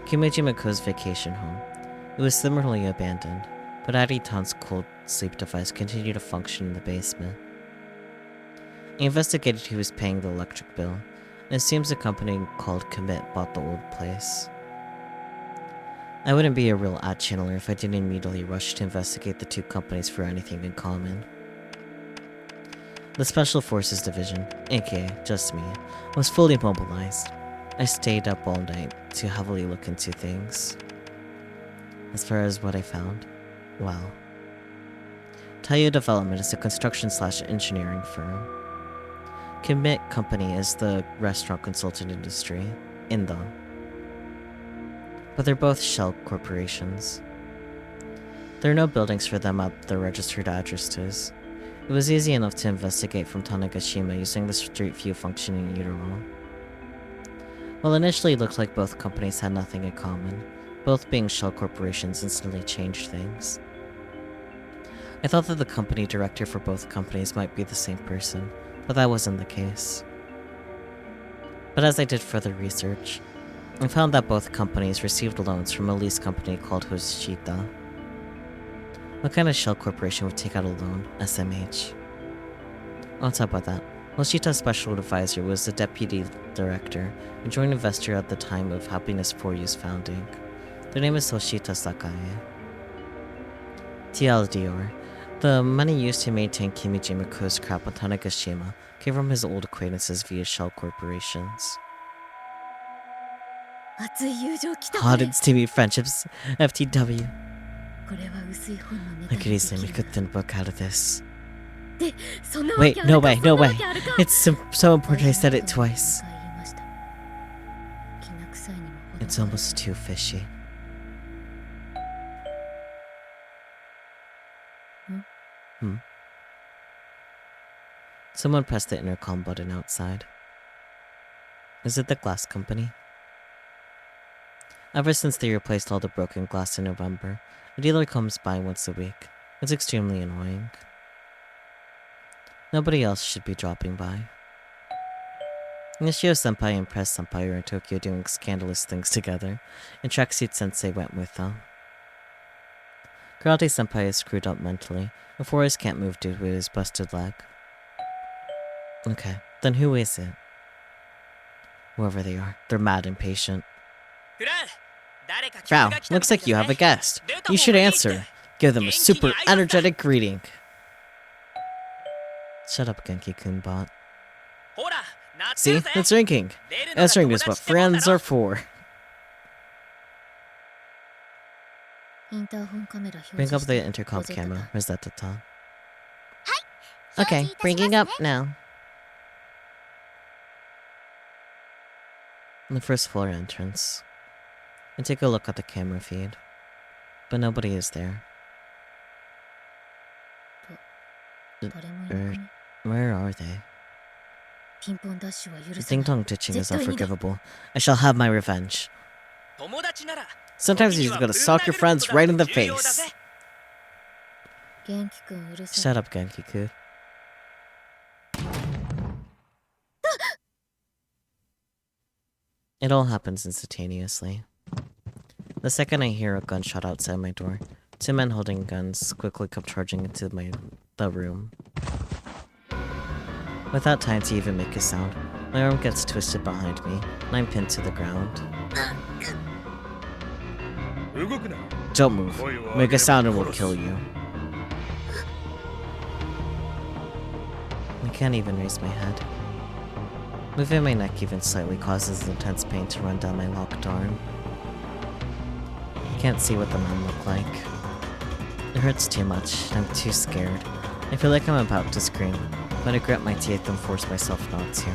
Speaker 2: Kimijima-ko's vacation home. It was similarly abandoned, but Aritan's cold sleep device continued to function in the basement. I investigated who was paying the electric bill, and it seems a company called Commit bought the old place. I wouldn't be a real ad-channeler if I didn't immediately rush to investigate the two companies for anything in common. The Special Forces Division, aka just me, was fully mobilized. I stayed up all night to heavily look into things. As far as what I found, well, Taiyo Development is a construction/engineering firm. Commit Company is the restaurant consultant industry, Indo. But they're both shell corporations. There are no buildings for them at the registered addresses. It was easy enough to investigate from Tanegashima using the Street View function in Utero. While initially it looked like both companies had nothing in common, both being shell corporations instantly changed things. I thought that the company director for both companies might be the same person, but that wasn't the case. But as I did further research, I found that both companies received loans from a lease company called Hoshita. What kind of shell corporation would take out a loan? SMH. On top of that, Hoshita's special advisor was the deputy director and joint investor at the time of Happiness 4U's founding. Their name is Hoshita Sakae. TLDR. The money used to maintain Kimijima-ko's crap on Tanegashima came from his old acquaintances via shell corporations.
Speaker 5: 熱い友情来た
Speaker 2: Hot
Speaker 5: ね
Speaker 2: and steamy friendships, FTW.
Speaker 5: これは薄い本のネ
Speaker 2: I
Speaker 5: タ
Speaker 2: could
Speaker 5: に
Speaker 2: easily
Speaker 5: で
Speaker 2: make
Speaker 5: き
Speaker 2: a
Speaker 5: る
Speaker 2: thin book out of this.
Speaker 5: でそんなわけ
Speaker 2: Wait,
Speaker 5: ある
Speaker 2: no
Speaker 5: か
Speaker 2: way,
Speaker 5: そん
Speaker 2: no
Speaker 5: なわ
Speaker 2: way.
Speaker 5: けあるか
Speaker 2: It's so important I said it
Speaker 5: 大変
Speaker 2: twice.
Speaker 5: なことを言いましたきな臭いにも程がある
Speaker 2: It's almost too fishy. Someone pressed the intercom button outside. Is it the glass company? Ever since they replaced all the broken glass in November, a dealer comes by once a week. It's extremely annoying. Nobody else should be dropping by. Nishio Senpai and Press Senpai are in Tokyo doing scandalous things together, and Tracksuit Sensei went with them. Karate Senpai is screwed up mentally, and Forrest can't move due to his busted leg. Okay, then who is it? Whoever they are, they're mad impatient. Frau, looks like you have a guest. You should answer. Give them a super energetic greeting. Shut up, Genki-kun bot. See? It's ringing. Answering is what friends are for.
Speaker 5: インターホンカメラ表
Speaker 2: Bring
Speaker 5: 示
Speaker 2: up
Speaker 5: し
Speaker 2: the
Speaker 5: て
Speaker 2: intercom
Speaker 5: ロゼット
Speaker 2: camera.
Speaker 5: だ
Speaker 2: Resetta-ta. Okay, bringing up now. The first floor entrance. I take a look at the camera feed. But nobody is there.
Speaker 5: 誰もいなくね
Speaker 2: Where are they?
Speaker 5: ピンポンダッシュは許
Speaker 2: The
Speaker 5: さない
Speaker 2: ding-dong ditching is
Speaker 5: 絶対にだ
Speaker 2: unforgivable. I shall have my revenge. Sometimes you just gotta sock your friends right in the face.
Speaker 5: 元気くんうるさい
Speaker 2: Shut up, Genki-kun. It all happens instantaneously. The second I hear a gunshot outside my door, two men holding guns quickly come charging into the room. Without time to even make a sound, my arm gets twisted behind me, and I'm pinned to the ground. Don't move. Make a sound and we'll kill you. I can't even raise my head. Moving my neck even slightly causes intense pain to run down my locked arm. I can't see what the men look like. It hurts too much, I'm too scared. I feel like I'm about to scream, but I grit my teeth and force myself not to.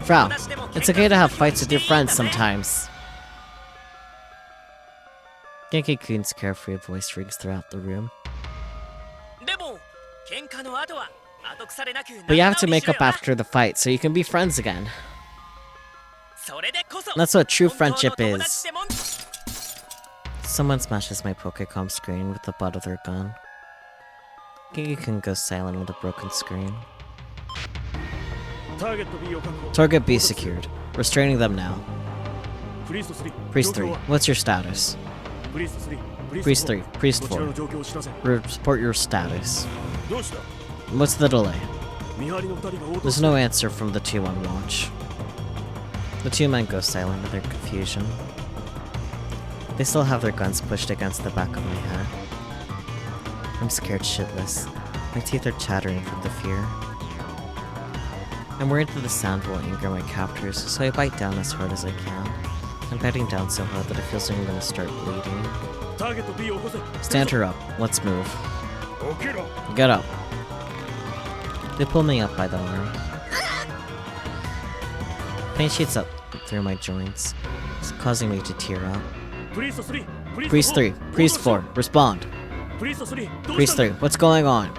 Speaker 2: Frau, it's okay to have fights with your friends sometimes. Genki-kun's carefree voice rings throughout the room. But you have to make up after the fight so you can be friends again. That's what true friendship is. Someone smashes my Pokecom screen with the butt of their gun. Genki-kun goes silent with a broken screen. Target B secured. Restraining them now. Priest 3, what's your status? Priest 3, Priest 4. Report your status. What's the delay? There's no answer from the two on watch. The two men go silent in their confusion. They still have their guns pushed against the back of my head. I'm scared shitless. My teeth are chattering from the fear. I'm worried that the sound will anger my captors, so I bite down as hard as I can. I'm biting down so hard that it feels like I'm gonna start bleeding. Stand her up. Let's move. Get up. They pull me up by the arm. Pain shoots up through my joints, causing me to tear up. Priest 3, Priest 4, respond. Priest 3, what's going on?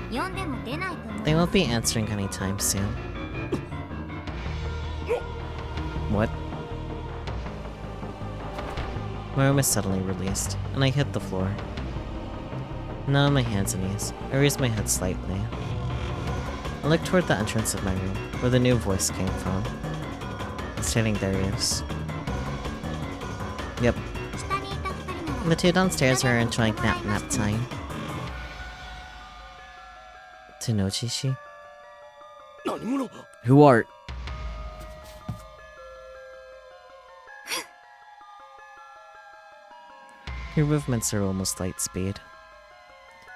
Speaker 5: 読んでも出ないと思う
Speaker 2: They won't be answering anytime soon. What? My arm is suddenly released, and I hit the floor. Now on my hands and knees, I raise my head slightly. I looked toward the entrance of my room, where the new voice came from. Standing there he is. Yep. The two downstairs are enjoying nap time. Tenochishi? Who art? Her movements are almost light speed.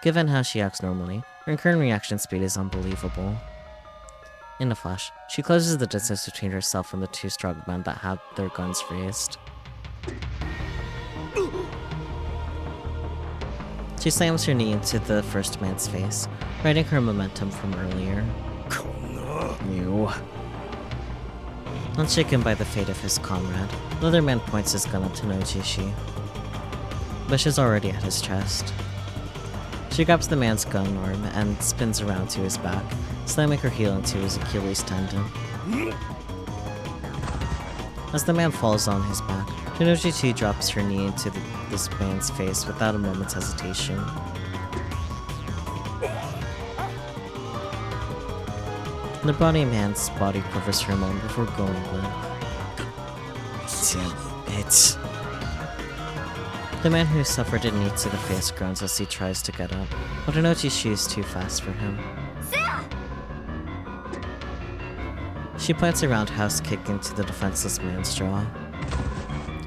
Speaker 2: Given how she acts normally, her current reaction speed is unbelievable. In a flash, she closes the distance between herself and the two strong men that had their guns raised. She slams her knee into the first man's face, riding her momentum from earlier. You. Unshaken by the fate of his comrade, the other man points his gun at Tenochishi. Bush is already at his chest. She grabs the man's gun arm and spins around to his back, slamming her heel into his Achilles tendon. As the man falls on his back, Tenochishi drops her knee into this man's face without a moment's hesitation. The body man's body quivers for a moment before going limp. Damn it. The man who suffered a knee to the face groans as he tries to get up, but Tenochishi is too fast for him. She plants a roundhouse kick into the defenseless man's jaw.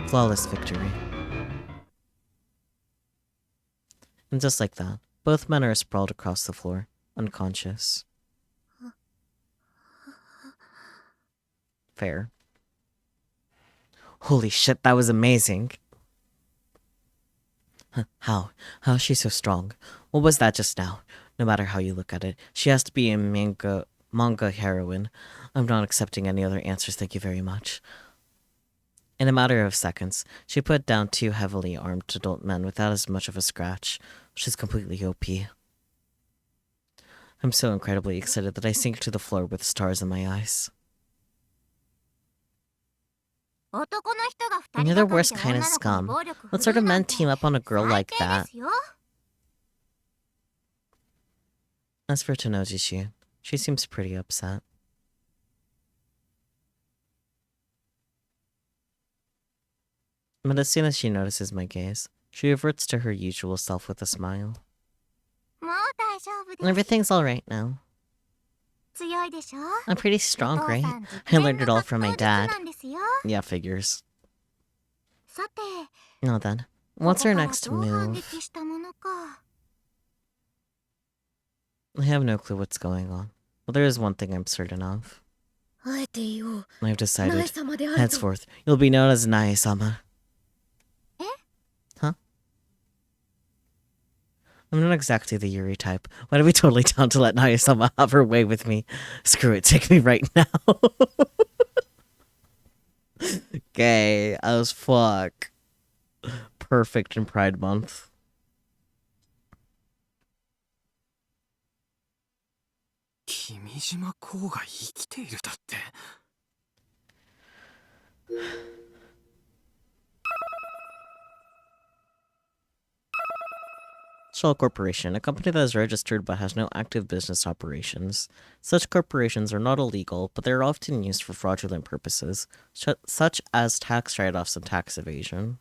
Speaker 2: Flawless victory. And just like that, both men are sprawled across the floor, unconscious. Fair. Holy shit, that was amazing! How is she so strong? What was that just now? No matter how you look at it, she has to be a manga heroine. I'm not accepting any other answers, thank you very much. In a matter of seconds, she put down two heavily armed adult men without as much of a scratch, which is completely OP. I'm so incredibly excited that I sink to the floor with stars in my eyes. And you're the worst kind of scum. What sort of men team up on a girl like that? As for Tenochishi, she seems pretty upset. But as soon as she notices my gaze, she reverts to her usual self with a smile. Everything's alright now. I'm pretty strong, right? I learned it all from my dad. Yeah, figures. Now then, what's her next move? I have no clue what's going on, but there is one thing I'm certain of. I've decided, henceforth, you'll be known as Nae-sama. Huh? I'm not exactly the Yuri type, but I'd be totally down to let Nae-sama have her way with me. Screw it, take me right now. Gay as fuck. Perfect in Pride Month. Shell Corporation, a company that is registered but has no active business operations. Such corporations are not illegal, but they are often used for fraudulent purposes, such as tax write-offs and tax evasion.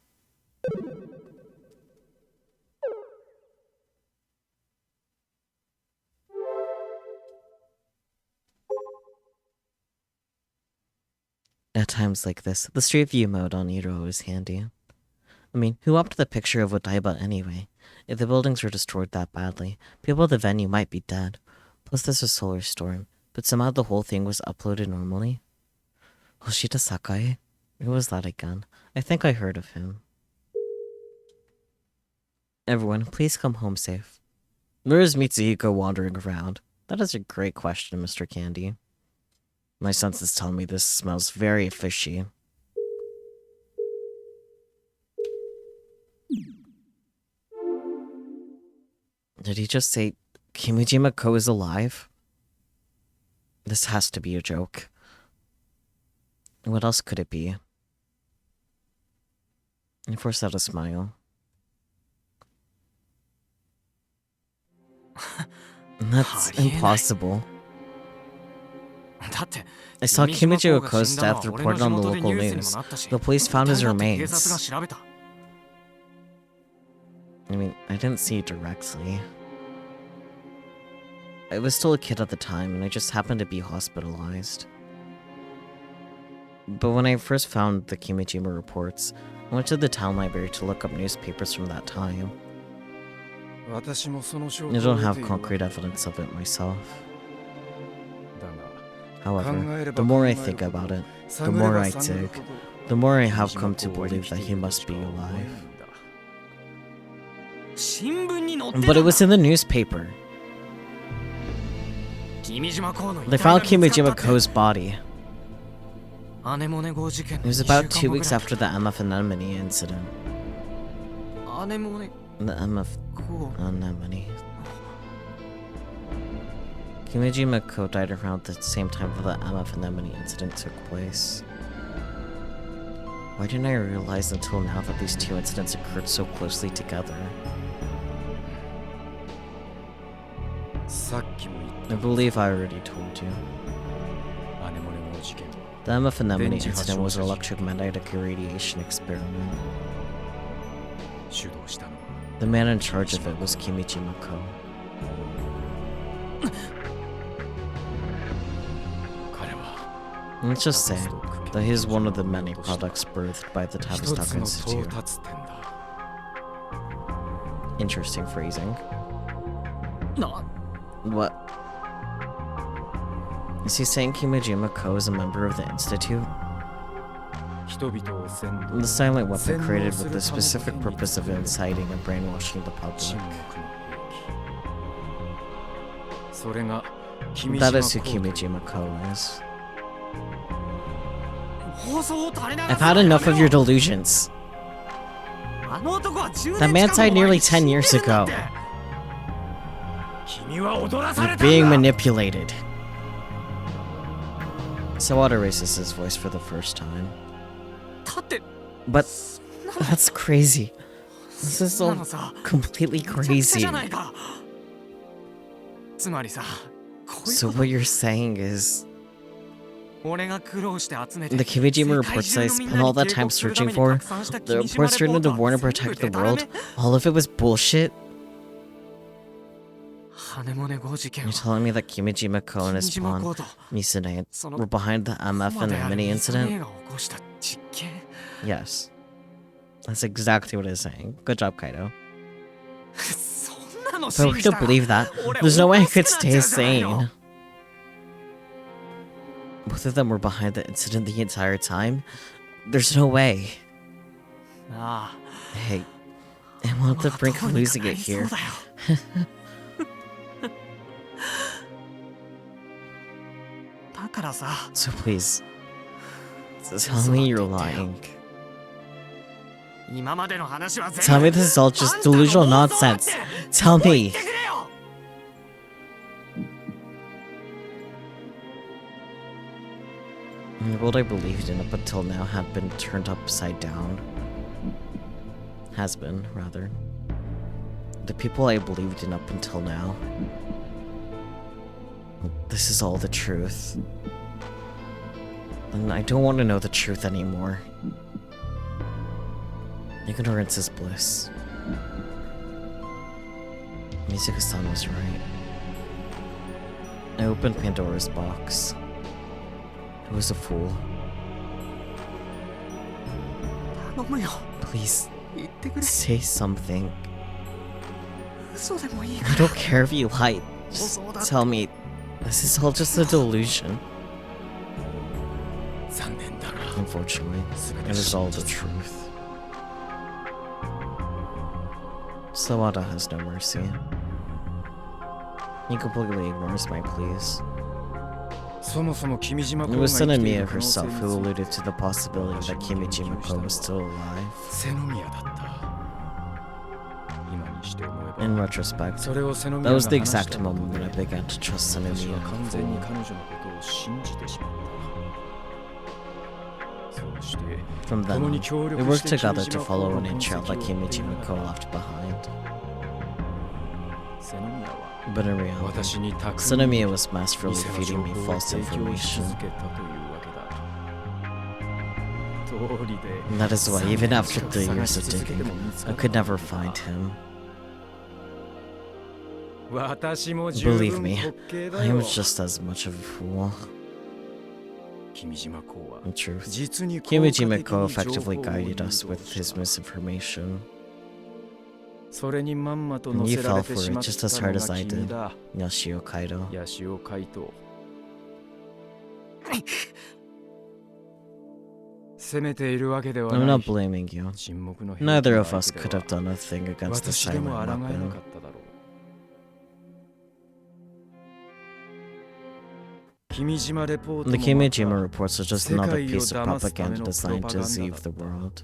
Speaker 2: At times like this, the Street View mode on Iro is handy. I mean, who upped the picture of Odaiba anyway? If the buildings were destroyed that badly, people at the venue might be dead. Plus there's a solar storm, but somehow the whole thing was uploaded normally. Hoshida Sakai? Who was that again? I think I heard of him. Everyone, please come home safe. Where is Mitsuhiko wandering around? That is a great question, Mr. Candy. My senses tell me this smells very fishy. Did he just say Kimijima-ko is alive? This has to be a joke. What else could it be? I forced out a smile. That's impossible.
Speaker 4: だって
Speaker 2: I saw
Speaker 4: 君島
Speaker 2: Kimijima
Speaker 4: が
Speaker 2: Ko's
Speaker 4: 死んだの
Speaker 2: death
Speaker 4: は俺の
Speaker 2: reported
Speaker 4: 地
Speaker 2: on the
Speaker 4: 元で
Speaker 2: local
Speaker 4: ニュースにも
Speaker 2: news.
Speaker 4: なったし
Speaker 2: The police found his
Speaker 4: 大概警察が
Speaker 2: remains.
Speaker 4: 調べた
Speaker 2: I mean, I didn't see it directly. I was still a kid at the time, and I just happened to be hospitalized. But when I first found the Kimijima reports, I went to the town library to look up newspapers from that time. I don't have concrete evidence of it myself. However, the more I think about it, the more I dig, the more I have come to believe that he must be alive.
Speaker 4: 新聞に載ってたん
Speaker 2: But
Speaker 4: だ
Speaker 2: it was in the newspaper.
Speaker 4: 君島公の遺
Speaker 2: They
Speaker 4: 体が
Speaker 2: found
Speaker 4: 見つかった
Speaker 2: Kimijima
Speaker 4: って
Speaker 2: Ko's body.
Speaker 4: アネモネ号事件
Speaker 2: It
Speaker 4: の
Speaker 2: was
Speaker 4: 2
Speaker 2: about 2
Speaker 4: 週間後ぐ
Speaker 2: weeks
Speaker 4: らい
Speaker 2: after the MF Anemone incident.
Speaker 4: アネモネ
Speaker 2: The MF
Speaker 4: 号
Speaker 2: Anemone. Kimijima Ko died around the same time that the MF Anemone incident took place. Why didn't I realize until now that these two incidents occurred so closely together? I believe I already told you. The MF Anemone incident was an electromagnetic radiation experiment. The man in charge of it was Kimijima Ko. Let's just say that he is one of the many products birthed by the Tavistock Institute. Interesting phrasing.
Speaker 4: な
Speaker 2: What? Is he saying Kimijima Ko is a member of the Institute? The silent weapon created with the specific purpose of inciting and brainwashing the public. That is who Kimijima Ko is.
Speaker 4: 放送を垂れ流
Speaker 2: I've had enough of your delusions.
Speaker 4: あの男は10
Speaker 2: That
Speaker 4: 年
Speaker 2: man
Speaker 4: 近
Speaker 2: died
Speaker 4: く前
Speaker 2: nearly
Speaker 4: に
Speaker 2: 10
Speaker 4: 死んで
Speaker 2: years
Speaker 4: るんだっ
Speaker 2: ago.
Speaker 4: て君は踊らされ
Speaker 2: You're
Speaker 4: たん
Speaker 2: being
Speaker 4: だ
Speaker 2: manipulated. Sawada raises his voice for the first time.
Speaker 4: だって
Speaker 2: But that's crazy. This is
Speaker 4: そんな
Speaker 2: so
Speaker 4: のさ
Speaker 2: completely
Speaker 4: めちゃくちゃ
Speaker 2: crazy.
Speaker 4: じゃないかつまりさこういう
Speaker 2: So
Speaker 4: こと
Speaker 2: what you're saying is
Speaker 4: 俺が苦労して集めて
Speaker 2: the Kimijima
Speaker 4: 世界
Speaker 2: reports
Speaker 4: 中
Speaker 2: I
Speaker 4: のみん
Speaker 2: spent
Speaker 4: な
Speaker 2: all
Speaker 4: に
Speaker 2: that
Speaker 4: 警
Speaker 2: time
Speaker 4: 告するた
Speaker 2: searching
Speaker 4: めに
Speaker 2: for,
Speaker 4: 拡散した
Speaker 2: the
Speaker 4: 君島
Speaker 2: reports
Speaker 4: レ
Speaker 2: written
Speaker 4: ポ
Speaker 2: to
Speaker 4: ート
Speaker 2: warn
Speaker 4: は
Speaker 2: and
Speaker 4: 全
Speaker 2: protect
Speaker 4: 部
Speaker 2: the
Speaker 4: デタラメ
Speaker 2: world? All of it was bullshit?
Speaker 4: ハネモネ号事件
Speaker 2: You're
Speaker 4: は
Speaker 2: telling me that Kimijima Ko and his
Speaker 4: 君島
Speaker 2: pawn,
Speaker 4: 公と
Speaker 2: Misune,
Speaker 4: その
Speaker 2: were behind the MF
Speaker 4: コマである
Speaker 2: Anemone
Speaker 4: ミサネ
Speaker 2: incident?
Speaker 4: が起こした実験
Speaker 2: Yes. That's exactly what it's saying. Good job, Kaido.
Speaker 4: そんなの
Speaker 2: If I
Speaker 4: 信
Speaker 2: were
Speaker 4: じた
Speaker 2: to
Speaker 4: ら
Speaker 2: believe that,
Speaker 4: 俺
Speaker 2: there's no way I
Speaker 4: おかしく
Speaker 2: could
Speaker 4: なっちゃ
Speaker 2: stay
Speaker 4: うじゃないの
Speaker 2: sane. Both of them were behind the incident the entire time? There's no way.
Speaker 4: あ
Speaker 2: Hey, I'm on
Speaker 4: あ
Speaker 2: the brink
Speaker 4: ど
Speaker 2: of
Speaker 4: うにか
Speaker 2: losing
Speaker 4: な
Speaker 2: it
Speaker 4: りそう
Speaker 2: here.
Speaker 4: だよだからさ
Speaker 2: So please, tell me you're lying.
Speaker 4: 今までの話は
Speaker 2: Tell
Speaker 4: 全
Speaker 2: me
Speaker 4: 部
Speaker 2: this is all
Speaker 4: あ
Speaker 2: just
Speaker 4: んたの
Speaker 2: delusional
Speaker 4: 妄想だって
Speaker 2: nonsense. Tell
Speaker 4: 言
Speaker 2: me.
Speaker 4: ってくれよ
Speaker 2: The world I believed in up until now had been turned upside down. Has been, rather. The people I believed in up until now. This is all the truth. And I don't want to know the truth anymore. Ignorance is bliss. Mizuka-san was right. I opened Pandora's box. I was a fool.
Speaker 4: 頼むよ
Speaker 2: Please,
Speaker 4: 言ってくれ
Speaker 2: say something.
Speaker 4: 嘘でもいい
Speaker 2: I
Speaker 4: から
Speaker 2: don't care if you lied. Just tell me, this is all just a delusion.
Speaker 4: 残念だが
Speaker 2: Unfortunately, it is all the truth. Sawada has no mercy. He completely ignores my pleas. It was Senemiya herself who alluded to the possibility that Kimijima Ko was still alive. In retrospect, that was the exact moment when I began to trust Senemiya fully. From then on, we worked together to follow any trail that Kimijima Ko left behind. But in reality,
Speaker 3: 私に巧み
Speaker 2: Sunomiya
Speaker 3: に
Speaker 2: was masterfully
Speaker 3: 偽の
Speaker 2: feeding
Speaker 3: 情
Speaker 2: me
Speaker 3: 報を
Speaker 2: false
Speaker 3: 提供し
Speaker 2: information.
Speaker 3: 続けたというわけだ。通りで
Speaker 2: And that is why, even
Speaker 3: 3
Speaker 2: after
Speaker 3: 年
Speaker 2: 3
Speaker 3: 近く
Speaker 2: years
Speaker 3: 探
Speaker 2: of
Speaker 3: し続けて
Speaker 2: digging,
Speaker 3: も見つか
Speaker 2: I
Speaker 3: ら
Speaker 2: could
Speaker 3: な
Speaker 2: never
Speaker 3: かった。
Speaker 2: find him.
Speaker 3: 私も十
Speaker 2: Believe
Speaker 3: 分
Speaker 2: me,
Speaker 3: 滑稽だ
Speaker 2: I
Speaker 3: よ。
Speaker 2: am just as much of a fool.
Speaker 3: 君島公は
Speaker 2: In truth,
Speaker 3: 実に効果的に
Speaker 2: Kimijima
Speaker 3: 情報を
Speaker 2: effectively
Speaker 3: 誘
Speaker 2: guided
Speaker 3: 導
Speaker 2: us with
Speaker 3: し
Speaker 2: his
Speaker 3: た。
Speaker 2: misinformation.
Speaker 3: それにまんまと
Speaker 2: And
Speaker 3: 乗
Speaker 2: you
Speaker 3: せら
Speaker 2: fell
Speaker 3: れて
Speaker 2: for
Speaker 3: し
Speaker 2: it
Speaker 3: まっ
Speaker 2: just
Speaker 3: た
Speaker 2: as
Speaker 3: の
Speaker 2: hard as
Speaker 3: が
Speaker 2: I
Speaker 3: 君
Speaker 2: did.
Speaker 3: だ。
Speaker 2: Yashio Kaido.
Speaker 3: ヤシオカイト。責めているわけでは
Speaker 2: I'm
Speaker 3: な
Speaker 2: not
Speaker 3: い。
Speaker 2: blaming you.
Speaker 3: 沈黙の
Speaker 2: Neither
Speaker 3: 兵
Speaker 2: of
Speaker 3: 器の
Speaker 2: us
Speaker 3: 相
Speaker 2: could
Speaker 3: 手
Speaker 2: have
Speaker 3: では
Speaker 2: done a thing against the
Speaker 3: 私で
Speaker 2: silent
Speaker 3: も抗えなか
Speaker 2: weapon.
Speaker 3: っただろう。君島レポート
Speaker 2: The
Speaker 3: もまた
Speaker 2: Kimijima reports are just
Speaker 3: 世
Speaker 2: another
Speaker 3: 界を
Speaker 2: piece of
Speaker 3: 騙すため
Speaker 2: propaganda
Speaker 3: のプロ
Speaker 2: designed
Speaker 3: パ
Speaker 2: to
Speaker 3: ガンダ
Speaker 2: deceive
Speaker 3: だ
Speaker 2: the
Speaker 3: った。
Speaker 2: world.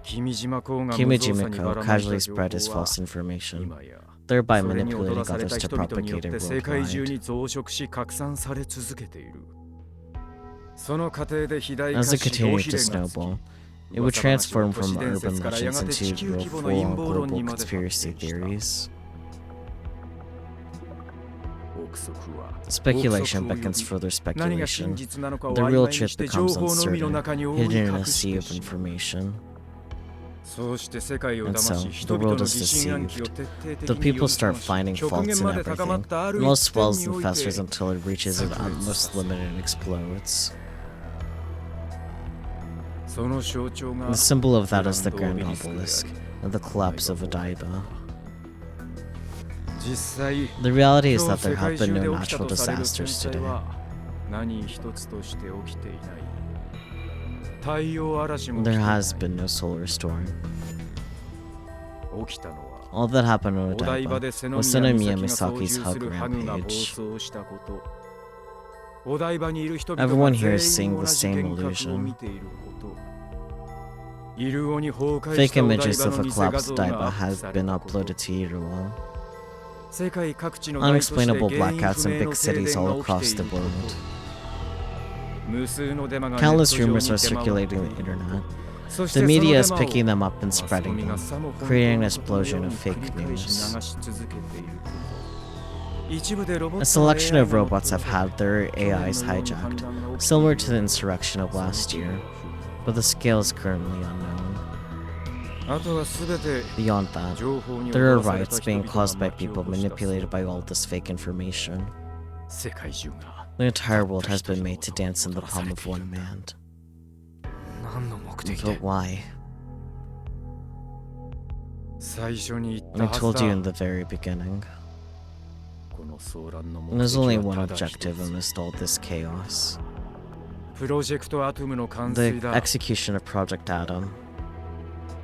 Speaker 3: 君島公が無造作にば
Speaker 2: Kimijima
Speaker 3: らまいた
Speaker 2: casually
Speaker 3: 情
Speaker 2: spread his
Speaker 3: 報は
Speaker 2: false information,
Speaker 3: 今や
Speaker 2: thereby
Speaker 3: それに踊
Speaker 2: manipulating
Speaker 3: らされ
Speaker 2: others
Speaker 3: た
Speaker 2: to
Speaker 3: 人々によっ
Speaker 2: propagate
Speaker 3: て
Speaker 2: it
Speaker 3: 世界中
Speaker 2: worldwide.
Speaker 3: に増殖し拡散され続けている。その過程で肥大化
Speaker 2: As it
Speaker 3: し浪
Speaker 2: continued
Speaker 3: 費
Speaker 2: to
Speaker 3: 霊がつき
Speaker 2: snowball, it would
Speaker 3: 噂話は
Speaker 2: transform
Speaker 3: 都
Speaker 2: from
Speaker 3: 市伝
Speaker 2: urban
Speaker 3: 説からや
Speaker 2: legends
Speaker 3: がて地
Speaker 2: into
Speaker 3: 球規模の
Speaker 2: full
Speaker 3: 陰謀論
Speaker 2: global
Speaker 3: にまで発展
Speaker 2: conspiracy
Speaker 3: した。
Speaker 2: theories.
Speaker 3: 憶測は
Speaker 2: Speculation
Speaker 3: 憶測を呼び
Speaker 2: beckons further
Speaker 3: 何が真
Speaker 2: speculation.
Speaker 3: 実なのかを
Speaker 2: The
Speaker 3: 曖
Speaker 2: real
Speaker 3: 昧に
Speaker 2: truth
Speaker 3: して情
Speaker 2: becomes
Speaker 3: 報の海の
Speaker 2: uncertain,
Speaker 3: 中に覆い
Speaker 2: hidden in
Speaker 3: 隠
Speaker 2: a
Speaker 3: し
Speaker 2: sea
Speaker 3: て
Speaker 2: of
Speaker 3: しまう。
Speaker 2: information.
Speaker 3: そうして世界を
Speaker 2: And
Speaker 3: 騙
Speaker 2: so,
Speaker 3: し
Speaker 2: the
Speaker 3: 人々の
Speaker 2: world
Speaker 3: 疑
Speaker 2: is
Speaker 3: 心暗鬼を
Speaker 2: deceived.
Speaker 3: 徹底的
Speaker 2: The
Speaker 3: に
Speaker 2: people
Speaker 3: 呼
Speaker 2: start
Speaker 3: び覚まし
Speaker 2: finding
Speaker 3: 極
Speaker 2: faults
Speaker 3: 限
Speaker 2: in
Speaker 3: まで高まっ
Speaker 2: everything.
Speaker 3: たある
Speaker 2: Most
Speaker 3: 一点
Speaker 2: swells
Speaker 3: に
Speaker 2: and
Speaker 3: おいて
Speaker 2: festers until it reaches its
Speaker 3: 炸裂
Speaker 2: utmost
Speaker 3: させ
Speaker 2: limit and explodes.
Speaker 3: その象徴が
Speaker 2: The symbol of that is the
Speaker 3: グラン
Speaker 2: Grand
Speaker 3: ドオベリスクであり
Speaker 2: Obelisk and the collapse of Odaiba.
Speaker 3: 実際
Speaker 2: The reality is
Speaker 3: 今
Speaker 2: that
Speaker 3: 日
Speaker 2: there
Speaker 3: 世
Speaker 2: have
Speaker 3: 界
Speaker 2: been
Speaker 3: 中
Speaker 2: no
Speaker 3: で起きた
Speaker 2: natural
Speaker 3: とされる
Speaker 2: disasters
Speaker 3: 天災
Speaker 2: today.
Speaker 3: は何一つとして起きていない。太陽嵐も起き
Speaker 2: There
Speaker 3: ていない。
Speaker 2: has been no solar storm.
Speaker 3: 起きたのは
Speaker 2: All that happened on
Speaker 3: お台場
Speaker 2: Odaiba
Speaker 3: で瀬
Speaker 2: was
Speaker 3: 宮
Speaker 2: Sunomiya
Speaker 3: 美咲が操
Speaker 2: Misaki's
Speaker 3: 縦
Speaker 2: hug
Speaker 3: するハグが暴
Speaker 2: rampage.
Speaker 3: 走したこと。お台場にいる人々
Speaker 2: Everyone
Speaker 3: が
Speaker 2: here
Speaker 3: 全
Speaker 2: is
Speaker 3: 員
Speaker 2: seeing
Speaker 3: 同
Speaker 2: the
Speaker 3: じ
Speaker 2: same
Speaker 3: 幻覚を
Speaker 2: illusion.
Speaker 3: 見ていること。イルオに崩壊
Speaker 2: Fake
Speaker 3: したお台
Speaker 2: images
Speaker 3: 場
Speaker 2: of
Speaker 3: の
Speaker 2: a
Speaker 3: 偽画
Speaker 2: collapsed
Speaker 3: 像が
Speaker 2: Odaiba
Speaker 3: アップ
Speaker 2: have
Speaker 3: され
Speaker 2: been
Speaker 3: たこと
Speaker 2: uploaded to Iruo.
Speaker 3: 世界各地の大都市で原因
Speaker 2: Unexplainable
Speaker 3: 不明
Speaker 2: blackouts in
Speaker 3: の
Speaker 2: big
Speaker 3: 停
Speaker 2: cities
Speaker 3: 電
Speaker 2: all
Speaker 3: が起きて
Speaker 2: across
Speaker 3: い
Speaker 2: the
Speaker 3: るこ
Speaker 2: world.
Speaker 3: と。無数のデマがネッ
Speaker 2: Countless
Speaker 3: ト上に
Speaker 2: rumors are
Speaker 3: 出回ってい
Speaker 2: circulating
Speaker 3: る
Speaker 2: on the internet.
Speaker 3: そして
Speaker 2: The
Speaker 3: その
Speaker 2: media
Speaker 3: デ
Speaker 2: is
Speaker 3: マを
Speaker 2: picking them up and
Speaker 3: マスコ
Speaker 2: spreading
Speaker 3: ミが
Speaker 2: them,
Speaker 3: さも本当
Speaker 2: creating an
Speaker 3: のことの
Speaker 2: explosion
Speaker 3: よう
Speaker 2: of
Speaker 3: に繰
Speaker 2: fake
Speaker 3: り返し
Speaker 2: news.
Speaker 3: 流し続けていること。一部でロボ
Speaker 2: A
Speaker 3: ットの
Speaker 2: selection of
Speaker 3: AI が
Speaker 2: robots have had their
Speaker 3: 去年のよう
Speaker 2: AIs
Speaker 3: に反
Speaker 2: hijacked,
Speaker 3: 乱が起きている
Speaker 2: similar to the insurrection of last year, but the scale is currently unknown.
Speaker 3: あとは全て
Speaker 2: Beyond that,
Speaker 3: 情報に
Speaker 2: there are
Speaker 3: 踊らされた
Speaker 2: riots
Speaker 3: 人
Speaker 2: being
Speaker 3: 々が
Speaker 2: caused by
Speaker 3: 巻き起
Speaker 2: people
Speaker 3: こした
Speaker 2: manipulated by all this fake information.
Speaker 3: 世界中が
Speaker 2: The entire world has been made to dance in the palm of one hand.
Speaker 4: 何の目的
Speaker 2: But
Speaker 4: で
Speaker 2: why?
Speaker 3: 最初に言っ
Speaker 2: I
Speaker 3: たは
Speaker 2: told
Speaker 3: ず
Speaker 2: you
Speaker 3: だ
Speaker 2: in the very beginning.
Speaker 3: この騒乱の目
Speaker 2: And there's
Speaker 3: 的
Speaker 2: only
Speaker 3: は
Speaker 2: one
Speaker 3: ただ一
Speaker 2: objective
Speaker 3: つ
Speaker 2: amidst all this chaos.
Speaker 3: プロジェクトアトムの完
Speaker 2: The
Speaker 3: 遂だ
Speaker 2: execution of Project Atom.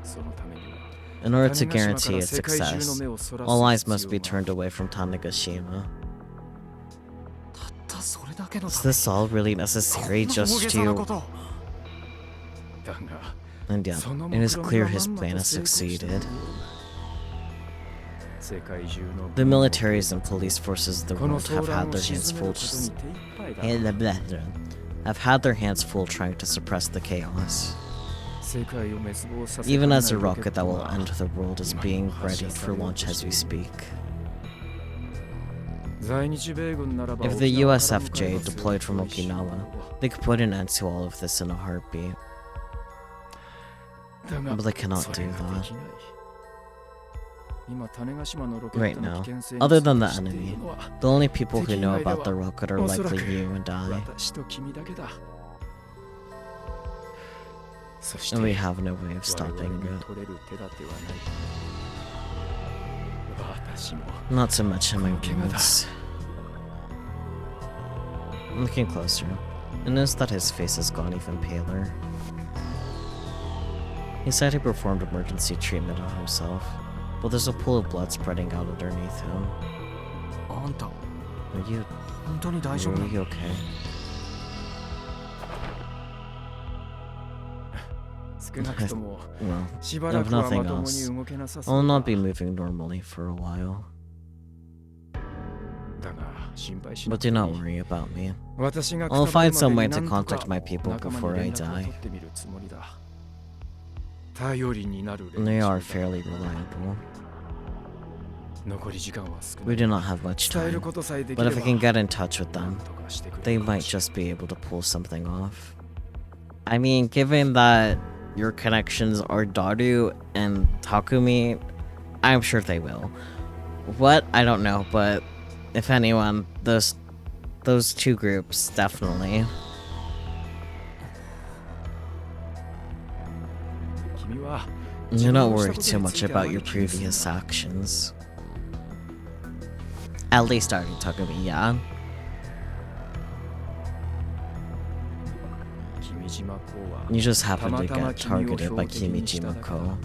Speaker 3: そのためには
Speaker 2: In order to
Speaker 3: 種子島
Speaker 2: guarantee
Speaker 3: から
Speaker 2: its
Speaker 3: 世界中の
Speaker 2: success,
Speaker 3: 目をそら
Speaker 2: all eyes
Speaker 3: す
Speaker 2: must be
Speaker 3: 必要
Speaker 2: turned
Speaker 3: がある
Speaker 2: away from Tanegashima.
Speaker 4: たったそれだけの
Speaker 2: Is
Speaker 4: ため
Speaker 2: this all really necessary
Speaker 4: こんな大
Speaker 2: just
Speaker 4: げさなこ
Speaker 2: to...
Speaker 4: と
Speaker 3: だが
Speaker 2: And yeah,
Speaker 3: その
Speaker 2: it
Speaker 3: 目
Speaker 2: is
Speaker 3: 論
Speaker 2: clear
Speaker 3: み
Speaker 2: his
Speaker 3: はまんま
Speaker 2: plan
Speaker 3: と
Speaker 2: has
Speaker 3: 成功したよ
Speaker 2: succeeded.
Speaker 3: うだ世界中の
Speaker 2: The militaries and police forces of the
Speaker 3: この
Speaker 2: world have
Speaker 3: 騒乱
Speaker 2: had
Speaker 3: を
Speaker 2: their
Speaker 3: 鎮
Speaker 2: hands
Speaker 3: め
Speaker 2: full
Speaker 3: ることに手一杯だ
Speaker 2: have had their hands full trying to suppress the chaos.
Speaker 3: 世界を滅亡させ
Speaker 2: Even
Speaker 3: かね
Speaker 2: as
Speaker 3: な
Speaker 2: a
Speaker 3: いロケ
Speaker 2: rocket
Speaker 3: ッ
Speaker 2: that
Speaker 3: ト
Speaker 2: will
Speaker 3: が
Speaker 2: end the world is
Speaker 3: 今
Speaker 2: being
Speaker 3: 発
Speaker 2: ready
Speaker 3: 射さ
Speaker 2: for
Speaker 3: れよう
Speaker 2: launch
Speaker 3: と
Speaker 2: as
Speaker 3: して
Speaker 2: we
Speaker 3: いる
Speaker 2: speak.
Speaker 3: 在日米軍ならば
Speaker 2: If
Speaker 3: 沖
Speaker 2: the
Speaker 3: 縄から向かえ
Speaker 2: USFJ
Speaker 3: ばすぐ
Speaker 2: deployed from
Speaker 3: 一瞬
Speaker 2: Okinawa, they could put an end to all of this in a heartbeat.
Speaker 3: だが
Speaker 2: But they cannot
Speaker 3: それ
Speaker 2: do
Speaker 3: が
Speaker 2: that.
Speaker 3: できない今種子島のロケッ
Speaker 2: Right
Speaker 3: トの
Speaker 2: now,
Speaker 3: 危険性に
Speaker 2: other than the
Speaker 3: ついて知ってい
Speaker 2: enemy,
Speaker 3: るのは
Speaker 2: the only people who know about the rocket are likely you and I,
Speaker 3: 私と君だけだそして
Speaker 2: and we have no way of
Speaker 3: 我
Speaker 2: stopping
Speaker 3: 々に
Speaker 2: it.
Speaker 3: 取れる手立てはない私も
Speaker 2: Not to mention my
Speaker 3: Okay, but-
Speaker 2: boots. Looking closer, I noticed that his face has gone even paler. He said he performed emergency treatment on himself, but there's a pool of blood spreading out underneath him.
Speaker 4: あんた
Speaker 2: Are you
Speaker 4: 本当に大丈夫な
Speaker 2: really
Speaker 4: の
Speaker 2: okay?
Speaker 3: 少なくとも
Speaker 2: Well,
Speaker 3: しばら
Speaker 2: if
Speaker 3: くはま
Speaker 2: nothing
Speaker 3: ともに
Speaker 2: else,
Speaker 3: 動けなさ
Speaker 2: I'll
Speaker 3: そうだ
Speaker 2: not be moving normally for a while.
Speaker 3: だが心配しな
Speaker 2: But
Speaker 3: くて
Speaker 2: do
Speaker 3: いい
Speaker 2: not worry about me.
Speaker 3: 私が
Speaker 2: I'll
Speaker 3: くたば
Speaker 2: find
Speaker 3: る
Speaker 2: some
Speaker 3: ま
Speaker 2: way
Speaker 3: で
Speaker 2: to
Speaker 3: になんと
Speaker 2: contact
Speaker 3: か
Speaker 2: my people
Speaker 3: 仲間
Speaker 2: before
Speaker 3: に
Speaker 2: I
Speaker 3: 連絡を
Speaker 2: die.
Speaker 3: 取ってみるつもりだ頼りになる
Speaker 2: And they are fairly reliable.
Speaker 3: 残り時間は少
Speaker 2: We
Speaker 3: ない
Speaker 2: do not have much
Speaker 3: 伝える
Speaker 2: time.
Speaker 3: ことさえでき
Speaker 2: But
Speaker 3: れ
Speaker 2: if
Speaker 3: ば
Speaker 2: I can get in touch with
Speaker 3: な
Speaker 2: them,
Speaker 3: んとかしてくれ
Speaker 2: they
Speaker 3: るかも
Speaker 2: might
Speaker 3: しれ
Speaker 2: just be able to pull something off. I mean, given that your connections are Daru and Takumi, I'm sure they will. What? I don't know, but if anyone, those two groups, definitely.
Speaker 3: 君は
Speaker 2: Do not worry
Speaker 3: 自分の
Speaker 2: too
Speaker 3: した
Speaker 2: much
Speaker 3: ことについてあま
Speaker 2: about
Speaker 3: り
Speaker 2: your
Speaker 3: 気にするな
Speaker 2: previous actions. At least Daru Takumi, yeah.
Speaker 3: 君島公は
Speaker 2: You just
Speaker 3: た
Speaker 2: happened
Speaker 3: ま
Speaker 2: to
Speaker 3: たま
Speaker 2: get
Speaker 3: 君を
Speaker 2: targeted
Speaker 3: 標
Speaker 2: by
Speaker 3: 的にしただ
Speaker 2: Kimijima
Speaker 3: けだ
Speaker 2: Ko.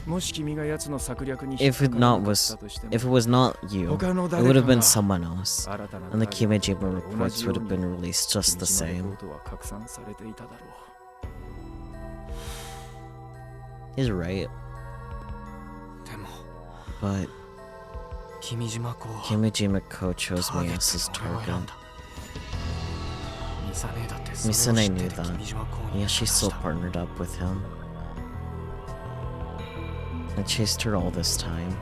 Speaker 3: もし君が奴の策略に
Speaker 2: If
Speaker 3: 引
Speaker 2: it
Speaker 3: っかから
Speaker 2: not
Speaker 3: なかっ
Speaker 2: was,
Speaker 3: たとして
Speaker 2: if it
Speaker 3: も
Speaker 2: was not you,
Speaker 3: 他の
Speaker 2: it
Speaker 3: 誰
Speaker 2: would
Speaker 3: か
Speaker 2: have been
Speaker 3: が
Speaker 2: someone else,
Speaker 3: 新たな
Speaker 2: and the
Speaker 3: ターゲット
Speaker 2: Kimijima
Speaker 3: と同
Speaker 2: reports
Speaker 3: じよ
Speaker 2: would
Speaker 3: う
Speaker 2: have
Speaker 3: に
Speaker 2: been released just the
Speaker 3: 君島レ
Speaker 2: same.
Speaker 3: ポートは拡散されていただろ
Speaker 2: He's right,
Speaker 4: でも
Speaker 2: but
Speaker 4: 君島公は
Speaker 2: Kimijima Ko chose
Speaker 4: ター
Speaker 2: me
Speaker 4: ゲ
Speaker 2: as his
Speaker 4: ットの俺を選ん
Speaker 2: target.
Speaker 4: だミサネだってそれを
Speaker 2: Misane
Speaker 4: 知って
Speaker 2: knew
Speaker 4: て
Speaker 2: that.
Speaker 4: 君島公に
Speaker 2: Yeah, she
Speaker 4: 渡
Speaker 2: still
Speaker 4: した
Speaker 2: partnered up with him. I chased her all this time.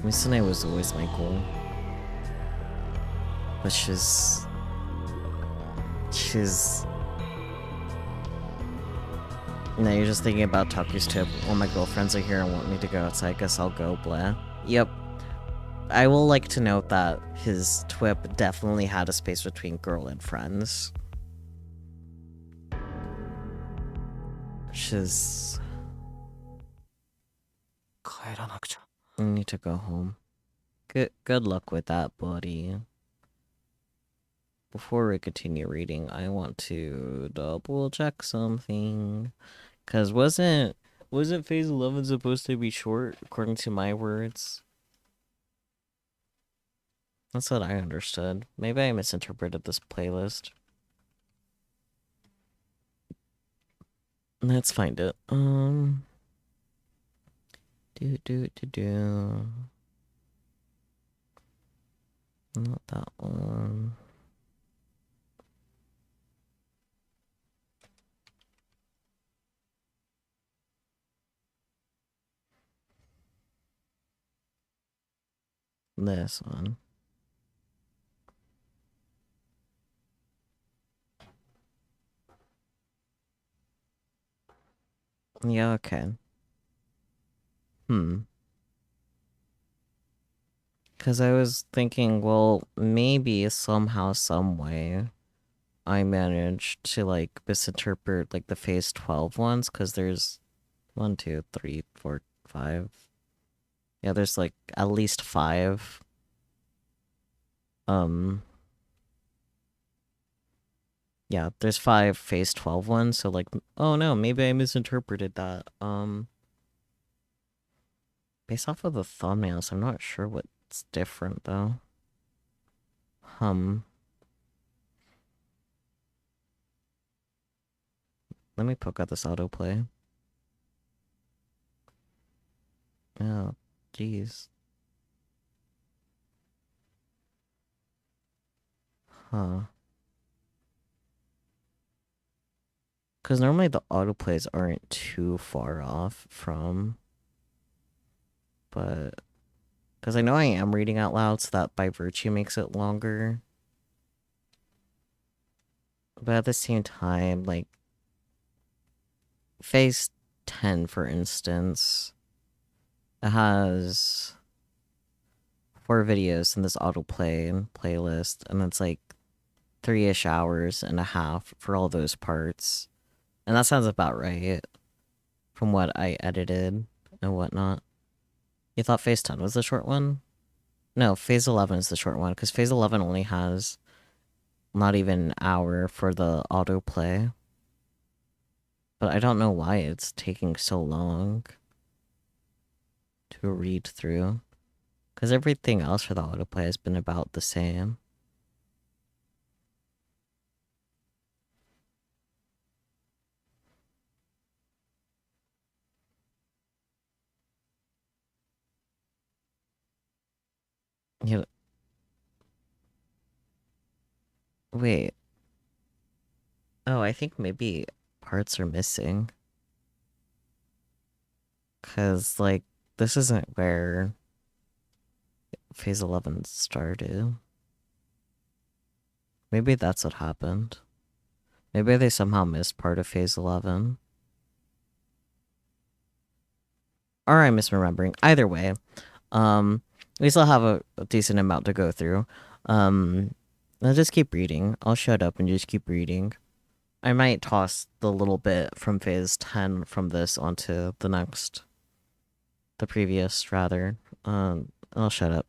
Speaker 2: Misane was always my goal. But she's... No, you're just thinking about Taku's tip. All my girlfriends are here and want me to go outside. I guess I'll go, blah. Yep. I will like to note that his twip definitely had a space between girl and friends. She's...
Speaker 4: 帰らなくちゃ
Speaker 2: I need to go home. Good luck with that, buddy. Before we continue reading, I want to double check something. Cause wasn't phase 11 supposed to be short, according to my words? That's what I understood. Maybe I misinterpreted this playlist. Let's find it. Not that one. This one. Yeah, okay. Because I was thinking, well, maybe somehow, some way, I managed to, like, misinterpret, like, the phase 12 ones, because there's 1, 2, 3, 4, 5. Yeah, there's, like, at least 5. Yeah, there's 5 phase 12 ones, so, like, oh no, maybe I misinterpreted that. Based off of the thumbnails, I'm not sure what's different, though. Let me poke out this autoplay. Oh, jeez. Huh. Because normally the autoplays aren't too far off from... But... Because I know I am reading out loud, so that by virtue makes it longer. But at the same time, like... Phase 10, for instance... It has... 4 videos in this autoplay playlist, and it's like 3-ish hours and a half for all those parts. And that sounds about right, from what I edited and whatnot. You thought phase 10 was the short one? No, phase 11 is the short one, because phase 11 only has not even an hour for the autoplay. But I don't know why it's taking so long to read through. Because everything else for the autoplay has been about the same. Yeah. Wait. Oh, I think maybe parts are missing. Because, like, this isn't where Phase 11 started. Maybe that's what happened. Maybe they somehow missed part of Phase 11. Or I'm misremembering. Either way, we still have a decent amount to go through. I'll just keep reading. I'll shut up and just keep reading. I might toss the little bit from Phase 10 from this onto the next. The previous, rather. I'll shut up.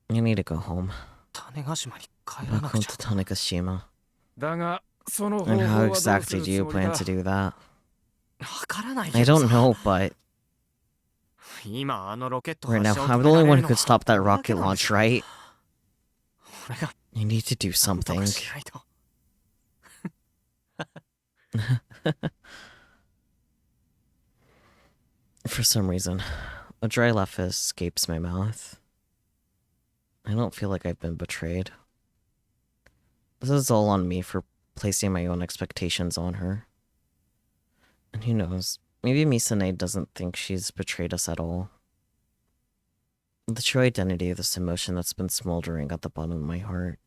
Speaker 2: You need to go home.
Speaker 4: 種子島に帰ら
Speaker 2: Back
Speaker 4: なく
Speaker 2: home
Speaker 4: ち
Speaker 2: to
Speaker 4: ゃ。
Speaker 2: Tanegashima.
Speaker 3: だがその方
Speaker 2: And
Speaker 3: 法
Speaker 2: how
Speaker 3: はどうす
Speaker 2: exactly
Speaker 3: る
Speaker 2: do you
Speaker 3: つもり
Speaker 2: plan
Speaker 3: だ
Speaker 2: to do that?
Speaker 4: わからない
Speaker 2: I
Speaker 4: けど
Speaker 2: don't
Speaker 4: さ。
Speaker 2: know, but
Speaker 4: 今あのロケット
Speaker 2: right
Speaker 4: 発
Speaker 2: now,
Speaker 4: 射を
Speaker 2: I'm
Speaker 4: 止
Speaker 2: the
Speaker 4: めら
Speaker 2: only
Speaker 4: れ
Speaker 2: one
Speaker 4: る
Speaker 2: who
Speaker 4: の
Speaker 2: could
Speaker 4: は
Speaker 2: stop that
Speaker 4: 俺だけ
Speaker 2: rocket
Speaker 4: なんでし
Speaker 2: launch,
Speaker 4: ょ。
Speaker 2: right?
Speaker 4: 俺が
Speaker 2: You need to do
Speaker 4: なんと
Speaker 2: something.
Speaker 4: かしないと。
Speaker 2: For some reason, a dry laugh escapes my mouth. I don't feel like I've been betrayed. This is all on me for placing my own expectations on her. And who knows, maybe Misane doesn't think she's betrayed us at all. The true identity of this emotion that's been smoldering at the bottom of my heart.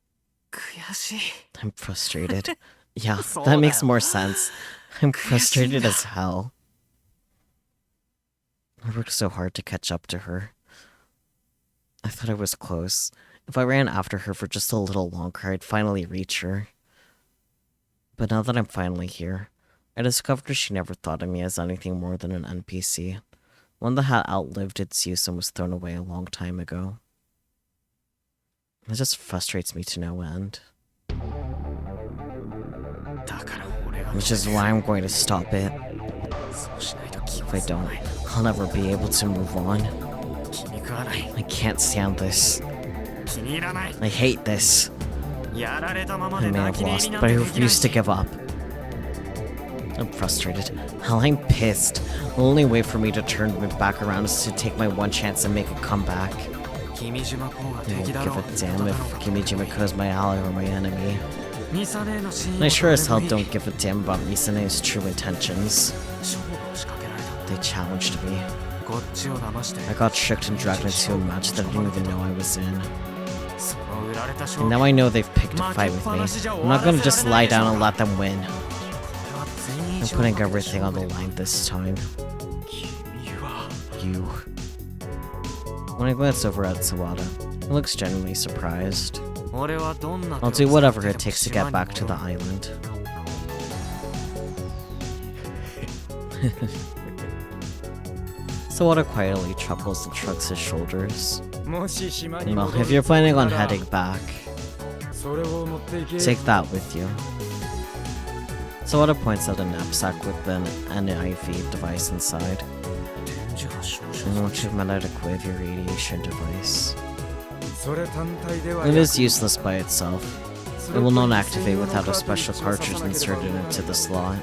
Speaker 4: 悔しい。
Speaker 2: I'm frustrated. Yeah,
Speaker 4: So
Speaker 2: that makes
Speaker 4: now.
Speaker 2: more sense. I'm frustrated as hell. I worked so hard to catch up to her. I thought I was close. If I ran after her for just a little longer, I'd finally reach her. But now that I'm finally here, I discovered she never thought of me as anything more than an NPC. One that had outlived its use and was thrown away a long time ago. It just frustrates me to no end.
Speaker 4: だから俺が
Speaker 2: Which is why I'm going to stop it.
Speaker 4: そうしないと気
Speaker 2: If
Speaker 4: は
Speaker 2: I
Speaker 4: 済ま
Speaker 2: don't,
Speaker 4: ない。
Speaker 2: I'll never be able to move on.
Speaker 4: 気に食わない。
Speaker 2: I can't stand this.
Speaker 4: 気に入らない。
Speaker 2: I hate this.
Speaker 4: やられたまま
Speaker 2: I
Speaker 4: で
Speaker 2: may
Speaker 4: 泣
Speaker 2: have
Speaker 4: き寝入
Speaker 2: lost,
Speaker 4: りなん
Speaker 2: but I
Speaker 4: てできない
Speaker 2: refuse to
Speaker 4: し。
Speaker 2: give up. I'm frustrated. Hell, I'm pissed. The only way for me to turn back around is to take my one chance and make a comeback.
Speaker 4: 君島公が
Speaker 2: I
Speaker 4: 敵
Speaker 2: don't
Speaker 4: だ
Speaker 2: give
Speaker 4: ろう
Speaker 2: a damn if Kimijima is my ally or my enemy.
Speaker 4: ミサネの真意
Speaker 2: And I
Speaker 4: は
Speaker 2: sure as
Speaker 4: ど
Speaker 2: hell
Speaker 4: うでもいい
Speaker 2: don't give a damn about Misane's true intentions.
Speaker 4: 勝負を仕掛けられた。
Speaker 2: They challenged me.
Speaker 4: こっちを騙して
Speaker 2: I got tricked and dragged into a match that I didn't even know I was in.
Speaker 4: その売られた勝
Speaker 2: And
Speaker 4: 負
Speaker 2: now I know they've picked a fight with me. I'm not gonna just lie down and let them win.
Speaker 4: は全員
Speaker 2: I'm
Speaker 4: 以上
Speaker 2: putting
Speaker 4: の
Speaker 2: everything on the
Speaker 4: 勝負で
Speaker 2: line this time.
Speaker 4: 君は
Speaker 2: You. When I glance over at Sawada, he looks genuinely surprised.
Speaker 4: 俺はどんな
Speaker 2: I'll
Speaker 4: 手
Speaker 2: do
Speaker 4: を使っ
Speaker 2: whatever
Speaker 4: て
Speaker 2: it
Speaker 4: でも
Speaker 2: takes to
Speaker 4: 島
Speaker 2: get
Speaker 4: に
Speaker 2: back to
Speaker 4: 戻
Speaker 2: the
Speaker 4: る
Speaker 2: island. Sawada quietly chuckles and shrugs his shoulders.
Speaker 3: もし島に
Speaker 2: Well,
Speaker 3: 戻る
Speaker 2: if you're planning on
Speaker 3: なら
Speaker 2: heading back,
Speaker 3: それを持っていけ
Speaker 2: take that with you. Sawada points out a knapsack with an NIV device inside.
Speaker 4: 天寿発症
Speaker 2: And once you've met adequate of your radiation device,
Speaker 3: それ単体では
Speaker 2: it is useless by itself. It will not activate without a special cartridge inserted into the slot.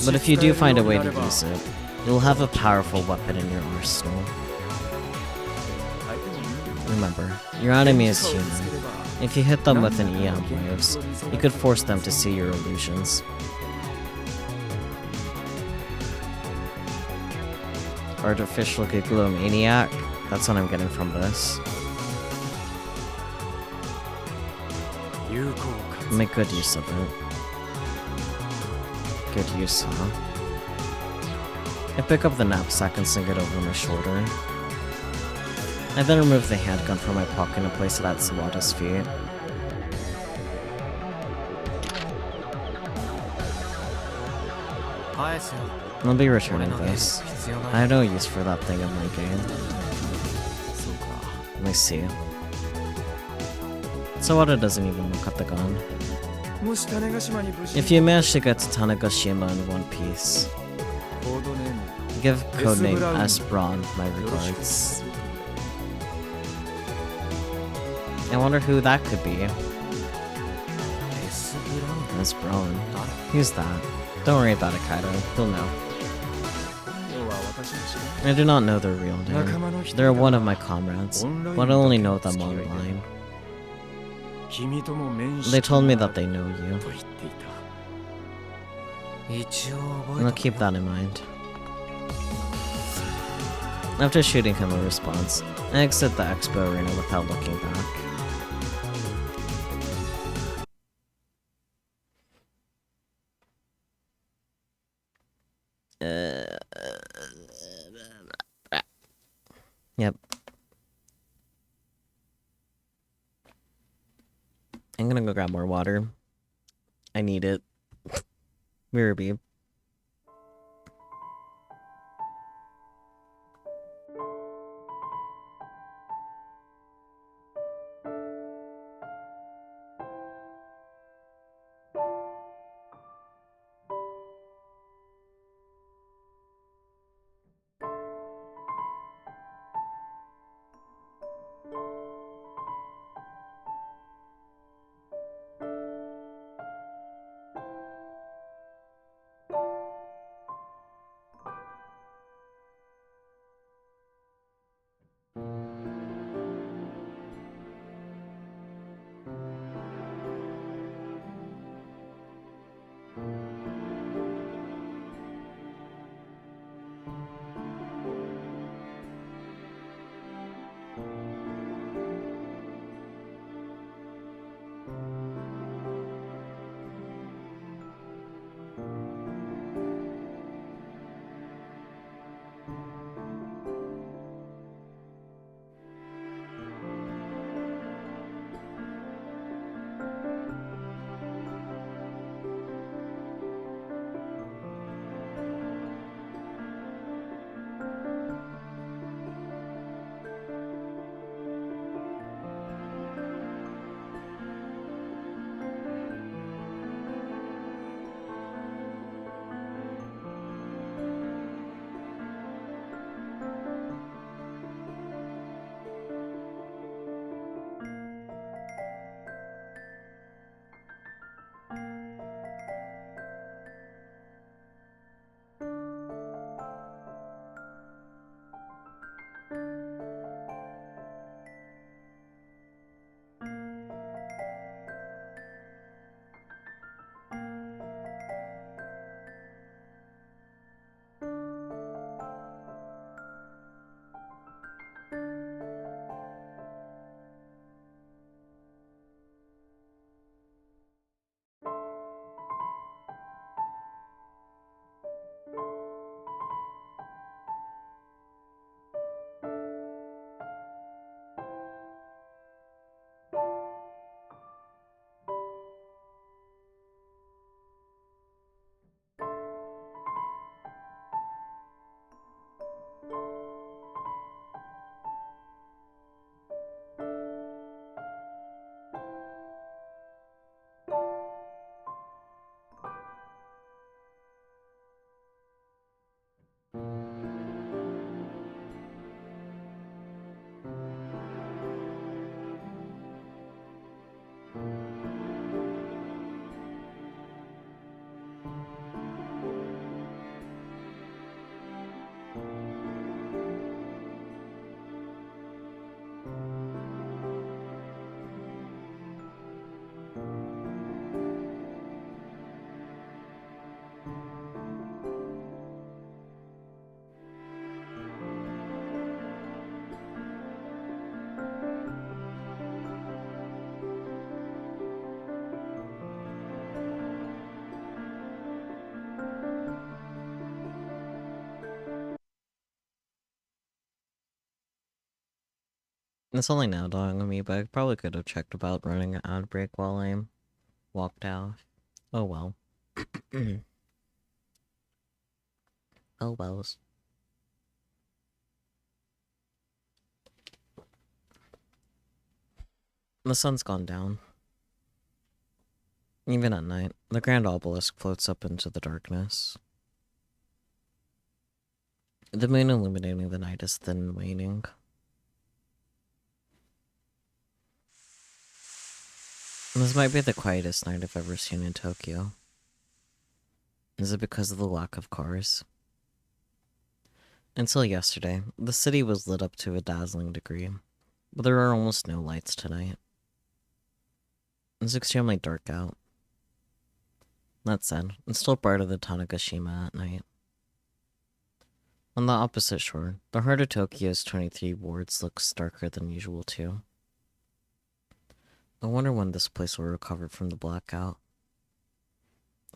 Speaker 2: But if you do find a way to use it, you'll have a powerful weapon in your arsenal. Remember, your enemy is human. If you hit them with an EM waves, you could force them to see your illusions. Artificial Giglomaniac? That's what I'm getting from this.
Speaker 3: 有効か
Speaker 2: Make good use of it. Good use, huh? I pick up the knapsack and sling it over my shoulder. I then remove the handgun from my pocket and place it at Sawada's feet. I'll be returning this. I have no use for that thing in my game. Let me see. Sawada doesn't even look at the gun.
Speaker 3: もし種子島に無事
Speaker 2: If you manage to get to Tanegashima in one piece,
Speaker 3: コードネーム
Speaker 2: give codename S. Braun my regards. I wonder who that could be. S. Braun. Who's that? Don't worry about it, Kaido. He'll know.
Speaker 3: 要は私の知ら
Speaker 2: I do not know their real
Speaker 3: ない仲
Speaker 2: name.
Speaker 3: 間の一人
Speaker 2: They're
Speaker 3: が
Speaker 2: one of my comrades, but I only know them online.
Speaker 3: 君とも面識
Speaker 2: They told me
Speaker 3: があ
Speaker 2: that
Speaker 3: る
Speaker 2: they know you,
Speaker 3: と言っていた
Speaker 4: 一応覚
Speaker 2: and
Speaker 4: え
Speaker 2: I'll
Speaker 4: と
Speaker 2: keep
Speaker 4: くよ
Speaker 2: that in mind. After shooting him a response, I exit the expo arena without looking back. Yep. I'm gonna go grab more water. I need it. BRB. It's only now dawning on me, but I probably could have checked about running an ad break while I walked out. Oh well. Oh wells. The sun's gone down. Even at night, the grand obelisk floats up into the darkness. The moon illuminating the night is thin and waning. This might be the quietest night I've ever seen in Tokyo. Is it because of the lack of cars? Until yesterday, the city was lit up to a dazzling degree, but there are almost no lights tonight. It's extremely dark out. That said, it's still brighter than Tanegashima at night. On the opposite shore, the heart of Tokyo's 23 wards looks darker than usual too. I wonder when this place will recover from the blackout.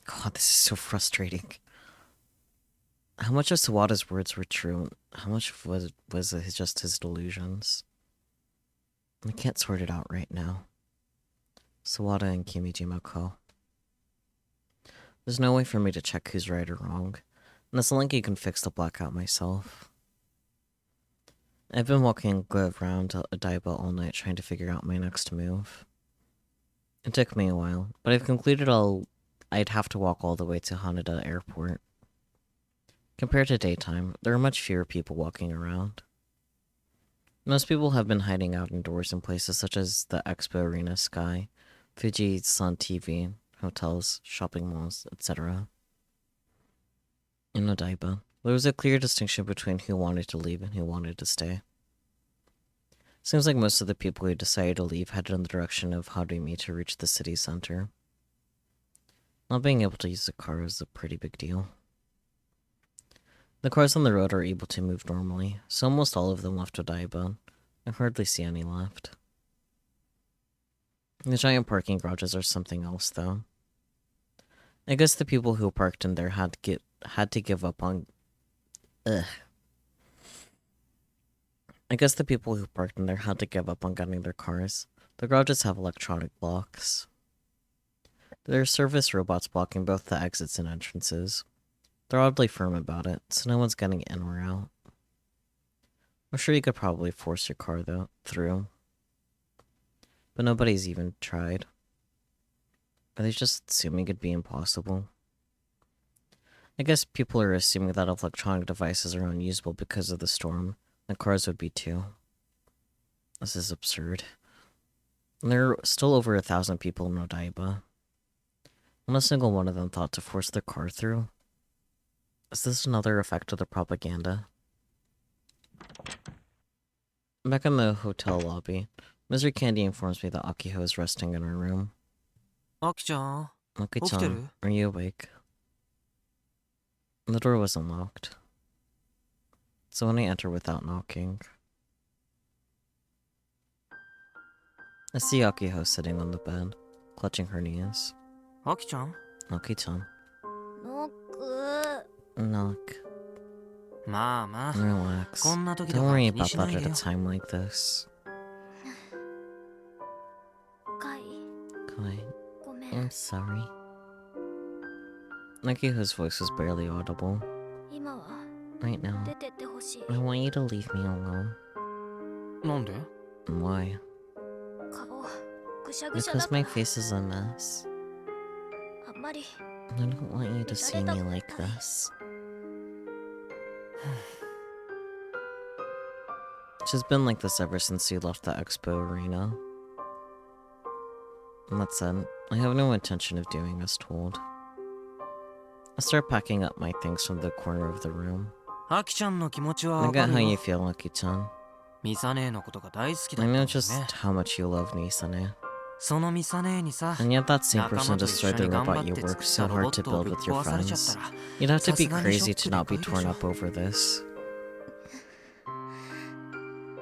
Speaker 2: God, this is so frustrating. How much of Sawada's words were true? How much was it just his delusions? I can't sort it out right now. Sawada and Kimijima-ko. There's no way for me to check who's right or wrong, and it's not like you can fix the blackout myself. I've been walking around Odaiba all night trying to figure out my next move. It took me a while, but I've concluded I'd have to walk all the way to Haneda Airport. Compared to daytime, there are much fewer people walking around. Most people have been hiding out indoors in places such as the Expo Arena Sky, Fuji Sun TV, hotels, shopping malls, etc. In Odaiba, there was a clear distinction between who wanted to leave and who wanted to stay. Seems like most of the people who decided to leave headed in the direction of Harumi to reach the city center. Not being able to use a car is a pretty big deal. The cars on the road are able to move normally, so almost all of them left Odaiba. I hardly see any left. The giant parking garages are something else, though. I guess the people who parked in there had to give up on... I guess the people who parked in there had to give up on getting their cars. The garages have electronic locks. There are service robots blocking both the exits and entrances. They're oddly firm about it, so no one's getting in or out. I'm sure you could probably force your car through. But nobody's even tried. Are they just assuming it'd be impossible? I guess people are assuming that electronic devices are unusable because of the storm, and cars would be too. This is absurd. And there are still over 1,000 people in Odaiba. Not a single one of them thought to force their car through. Is this another effect of the propaganda? Back in the hotel lobby, Misery Candy informs me that Akiho is resting in her room.
Speaker 4: Aki-chan,
Speaker 2: Aki-chan, are you awake? The door wasn't locked, so when I enter without knocking, I see Akiho sitting on the bed, clutching her knees.
Speaker 4: Aki-chan.
Speaker 2: Aki-chan.
Speaker 5: ノック
Speaker 2: Knock.
Speaker 4: まあまあ、
Speaker 2: Relax.
Speaker 4: こんな時だ
Speaker 2: Don't
Speaker 4: から
Speaker 2: worry
Speaker 4: 気に
Speaker 2: about
Speaker 4: しない
Speaker 2: that
Speaker 4: で
Speaker 2: at a
Speaker 4: よ。
Speaker 2: time like this.
Speaker 5: カイ
Speaker 2: Kai,
Speaker 5: ごめん
Speaker 2: I'm sorry. Akiho's voice was barely audible.
Speaker 5: 今は
Speaker 2: Right now,
Speaker 5: 出てってほしい
Speaker 2: I want you to leave me alone.
Speaker 4: なんで？
Speaker 2: Why?
Speaker 5: 顔ぐしゃぐしゃだ
Speaker 2: Because
Speaker 5: か
Speaker 2: my
Speaker 5: ら
Speaker 2: face is a mess.
Speaker 5: あんまり
Speaker 2: I don't want you to see me like this. She's been like this ever since you left the expo arena. And that said, I have no intention of doing as told. I start packing up my things from the corner of the room.
Speaker 4: アキちゃんの気持ちは
Speaker 2: I
Speaker 4: わ
Speaker 2: get
Speaker 4: か
Speaker 2: how
Speaker 4: る
Speaker 2: you
Speaker 4: よ。
Speaker 2: feel, Aki-chan.
Speaker 4: ミサ姉のことが大好きだ
Speaker 2: I
Speaker 4: ったもん
Speaker 2: know
Speaker 4: ね。
Speaker 2: just how much you love Nisane.
Speaker 4: そのミサ姉にさ、
Speaker 2: And yet that same
Speaker 4: 仲
Speaker 2: person
Speaker 4: 間と一緒
Speaker 2: destroyed the
Speaker 4: に頑張
Speaker 2: robot
Speaker 4: っ
Speaker 2: you
Speaker 4: て
Speaker 2: worked
Speaker 4: 作っ
Speaker 2: so
Speaker 4: た
Speaker 2: hard
Speaker 4: ロボッ
Speaker 2: to
Speaker 4: トを
Speaker 2: build
Speaker 4: ぶっ
Speaker 2: with your
Speaker 4: 壊されちゃった
Speaker 2: friends.
Speaker 4: ら、
Speaker 2: You'd have to
Speaker 4: さ
Speaker 2: be
Speaker 4: すがにショ
Speaker 2: crazy
Speaker 4: ック
Speaker 2: to
Speaker 4: で
Speaker 2: not be
Speaker 4: 来る
Speaker 2: torn
Speaker 4: でしょ。
Speaker 2: up over this.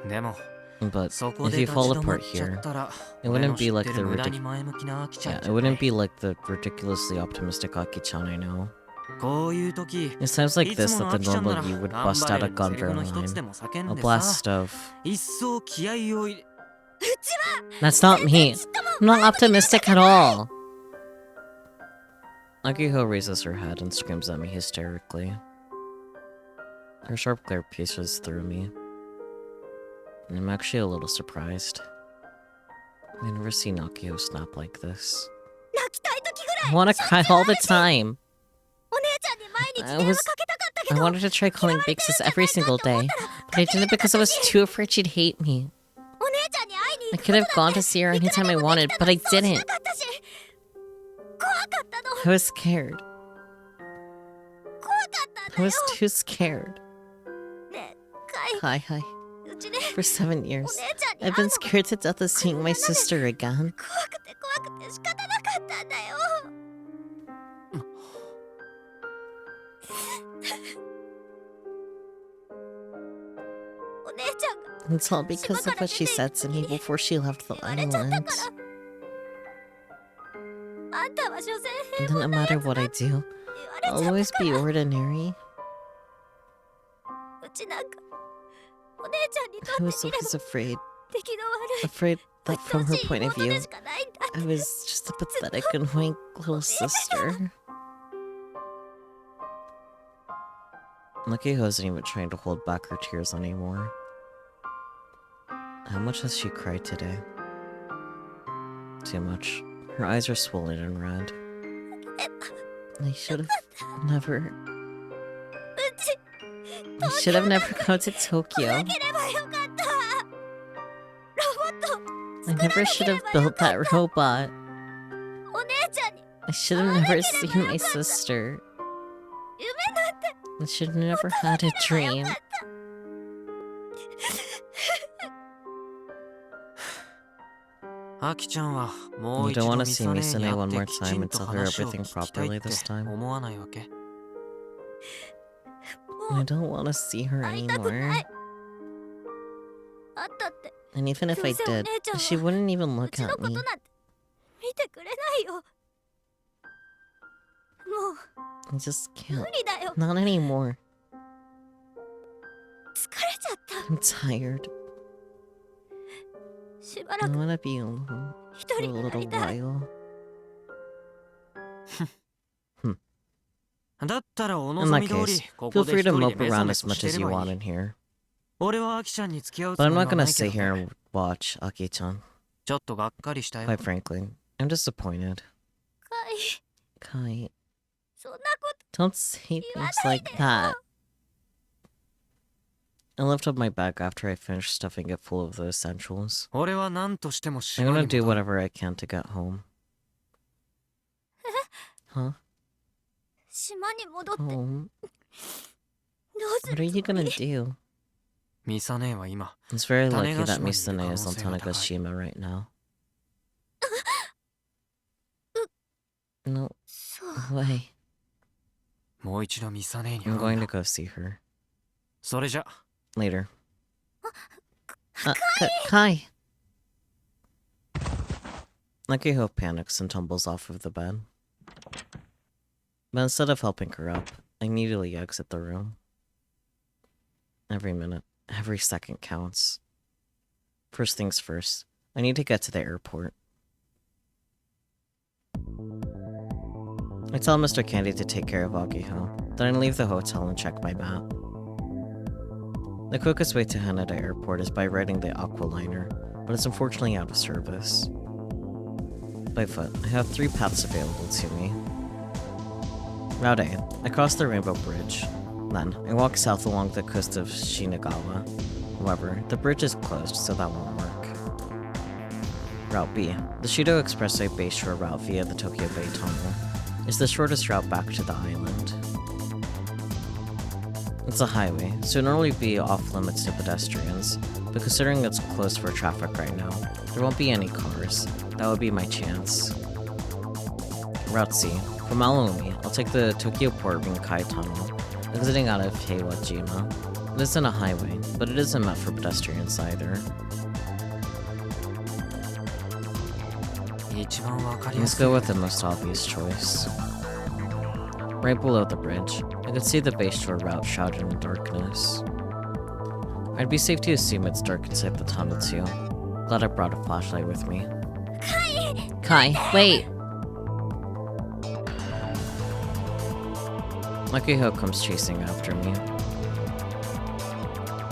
Speaker 4: でも、
Speaker 2: But
Speaker 4: そこ
Speaker 2: if
Speaker 4: で
Speaker 2: you
Speaker 4: 立ち
Speaker 2: fall
Speaker 4: 止まっ
Speaker 2: apart
Speaker 4: ちゃっ
Speaker 2: here,
Speaker 4: たら、
Speaker 2: it
Speaker 4: 俺の
Speaker 2: wouldn't
Speaker 4: 知
Speaker 2: be
Speaker 4: っ
Speaker 2: like
Speaker 4: て
Speaker 2: the
Speaker 4: る無駄に前向きなアキちゃん
Speaker 2: yeah,
Speaker 4: じ
Speaker 2: it
Speaker 4: ゃない。
Speaker 2: wouldn't be like the ridiculously optimistic Aki-chan I know.
Speaker 4: こういう時、
Speaker 2: It's times like
Speaker 4: いつ
Speaker 2: this
Speaker 4: も
Speaker 2: that
Speaker 4: のア
Speaker 2: the
Speaker 4: キちゃんな
Speaker 2: normal
Speaker 4: ら
Speaker 2: you would
Speaker 4: 頑
Speaker 2: bust
Speaker 4: 張
Speaker 2: out
Speaker 4: れ
Speaker 2: a
Speaker 4: のセリフ
Speaker 2: gunner
Speaker 4: の一つ
Speaker 2: line,
Speaker 4: でも叫ん
Speaker 2: a
Speaker 4: でさ、
Speaker 2: blast of
Speaker 4: 一層気合を入れ。
Speaker 2: That's not me. I'm not optimistic at all. Akiho raises her head and screams at me hysterically. Her sharp glare pierces through me. And I'm actually a little surprised. I've never seen Akiho snap like this.
Speaker 5: 泣きたい時ぐら
Speaker 2: I
Speaker 5: い
Speaker 2: wanna cry all the time.
Speaker 5: お姉ちゃんに毎日
Speaker 2: I
Speaker 5: 電
Speaker 2: was
Speaker 5: 話かけたかったけ
Speaker 2: I
Speaker 5: ど
Speaker 2: wanted to try calling Bixus every single day, but I didn't because I was too afraid she'd hate me.
Speaker 5: お姉ちゃんに会いに
Speaker 2: I
Speaker 5: 行く
Speaker 2: could
Speaker 5: こと
Speaker 2: have
Speaker 5: だ
Speaker 2: gone
Speaker 5: って
Speaker 2: to see her
Speaker 5: いくら
Speaker 2: anytime
Speaker 5: で
Speaker 2: I
Speaker 5: もで
Speaker 2: wanted,
Speaker 5: きた
Speaker 2: but I
Speaker 5: のにそうし
Speaker 2: didn't.
Speaker 5: なかったし怖かったの
Speaker 2: I was scared.
Speaker 5: 怖かったん
Speaker 2: I
Speaker 5: だよ
Speaker 2: was too scared.
Speaker 5: ねえカイ
Speaker 2: Hi, hi.
Speaker 5: うちで
Speaker 2: For 7 years,
Speaker 5: お姉ちゃんに会
Speaker 2: I've
Speaker 5: う
Speaker 2: been
Speaker 5: のが
Speaker 2: scared to death of seeing my sister again.
Speaker 5: 怖くて怖くて仕方なかったんだよ
Speaker 2: It's all because of what she said to me before she left the island.
Speaker 1: あんたは所詮
Speaker 2: And then no matter what I do,
Speaker 1: 言われ
Speaker 2: I'll
Speaker 1: ちゃっ
Speaker 2: always be ordinary.
Speaker 1: うちなんかお姉ちゃんにと
Speaker 2: I
Speaker 1: っ
Speaker 2: was
Speaker 1: てみれば
Speaker 2: always afraid
Speaker 1: 出来の悪い
Speaker 2: afraid that
Speaker 1: 愛
Speaker 2: from
Speaker 1: し
Speaker 2: her
Speaker 1: い
Speaker 2: point of
Speaker 1: 妹
Speaker 2: view,
Speaker 1: でしかないんだ
Speaker 2: I was just a pathetic, annoying little sister. Lucky wasn't even trying to hold back her tears anymore. How much has she cried today? Too much. Her eyes are swollen and red. I should have never...
Speaker 1: うち
Speaker 2: I should have never come to Tokyo.
Speaker 1: なければよかったロボット
Speaker 2: I never should have built that robot.
Speaker 1: お姉ちゃんに
Speaker 2: I should have never seen my sister.
Speaker 1: 夢なんて
Speaker 2: I should have never had a dream.
Speaker 4: アキちゃんはもう
Speaker 2: You
Speaker 4: 一
Speaker 2: don't
Speaker 4: 度
Speaker 2: want
Speaker 4: ミ
Speaker 2: to see
Speaker 4: サネ
Speaker 2: Misane
Speaker 4: に会
Speaker 2: one
Speaker 4: って
Speaker 2: more
Speaker 4: き
Speaker 2: time
Speaker 4: ちん
Speaker 2: and
Speaker 4: と
Speaker 2: tell her
Speaker 4: 話を
Speaker 2: everything
Speaker 4: 聞きたいっ
Speaker 2: properly
Speaker 4: て
Speaker 2: this time?
Speaker 4: 思わないわけ？
Speaker 2: I don't want to see her
Speaker 1: 会いたくな
Speaker 2: anymore.
Speaker 1: いあったって
Speaker 2: And even if I did, she wouldn't even
Speaker 1: う
Speaker 2: look
Speaker 1: ちの
Speaker 2: at
Speaker 1: こと
Speaker 2: me.
Speaker 1: なんて見てくれないよも
Speaker 2: I just
Speaker 1: う
Speaker 2: can't.
Speaker 1: 無理だよ
Speaker 2: Not anymore.
Speaker 1: 疲れちゃった
Speaker 2: I'm tired.
Speaker 1: しば
Speaker 2: I
Speaker 1: らく
Speaker 2: want to be alone
Speaker 1: 一
Speaker 2: for a
Speaker 1: 人にな
Speaker 2: little
Speaker 1: りたい
Speaker 2: while.
Speaker 4: だったらお
Speaker 2: In
Speaker 4: 望
Speaker 2: that
Speaker 4: み通り
Speaker 2: case,
Speaker 4: こ
Speaker 2: feel
Speaker 4: こで
Speaker 2: free
Speaker 4: 一
Speaker 2: to
Speaker 4: 人で
Speaker 2: mope
Speaker 4: メソ
Speaker 2: around
Speaker 4: メ
Speaker 2: as
Speaker 4: ソ
Speaker 2: much
Speaker 4: して
Speaker 2: as
Speaker 4: れ
Speaker 2: you
Speaker 4: ば
Speaker 2: want
Speaker 4: いい。
Speaker 2: in here.
Speaker 4: 俺はアキちゃんに付き合うつ
Speaker 2: But
Speaker 4: も
Speaker 2: I'm
Speaker 4: り
Speaker 2: not
Speaker 4: は
Speaker 2: gonna
Speaker 4: ないけ
Speaker 2: sit
Speaker 4: ど
Speaker 2: here
Speaker 4: ね。
Speaker 2: and watch Aki-chan.
Speaker 4: ちょっとがっかりしたよ。
Speaker 2: Quite frankly, I'm disappointed.
Speaker 1: かい
Speaker 2: Kai,
Speaker 1: そんなこと
Speaker 2: don't say things like that. I lifted up my bag after I finished stuffing it full of the essentials.
Speaker 4: 俺は何としても
Speaker 2: I'm
Speaker 4: 島
Speaker 2: gonna
Speaker 4: に
Speaker 2: do
Speaker 4: 戻る。
Speaker 2: whatever I can to get home. Huh?
Speaker 1: 島に戻ってど
Speaker 2: Home?
Speaker 1: うす
Speaker 2: What
Speaker 1: る
Speaker 2: are
Speaker 1: つ
Speaker 2: you
Speaker 1: もり
Speaker 2: gonna do?
Speaker 4: ミサネは今、
Speaker 2: It's very lucky that
Speaker 4: Tanegashima
Speaker 2: Misane
Speaker 4: にいる
Speaker 2: is on
Speaker 4: 可能性が高い。
Speaker 2: Tanegashima right now. No
Speaker 1: そう
Speaker 2: way.
Speaker 4: もう一度ミサネに会
Speaker 2: I'm
Speaker 4: うん
Speaker 2: going to
Speaker 4: だ。
Speaker 2: go see her.
Speaker 4: それじゃ。
Speaker 2: Later. Kai! Nakiho panics and tumbles off of the bed. But instead of helping her up, I immediately exit the room. Every minute, every second counts. First things first, I need to get to the airport. I tell Mr. Candy to take care of Agiho, then I leave the hotel and check my map. The quickest way to Haneda Airport is by riding the Aqualiner, but it's unfortunately out of service. By foot, I have 3 paths available to me. Route A, I cross the Rainbow Bridge. Then, I walk south along the coast of Shinagawa. However, the bridge is closed, so that won't work. Route B, the Shido Expressway Bayshore route via the Tokyo Bay Tunnel, is the shortest route back to the island. It's a highway, so it'd normally be off-limits to pedestrians, but considering it's closed for traffic right now, there won't be any cars. That would be my chance. Route C, from Alumi, I'll take the Tokyo Port Rinkai Tunnel, exiting out of Heiwajima. It isn't a highway, but it isn't meant for pedestrians either.
Speaker 4: 一番わかりや
Speaker 2: Let's
Speaker 4: すい。
Speaker 2: go with the most obvious choice. Right below the bridge, I could see the Bayshore route shrouded in darkness. I'd be safe to assume it's dark inside the tunnel too. Glad I brought a flashlight with me. Kai, wait! Makiho comes chasing after me.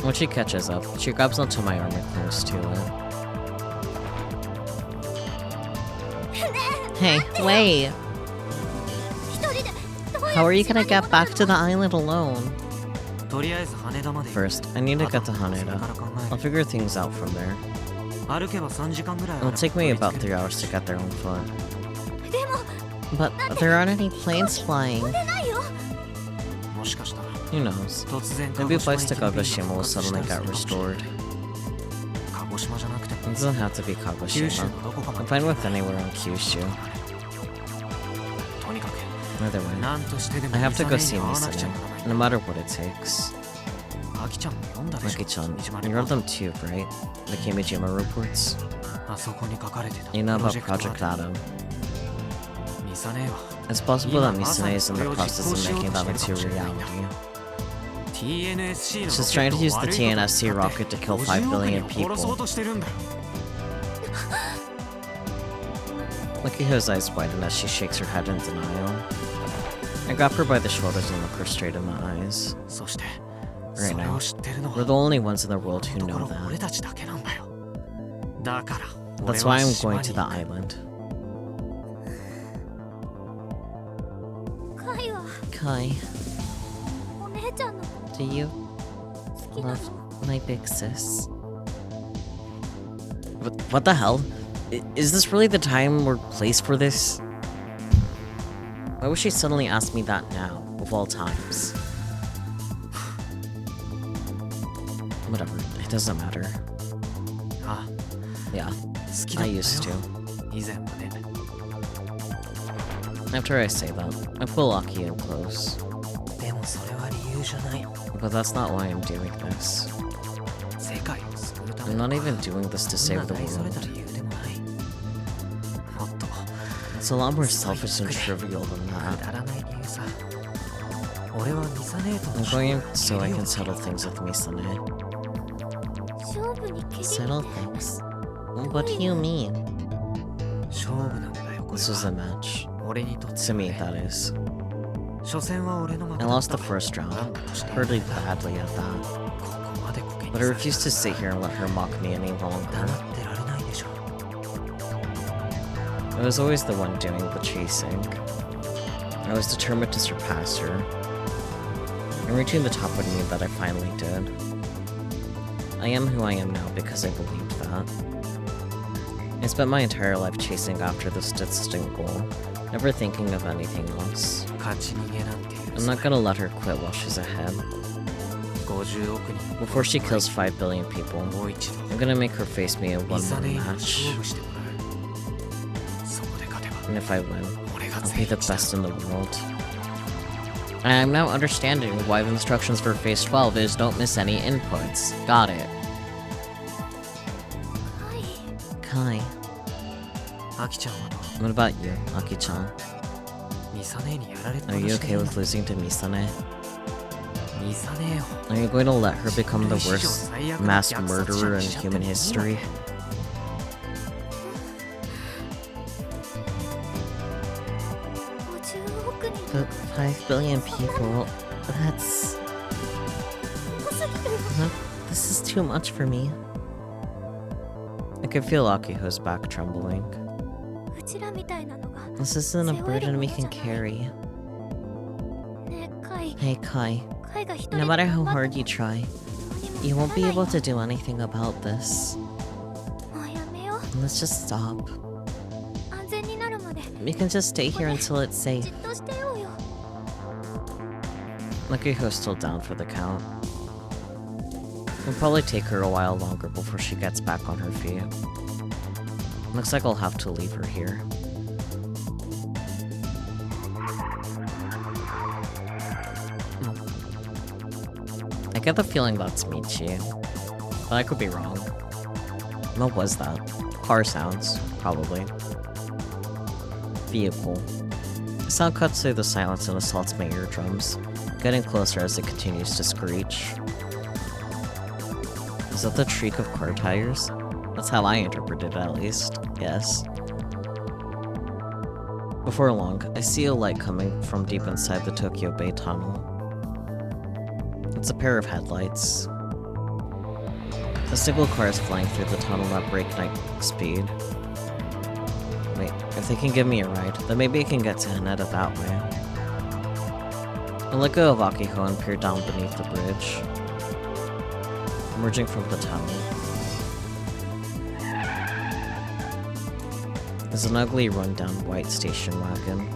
Speaker 2: When she catches up, she grabs onto my arm and clings to it. Hey, wait!
Speaker 1: 一人でどう
Speaker 2: How
Speaker 1: や
Speaker 2: are
Speaker 1: っ
Speaker 2: you
Speaker 1: て
Speaker 2: gonna
Speaker 1: 島
Speaker 2: get
Speaker 1: に戻
Speaker 2: back
Speaker 1: る
Speaker 2: to
Speaker 1: の
Speaker 2: the island alone?
Speaker 4: とりあえず羽田まで。
Speaker 2: First, I need to get to
Speaker 4: あとはそれ
Speaker 2: Haneda.
Speaker 4: から考え
Speaker 2: I'll
Speaker 4: る。
Speaker 2: figure things out from there.
Speaker 4: 歩けば3時間ぐらいあれ
Speaker 2: It'll
Speaker 4: ば
Speaker 2: take me
Speaker 4: た
Speaker 2: about
Speaker 4: どり着ける。
Speaker 2: 3 hours to get there on foot.
Speaker 1: でも
Speaker 2: But there aren't any planes flying.
Speaker 1: 出ないよ
Speaker 4: もしかしたら
Speaker 2: Who knows?
Speaker 4: 突然
Speaker 2: Maybe
Speaker 4: 鹿児
Speaker 2: flights to
Speaker 4: 島行きの便
Speaker 2: Kagoshima
Speaker 4: が
Speaker 2: will
Speaker 4: 復活した
Speaker 2: suddenly
Speaker 4: りす
Speaker 2: get
Speaker 4: るかもしれない。
Speaker 2: restored.
Speaker 4: 鹿児島じゃなくて
Speaker 2: It
Speaker 4: も
Speaker 2: doesn't have to be
Speaker 4: 九州
Speaker 2: Kagoshima.
Speaker 4: のどこかま
Speaker 2: I'm
Speaker 4: で
Speaker 2: fine
Speaker 4: 行
Speaker 2: with
Speaker 4: ける
Speaker 2: anywhere on Kyushu.
Speaker 4: とにかく
Speaker 2: Either way,
Speaker 4: 何としてでも
Speaker 2: I have to go
Speaker 4: ミサ
Speaker 2: see
Speaker 4: ネに会わなくちゃ
Speaker 2: Misane,
Speaker 4: ならない。
Speaker 2: no matter what it takes.
Speaker 4: アキちゃんも読んだでしょ。
Speaker 2: Maki-chan,
Speaker 4: 三島
Speaker 2: you
Speaker 4: レ
Speaker 2: read
Speaker 4: ポー
Speaker 2: them too, right? The Kimijima reports?
Speaker 4: ト。あそこに書かれてた
Speaker 2: You know
Speaker 4: プロ
Speaker 2: about
Speaker 4: ジェクト
Speaker 2: Project
Speaker 4: アトム。
Speaker 2: Atom.
Speaker 4: ミサネは
Speaker 2: It's possible that
Speaker 4: 今まさ
Speaker 2: Misune
Speaker 4: に
Speaker 2: is
Speaker 4: そ
Speaker 2: in
Speaker 4: れ
Speaker 2: the
Speaker 4: を実
Speaker 2: process
Speaker 4: 行
Speaker 2: of
Speaker 4: しよう
Speaker 2: making
Speaker 4: と
Speaker 2: that
Speaker 4: してるか
Speaker 2: into
Speaker 4: もしれないんだ。
Speaker 2: reality.
Speaker 4: TNSC の
Speaker 2: She's trying to use the TNSC rocket to kill 5 billion
Speaker 4: 殺そう
Speaker 2: people.
Speaker 4: としてるんだよ。
Speaker 2: Makiko's eyes widen as she shakes her head in denial. I grab her by the shoulders and look her straight in the eyes.
Speaker 4: そして、
Speaker 2: Right
Speaker 4: それ
Speaker 2: now,
Speaker 4: を知ってるの
Speaker 2: we're
Speaker 4: は
Speaker 2: the only ones in the world
Speaker 4: こ
Speaker 2: who
Speaker 4: のとこ
Speaker 2: know
Speaker 4: ろ俺
Speaker 2: that.
Speaker 4: たちだけなんだよ。だから、
Speaker 2: That's
Speaker 4: 俺
Speaker 2: why
Speaker 4: は
Speaker 2: I'm
Speaker 4: 島
Speaker 2: going
Speaker 4: に
Speaker 2: to the island.
Speaker 5: カイは
Speaker 2: Kai,
Speaker 5: お姉ちゃんの
Speaker 2: do you
Speaker 5: 好きな
Speaker 2: love
Speaker 5: の。
Speaker 2: my big sis? What the hell? Is this really the time or place for this? Why would she suddenly ask me that now, of all times? Whatever, it doesn't matter.
Speaker 4: あ、
Speaker 2: Yeah,
Speaker 4: 好きだ
Speaker 2: I
Speaker 4: ったよ
Speaker 2: used to.
Speaker 4: 以前はね。
Speaker 2: After I say that, I pull Aki in close.
Speaker 4: でもそれは理由じゃない。
Speaker 2: But that's not why I'm doing this.
Speaker 4: 世界を救うため
Speaker 2: I'm
Speaker 4: と
Speaker 2: not
Speaker 4: か
Speaker 2: even doing this to
Speaker 4: そん
Speaker 2: save
Speaker 4: な
Speaker 2: the
Speaker 4: 大それた
Speaker 2: world.
Speaker 4: 理由でもない。もっと
Speaker 2: It's a lot more selfish and trivial than
Speaker 4: く
Speaker 2: that.
Speaker 4: だらない理由さ。俺はミサネート
Speaker 2: I'm
Speaker 4: の
Speaker 2: going so I
Speaker 4: 蹴り
Speaker 2: can
Speaker 4: を
Speaker 2: settle things with Misane.
Speaker 5: 勝負に蹴り
Speaker 2: Settle things? What do you mean?
Speaker 4: 勝負なんだよ、これ
Speaker 2: This was a
Speaker 4: は。
Speaker 2: match.
Speaker 4: 俺にとって
Speaker 2: To me, that is.
Speaker 4: 初戦は俺の負け
Speaker 2: I
Speaker 4: だっ
Speaker 2: lost
Speaker 4: た
Speaker 2: the first round,
Speaker 4: なんだとしても
Speaker 2: pretty badly at that.
Speaker 4: ここまでこけに
Speaker 2: But I
Speaker 4: さ
Speaker 2: refuse to sit here and let her mock me any
Speaker 4: 黙
Speaker 2: longer.
Speaker 4: ってられないでしょ。
Speaker 2: I was always the one doing the chasing. I was determined to surpass her. And reaching the top would mean that I finally did. I am who I am now because I believed that. I spent my entire life chasing after this distant goal, never thinking of anything else.
Speaker 4: 勝ち逃げなんて許
Speaker 2: I'm
Speaker 4: さな
Speaker 2: not
Speaker 4: い。
Speaker 2: gonna let her quit while she's ahead.
Speaker 4: 50億人
Speaker 2: Before she kills 5 billion people,
Speaker 4: もう一度
Speaker 2: I'm gonna make her face me in
Speaker 4: ミ
Speaker 2: one
Speaker 4: サ
Speaker 2: more
Speaker 4: ネに
Speaker 2: match.
Speaker 4: 勝負してもらう。そこで勝てば
Speaker 2: And if I win,
Speaker 4: 俺が
Speaker 2: I'll
Speaker 4: 全
Speaker 2: be
Speaker 4: 員
Speaker 2: the
Speaker 4: 一だ。
Speaker 2: best in the world. And I'm now understanding why the instructions for phase 12 is don't miss any inputs. Got it.
Speaker 5: カイ
Speaker 2: Kai,
Speaker 4: アキちゃんはど
Speaker 2: what about you, Aki-chan?
Speaker 4: う？ミサネにやられっぱ
Speaker 2: Are
Speaker 4: な
Speaker 2: you
Speaker 4: しで
Speaker 2: okay with losing to Misane?
Speaker 4: ミサネよ。
Speaker 2: Are you going to let her become the
Speaker 4: 人類史上
Speaker 2: worst
Speaker 4: 最悪な
Speaker 2: mass
Speaker 4: 虐殺者
Speaker 2: murderer
Speaker 4: に
Speaker 2: in
Speaker 4: しちゃって
Speaker 2: human
Speaker 4: もいいの
Speaker 2: history?
Speaker 5: 50億人
Speaker 2: But 5 billion people, that's...
Speaker 5: 多すぎるよ。
Speaker 2: This is too much for me. I can feel Akiho's back trembling.
Speaker 5: うちらみたいなのが
Speaker 2: This isn't a burden we can carry.
Speaker 5: ねえカイ
Speaker 2: Hey Kai,
Speaker 5: カイが一人
Speaker 2: no
Speaker 5: で
Speaker 2: matter how
Speaker 5: 頑張
Speaker 2: hard
Speaker 5: って
Speaker 2: you try,
Speaker 5: も
Speaker 2: you won't be
Speaker 5: ならない
Speaker 2: able
Speaker 5: よ
Speaker 2: to do anything about this.
Speaker 5: もうやめよう。
Speaker 2: Let's just stop.
Speaker 5: 安全になるまで
Speaker 2: We can just stay here until it's
Speaker 5: じ
Speaker 2: safe.
Speaker 5: っとしてようよ。
Speaker 2: Makiko's still down for the count. It'll probably take her a while longer before she gets back on her feet. Looks like I'll have to leave her here. I get the feeling that's Michi, but I could be wrong. What was that? Car sounds, probably. Vehicle. The sound cuts through the silence and assaults my eardrums, getting closer as it continues to screech. Is that the shriek of car tires? That's how I interpret it, at least. Yes. Before long, I see a light coming from deep inside the Tokyo Bay tunnel. It's a pair of headlights. A single car is flying through the tunnel at breakneck speed. Wait, if they can give me a ride, then maybe I can get to Haneda that way. I let go of Akiho and peer down beneath the bridge, emerging from the tunnel. There's an ugly, run-down white station wagon.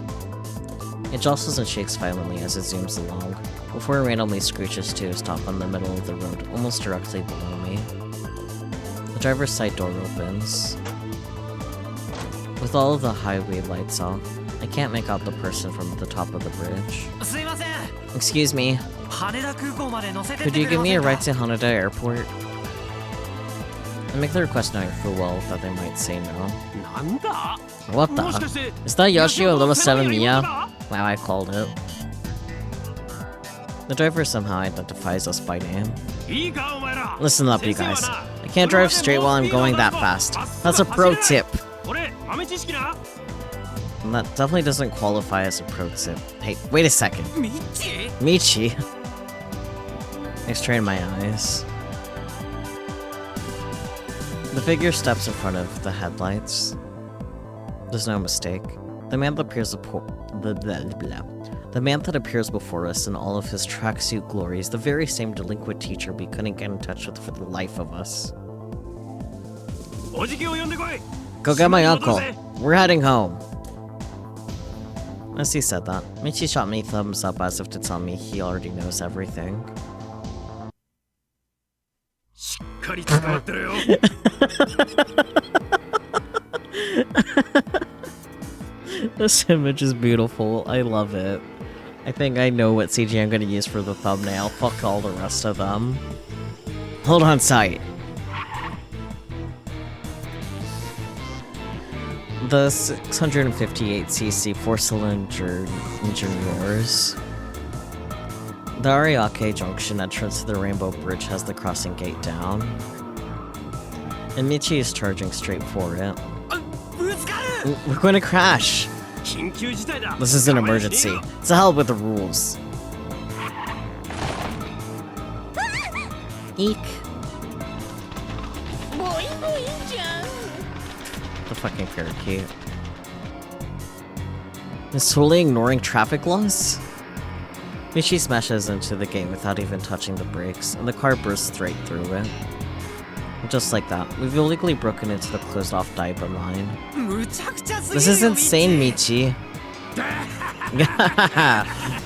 Speaker 2: It jostles and shakes violently as it zooms along, before it randomly screeches to a stop in the middle of the road, almost directly below me. The driver's side door opens. With all of the highway lights off, I can't make out the person from the top of the bridge.
Speaker 4: すいません。
Speaker 2: Excuse me,
Speaker 4: 羽田空港まで乗せてって
Speaker 2: could
Speaker 4: く
Speaker 2: you
Speaker 4: れ
Speaker 2: give
Speaker 4: ま
Speaker 2: me
Speaker 4: せ
Speaker 2: a
Speaker 4: んか
Speaker 2: ride to Haneda Airport? I make the request knowing full well that they might say no.
Speaker 3: なんだ
Speaker 2: What
Speaker 3: もし
Speaker 2: the?
Speaker 3: かして
Speaker 2: Is that Yoshio Little 7 Mia?
Speaker 3: だ
Speaker 2: Wow, I called it. The driver somehow identifies us by name.
Speaker 3: いいかお前ら
Speaker 2: Listen up, you guys. I can't drive straight while I'm going that fast. That's a pro tip.
Speaker 3: これ豆知識な
Speaker 2: And that definitely doesn't qualify as a pro tip. Hey, wait a second.
Speaker 4: ミッチ
Speaker 2: Michi. I strain my eyes. The figure steps in front of the headlights. There's no mistake. The man that appears the man that appears before us in all of his tracksuit glory is the very same delinquent teacher we couldn't get in touch with for the life of us.
Speaker 3: おじきを呼んでこい
Speaker 2: Go get my uncle. We're heading home. As he said that, Michi shot me thumbs up as if to tell me he already knows everything.
Speaker 3: しっかり捕まってるよ
Speaker 2: This image is beautiful. I love it. I think I know what CG I'm gonna use for the thumbnail. Fuck all the rest of them. Hold on tight. The 658cc 4-cylinder engine roars. The Ariake Junction entrance to the Rainbow Bridge has the crossing gate down. And Michi is charging straight for it.
Speaker 4: ぶつかる
Speaker 2: We're going to crash!
Speaker 3: 緊急事態だ
Speaker 2: This is an emergency. It's the hell with the rules. Eek. The fucking parakeet. Is totally ignoring traffic laws? Michi smashes into the gate without even touching the brakes, and the car bursts straight through it. Just like that, we've illegally broken into the closed-off Daiba line.
Speaker 4: むちゃくちゃすぎるよ
Speaker 2: This is insane, Michi.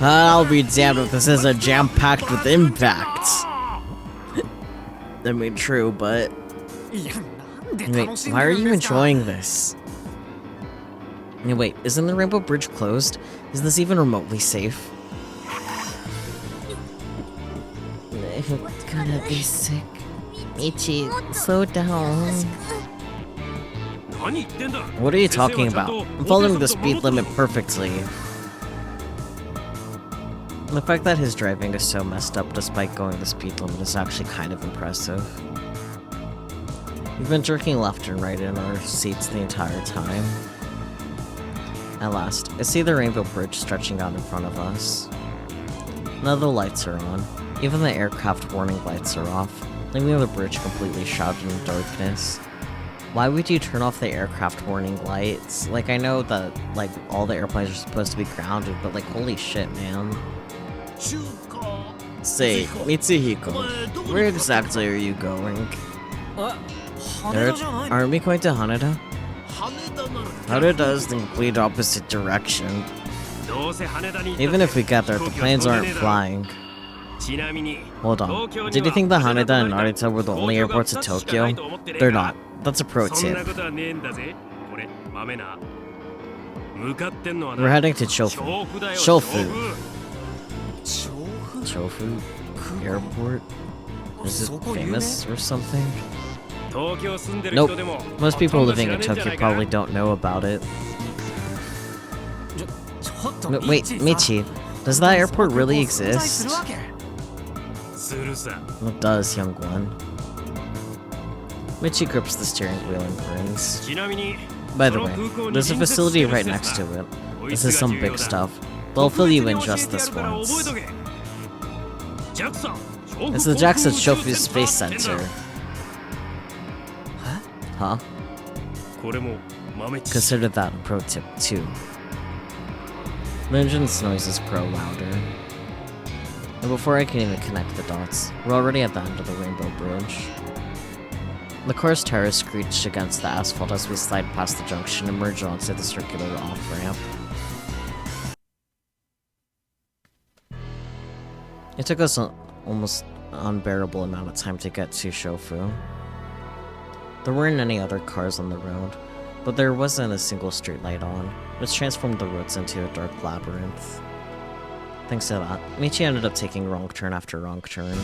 Speaker 2: I'll be damned if this isn't jam-packed with impact. I mean, true, but...
Speaker 4: いやなんで
Speaker 2: Wait,
Speaker 4: 楽しん
Speaker 2: why
Speaker 4: で
Speaker 2: are
Speaker 4: るん
Speaker 2: you
Speaker 4: ですか
Speaker 2: enjoying this? Wait, isn't the Rainbow Bridge closed? Is this even remotely safe? It's gonna be sick. Michi, slow down.
Speaker 3: 何言ってんだ
Speaker 2: What are you talking about? I'm following the speed limit perfectly. The fact that his driving is so messed up despite going the speed limit is actually kind of impressive. We've been jerking left and right in our seats the entire time. At last, I see the Rainbow Bridge stretching out in front of us. None of the lights are on. Even the aircraft warning lights are off, leaving the bridge completely shrouded in darkness. Why would you turn off the aircraft warning lights? Like, I know that, like, all the airplanes are supposed to be grounded, but, like, holy shit, man. Say, Mitsuhiko, where exactly are you going?
Speaker 4: あ羽田じゃないの
Speaker 2: Aren't we going to Haneda? Haneda is the complete opposite direction.
Speaker 3: どうせ羽田に行った
Speaker 2: Even if we get there, the planes aren't flying.
Speaker 3: ちなみに
Speaker 2: Hold on. Did you think that Haneda and Narita were the only airports in Tokyo? They're not. That's a pro
Speaker 3: そんな
Speaker 2: tip.
Speaker 3: ことはねえんだぜこれ豆な向かってんのはな
Speaker 2: We're heading to Chofu.
Speaker 3: 調布だよ
Speaker 2: Chofu.
Speaker 4: 調布
Speaker 2: Chofu Airport? Is it
Speaker 4: そこ有名
Speaker 2: famous or something?
Speaker 3: 東京住んでる
Speaker 2: Nope.
Speaker 3: 人でも
Speaker 2: Most people
Speaker 3: ほとんど
Speaker 2: living in
Speaker 3: 知らねえんじゃ
Speaker 2: Tokyo
Speaker 3: ないか
Speaker 2: probably don't know about it.
Speaker 4: ちょっと
Speaker 2: Wait,
Speaker 4: さ
Speaker 2: Michi, does that airport
Speaker 4: そんな
Speaker 2: really
Speaker 4: こと存在す
Speaker 2: exist?
Speaker 4: るわけ
Speaker 3: するさ
Speaker 2: It does, young one. Michi grips the steering wheel and grins.
Speaker 3: ちなみに
Speaker 2: By the
Speaker 3: その
Speaker 2: way,
Speaker 3: 空港に
Speaker 2: there's a
Speaker 3: 隣接して
Speaker 2: facility
Speaker 3: る
Speaker 2: right
Speaker 3: 施
Speaker 2: next
Speaker 3: 設
Speaker 2: to
Speaker 3: だ
Speaker 2: it.
Speaker 3: こい
Speaker 2: This
Speaker 3: つ
Speaker 2: is
Speaker 3: が
Speaker 2: some
Speaker 3: 重要
Speaker 2: big
Speaker 3: だ
Speaker 2: stuff, but I'll fill you in
Speaker 3: 特別
Speaker 2: just
Speaker 3: に教えて
Speaker 2: this
Speaker 3: やるから覚えと
Speaker 2: once.
Speaker 3: け JAXA
Speaker 2: It's the JAXA Shofu Space Center. Huh?
Speaker 3: これも豆知識
Speaker 2: Consider that a pro tip too. The engine's noise is pro louder. And before I can even connect the dots, we're already at the end of the Rainbow Bridge. The car's tires screeched against the asphalt as we slide past the junction and merge onto the circular off-ramp. It took us almost unbearable amount of time to get to Shofu. There weren't any other cars on the road, but there wasn't a single streetlight on, which transformed the roads into a dark labyrinth. thanks to that, Michi ended up taking wrong turn after wrong turn.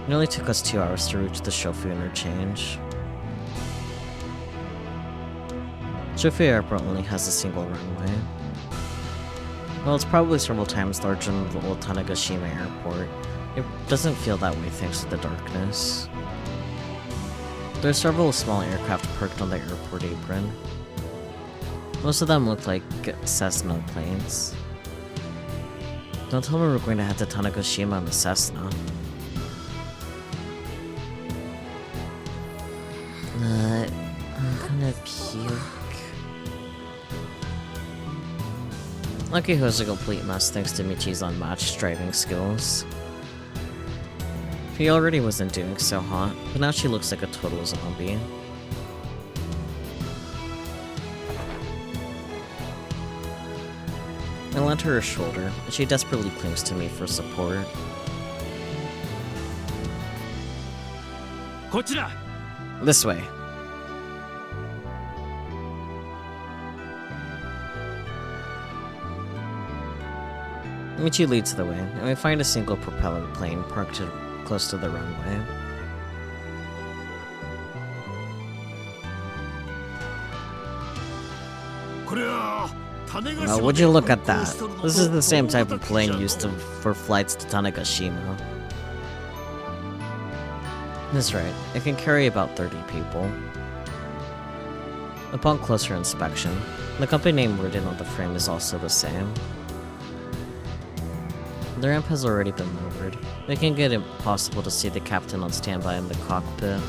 Speaker 2: It only took us 2 hours to reach the Shofu interchange. Shofu Airport only has a single runway. Well, it's probably several times larger than the old Tanegashima Airport. It doesn't feel that way thanks to the darkness. There are several small aircraft parked on the airport apron. Most of them look like Cessna planes. Don't tell me we're going to head to Tanegashima on the Cessna. I'm gonna puke. Lucky who's a complete mess thanks to Michi's unmatched driving skills. She already wasn't doing so hot, but now she looks like a total zombie. I lent her a shoulder, and she desperately clings to me for support. This way. Michi leads the way, and we find a single propeller plane parked close to the runway. Well, would you look at that? This is the same type of plane used for flights to Tanegashima. That's right, it can carry about 30 people. Upon closer inspection, the company name written on the frame is also the same. The ramp has already been lowered, making it impossible to see the captain on standby in the cockpit.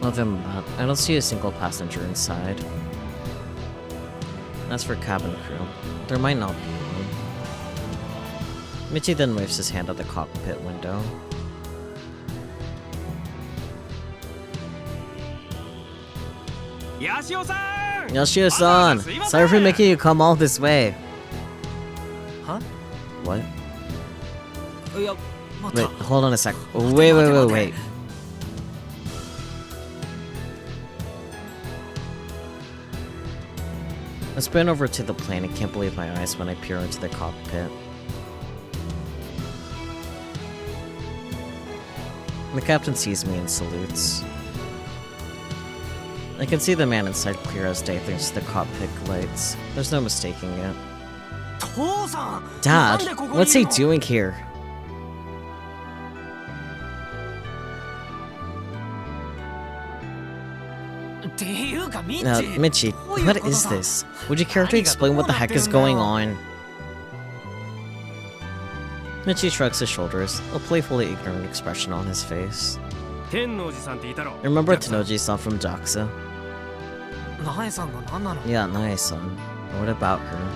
Speaker 2: Other than that, I don't see a single passenger inside. As for cabin crew, there might not be one. Michi then waves his hand at the cockpit window. Yashio-san! Sorry for making you come all this way.
Speaker 4: Huh?
Speaker 2: What? Wait, hold on a sec. Wait. I sprint over to the plane and can't believe my eyes when I peer into the cockpit. The captain sees me and salutes. I can see the man inside clear as day thanks to the cockpit lights. There's no mistaking it. Dad, what's he doing here? Michi, what is this? Would you care to explain what the heck is going on? Michi shrugs his shoulders, a playfully ignorant expression on his face. Remember Tennoji-san from JAXA? Yeah, Nae-san. What about her?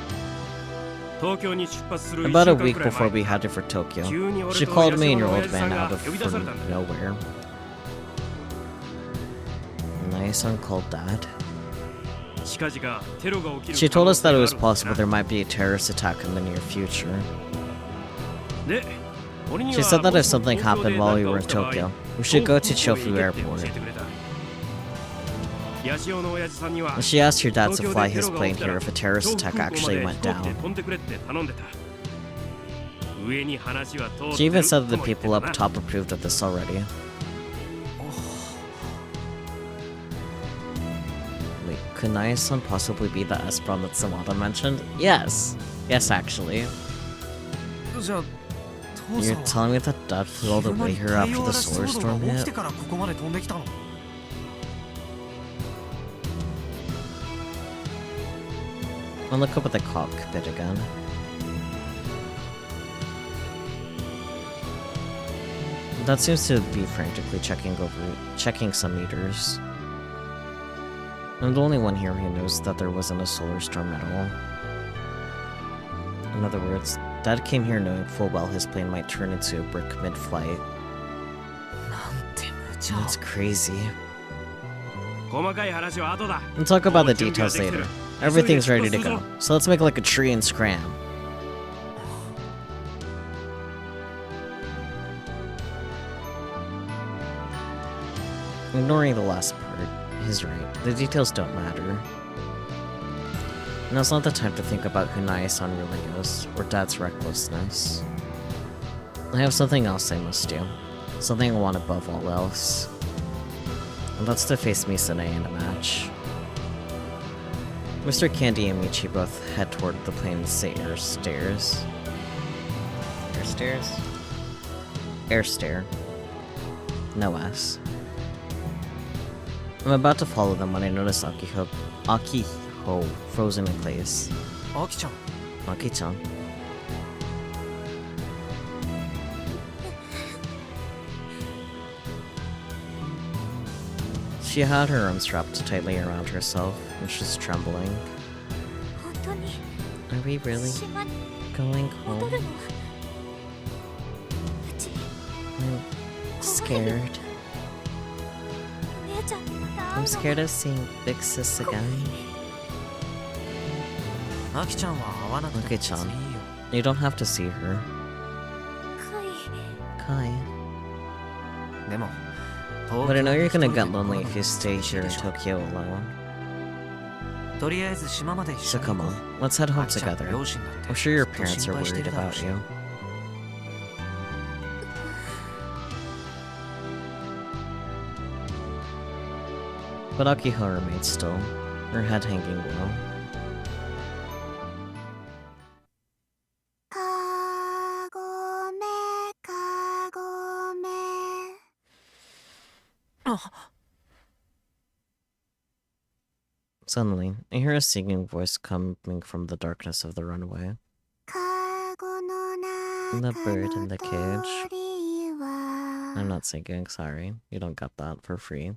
Speaker 2: About a week before we headed for Tokyo, she called me and your old man out of nowhere. Nae-san called Dad? She told us that it was possible there might be a terrorist attack in the near future. She said that if something happened while we were in Tokyo, we should go to Shofu Airport. She asked your dad to fly his plane here if a terrorist attack actually went down. She even said that the people up top approved of this already. Wait, could Nae-san possibly be the Esperon that Samada mentioned? Yes! Yes, actually. You're telling me that Dad flew all the way here after the solar storm hit? I'll look up at the cockpit again. That seems to be frantically checking some meters. I'm the only one here who knows that there wasn't a solar storm at all. In other words, Dad came here knowing full well his plane might turn into a brick mid-flight. That's crazy. We'll talk about the details later. Everything's ready to go, so let's make like a tree and scram. Ignoring the last part, he's right. The details don't matter. Now's not the time to think about who Naya-san really is, or Dad's recklessness. I have something else I must do. Something I want above all else. And that's to face Misane in a match. Mr. Candy and Michi both head toward the plane's air stairs. Air stairs? Air stair. No S. I'm about to follow them when I notice Akiho frozen in place.
Speaker 4: アキちゃん
Speaker 2: Aki-chan. She had her arms wrapped tightly around herself, and she's trembling.
Speaker 5: 本当に
Speaker 2: Are we really
Speaker 5: 島に
Speaker 2: going
Speaker 5: 戻
Speaker 2: home?
Speaker 5: るの？うち
Speaker 2: I'm scared.
Speaker 5: お姉ちゃんにまた会う
Speaker 2: I'm
Speaker 5: の？
Speaker 2: scared of seeing Big Sis again.
Speaker 4: アキちゃんは会わなくても別
Speaker 2: Aki-chan.
Speaker 4: にいいよ
Speaker 2: You don't have to see her.
Speaker 5: カイ
Speaker 2: Kai.
Speaker 4: でも
Speaker 2: But I know you're gonna get
Speaker 4: 東京に
Speaker 2: lonely
Speaker 4: 一人
Speaker 2: if
Speaker 4: で
Speaker 2: you stay here in
Speaker 4: でしょ
Speaker 2: Tokyo alone.
Speaker 4: とりあえず島まで一
Speaker 2: So
Speaker 4: 緒に
Speaker 2: come
Speaker 4: 行こ
Speaker 2: on,
Speaker 4: う
Speaker 2: let's head home
Speaker 4: アキちゃんの
Speaker 2: together.
Speaker 4: 両親だって
Speaker 2: I'm sure your
Speaker 4: ずっと
Speaker 2: parents
Speaker 4: 心
Speaker 2: are
Speaker 4: 配して
Speaker 2: worried
Speaker 4: るだろう
Speaker 2: about
Speaker 4: し
Speaker 2: you. But Akiho remains still, her head hanging low.
Speaker 5: かごめかごめ
Speaker 2: Suddenly, I hear a singing voice coming from the darkness of the runway.
Speaker 5: かごの
Speaker 2: The
Speaker 5: 中
Speaker 2: bird
Speaker 5: の
Speaker 2: in the cage.
Speaker 5: 鳥は
Speaker 2: I'm not singing, sorry. You don't get that for free.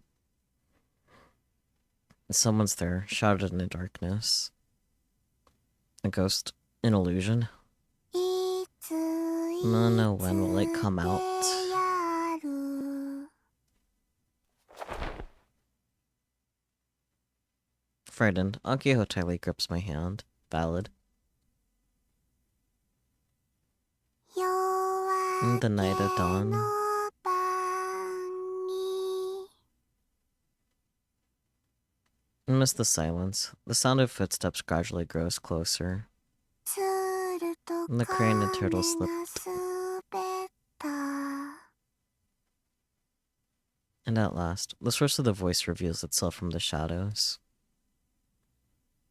Speaker 2: Someone's there, shrouded in the darkness. A ghost? An illusion?
Speaker 5: いつ
Speaker 2: No, no, when will it come out?
Speaker 5: やる
Speaker 2: Frightened, Akiho tightly grips my hand. Valid. In the night of dawn.
Speaker 5: の晩に
Speaker 2: Amidst the silence, the sound of footsteps gradually grows closer.
Speaker 5: すると
Speaker 2: And the crane and turtle
Speaker 5: 亀
Speaker 2: slip.
Speaker 5: が滑った
Speaker 2: And at last, the source of the voice reveals itself from the shadows.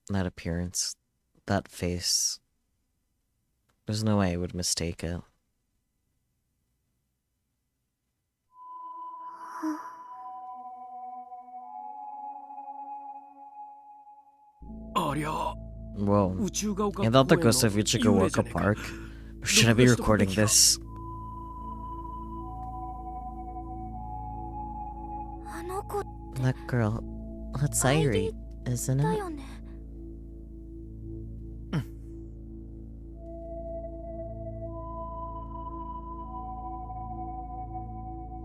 Speaker 2: That appearance, that face. There's no way I would mistake it.
Speaker 3: ありゃ
Speaker 2: Whoa.
Speaker 3: 宇宙が丘
Speaker 2: I thought the
Speaker 3: 公園の
Speaker 2: ghost of
Speaker 3: 幽霊じゃね
Speaker 2: Ichigaoka
Speaker 3: えか
Speaker 2: Park. Or should I be recording this?
Speaker 5: あの子
Speaker 2: That girl. That's Airi, isn't
Speaker 5: だ
Speaker 2: it?
Speaker 5: よね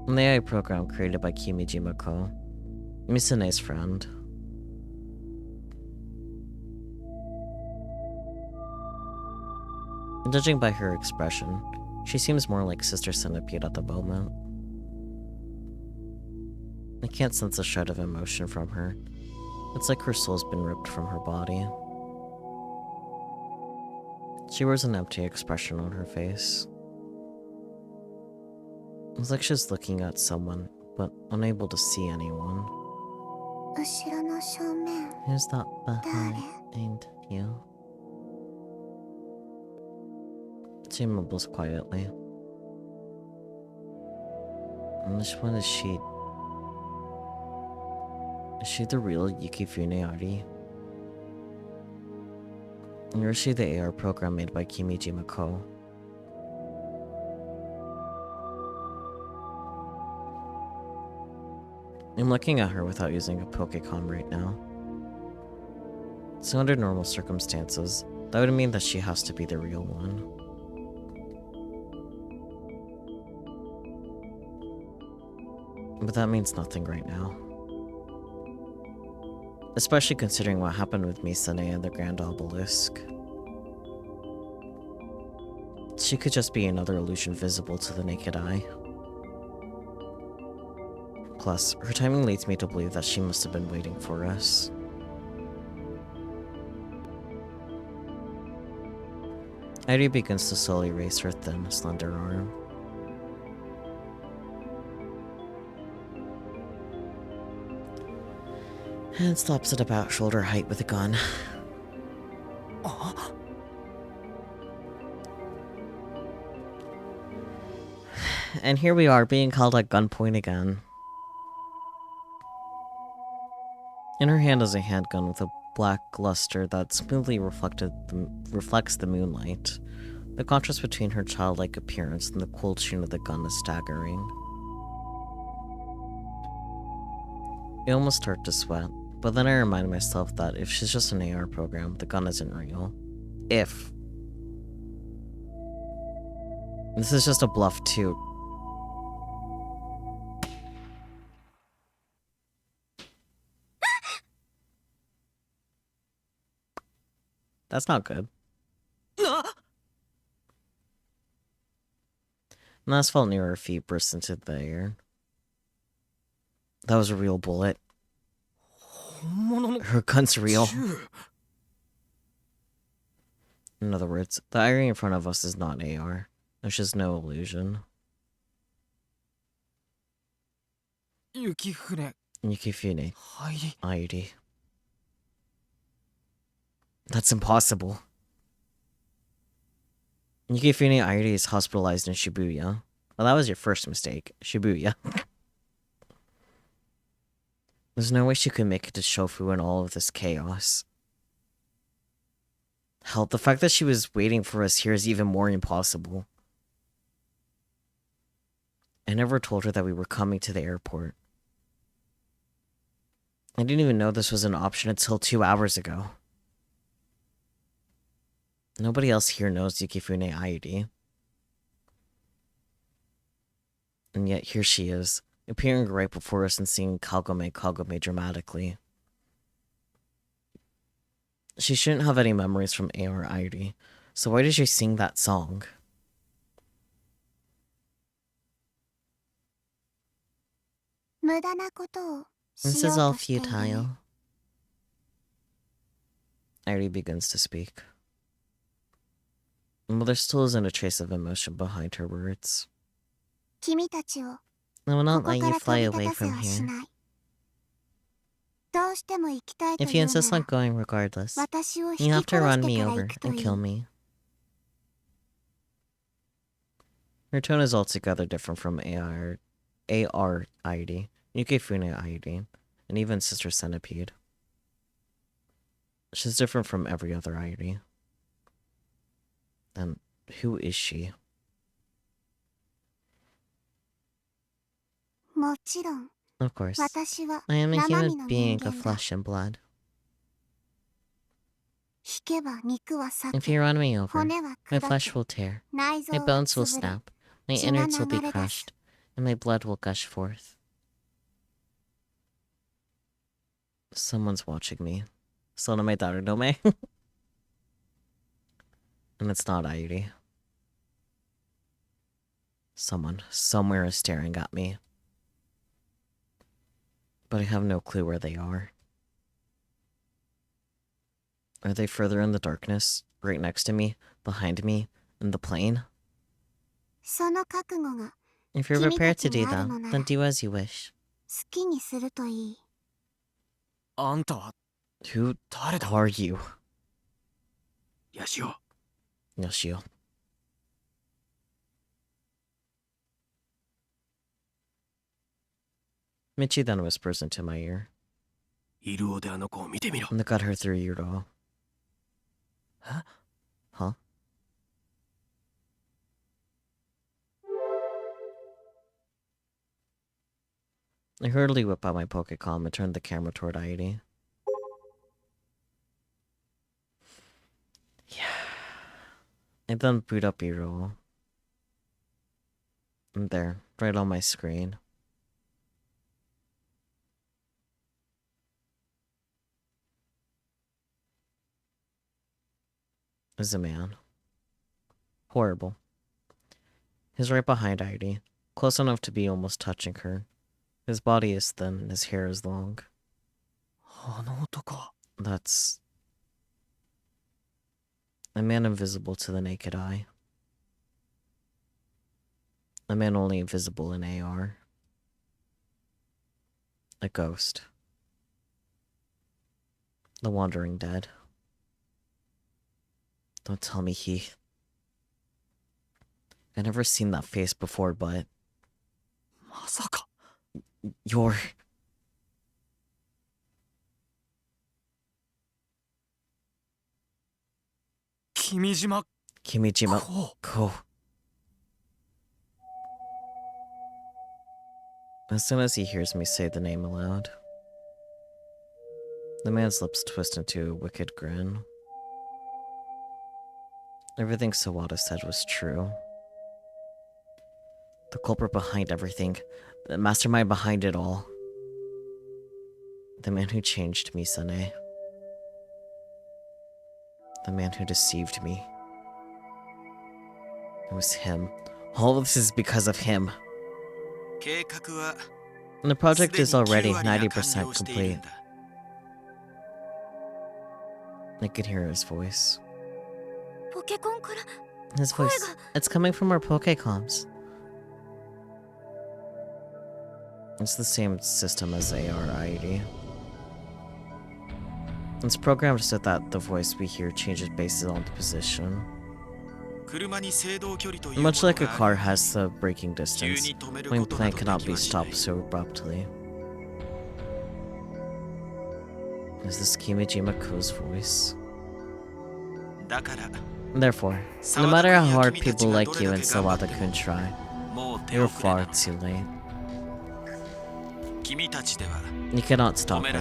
Speaker 2: An AI program created by Kimiji Mako. Misane's friend. And judging by her expression, she seems more like Sister Centipede at the moment. I can't sense a shred of emotion from her. It's like her soul's been ripped from her body. She wears an empty expression on her face. It's like she's looking at someone, but unable to see anyone.
Speaker 5: 後ろの正面
Speaker 2: Who's that behind you? She mumbles quietly. Which one is she? Is she the real Yukifune Ari? Or is she the AR program made by Kimiji Mako? I'm looking at her without using a Pokecom right now. So under normal circumstances, that would mean that she has to be the real one. But that means nothing right now. Especially considering what happened with Misane and the Grand Obelisk. She could just be another illusion visible to the naked eye. Plus, her timing leads me to believe that she must have been waiting for us. Heidi begins to slowly raise her thin, slender arm. And stops at about shoulder height with a gun. And here we are, being held at gunpoint again. In her hand is a handgun with a black luster that smoothly reflects the moonlight. The contrast between her childlike appearance and the cold sheen of the gun is staggering. I almost start to sweat, but then I remind myself that if she's just an AR program, the gun isn't real. If. This is just a bluff too. That's not good. An asphalt near her feet bursts into the air. That was a real bullet. Her gun's real. In other words, the iron in front of us is not AR. There's just no illusion.
Speaker 4: Yukifune
Speaker 2: Yukifune
Speaker 4: Heidi.
Speaker 2: Heidi. That's impossible. Yukifune Heidi is hospitalized in Shibuya. Well, that was your first mistake. Shibuya. There's no way she could make it to Shofu in all of this chaos. Hell, the fact that she was waiting for us here is even more impossible. I never told her that we were coming to the airport. I didn't even know this was an option until 2 hours ago. Nobody else here knows Yukifune Heidi. And yet here she is, appearing right before us and singing Kagome Kagome dramatically. She shouldn't have any memories from AR Heidi, so why did she sing that song? This is all futile. Heidi begins to speak. Well, there still isn't a trace of emotion behind her words. I will not let you fly away from here. If you insist on going regardless, you have to run me over and kill me. Her tone is altogether different from AR Heidi, Yukifune Heidi, and even Sister Centipede. She's different from every other Heidi. And who is she? Of course, I am a human being of flesh and blood. If you run me over, my flesh will tear, my bones will snap, my innards will be crushed, and my blood will gush forth. Someone's watching me. Sonome Darunome. And it's not Heidi. Someone, somewhere is staring at me. But I have no clue where they are. Are they further in the darkness, right next to me, behind me, in the plane? If you're prepared to do that, then do as you wish.
Speaker 4: Anta
Speaker 2: Who are you?
Speaker 4: Yashio.
Speaker 2: Yoshio. Michi then whispers into my ear. Look at her through your door.
Speaker 4: Huh?
Speaker 2: Huh? I hurriedly whip out my Pokécom and turn the camera toward Heidi. Yeah. I then boot up Iro. And there, right on my screen. Is a man. Horrible. He's right behind Heidi, close enough to be almost touching her. His body is thin and his hair is long. That's... A man invisible to the naked eye. A man only visible in AR. A ghost. The wandering dead. Don't tell me he... I've never seen that face before, but...
Speaker 4: まさか
Speaker 2: You're...
Speaker 4: Kimijima
Speaker 2: Kimijima Ko. As soon as he hears me say the name aloud, the man's lips twist into a wicked grin. Everything Sawada said was true. The culprit behind everything, the mastermind behind it all. The man who changed me, Sane. The man who deceived me. It was him. All of this is because of him. And the project is already 90% complete. I could hear his voice.
Speaker 5: ポケコンから
Speaker 2: His voice. It's coming from our Pokecoms. It's the same system as AR-IED. It's programmed so that the voice we hear changes based on the position. Much like a car has the braking distance, when plane cannot be stopped so abruptly. Is this Kimijima Ko's voice? Therefore, no matter how hard people like you and Sawada-kun try, you're far too late. You cannot stop it.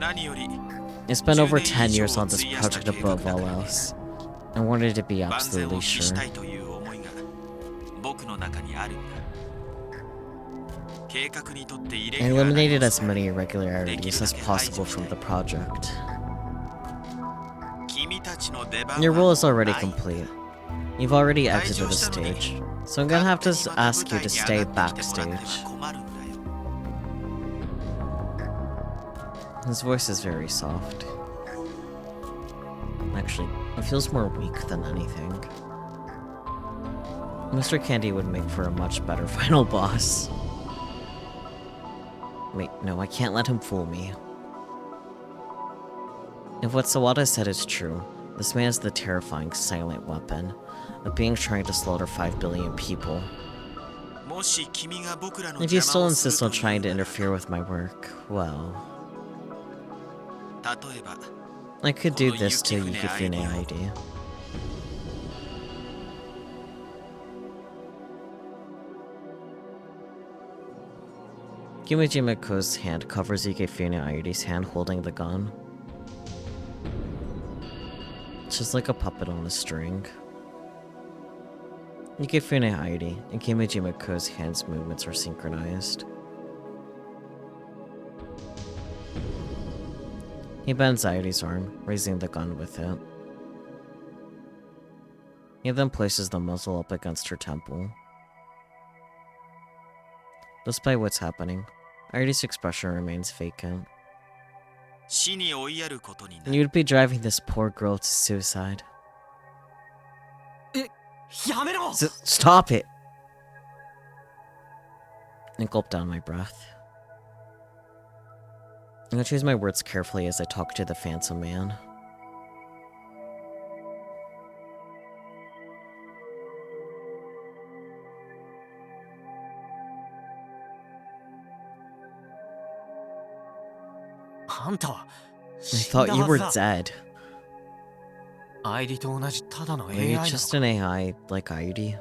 Speaker 2: I spent over 10 years on this project above all else. I wanted to be absolutely sure. I eliminated as many irregularities as possible from the project. Your role is already complete. You've already exited the stage, so I'm gonna have to ask you to stay backstage. His voice is very soft. Actually, it feels more weak than anything. Mr. Candy would make for a much better final boss. Wait, no, I can't let him fool me. If what Sawada said is true, this man is the terrifying silent weapon, a being trying to slaughter 5 billion people. If you still insist on trying to interfere with my work, well... I could do this to Yukifune ID. Kimijima Ko's hand covers Yukifune ID's hand holding the gun. Just like a puppet on a string. Yukifune ID and Kimijima Ko's hands movements are synchronized. He bends Aidi's arm, raising the gun with it. He then places the muzzle up against her temple. Despite what's happening, Aidi's expression remains vacant. And you'd be driving this poor girl to suicide. Stop it! I gulp down my breath. I'm gonna choose my words carefully as I talk to the Phantom Man. I thought you were dead. Are you just an AI like Aidi?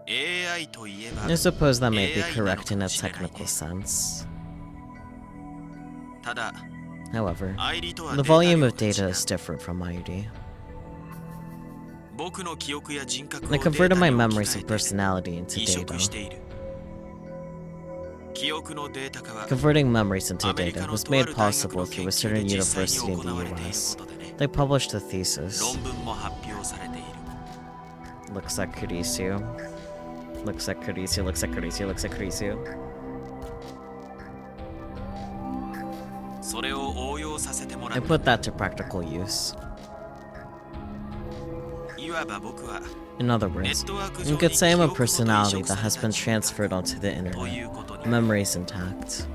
Speaker 2: I suppose that may be correct in a technical sense. However, the volume of data is different from Aidi. I converted my memories and personality into data. Converting memories into data was made possible through a certain university in the US. They published a thesis. Looks like Kurisu. Looks like Kurisu, looks like Kurisu, looks like Kurisu. I put that to practical use. In other words, you could say I'm a personality that has been transferred onto the internet, memories intact.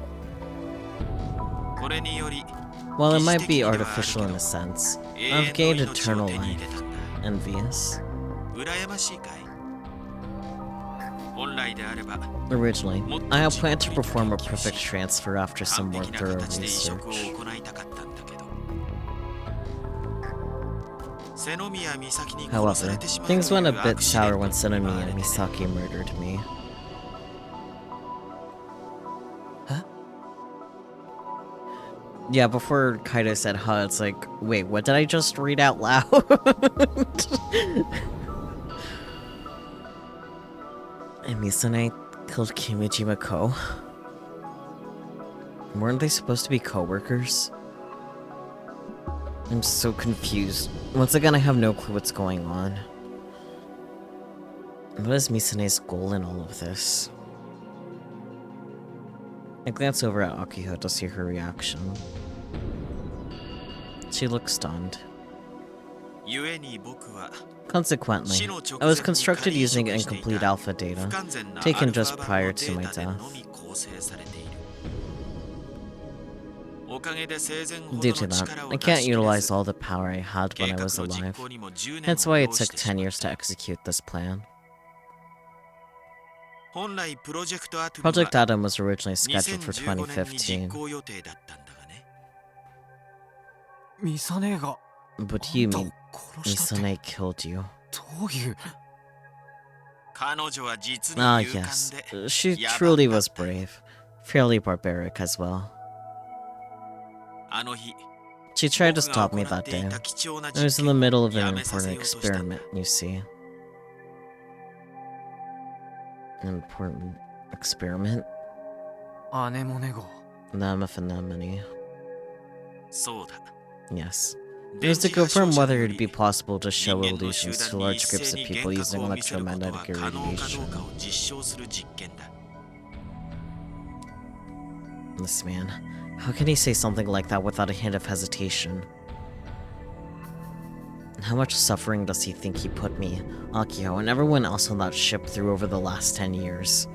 Speaker 2: While it might be artificial in a sense, I've gained eternal life. Envious? Originally, I had planned to perform a perfect transfer after some more thorough research. However, things went a bit sour when Senomiya Misaki murdered me.
Speaker 4: Huh?
Speaker 2: Yeah, before Kaido said huh, it's like, wait, what did I just read out loud? And Misane killed Kimiji Mako? Weren't they supposed to be co-workers? I'm so confused. Once again, I have no clue what's going on. What is Misane's goal in all of this? I glance over at Akiho to see her reaction. She looks stunned. Consequently, I was constructed using incomplete alpha data, taken just prior to my death. Due to that, I can't utilize all the power I had when I was alive, hence why it took 10 years to execute this plan. Project Atom was originally scheduled for 2015. But you mean Misane killed you? Ah yes, she truly was brave, fairly barbaric as well. She tried to stop me that day. I was in the middle of an important experiment, you see. An important experiment? Namafanemone. Yes. It was to confirm whether it would be possible to show illusions to large groups of people using electromagnetic irradiation. This man, how can he say something like that without a hint of hesitation? How much suffering does he think he put me, Akio, and everyone else on that ship through over the last 10 years?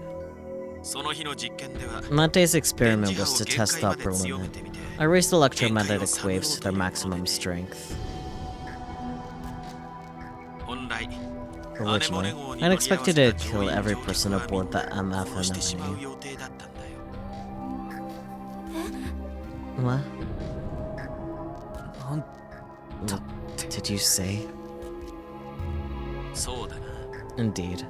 Speaker 2: That day's experiment was to test the upper limit. I raised electromagnetic waves to their maximum strength. Originally, I'd expected to kill every person aboard the MF Anemone. What? What did you say? Indeed.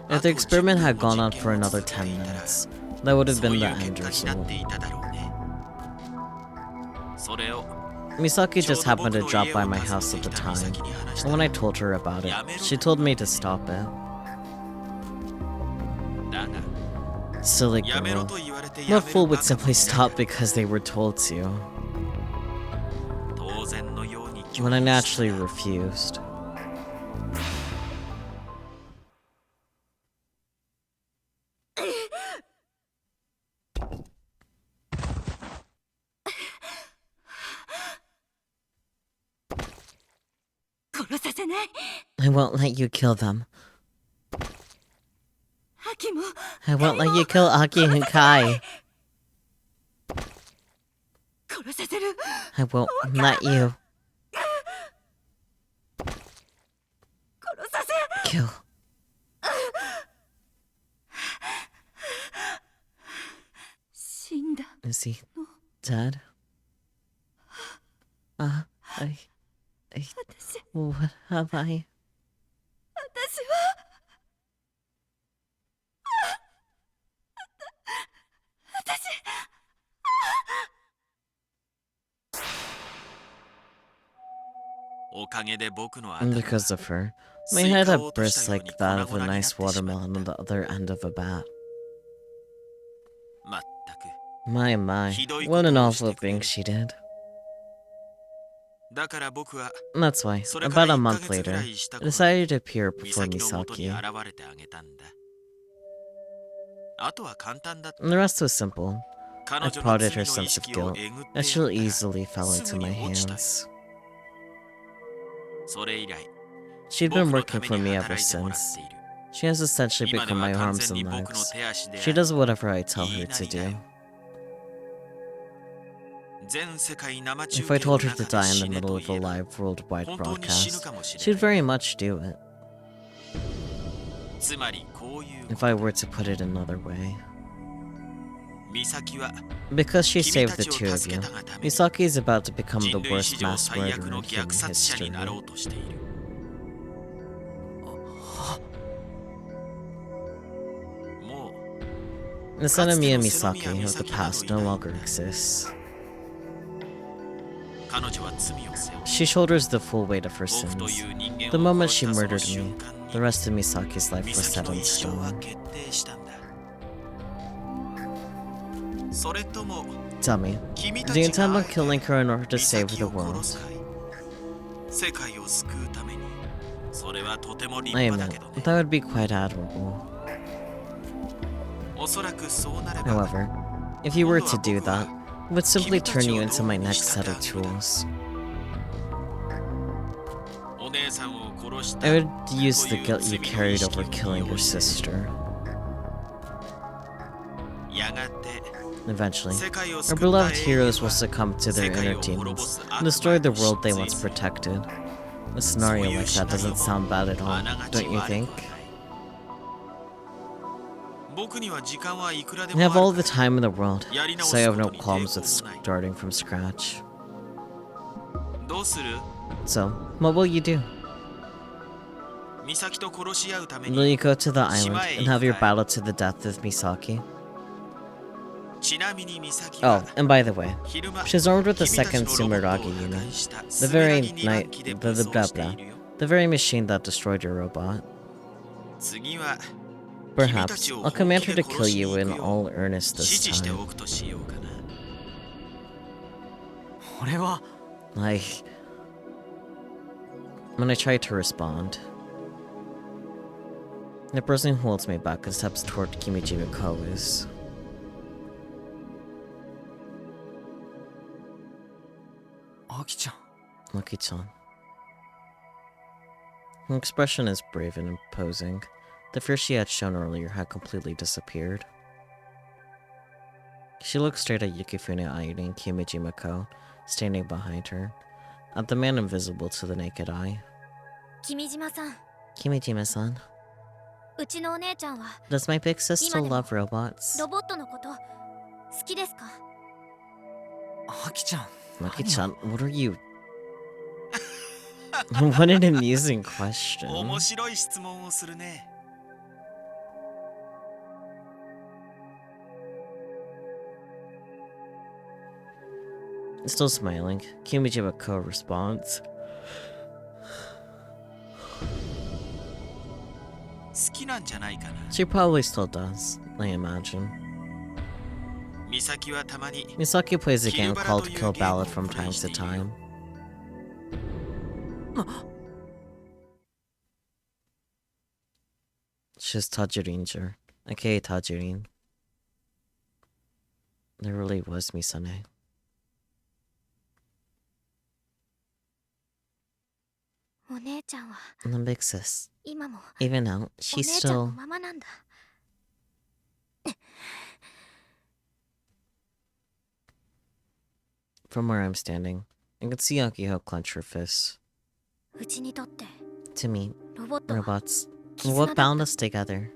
Speaker 2: If the experiment had gone on for another 10 minutes, that would have been the end result. Misaki just happened to drop by my house at the time, and when I told her about it, she told me to stop it. Silly girl. What fool would simply stop because they were told to? When I naturally refused. I won't let you kill them. I won't let you kill Aki and Kai. I won't let you kill. Is he dead? What have I? And because of her, my head had burst like that of a nice watermelon on the other end of a bat. My, what an awful thing she did. That's why, about a month later, I decided to appear before Misaki. And the rest was simple. I prodded her sense of guilt, and she'll easily fell into my hands. She'd been working for me ever since. She has essentially become my arms and legs. She does whatever I tell her to do. If I told her to die in the middle of a live worldwide broadcast, she'd very much do it. If I were to put it another way. Because she saved the two of you, Misaki is about to become the worst mass murderer in human history. The Sanemiya Misaki of the past no longer exists. She shoulders the full weight of her sins. The moment she murdered me, the rest of Misaki's life was set in stone. Tell me, do you intend on killing her in order to save the world? I admit, that would be quite admirable. However, if you were to do that, it would simply turn you into my next set of tools. I would use the guilt you carried over killing your sister. Eventually, our beloved heroes will succumb to their inner demons and destroy the world they once protected. A scenario like that doesn't sound bad at all, don't you think? I have all the time in the world, so I have no qualms with starting from scratch. So, what will you do? Will you go to the island and have your battle to the death with Misaki? Oh, and by the way, she's armed with the second Sumeragi unit. The very the very machine that destroyed your robot. Perhaps I'll command her to kill you in all earnest this time. When I try to respond, the person who holds me back and steps toward Kimijima-ko is... Maki-chan. Her expression is brave and imposing. The fear she had shown earlier had completely disappeared. She looked straight at Yukifune Ayuri and Kimijima-ko, standing behind her, at the man invisible to the naked eye. Kimijima-san. Does my big sis still love robots? Maki-chan, what are you... What an amusing question. Still smiling, Kimijima-ko responds. She probably still does, I imagine. Misaki plays a game called Kill Ballad from time to time. She's Tajirinja, aka Tajirin. There really was Misane. And the big sis. Even now, she's still... From where I'm standing, I can see Akiho clench her fists. To me, robots, what bound us together?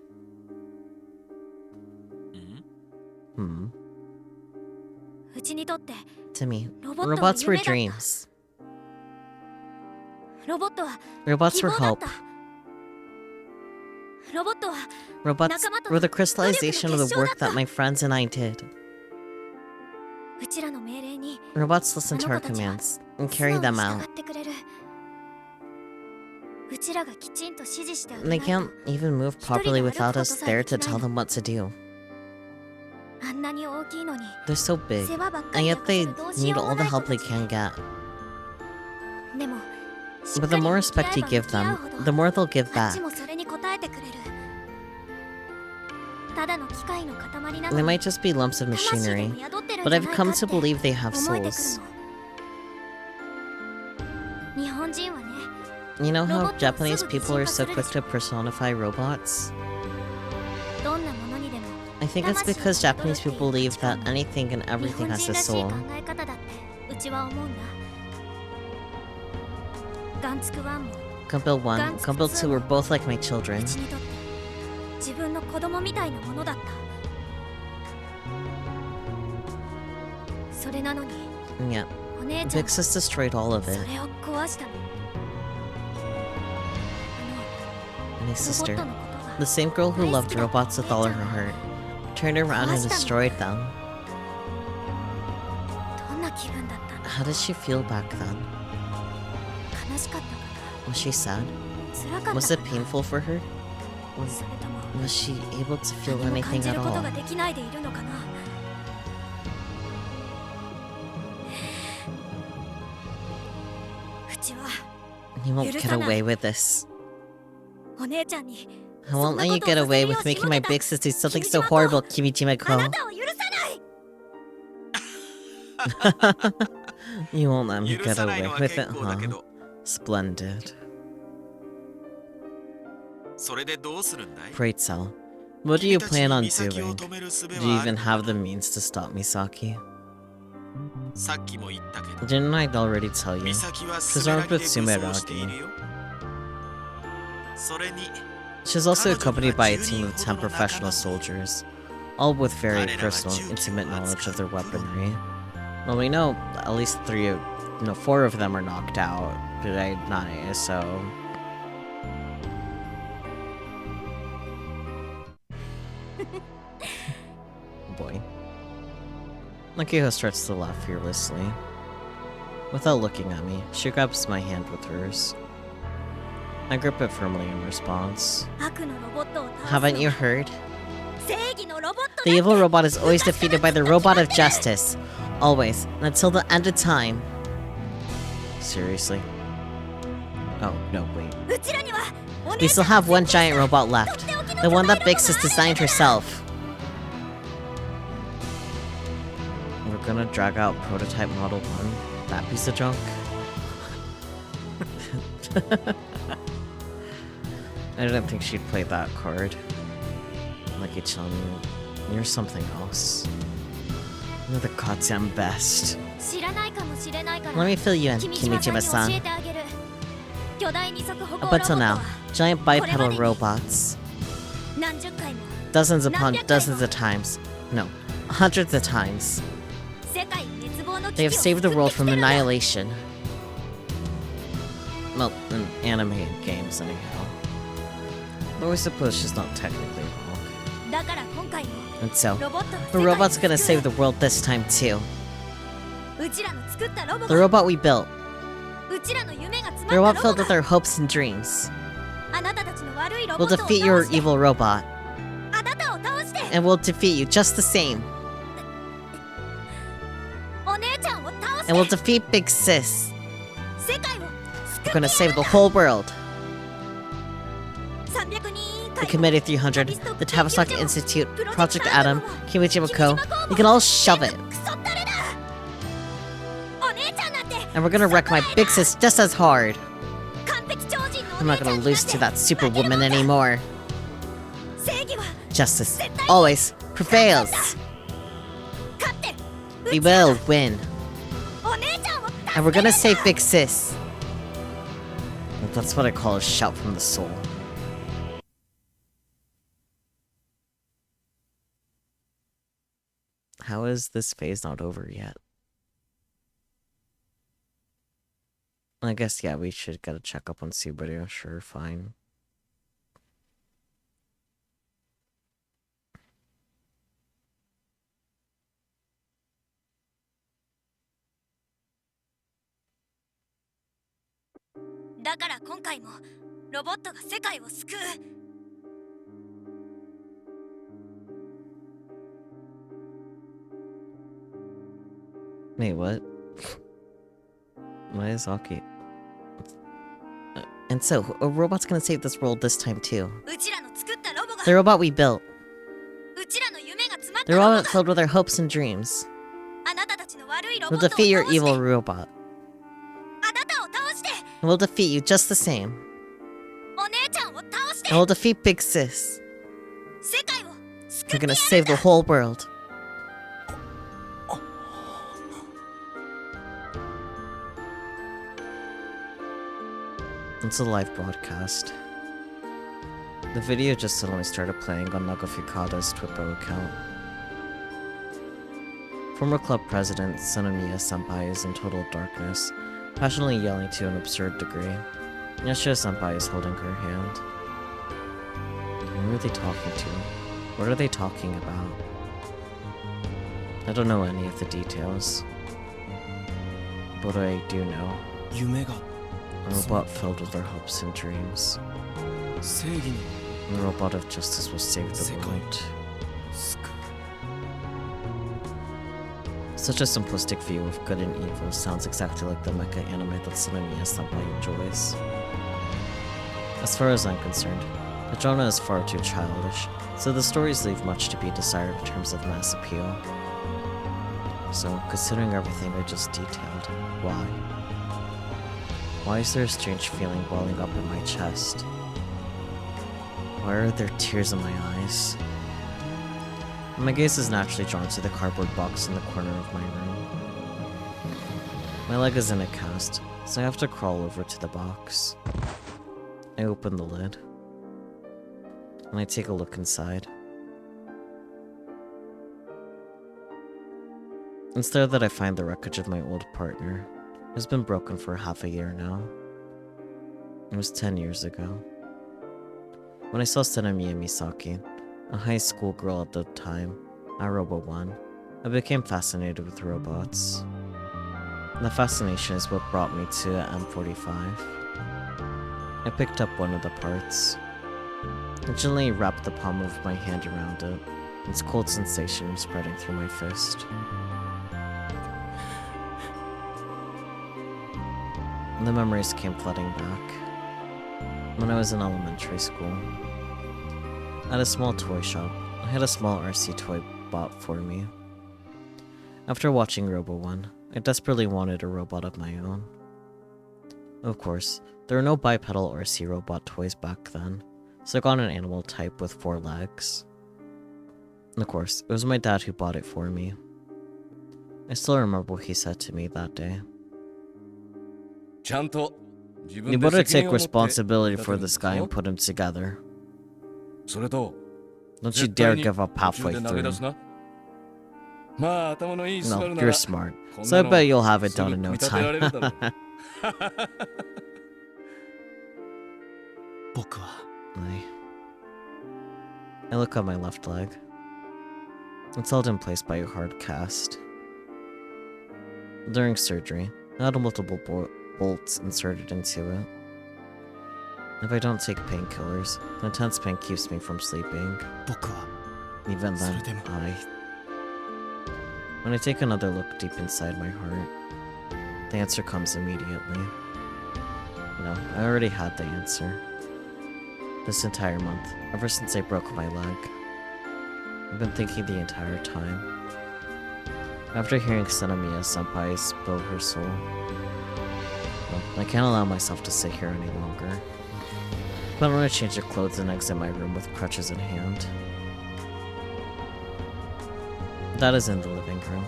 Speaker 2: To me, robots were dreams. Robots were hope. Robots were the crystallization of the work that my friends and I did. Robots listen to our commands and carry them out. They can't even move properly without us there to tell them what to do. They're so big, and yet they need all the help they can get. But the more respect you give them, the more they'll give back. They might just be lumps of machinery, But I've come to believe they have
Speaker 5: 思えてくる
Speaker 2: souls.
Speaker 5: の。日本人はね、
Speaker 2: You know how
Speaker 5: Robots
Speaker 2: Japanese
Speaker 5: すぐ
Speaker 2: people are so
Speaker 5: 進化
Speaker 2: quick
Speaker 5: する
Speaker 2: to personify robots?
Speaker 5: どんなものにでも
Speaker 2: I think it's because Japanese people believe that anything and
Speaker 5: 日
Speaker 2: everything
Speaker 5: 本
Speaker 2: has
Speaker 5: 人
Speaker 2: a
Speaker 5: らしい
Speaker 2: soul.
Speaker 5: 考え方だってうちは思うんだ。ガンツク1も
Speaker 2: Gumball 1, Gumball 2 were both like my
Speaker 5: う
Speaker 2: children.
Speaker 5: ちにとって自分の子供みたいなものだった。それなのに
Speaker 2: And yet,
Speaker 5: お姉ちゃん
Speaker 2: Vix has destroyed all of
Speaker 5: そ
Speaker 2: it.
Speaker 5: れを壊したの。
Speaker 2: And my
Speaker 5: ロボッ
Speaker 2: sister,
Speaker 5: トのことが
Speaker 2: the same girl who loved robots with all of her heart, turned around and destroyed them.
Speaker 5: どんな気分だったんだ。
Speaker 2: How did she feel back then?
Speaker 5: 悲しかったか
Speaker 2: Was she sad?
Speaker 5: な、辛かった
Speaker 2: Was
Speaker 5: か
Speaker 2: it
Speaker 5: な、
Speaker 2: painful for her? Or
Speaker 5: それとも
Speaker 2: was she able to feel
Speaker 5: 何も感
Speaker 2: anything
Speaker 5: じ
Speaker 2: at
Speaker 5: ること
Speaker 2: all?
Speaker 5: ができないでいるのかな。うちは
Speaker 2: You won't get away with this.
Speaker 5: お姉ちゃんに
Speaker 2: I won't let you get away with making my big sis do something so horrible, Kimijima-ko.
Speaker 5: あなたを許さない。
Speaker 2: You won't let me
Speaker 6: 許
Speaker 2: get
Speaker 6: さない
Speaker 2: away
Speaker 6: のは
Speaker 2: with
Speaker 6: 結
Speaker 2: it,
Speaker 6: 構だけ
Speaker 2: huh?
Speaker 6: ど、
Speaker 2: Splendid.
Speaker 6: それでどうするんだい？
Speaker 2: Great Cell. What do you
Speaker 6: 君たち
Speaker 2: plan
Speaker 6: に
Speaker 2: on
Speaker 6: 美咲を
Speaker 2: doing?
Speaker 6: 止める術
Speaker 2: Do
Speaker 6: は
Speaker 2: you
Speaker 6: ある
Speaker 2: even
Speaker 6: の
Speaker 2: have
Speaker 6: か？
Speaker 2: the means to stop Misaki?
Speaker 6: さっきも言ったけど、
Speaker 2: Didn't I already tell you?
Speaker 6: 美咲は
Speaker 2: She's
Speaker 6: スメ
Speaker 2: armed
Speaker 6: ラギで
Speaker 2: with
Speaker 6: 武装
Speaker 2: Sumeragi.
Speaker 6: しているよ。それに、
Speaker 2: She's also accompanied by a team of 10 professional soldiers, all with very personal, intimate knowledge of their weaponry. Well, we know at least 4 of them are knocked out today, so... Boy. Nakiho starts to laugh fearlessly. Without looking at me, she grabs my hand with hers. I grip it firmly in response.
Speaker 5: 悪のロボットを倒す
Speaker 2: Haven't
Speaker 5: の
Speaker 2: you
Speaker 5: は
Speaker 2: heard?
Speaker 5: 正義のロボット
Speaker 2: The
Speaker 5: だ
Speaker 2: evil robot is always defeated by the robot of justice. Always. And until the end of time. Seriously? Oh, no, wait.
Speaker 5: うちらにはお
Speaker 2: We
Speaker 5: 姉ちゃ
Speaker 2: still
Speaker 5: ん
Speaker 2: have one giant robot left. The one that Bix has designed herself. We're gonna drag out prototype model 1. That piece of junk. I didn't think she'd play that card. Lucky-chan, you're something else. You're the goddamn best.
Speaker 5: 知らないかもしれないから
Speaker 2: Let me fill you in,
Speaker 5: 君島さんに
Speaker 2: Kimijima-san.
Speaker 5: 教えてあげる。巨大二足歩行
Speaker 2: Up
Speaker 5: ロボッ
Speaker 2: until
Speaker 5: ト
Speaker 2: now,
Speaker 5: は
Speaker 2: giant bipedal robots.
Speaker 5: 何十回も
Speaker 2: Dozens upon dozens of times. No, hundreds of times.
Speaker 5: 世界滅亡の
Speaker 2: They
Speaker 5: 危
Speaker 2: have
Speaker 5: 機を
Speaker 2: saved the
Speaker 5: 救
Speaker 2: world
Speaker 5: ってき
Speaker 2: from
Speaker 5: てるんだ。
Speaker 2: annihilation. Well, in animated games, anyhow. Though I suppose she's not technically wrong.
Speaker 5: だから今回も
Speaker 2: And so,
Speaker 5: ロボット
Speaker 2: the
Speaker 5: が
Speaker 2: robot's
Speaker 5: 世
Speaker 2: gonna
Speaker 5: 界を
Speaker 2: save
Speaker 5: 救
Speaker 2: the world this time too.
Speaker 5: う。うちらの作ったロボ
Speaker 2: The
Speaker 5: が
Speaker 2: robot we built.
Speaker 5: うちらの夢が詰
Speaker 2: The
Speaker 5: まっ
Speaker 2: robot
Speaker 5: たロ
Speaker 2: filled
Speaker 5: ボ
Speaker 2: with
Speaker 5: が
Speaker 2: our hopes and dreams.
Speaker 5: あなたたちの悪いロボ
Speaker 2: We'll
Speaker 5: ットを
Speaker 2: defeat
Speaker 5: 倒
Speaker 2: your
Speaker 5: して
Speaker 2: evil robot.
Speaker 5: あなたを倒して
Speaker 2: And we'll defeat you just the same.
Speaker 5: お姉ちゃんを倒し
Speaker 2: And we'll
Speaker 5: て
Speaker 2: defeat Big Sis.
Speaker 5: 世界を
Speaker 2: We're
Speaker 5: 救
Speaker 2: gonna
Speaker 5: って
Speaker 2: save
Speaker 5: や
Speaker 2: the
Speaker 5: るんだ。
Speaker 2: whole world.
Speaker 5: 300人委員
Speaker 2: The
Speaker 5: 会
Speaker 2: Committee 300, the Tavistock Institute, Project Adam, Kimijima-ko. You can all shove it.
Speaker 5: クソったれだ。お姉ちゃんなんて
Speaker 2: And we're gonna wreck my Big Sis just as hard.
Speaker 5: 完璧超人のお
Speaker 2: I'm
Speaker 5: 姉
Speaker 2: not
Speaker 5: ちゃん
Speaker 2: gonna
Speaker 5: になって
Speaker 2: lose to that
Speaker 5: 負ける
Speaker 2: superwoman
Speaker 5: もんだ。
Speaker 2: anymore.
Speaker 5: 正義は
Speaker 2: Justice always prevails.
Speaker 5: 勝って
Speaker 2: We will win.
Speaker 5: お姉ちゃんを
Speaker 2: And we're
Speaker 5: 助けるん
Speaker 2: gonna
Speaker 5: だ。
Speaker 2: save Big Sis. That's what I call a shout from the soul. How is this phase not over yet? I guess, yeah, we should get a checkup on Subaru. Sure, fine.
Speaker 5: "だから今回もロボットが世界を救う。
Speaker 2: Wait, what? Why is Aki? And so, a robot's gonna save this world this time too.
Speaker 5: うちらの作ったロボが
Speaker 2: The robot we built.
Speaker 5: うちらの夢が詰まっ
Speaker 2: The
Speaker 5: たロボ
Speaker 2: robot
Speaker 5: が
Speaker 2: filled with our hopes and dreams. We'll defeat your evil robot.
Speaker 1: あなたを倒して
Speaker 2: And we'll defeat you just the same.
Speaker 1: お姉ちゃんを倒して
Speaker 2: And we'll defeat Big Sis.
Speaker 1: 世界を救
Speaker 2: We're
Speaker 1: って
Speaker 2: gonna
Speaker 1: や
Speaker 2: save
Speaker 1: るん
Speaker 2: the
Speaker 1: だ
Speaker 2: whole world. It's a live broadcast. The video just suddenly started playing on Nagafikada's Twitter account. Former club president Sanamiya Senpai is in total darkness, passionately yelling to an absurd degree. Yashio Senpai is holding her hand. Who are they talking to? What are they talking about? I don't know any of the details. But I do know.
Speaker 3: 夢が
Speaker 2: A robot filled with our hopes and dreams.
Speaker 3: 正義の
Speaker 2: The robot of justice will save the
Speaker 3: 世界
Speaker 2: world.
Speaker 3: 救う
Speaker 2: Such a simplistic view of good and evil sounds exactly like the mecha anime that Sanamiya Senpai enjoys. As far as I'm concerned, the genre is far too childish, so the stories leave much to be desired in terms of mass appeal. So, considering everything I just detailed, why? Why is there a strange feeling welling up in my chest? Why are there tears in my eyes? My gaze is naturally drawn to the cardboard box in the corner of my room. My leg is in a cast, so I have to crawl over to the box. I open the lid, and I take a look inside. It's there that I find the wreckage of my old partner, who's been broken for half a year now. It was 10 years ago. When I saw Sanamiya Misaki, a high school girl at the time, at Robo 1, I became fascinated with robots. The fascination is what brought me to M45. I picked up one of the parts. I gently wrapped the palm of my hand around it, its cold sensation spreading through my fist. The memories came flooding back. When I was in elementary school, at a small toy shop, I had a small RC toy bought for me. After watching Robo 1, I desperately wanted a robot of my own. Of course, there were no bipedal RC robot toys back then, so I got an animal type with 4 legs. And of course, it was my dad who bought it for me. I still remember what he said to me that day. You better take responsibility for this guy and put him together. Don't you dare give up halfway through. No, you're smart, so I bet you'll have it done in no time.
Speaker 3: 僕は
Speaker 2: I look at my left leg. It's held in place by a hard cast. During surgery, I had multiple bolts inserted into it. If I don't take painkillers, the intense pain keeps me from sleeping.
Speaker 3: 僕は
Speaker 2: Even then, When I take another look deep inside my heart, the answer comes immediately. No, I already had the answer. This entire month, ever since I broke my leg, I've been thinking the entire time. After hearing Sanamiya Senpai spill her soul, well, I can't allow myself to sit here any longer. But I'm gonna change of clothes and exit my room with crutches in hand. Dad is in the living room.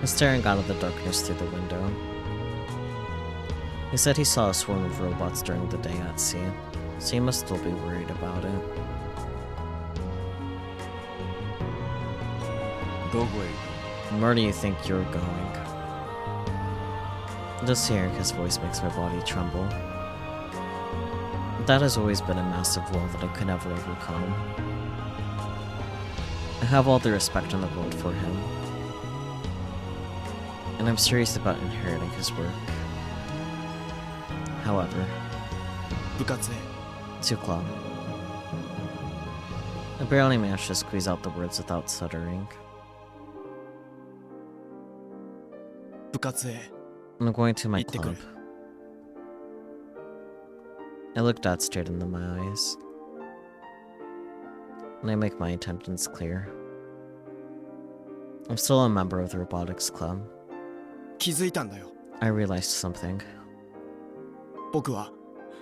Speaker 2: He's staring out of the darkness through the window. He said he saw a swarm of robots during the day at sea, so he must still be worried about it. Where do you think you're going? Just hearing his voice makes my body tremble. That has always been a massive wall that I could never overcome. I have all the respect in the world for him, and I'm serious about inheriting his work. However,
Speaker 3: 部活へ
Speaker 2: Tsukla. I barely managed to squeeze out the words without stuttering.
Speaker 3: 部活へ
Speaker 2: I'm going to my
Speaker 3: Itte
Speaker 2: club.
Speaker 3: kuru.
Speaker 2: I look Dad straight into my eyes, and I make my intentions clear. I'm still a member of the Robotics Club.
Speaker 7: 気づいたんだよ。
Speaker 2: I realized something.
Speaker 7: 僕は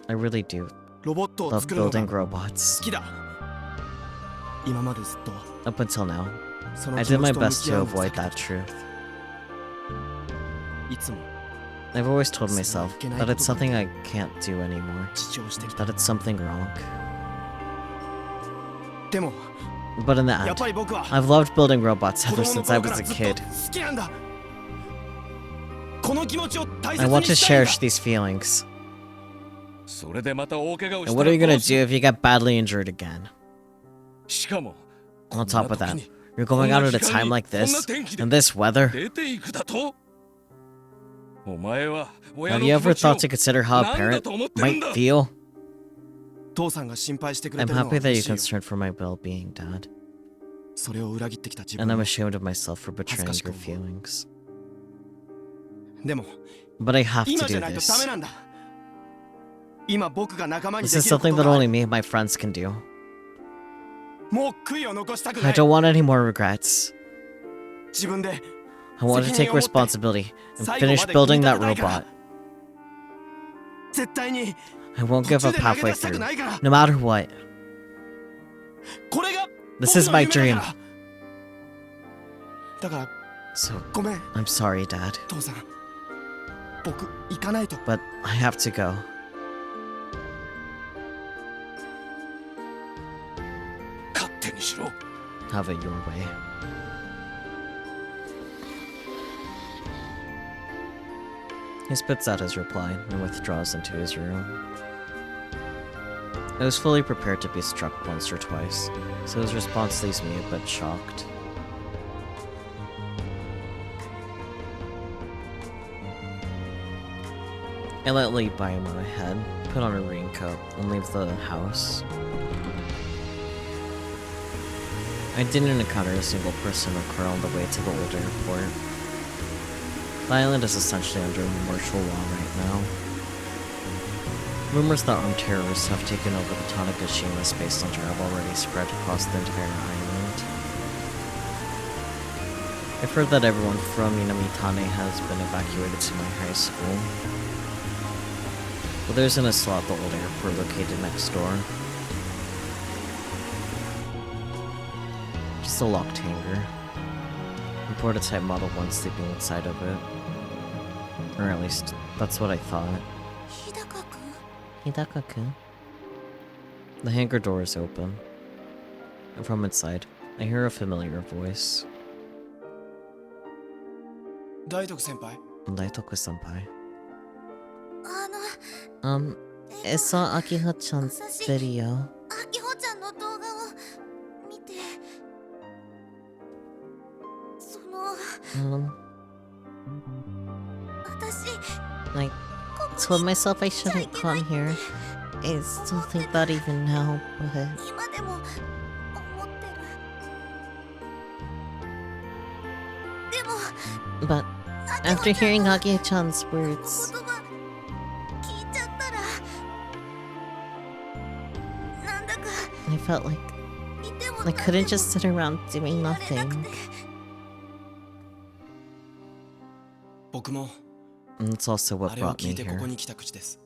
Speaker 2: I really do
Speaker 7: ロボットを
Speaker 2: love
Speaker 7: 作るのが
Speaker 2: building
Speaker 7: 好
Speaker 2: robots.
Speaker 7: きだ。今までずっと
Speaker 2: Up until now,
Speaker 7: その
Speaker 2: I
Speaker 7: 気
Speaker 2: did
Speaker 7: 持
Speaker 2: my
Speaker 7: ちと向
Speaker 2: best
Speaker 7: き
Speaker 2: to
Speaker 7: 合うのを
Speaker 2: avoid
Speaker 7: 避け
Speaker 2: that
Speaker 7: てき
Speaker 2: truth.
Speaker 7: た。いつも
Speaker 2: I've always told myself that it's something I can't do anymore,
Speaker 7: 主張してきた。
Speaker 2: that it's something wrong.
Speaker 7: でも
Speaker 2: But in the
Speaker 7: やっ
Speaker 2: end,
Speaker 7: ぱり僕は
Speaker 2: I've loved building robots
Speaker 7: 子
Speaker 2: ever
Speaker 7: 供の
Speaker 2: since I
Speaker 7: 頃か
Speaker 2: was
Speaker 7: ら
Speaker 2: a
Speaker 7: ずっと
Speaker 2: kid.
Speaker 7: 好きなんだ。この気持ちを大
Speaker 2: I
Speaker 7: 切
Speaker 2: want
Speaker 7: に
Speaker 2: to
Speaker 7: したいんだ。
Speaker 2: cherish these feelings.
Speaker 8: それでまた大怪我をし
Speaker 2: And
Speaker 8: た
Speaker 2: what
Speaker 8: ら
Speaker 2: are you
Speaker 8: ど
Speaker 2: gonna
Speaker 8: うす
Speaker 2: do
Speaker 8: る
Speaker 2: if you get badly injured again?
Speaker 8: しかも
Speaker 2: On top of that,
Speaker 8: こんな時に
Speaker 2: you're going out at a
Speaker 8: こんな時間
Speaker 2: time
Speaker 8: に
Speaker 2: like
Speaker 8: こんな
Speaker 2: this,
Speaker 8: 天気で
Speaker 2: in this weather.
Speaker 8: 出ていくだとお前は親
Speaker 2: Have
Speaker 8: の
Speaker 2: you
Speaker 8: 気
Speaker 2: ever
Speaker 8: 持ちを
Speaker 2: thought to consider how a
Speaker 8: 何だ
Speaker 2: parent
Speaker 8: と思ってるん
Speaker 2: might
Speaker 8: だ
Speaker 2: feel?
Speaker 7: 父さんが心配してくれ
Speaker 2: I'm
Speaker 7: てるのは
Speaker 2: happy that
Speaker 7: 嬉
Speaker 2: you're
Speaker 7: しいよ。
Speaker 2: concerned for my well-being, Dad.
Speaker 7: それを裏切ってきた自
Speaker 2: And
Speaker 7: 分
Speaker 2: I'm
Speaker 7: を
Speaker 2: ashamed of myself for betraying
Speaker 7: 恥ずか
Speaker 2: your
Speaker 7: しく思う。
Speaker 2: feelings.
Speaker 7: でも
Speaker 2: But I have to
Speaker 7: 今じ
Speaker 2: do
Speaker 7: ゃないとダ
Speaker 2: this.
Speaker 7: メなんだ。今僕が仲間に
Speaker 2: This
Speaker 7: で
Speaker 2: is
Speaker 7: きるこ
Speaker 2: something
Speaker 7: と
Speaker 2: that
Speaker 7: が
Speaker 2: only me and my friends can do.
Speaker 7: もう悔いを残したくな
Speaker 2: I
Speaker 7: い。
Speaker 2: don't want any more regrets.
Speaker 7: 自分で
Speaker 2: I want to take responsibility and
Speaker 7: 最後
Speaker 2: finish
Speaker 7: まで組
Speaker 2: building
Speaker 7: み立
Speaker 2: that
Speaker 7: てたいから
Speaker 2: robot.
Speaker 7: 絶対に
Speaker 2: I won't
Speaker 7: 途
Speaker 2: give
Speaker 7: 中
Speaker 2: up
Speaker 7: で投げ
Speaker 2: halfway
Speaker 7: 出したく
Speaker 2: through,
Speaker 7: ないから。
Speaker 2: no matter what.
Speaker 7: これが
Speaker 2: This
Speaker 7: 僕
Speaker 2: is
Speaker 7: の
Speaker 2: my
Speaker 7: 夢
Speaker 2: dream.
Speaker 7: だから。だから
Speaker 2: So,
Speaker 7: ごめん
Speaker 2: I'm sorry, Dad,
Speaker 7: 父さん。僕行かないと。
Speaker 2: but I have to go.
Speaker 8: 勝手にしろ
Speaker 2: Have it your way. He spits out his reply and withdraws into his room. I was fully prepared to be struck once or twice, so his response leaves me a bit shocked. I let Lee buy him on ahead, put on a raincoat, and leave the house. I didn't encounter a single person or car on the way to the old airport. The island is essentially under martial law right now. Rumors that armed terrorists have taken over the Tanegashima Space Center have already spread across the entire island. I've heard that everyone from Minamitane has been evacuated to my high school. But there isn't a slot at the old airport located next door. Just a locked hangar. A prototype Model 1 sleeping inside of it. Or at least, that's what I thought.
Speaker 5: 日高くん
Speaker 2: Hidaka-kun. The hangar door is open. And from inside, I hear a familiar voice.
Speaker 7: 大徳先輩。
Speaker 2: Daitoku-senpai.
Speaker 5: あの
Speaker 2: I saw Akiha-chan's video.
Speaker 5: あきほちゃんの動画を見てその私
Speaker 2: I told myself I shouldn't come here. I still think that even now, but
Speaker 5: 今でも思ってるでも
Speaker 2: but after hearing Akiha-chan's words,
Speaker 5: 言葉聞いちゃったらなんだか
Speaker 2: I felt like
Speaker 5: いても
Speaker 2: I couldn't just sit around doing
Speaker 5: いられなく
Speaker 2: nothing.
Speaker 5: て
Speaker 7: 僕も
Speaker 2: And that's also
Speaker 7: あ
Speaker 2: what
Speaker 7: れを
Speaker 2: brought
Speaker 7: 聞
Speaker 2: me
Speaker 7: いてこ
Speaker 2: here.
Speaker 7: こに来た口です。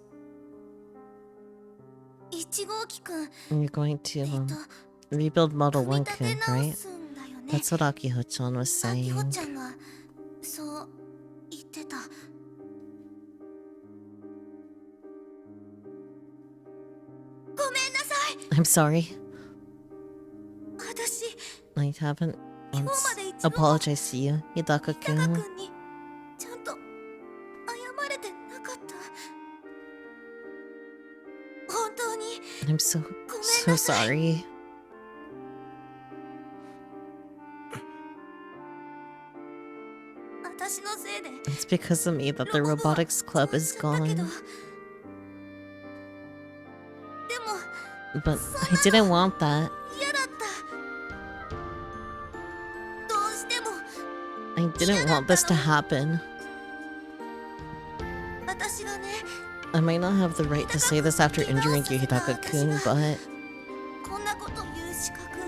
Speaker 5: 1号機くん
Speaker 2: You're going to
Speaker 5: えっと
Speaker 2: rebuild Model
Speaker 5: 組み
Speaker 2: 1
Speaker 5: 立て
Speaker 2: Kun,
Speaker 5: 直
Speaker 2: right?
Speaker 5: すんだよね
Speaker 2: That's what Akiho-chan was
Speaker 5: あきほ
Speaker 2: saying.
Speaker 5: ちゃんがそう言ってたごめんなさい
Speaker 2: I'm sorry.
Speaker 5: 私
Speaker 2: I haven't
Speaker 5: 今日
Speaker 2: once
Speaker 5: まで一度も
Speaker 2: apologized to you,
Speaker 5: 日高
Speaker 2: Hidaka-kun.
Speaker 5: くんにちゃんと謝れてなかった本当に
Speaker 2: I'm so,
Speaker 5: ごめん
Speaker 2: so
Speaker 5: なさい
Speaker 2: sorry.
Speaker 5: 私のせいで
Speaker 2: It's because of me that the robotics club is
Speaker 5: だけど
Speaker 2: gone.
Speaker 5: でも
Speaker 2: But I didn't want that.
Speaker 5: 嫌だったどうしても
Speaker 2: I didn't want this to happen.
Speaker 5: 私がね
Speaker 2: I might not have the right to say this after injuring you, Hidaka-kun, but
Speaker 5: こんなこと言う資格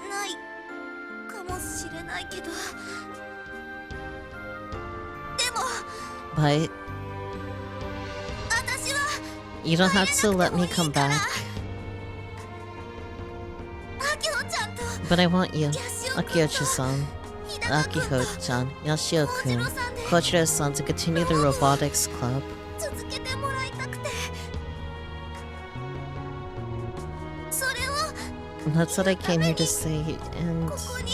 Speaker 5: ないかもしれないけど
Speaker 2: But
Speaker 5: 私は
Speaker 2: you don't have to let me come back.
Speaker 5: アキホちゃんと
Speaker 2: But I want you,
Speaker 5: ヤシオ君と
Speaker 2: Akiho-chan,
Speaker 5: 日高君と
Speaker 2: Akiho-chan, Yashio-kun,
Speaker 5: 小次郎さんで
Speaker 2: Kochiro-san to continue the robotics club.
Speaker 5: 続けてもらいたくてそれを
Speaker 2: And that's what I came here to say, and
Speaker 5: ここに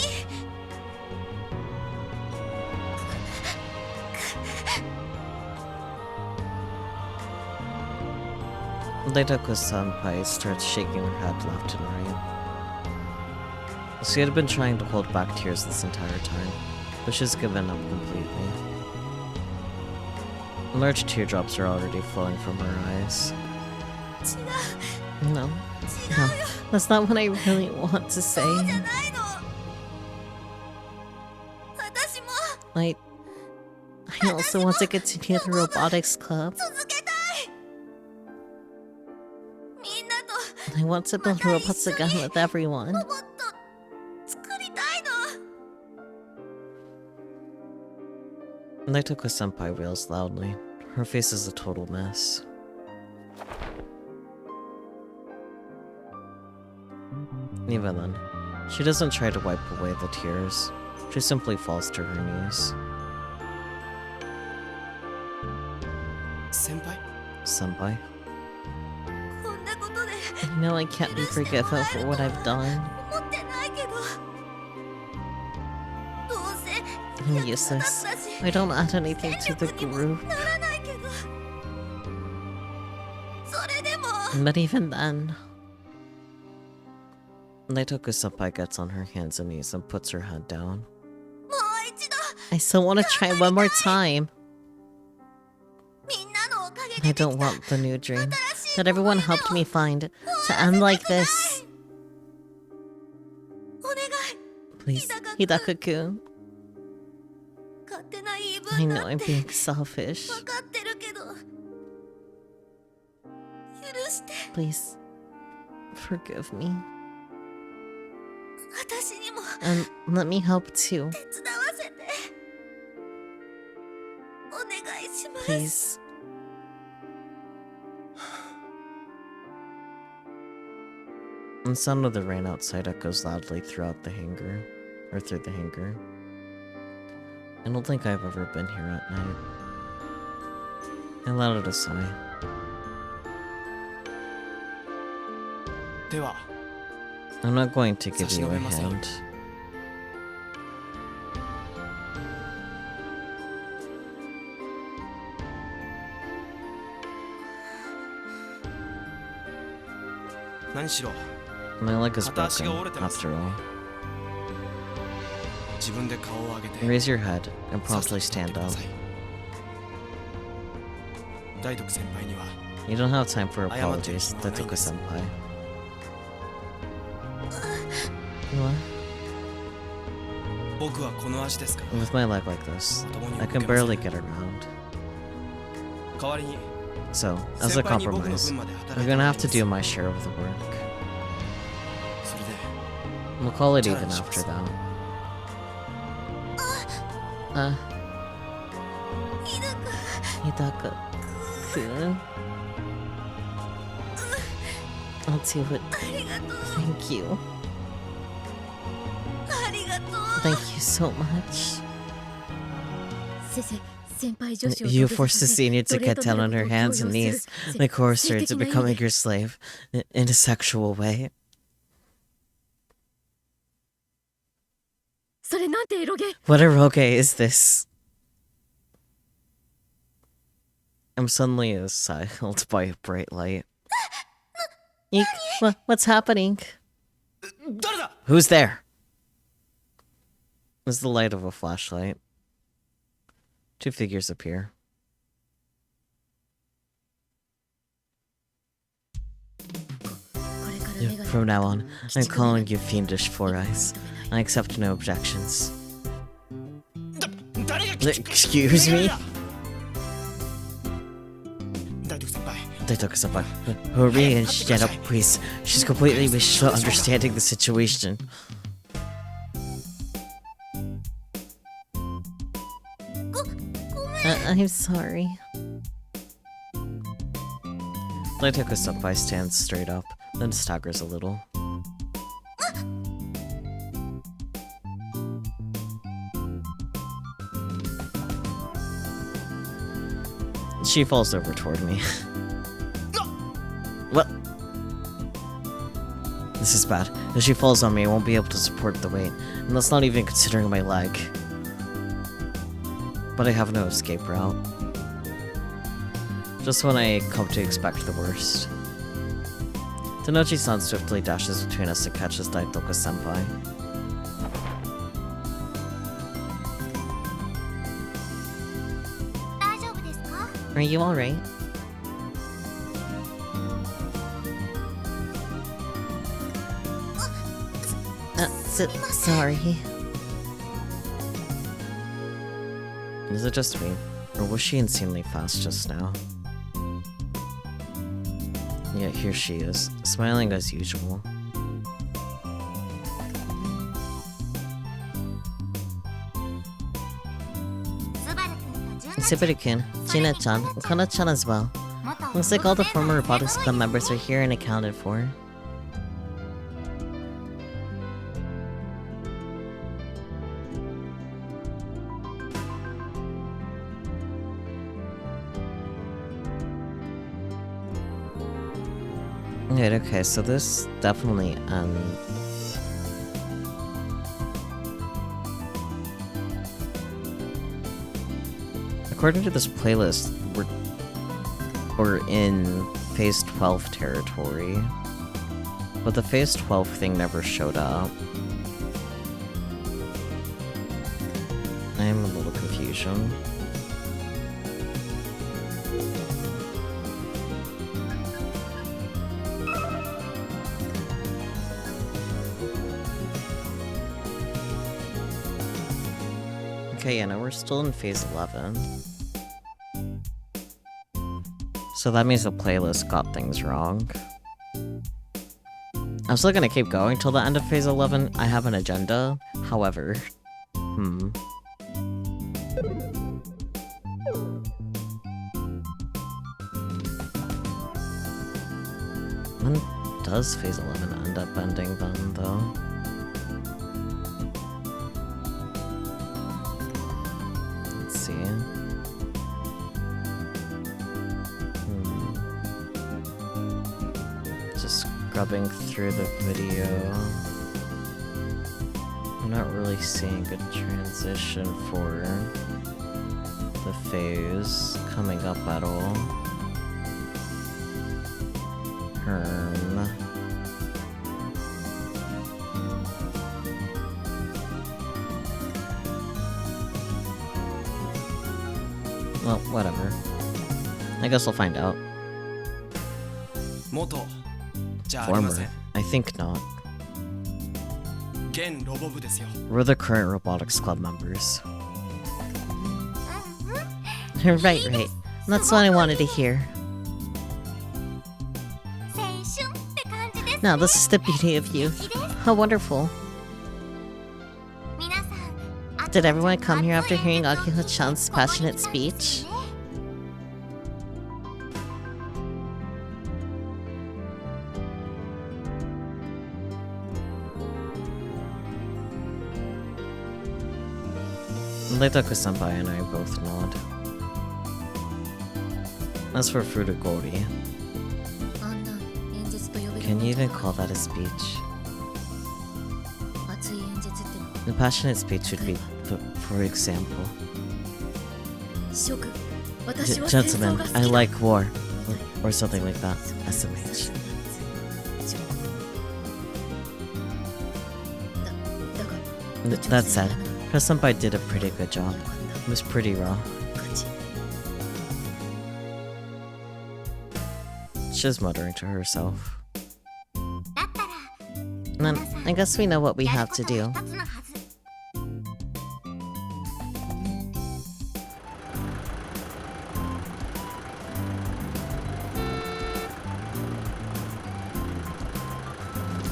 Speaker 2: Leitoko-senpai starts shaking her head left and right. She had been trying to hold back tears this entire time, but she's given up completely. Large teardrops are already flowing from her eyes.
Speaker 5: 違う
Speaker 2: No,
Speaker 5: 違
Speaker 2: no,
Speaker 5: うよ
Speaker 2: that's not what I really want to say.
Speaker 5: そうじゃないの私も
Speaker 2: I also want to continue the robotics club.
Speaker 5: 続けたいみんなと
Speaker 2: I want to build robots again with everyone.
Speaker 5: ロボット作りたいの
Speaker 2: Leitoko-senpai wails loudly. Her face is a total mess. Even then, she doesn't try to wipe away the tears. She simply falls to her knees.
Speaker 7: 先輩
Speaker 2: Senpai,
Speaker 5: こんなことで
Speaker 2: I know I can't be forgiven for what I've done.
Speaker 5: 思ってないけどどうせ
Speaker 2: I'm
Speaker 5: 役立
Speaker 2: useless.
Speaker 5: ったし
Speaker 2: I don't add anything to the
Speaker 5: 戦力にも
Speaker 2: group.
Speaker 5: ならないけどそれでも
Speaker 2: But even then... Leitoko-senpai gets on her hands and knees and puts her head down.
Speaker 5: もう一度
Speaker 2: I still want to try one more time.
Speaker 5: みんなのおかげ
Speaker 2: I
Speaker 5: でできた
Speaker 2: don't want the new dream
Speaker 5: 新しい
Speaker 2: that everyone helped me find to end like this.
Speaker 5: お願い
Speaker 2: Please, Hidaka-kun.
Speaker 5: 勝手な言い
Speaker 2: I
Speaker 5: 分
Speaker 2: know
Speaker 5: だっ
Speaker 2: I'm
Speaker 5: て
Speaker 2: being selfish.
Speaker 5: 分かってるけど許して
Speaker 2: Please, forgive me.
Speaker 5: 私にも
Speaker 2: And let me help too.
Speaker 5: 手伝わせてお願いします
Speaker 2: Please. The sound of the rain outside echoes loudly throughout the hangar, or through the hangar. I don't think I've ever been here at night. I let out a sigh.
Speaker 7: では
Speaker 2: I'm not going to give you a hand.
Speaker 7: 何しろ
Speaker 2: My leg is
Speaker 7: 片足が
Speaker 2: broken,
Speaker 7: 折れてます
Speaker 2: after all.
Speaker 7: 自分で顔を上げて
Speaker 2: Raise your head and
Speaker 7: さっ
Speaker 2: promptly
Speaker 7: さと立って
Speaker 2: stand
Speaker 7: くだ
Speaker 2: up.
Speaker 7: さい大徳先輩には
Speaker 2: You don't have time for
Speaker 7: 謝ってる
Speaker 2: apologies,
Speaker 7: 暇はないんです
Speaker 2: Tetsuka-senpai. What?
Speaker 7: 僕はこの足ですから
Speaker 2: With my leg like this,
Speaker 7: まともに
Speaker 2: I
Speaker 7: 動
Speaker 2: can
Speaker 7: けません
Speaker 2: barely get around.
Speaker 7: 代わりに
Speaker 2: So, as a
Speaker 7: 先輩に僕の
Speaker 2: compromise,
Speaker 7: 分まで
Speaker 2: we're
Speaker 7: 働いて
Speaker 2: gonna
Speaker 7: もら
Speaker 2: have
Speaker 7: い
Speaker 2: to
Speaker 7: ます
Speaker 2: do my share of the work.
Speaker 7: それで
Speaker 2: We'll call it even
Speaker 7: Challenge
Speaker 2: after
Speaker 7: us.
Speaker 2: that.
Speaker 5: 日高
Speaker 2: Hidaka-kun. I'll do it.
Speaker 5: ありがとう
Speaker 2: Thank you.
Speaker 5: ありがとう
Speaker 2: Thank you so much.
Speaker 9: 先生、先輩女子を
Speaker 2: You
Speaker 9: 土下座
Speaker 2: forced
Speaker 9: さ
Speaker 2: the
Speaker 9: せ
Speaker 2: senior to
Speaker 9: 奴隷
Speaker 2: get
Speaker 9: と
Speaker 2: down
Speaker 9: な
Speaker 2: on
Speaker 9: る
Speaker 2: her
Speaker 9: ことを
Speaker 2: hands
Speaker 9: 強
Speaker 2: and
Speaker 9: 要
Speaker 2: knees,
Speaker 9: する
Speaker 2: like coerced
Speaker 9: 性
Speaker 2: her
Speaker 9: 的
Speaker 2: to
Speaker 9: な意味
Speaker 2: becoming
Speaker 9: で
Speaker 2: your slave in a sexual way.
Speaker 9: それなんてエロゲ
Speaker 2: What eroge is this? I'm suddenly assailed by a bright light. Eek, what's happening?
Speaker 7: 誰だ
Speaker 2: Who's there? It's the light of a flashlight. Two figures appear. From now on, I'm calling you Fiendish Four Eyes. I accept no objections.
Speaker 7: 誰が来て
Speaker 2: Excuse me?
Speaker 7: 大徳先輩
Speaker 2: Daitoku-senpai, hurry and stand up, please. She's completely misunderstanding the situation.
Speaker 5: ごめん
Speaker 2: I'm sorry. Daitoku-senpai stands straight up, then staggers a little. She falls over toward me. What? This is bad. If she falls on me, I won't be able to support the weight. And that's not even considering my leg. But I have no escape route. Just when I come to expect the worst. Tanochi-san swiftly dashes between us and catches Daitoku-senpai. Are you alright? Sorry. Is it just me? Or was she insanely fast just now? Yeah, here she is, smiling as usual. Subaru-kun, Gina-chan, Kana-chan as well. Looks like all the former Robotics Club members are here and accounted for. Right, okay, so this definitely according to this playlist, we're in Phase 12 territory, but the Phase 12 thing never showed up. I am a little confusion. Okay, yeah, no, we're still in Phase 11. So that means the playlist got things wrong. I'm still gonna keep going till the end of Phase 11. I have an agenda, however. When does Phase 11 end up ending then, though? Just scrubbing through the video. I'm not really seeing a transition for the phase coming up at all. Well, whatever. I guess we'll find out. Former. I think not. We're the current Robotics Club members. Right. That's what I wanted to hear. Now, this is the beauty of youth. How wonderful. Did everyone come here after hearing Akihiko-chan's passionate speech? Daitoku-senpai and I both nod. As for Furugori, can you even call that a speech? The passionate speech would be, for example, Gentlemen, I like war, or something like that, SMH. That said, her senpai did a pretty good job. It was pretty raw. She's muttering to herself. Then, I guess we know what we have to do.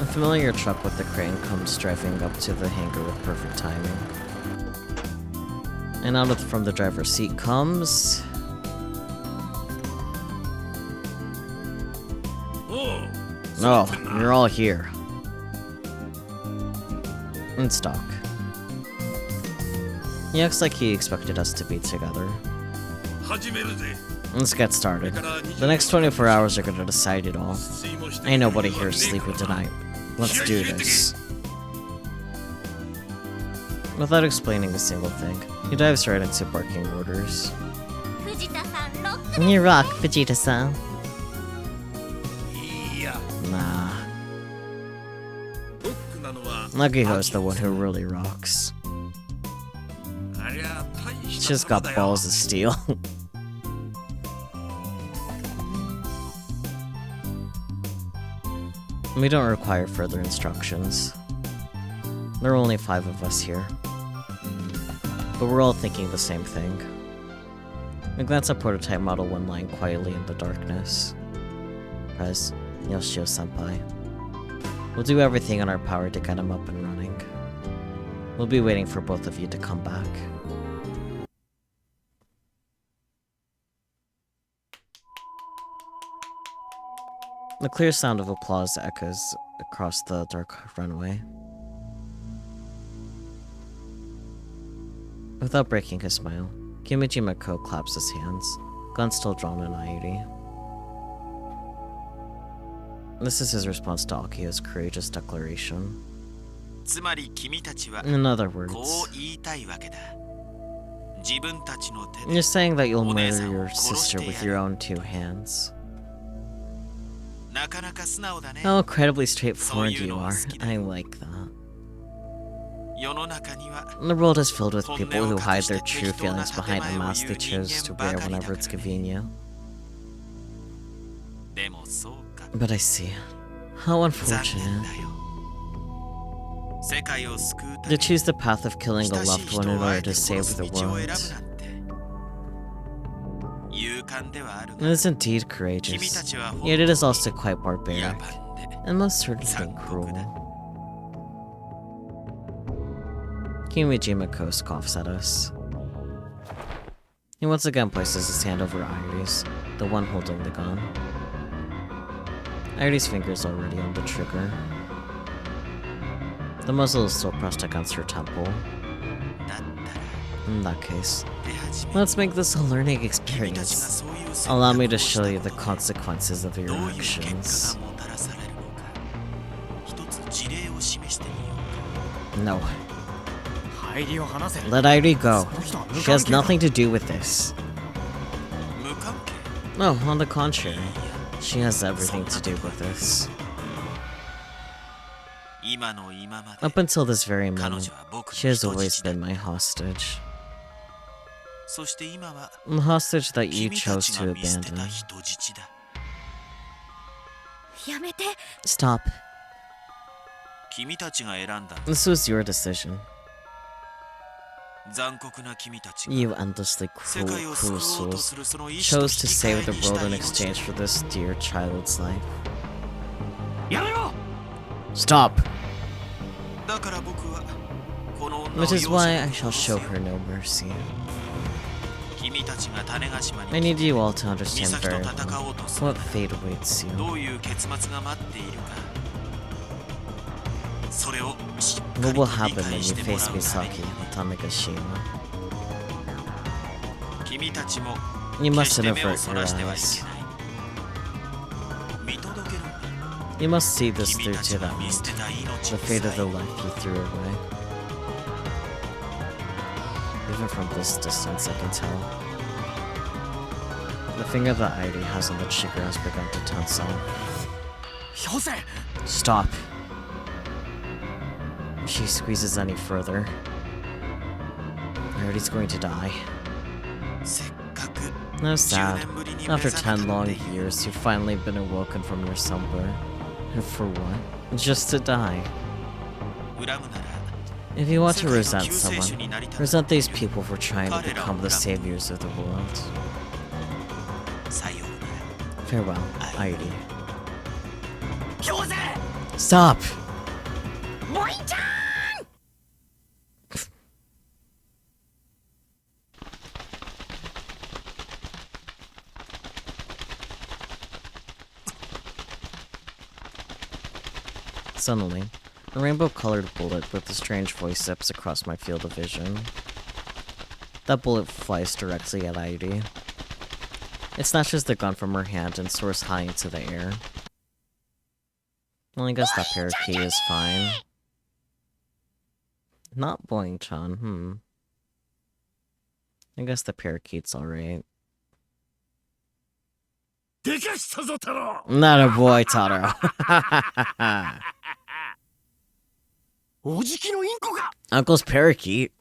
Speaker 2: A familiar truck with the crane comes driving up to the hangar with perfect timing. And from the driver's seat comes... Oh, you're all here. In stock. He acts like he expected us to be together. Let's get started. The next 24 hours are gonna decide it all. Ain't nobody here sleeping tonight. Let's do this. Without explaining a single thing, he dives right into barking orders. You rock, Vegeta-san. Nah. Nagiho's the one who really rocks. She's got balls of steel. We don't require further instructions. There are only 5 of us here. But we're all thinking the same thing. We glance at Prototype Model 1 lying quietly in the darkness. Prez, Yoshio-senpai. We'll do everything in our power to get him up and running. We'll be waiting for both of you to come back. The clear sound of applause echoes across the dark runway. Without breaking his smile, Kimichi Mako claps his hands, gun still drawn in I-80. This is his response to Akio's courageous declaration. In other words, you're saying that you'll murder your sister with your own 2 hands. How incredibly straightforward you are. I like that. The world is filled with people who hide their true feelings behind a mask they choose to wear whenever it's convenient. But I see. How unfortunate. They choose the path of killing a loved one in order to save the world. It is indeed courageous, yet it is also quite barbaric, and most certainly cruel. Kimichi Mako scoffs at us. He once again places his hand over Airi's, the one holding the gun. Airi's fingers already on the trigger. The muzzle is still pressed against her temple. In that case, let's make this a learning experience. Allow me to show you the consequences of your actions. No. Let Airi go. She has nothing to do with this. No, on the contrary. She has everything to do with this. Up until this very moment, she has always been my hostage. The hostage that you chose to abandon. Stop. This was your decision. You endlessly cruel souls chose to save the world in exchange for this dear child's life. Stop! Which is why I shall show her no mercy. I need you all to understand very well what fate awaits you. What will happen when you face Misaki and Tamegashima? You must avert your eyes. You must see this through to the end, the fate of the life you threw away. Even from this distance, I can tell. The finger that Airi has on the trigger has begun to tense on. Stop. If she squeezes any further, Airi's going to die. No sad. After 10 long years, you've finally been awoken from your slumber. And for what? Just to die. If you want to resent someone, resent these people for trying to become the saviors of the world. Farewell, Airi. Stop! Suddenly, a rainbow-colored bullet with a strange voice zips across my field of vision. That bullet flies directly at Airi. It snatches the gun from her hand and soars high into the air. Well, I guess that parakeet is fine. Not Boing-chan, I guess the parakeet's alright. Not a boy, Taro. Uncle's parakeet.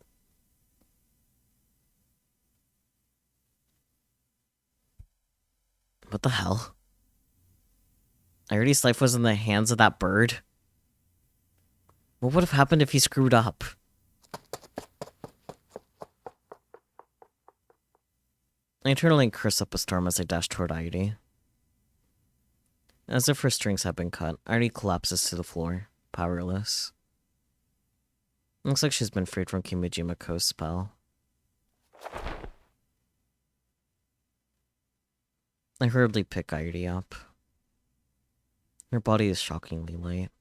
Speaker 2: What the hell? Airi's life was in the hands of that bird? What would have happened if he screwed up? I internally curse up a storm as I dash toward Airi. As if her strings have been cut, Airi collapses to the floor, powerless. Looks like she's been freed from Kimijima-ko's spell. I hurriedly pick Airi up. Her body is shockingly light.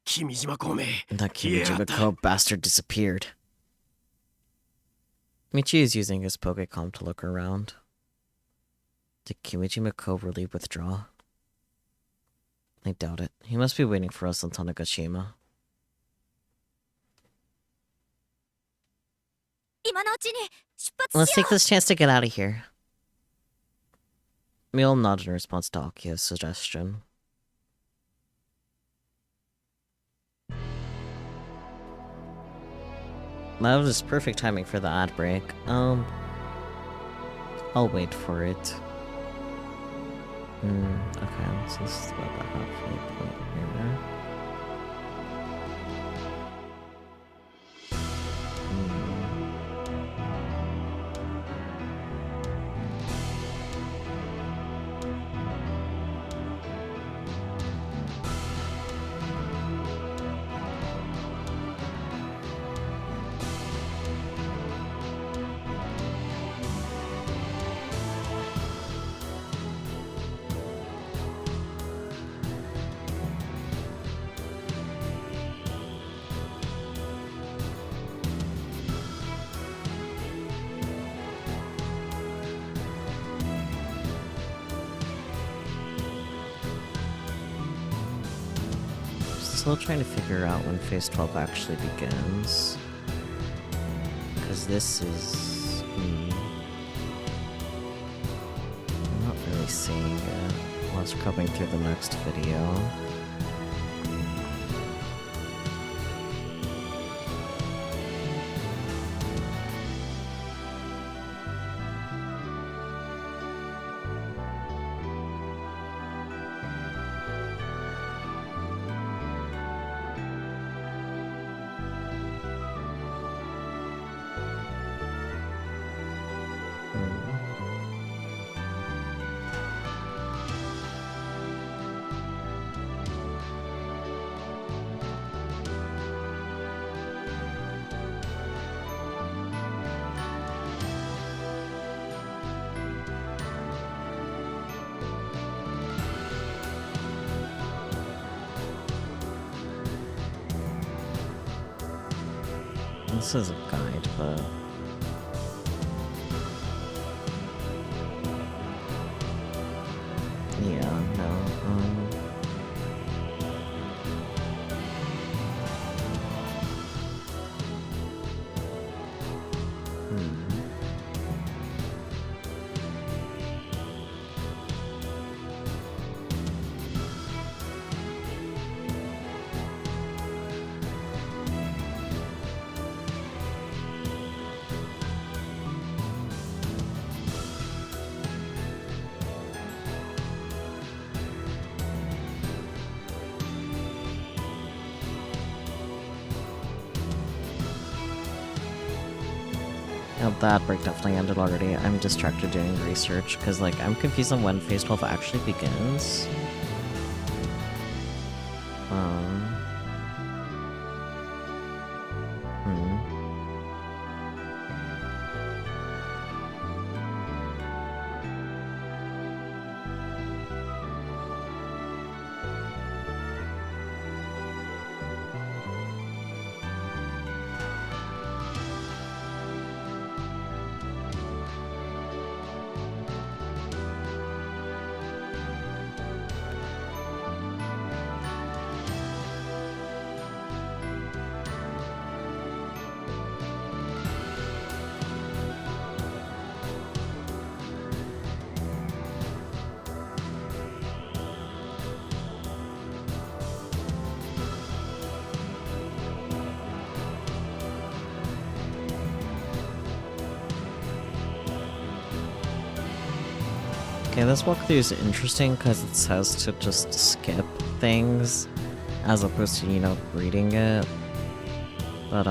Speaker 2: That Kimijima-ko bastard disappeared. Michi is using his Pokecom to look around. Did Kimijima-ko really withdraw? I doubt it. He must be waiting for us on Tanegashima. Let's take this chance to get out of here. Mio nodded in response to Akia's suggestion. That was perfect timing for the ad break. I'll wait for it. Okay, so this is about the halfway point here. Still trying to figure out when Phase 12 actually begins. Because this is... I'm not really seeing it while scrubbing through the next video. This is a guide, but... yeah, no, Oh, that break definitely ended already. I'm distracted doing research, because, like, I'm confused on when Phase 12 actually begins. Okay, this walkthrough is interesting because it says to just skip things as opposed to, you know, reading it. But,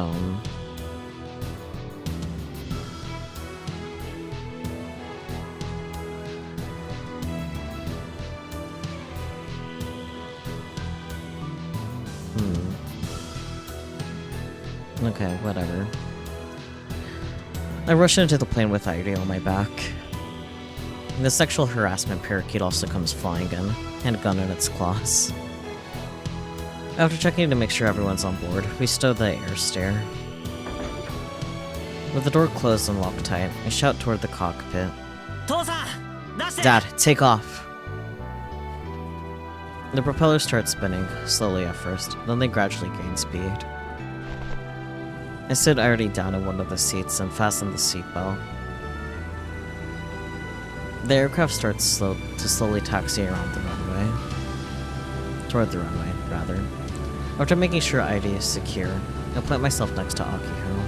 Speaker 2: okay, whatever. I rushed into the plane with ID on my back. The sexual harassment parakeet also comes flying in, handgun in its claws. After checking to make sure everyone's on board, we stowed the air stair. With the door closed and locked tight, I shout toward the cockpit. Dad, take off! The propellers start spinning, slowly at first, then they gradually gain speed. I stood already down in one of the seats and fastened the seatbelt. The aircraft starts to slowly taxi around the runway. Toward the runway, rather. After making sure ID is secure, I plant myself next to Akiho.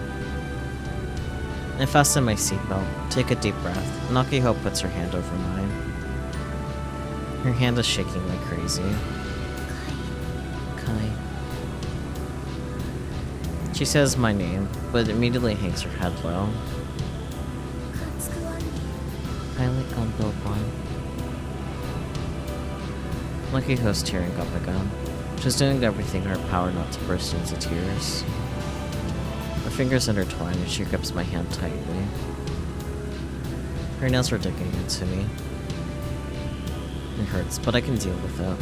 Speaker 2: I fasten my seatbelt, take a deep breath, and Akiho puts her hand over mine. Her hand is shaking like crazy. Kai. She says my name, but immediately hangs her head low. Highly Gonbilbon. Akiho's tearing up again. She's doing everything in her power not to burst into tears. Her fingers intertwine and she grips my hand tightly. Her nails are digging into me. It hurts, but I can deal with it.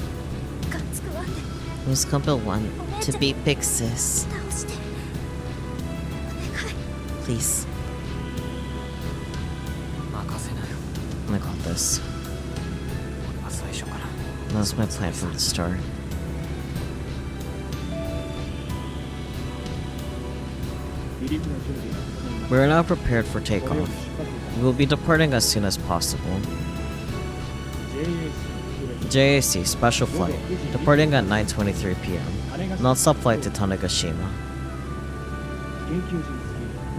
Speaker 2: Use Gonbil 1 to beat Big Sis. Please. I got this. That was my plan from the start. We are now prepared for takeoff. We will be departing as soon as possible. JAC special flight, departing at 9:23 p.m. Non-stop flight to Tanegashima.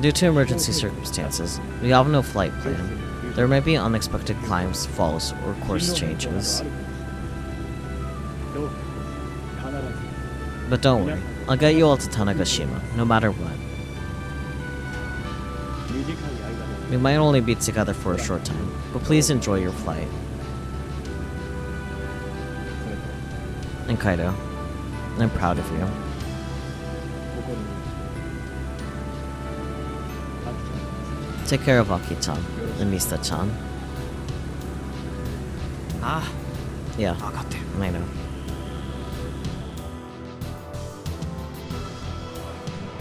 Speaker 2: Due to emergency circumstances, we have no flight plan. There may be unexpected climbs, falls, or course changes. But don't worry, I'll get you all to Tanegashima, no matter what. We might only be together for a short time, but please enjoy your flight. And Kaido, I'm proud of you. Take care of Aki-chan and Mista-chan. Yeah, I know.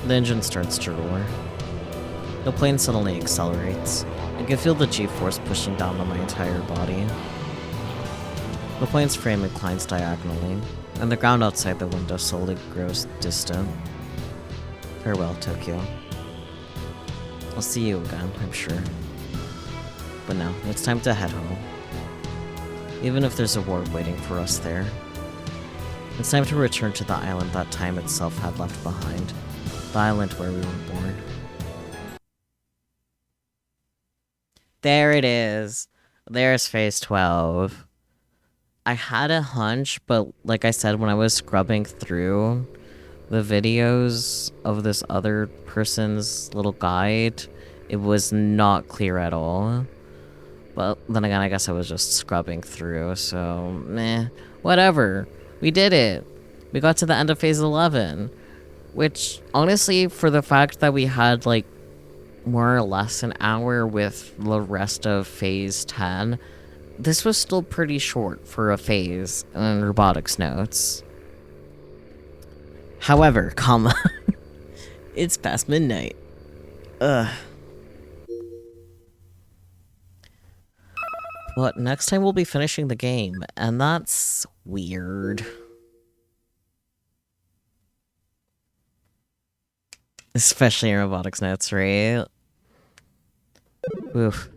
Speaker 2: The engine starts to roar. The plane suddenly accelerates. I can feel the G-force pushing down on my entire body. The plane's frame inclines diagonally, and the ground outside the window slowly grows distant. Farewell, Tokyo. I'll see you again, I'm sure. But now, it's time to head home. Even if there's a war waiting for us there. It's time to return to the island that time itself had left behind. The island where we were born. There it is. There's phase 12. I had a hunch, but like I said, when I was scrubbing through the videos of this other person's little guide, it was not clear at all. But then again, I guess I was just scrubbing through, so meh. Whatever. We did it. We got to the end of phase 11. Which, honestly, for the fact that we had, like, more or less an hour with the rest of phase 10, this was still pretty short for a phase in robotics notes. However, comma, it's past midnight. Ugh. But next time we'll be finishing the game, and that's weird. Especially in robotics notes, right? Oof.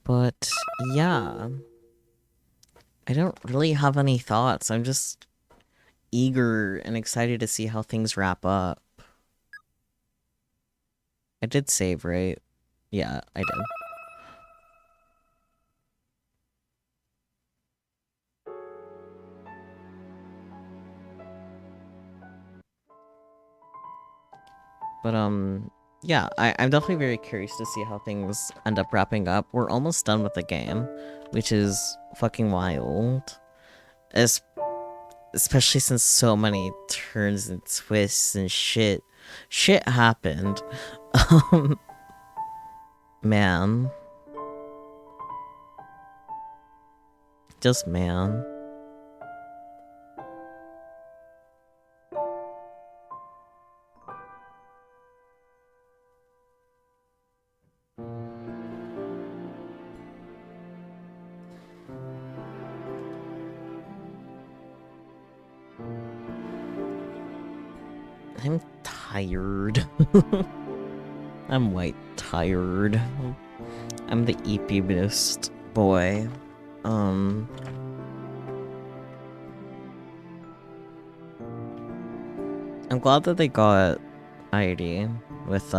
Speaker 2: But, yeah. I don't really have any thoughts. I'm just eager and excited to see how things wrap up. I did save, right? Yeah, I did. But, yeah, I'm definitely very curious to see how things end up wrapping up. We're almost done with the game, which is fucking wild. Especially since so many turns and twists and shit happened. Man. Just man. I'm tired. I'm white tired. I'm the EP-bist boy. I'm glad that they got ID with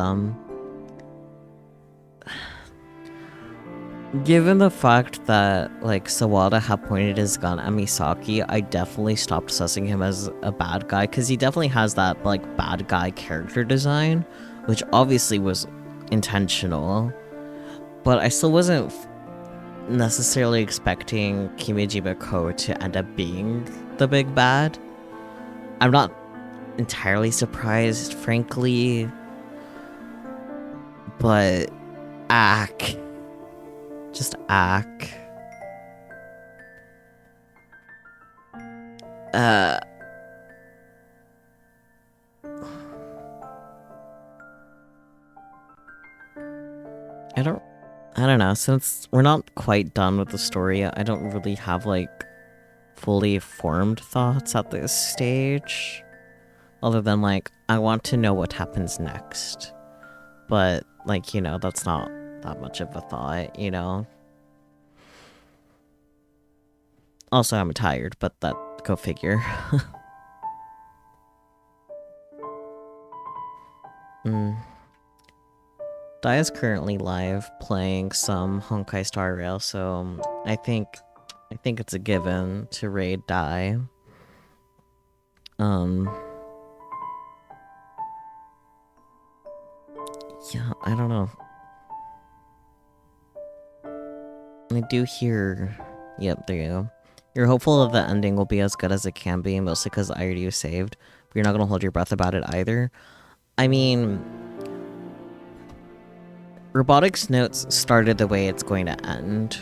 Speaker 2: given the fact that, like, Sawada had pointed his gun at Misaki, I definitely stopped sussing him as a bad guy, because he definitely has that, like, bad guy character design, which obviously was intentional, but I still wasn't necessarily expecting Kimijima Ko to end up being the big bad. I'm not entirely surprised, frankly, but just ack. I don't know, since we're not quite done with the story, I don't really have, like, fully formed thoughts at this stage. Other than, like, I want to know what happens next. But, like, you know, that's not that much of a thought, you know? Also, I'm tired, but that, go figure. Dai is currently live playing some Honkai Star Rail, so I think it's a given to raid Dai. Yeah, I don't know. I do hear... Yep, there you go. You're hopeful that the ending will be as good as it can be, mostly because I already saved, but you're not gonna hold your breath about it either. I mean... Robotics notes started the way it's going to end,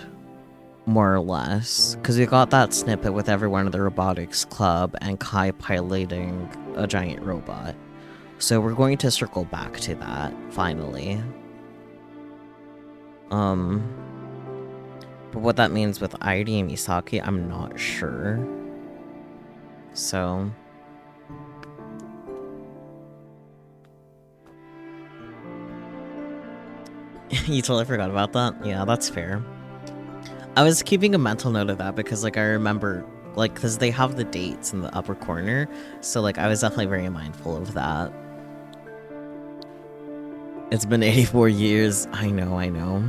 Speaker 2: more or less, because we got that snippet with everyone in the Robotics Club and Kai piloting a giant robot. So we're going to circle back to that, finally. But what that means with Airi and Misaki, I'm not sure. So... You totally forgot about that? Yeah, that's fair. I was keeping a mental note of that because, like, I remember, like, because they have the dates in the upper corner, so, like, I was definitely very mindful of that. It's been 84 years. I know.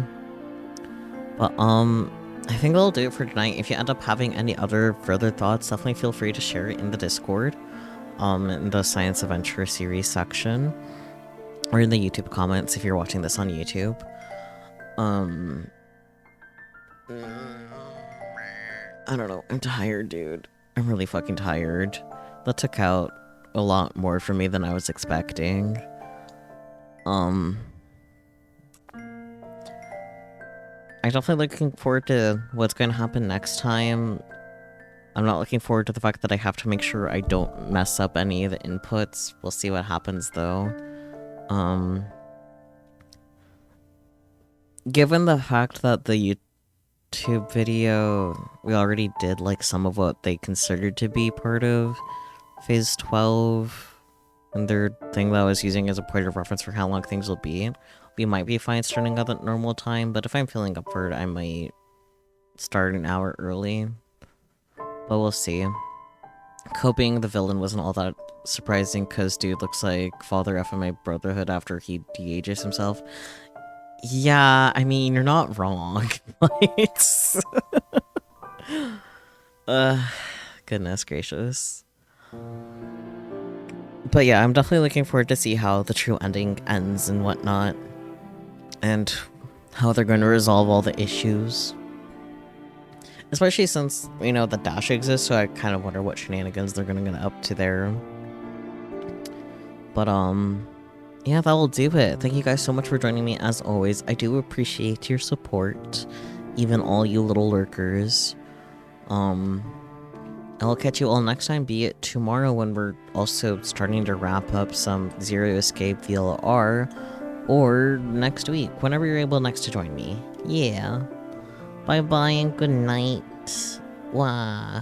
Speaker 2: But, I think that'll do it for tonight. If you end up having any other further thoughts, definitely feel free to share it in the Discord, in the Science Adventure series section, or in the YouTube comments if you're watching this on YouTube. I don't know. I'm tired, dude. I'm really fucking tired. That took out a lot more for me than I was expecting. I'm definitely looking forward to what's going to happen next time. I'm not looking forward to the fact that I have to make sure I don't mess up any of the inputs. We'll see what happens, though. Given the fact that the YouTube video, we already did, like, some of what they considered to be part of Phase 12, and their thing that I was using as a point of reference for how long things will be, we might be fine starting out at normal time, but if I'm feeling up for it, I might start an hour early. But we'll see. Coping the villain wasn't all that surprising, because dude looks like Father FMA Brotherhood after he de-ages himself. Yeah, I mean, you're not wrong. It's... goodness gracious. But yeah, I'm definitely looking forward to see how the true ending ends and whatnot. And how they're going to resolve all the issues. Especially since, you know, the dash exists, so I kind of wonder what shenanigans they're going to get up to there. But, yeah, that will do it. Thank you guys so much for joining me, as always. I do appreciate your support. Even all you little lurkers. I'll catch you all next time, be it tomorrow when we're also starting to wrap up some Zero Escape VLR, or next week, whenever you're able next to join me. Yeah. Bye-bye and good night. Wah.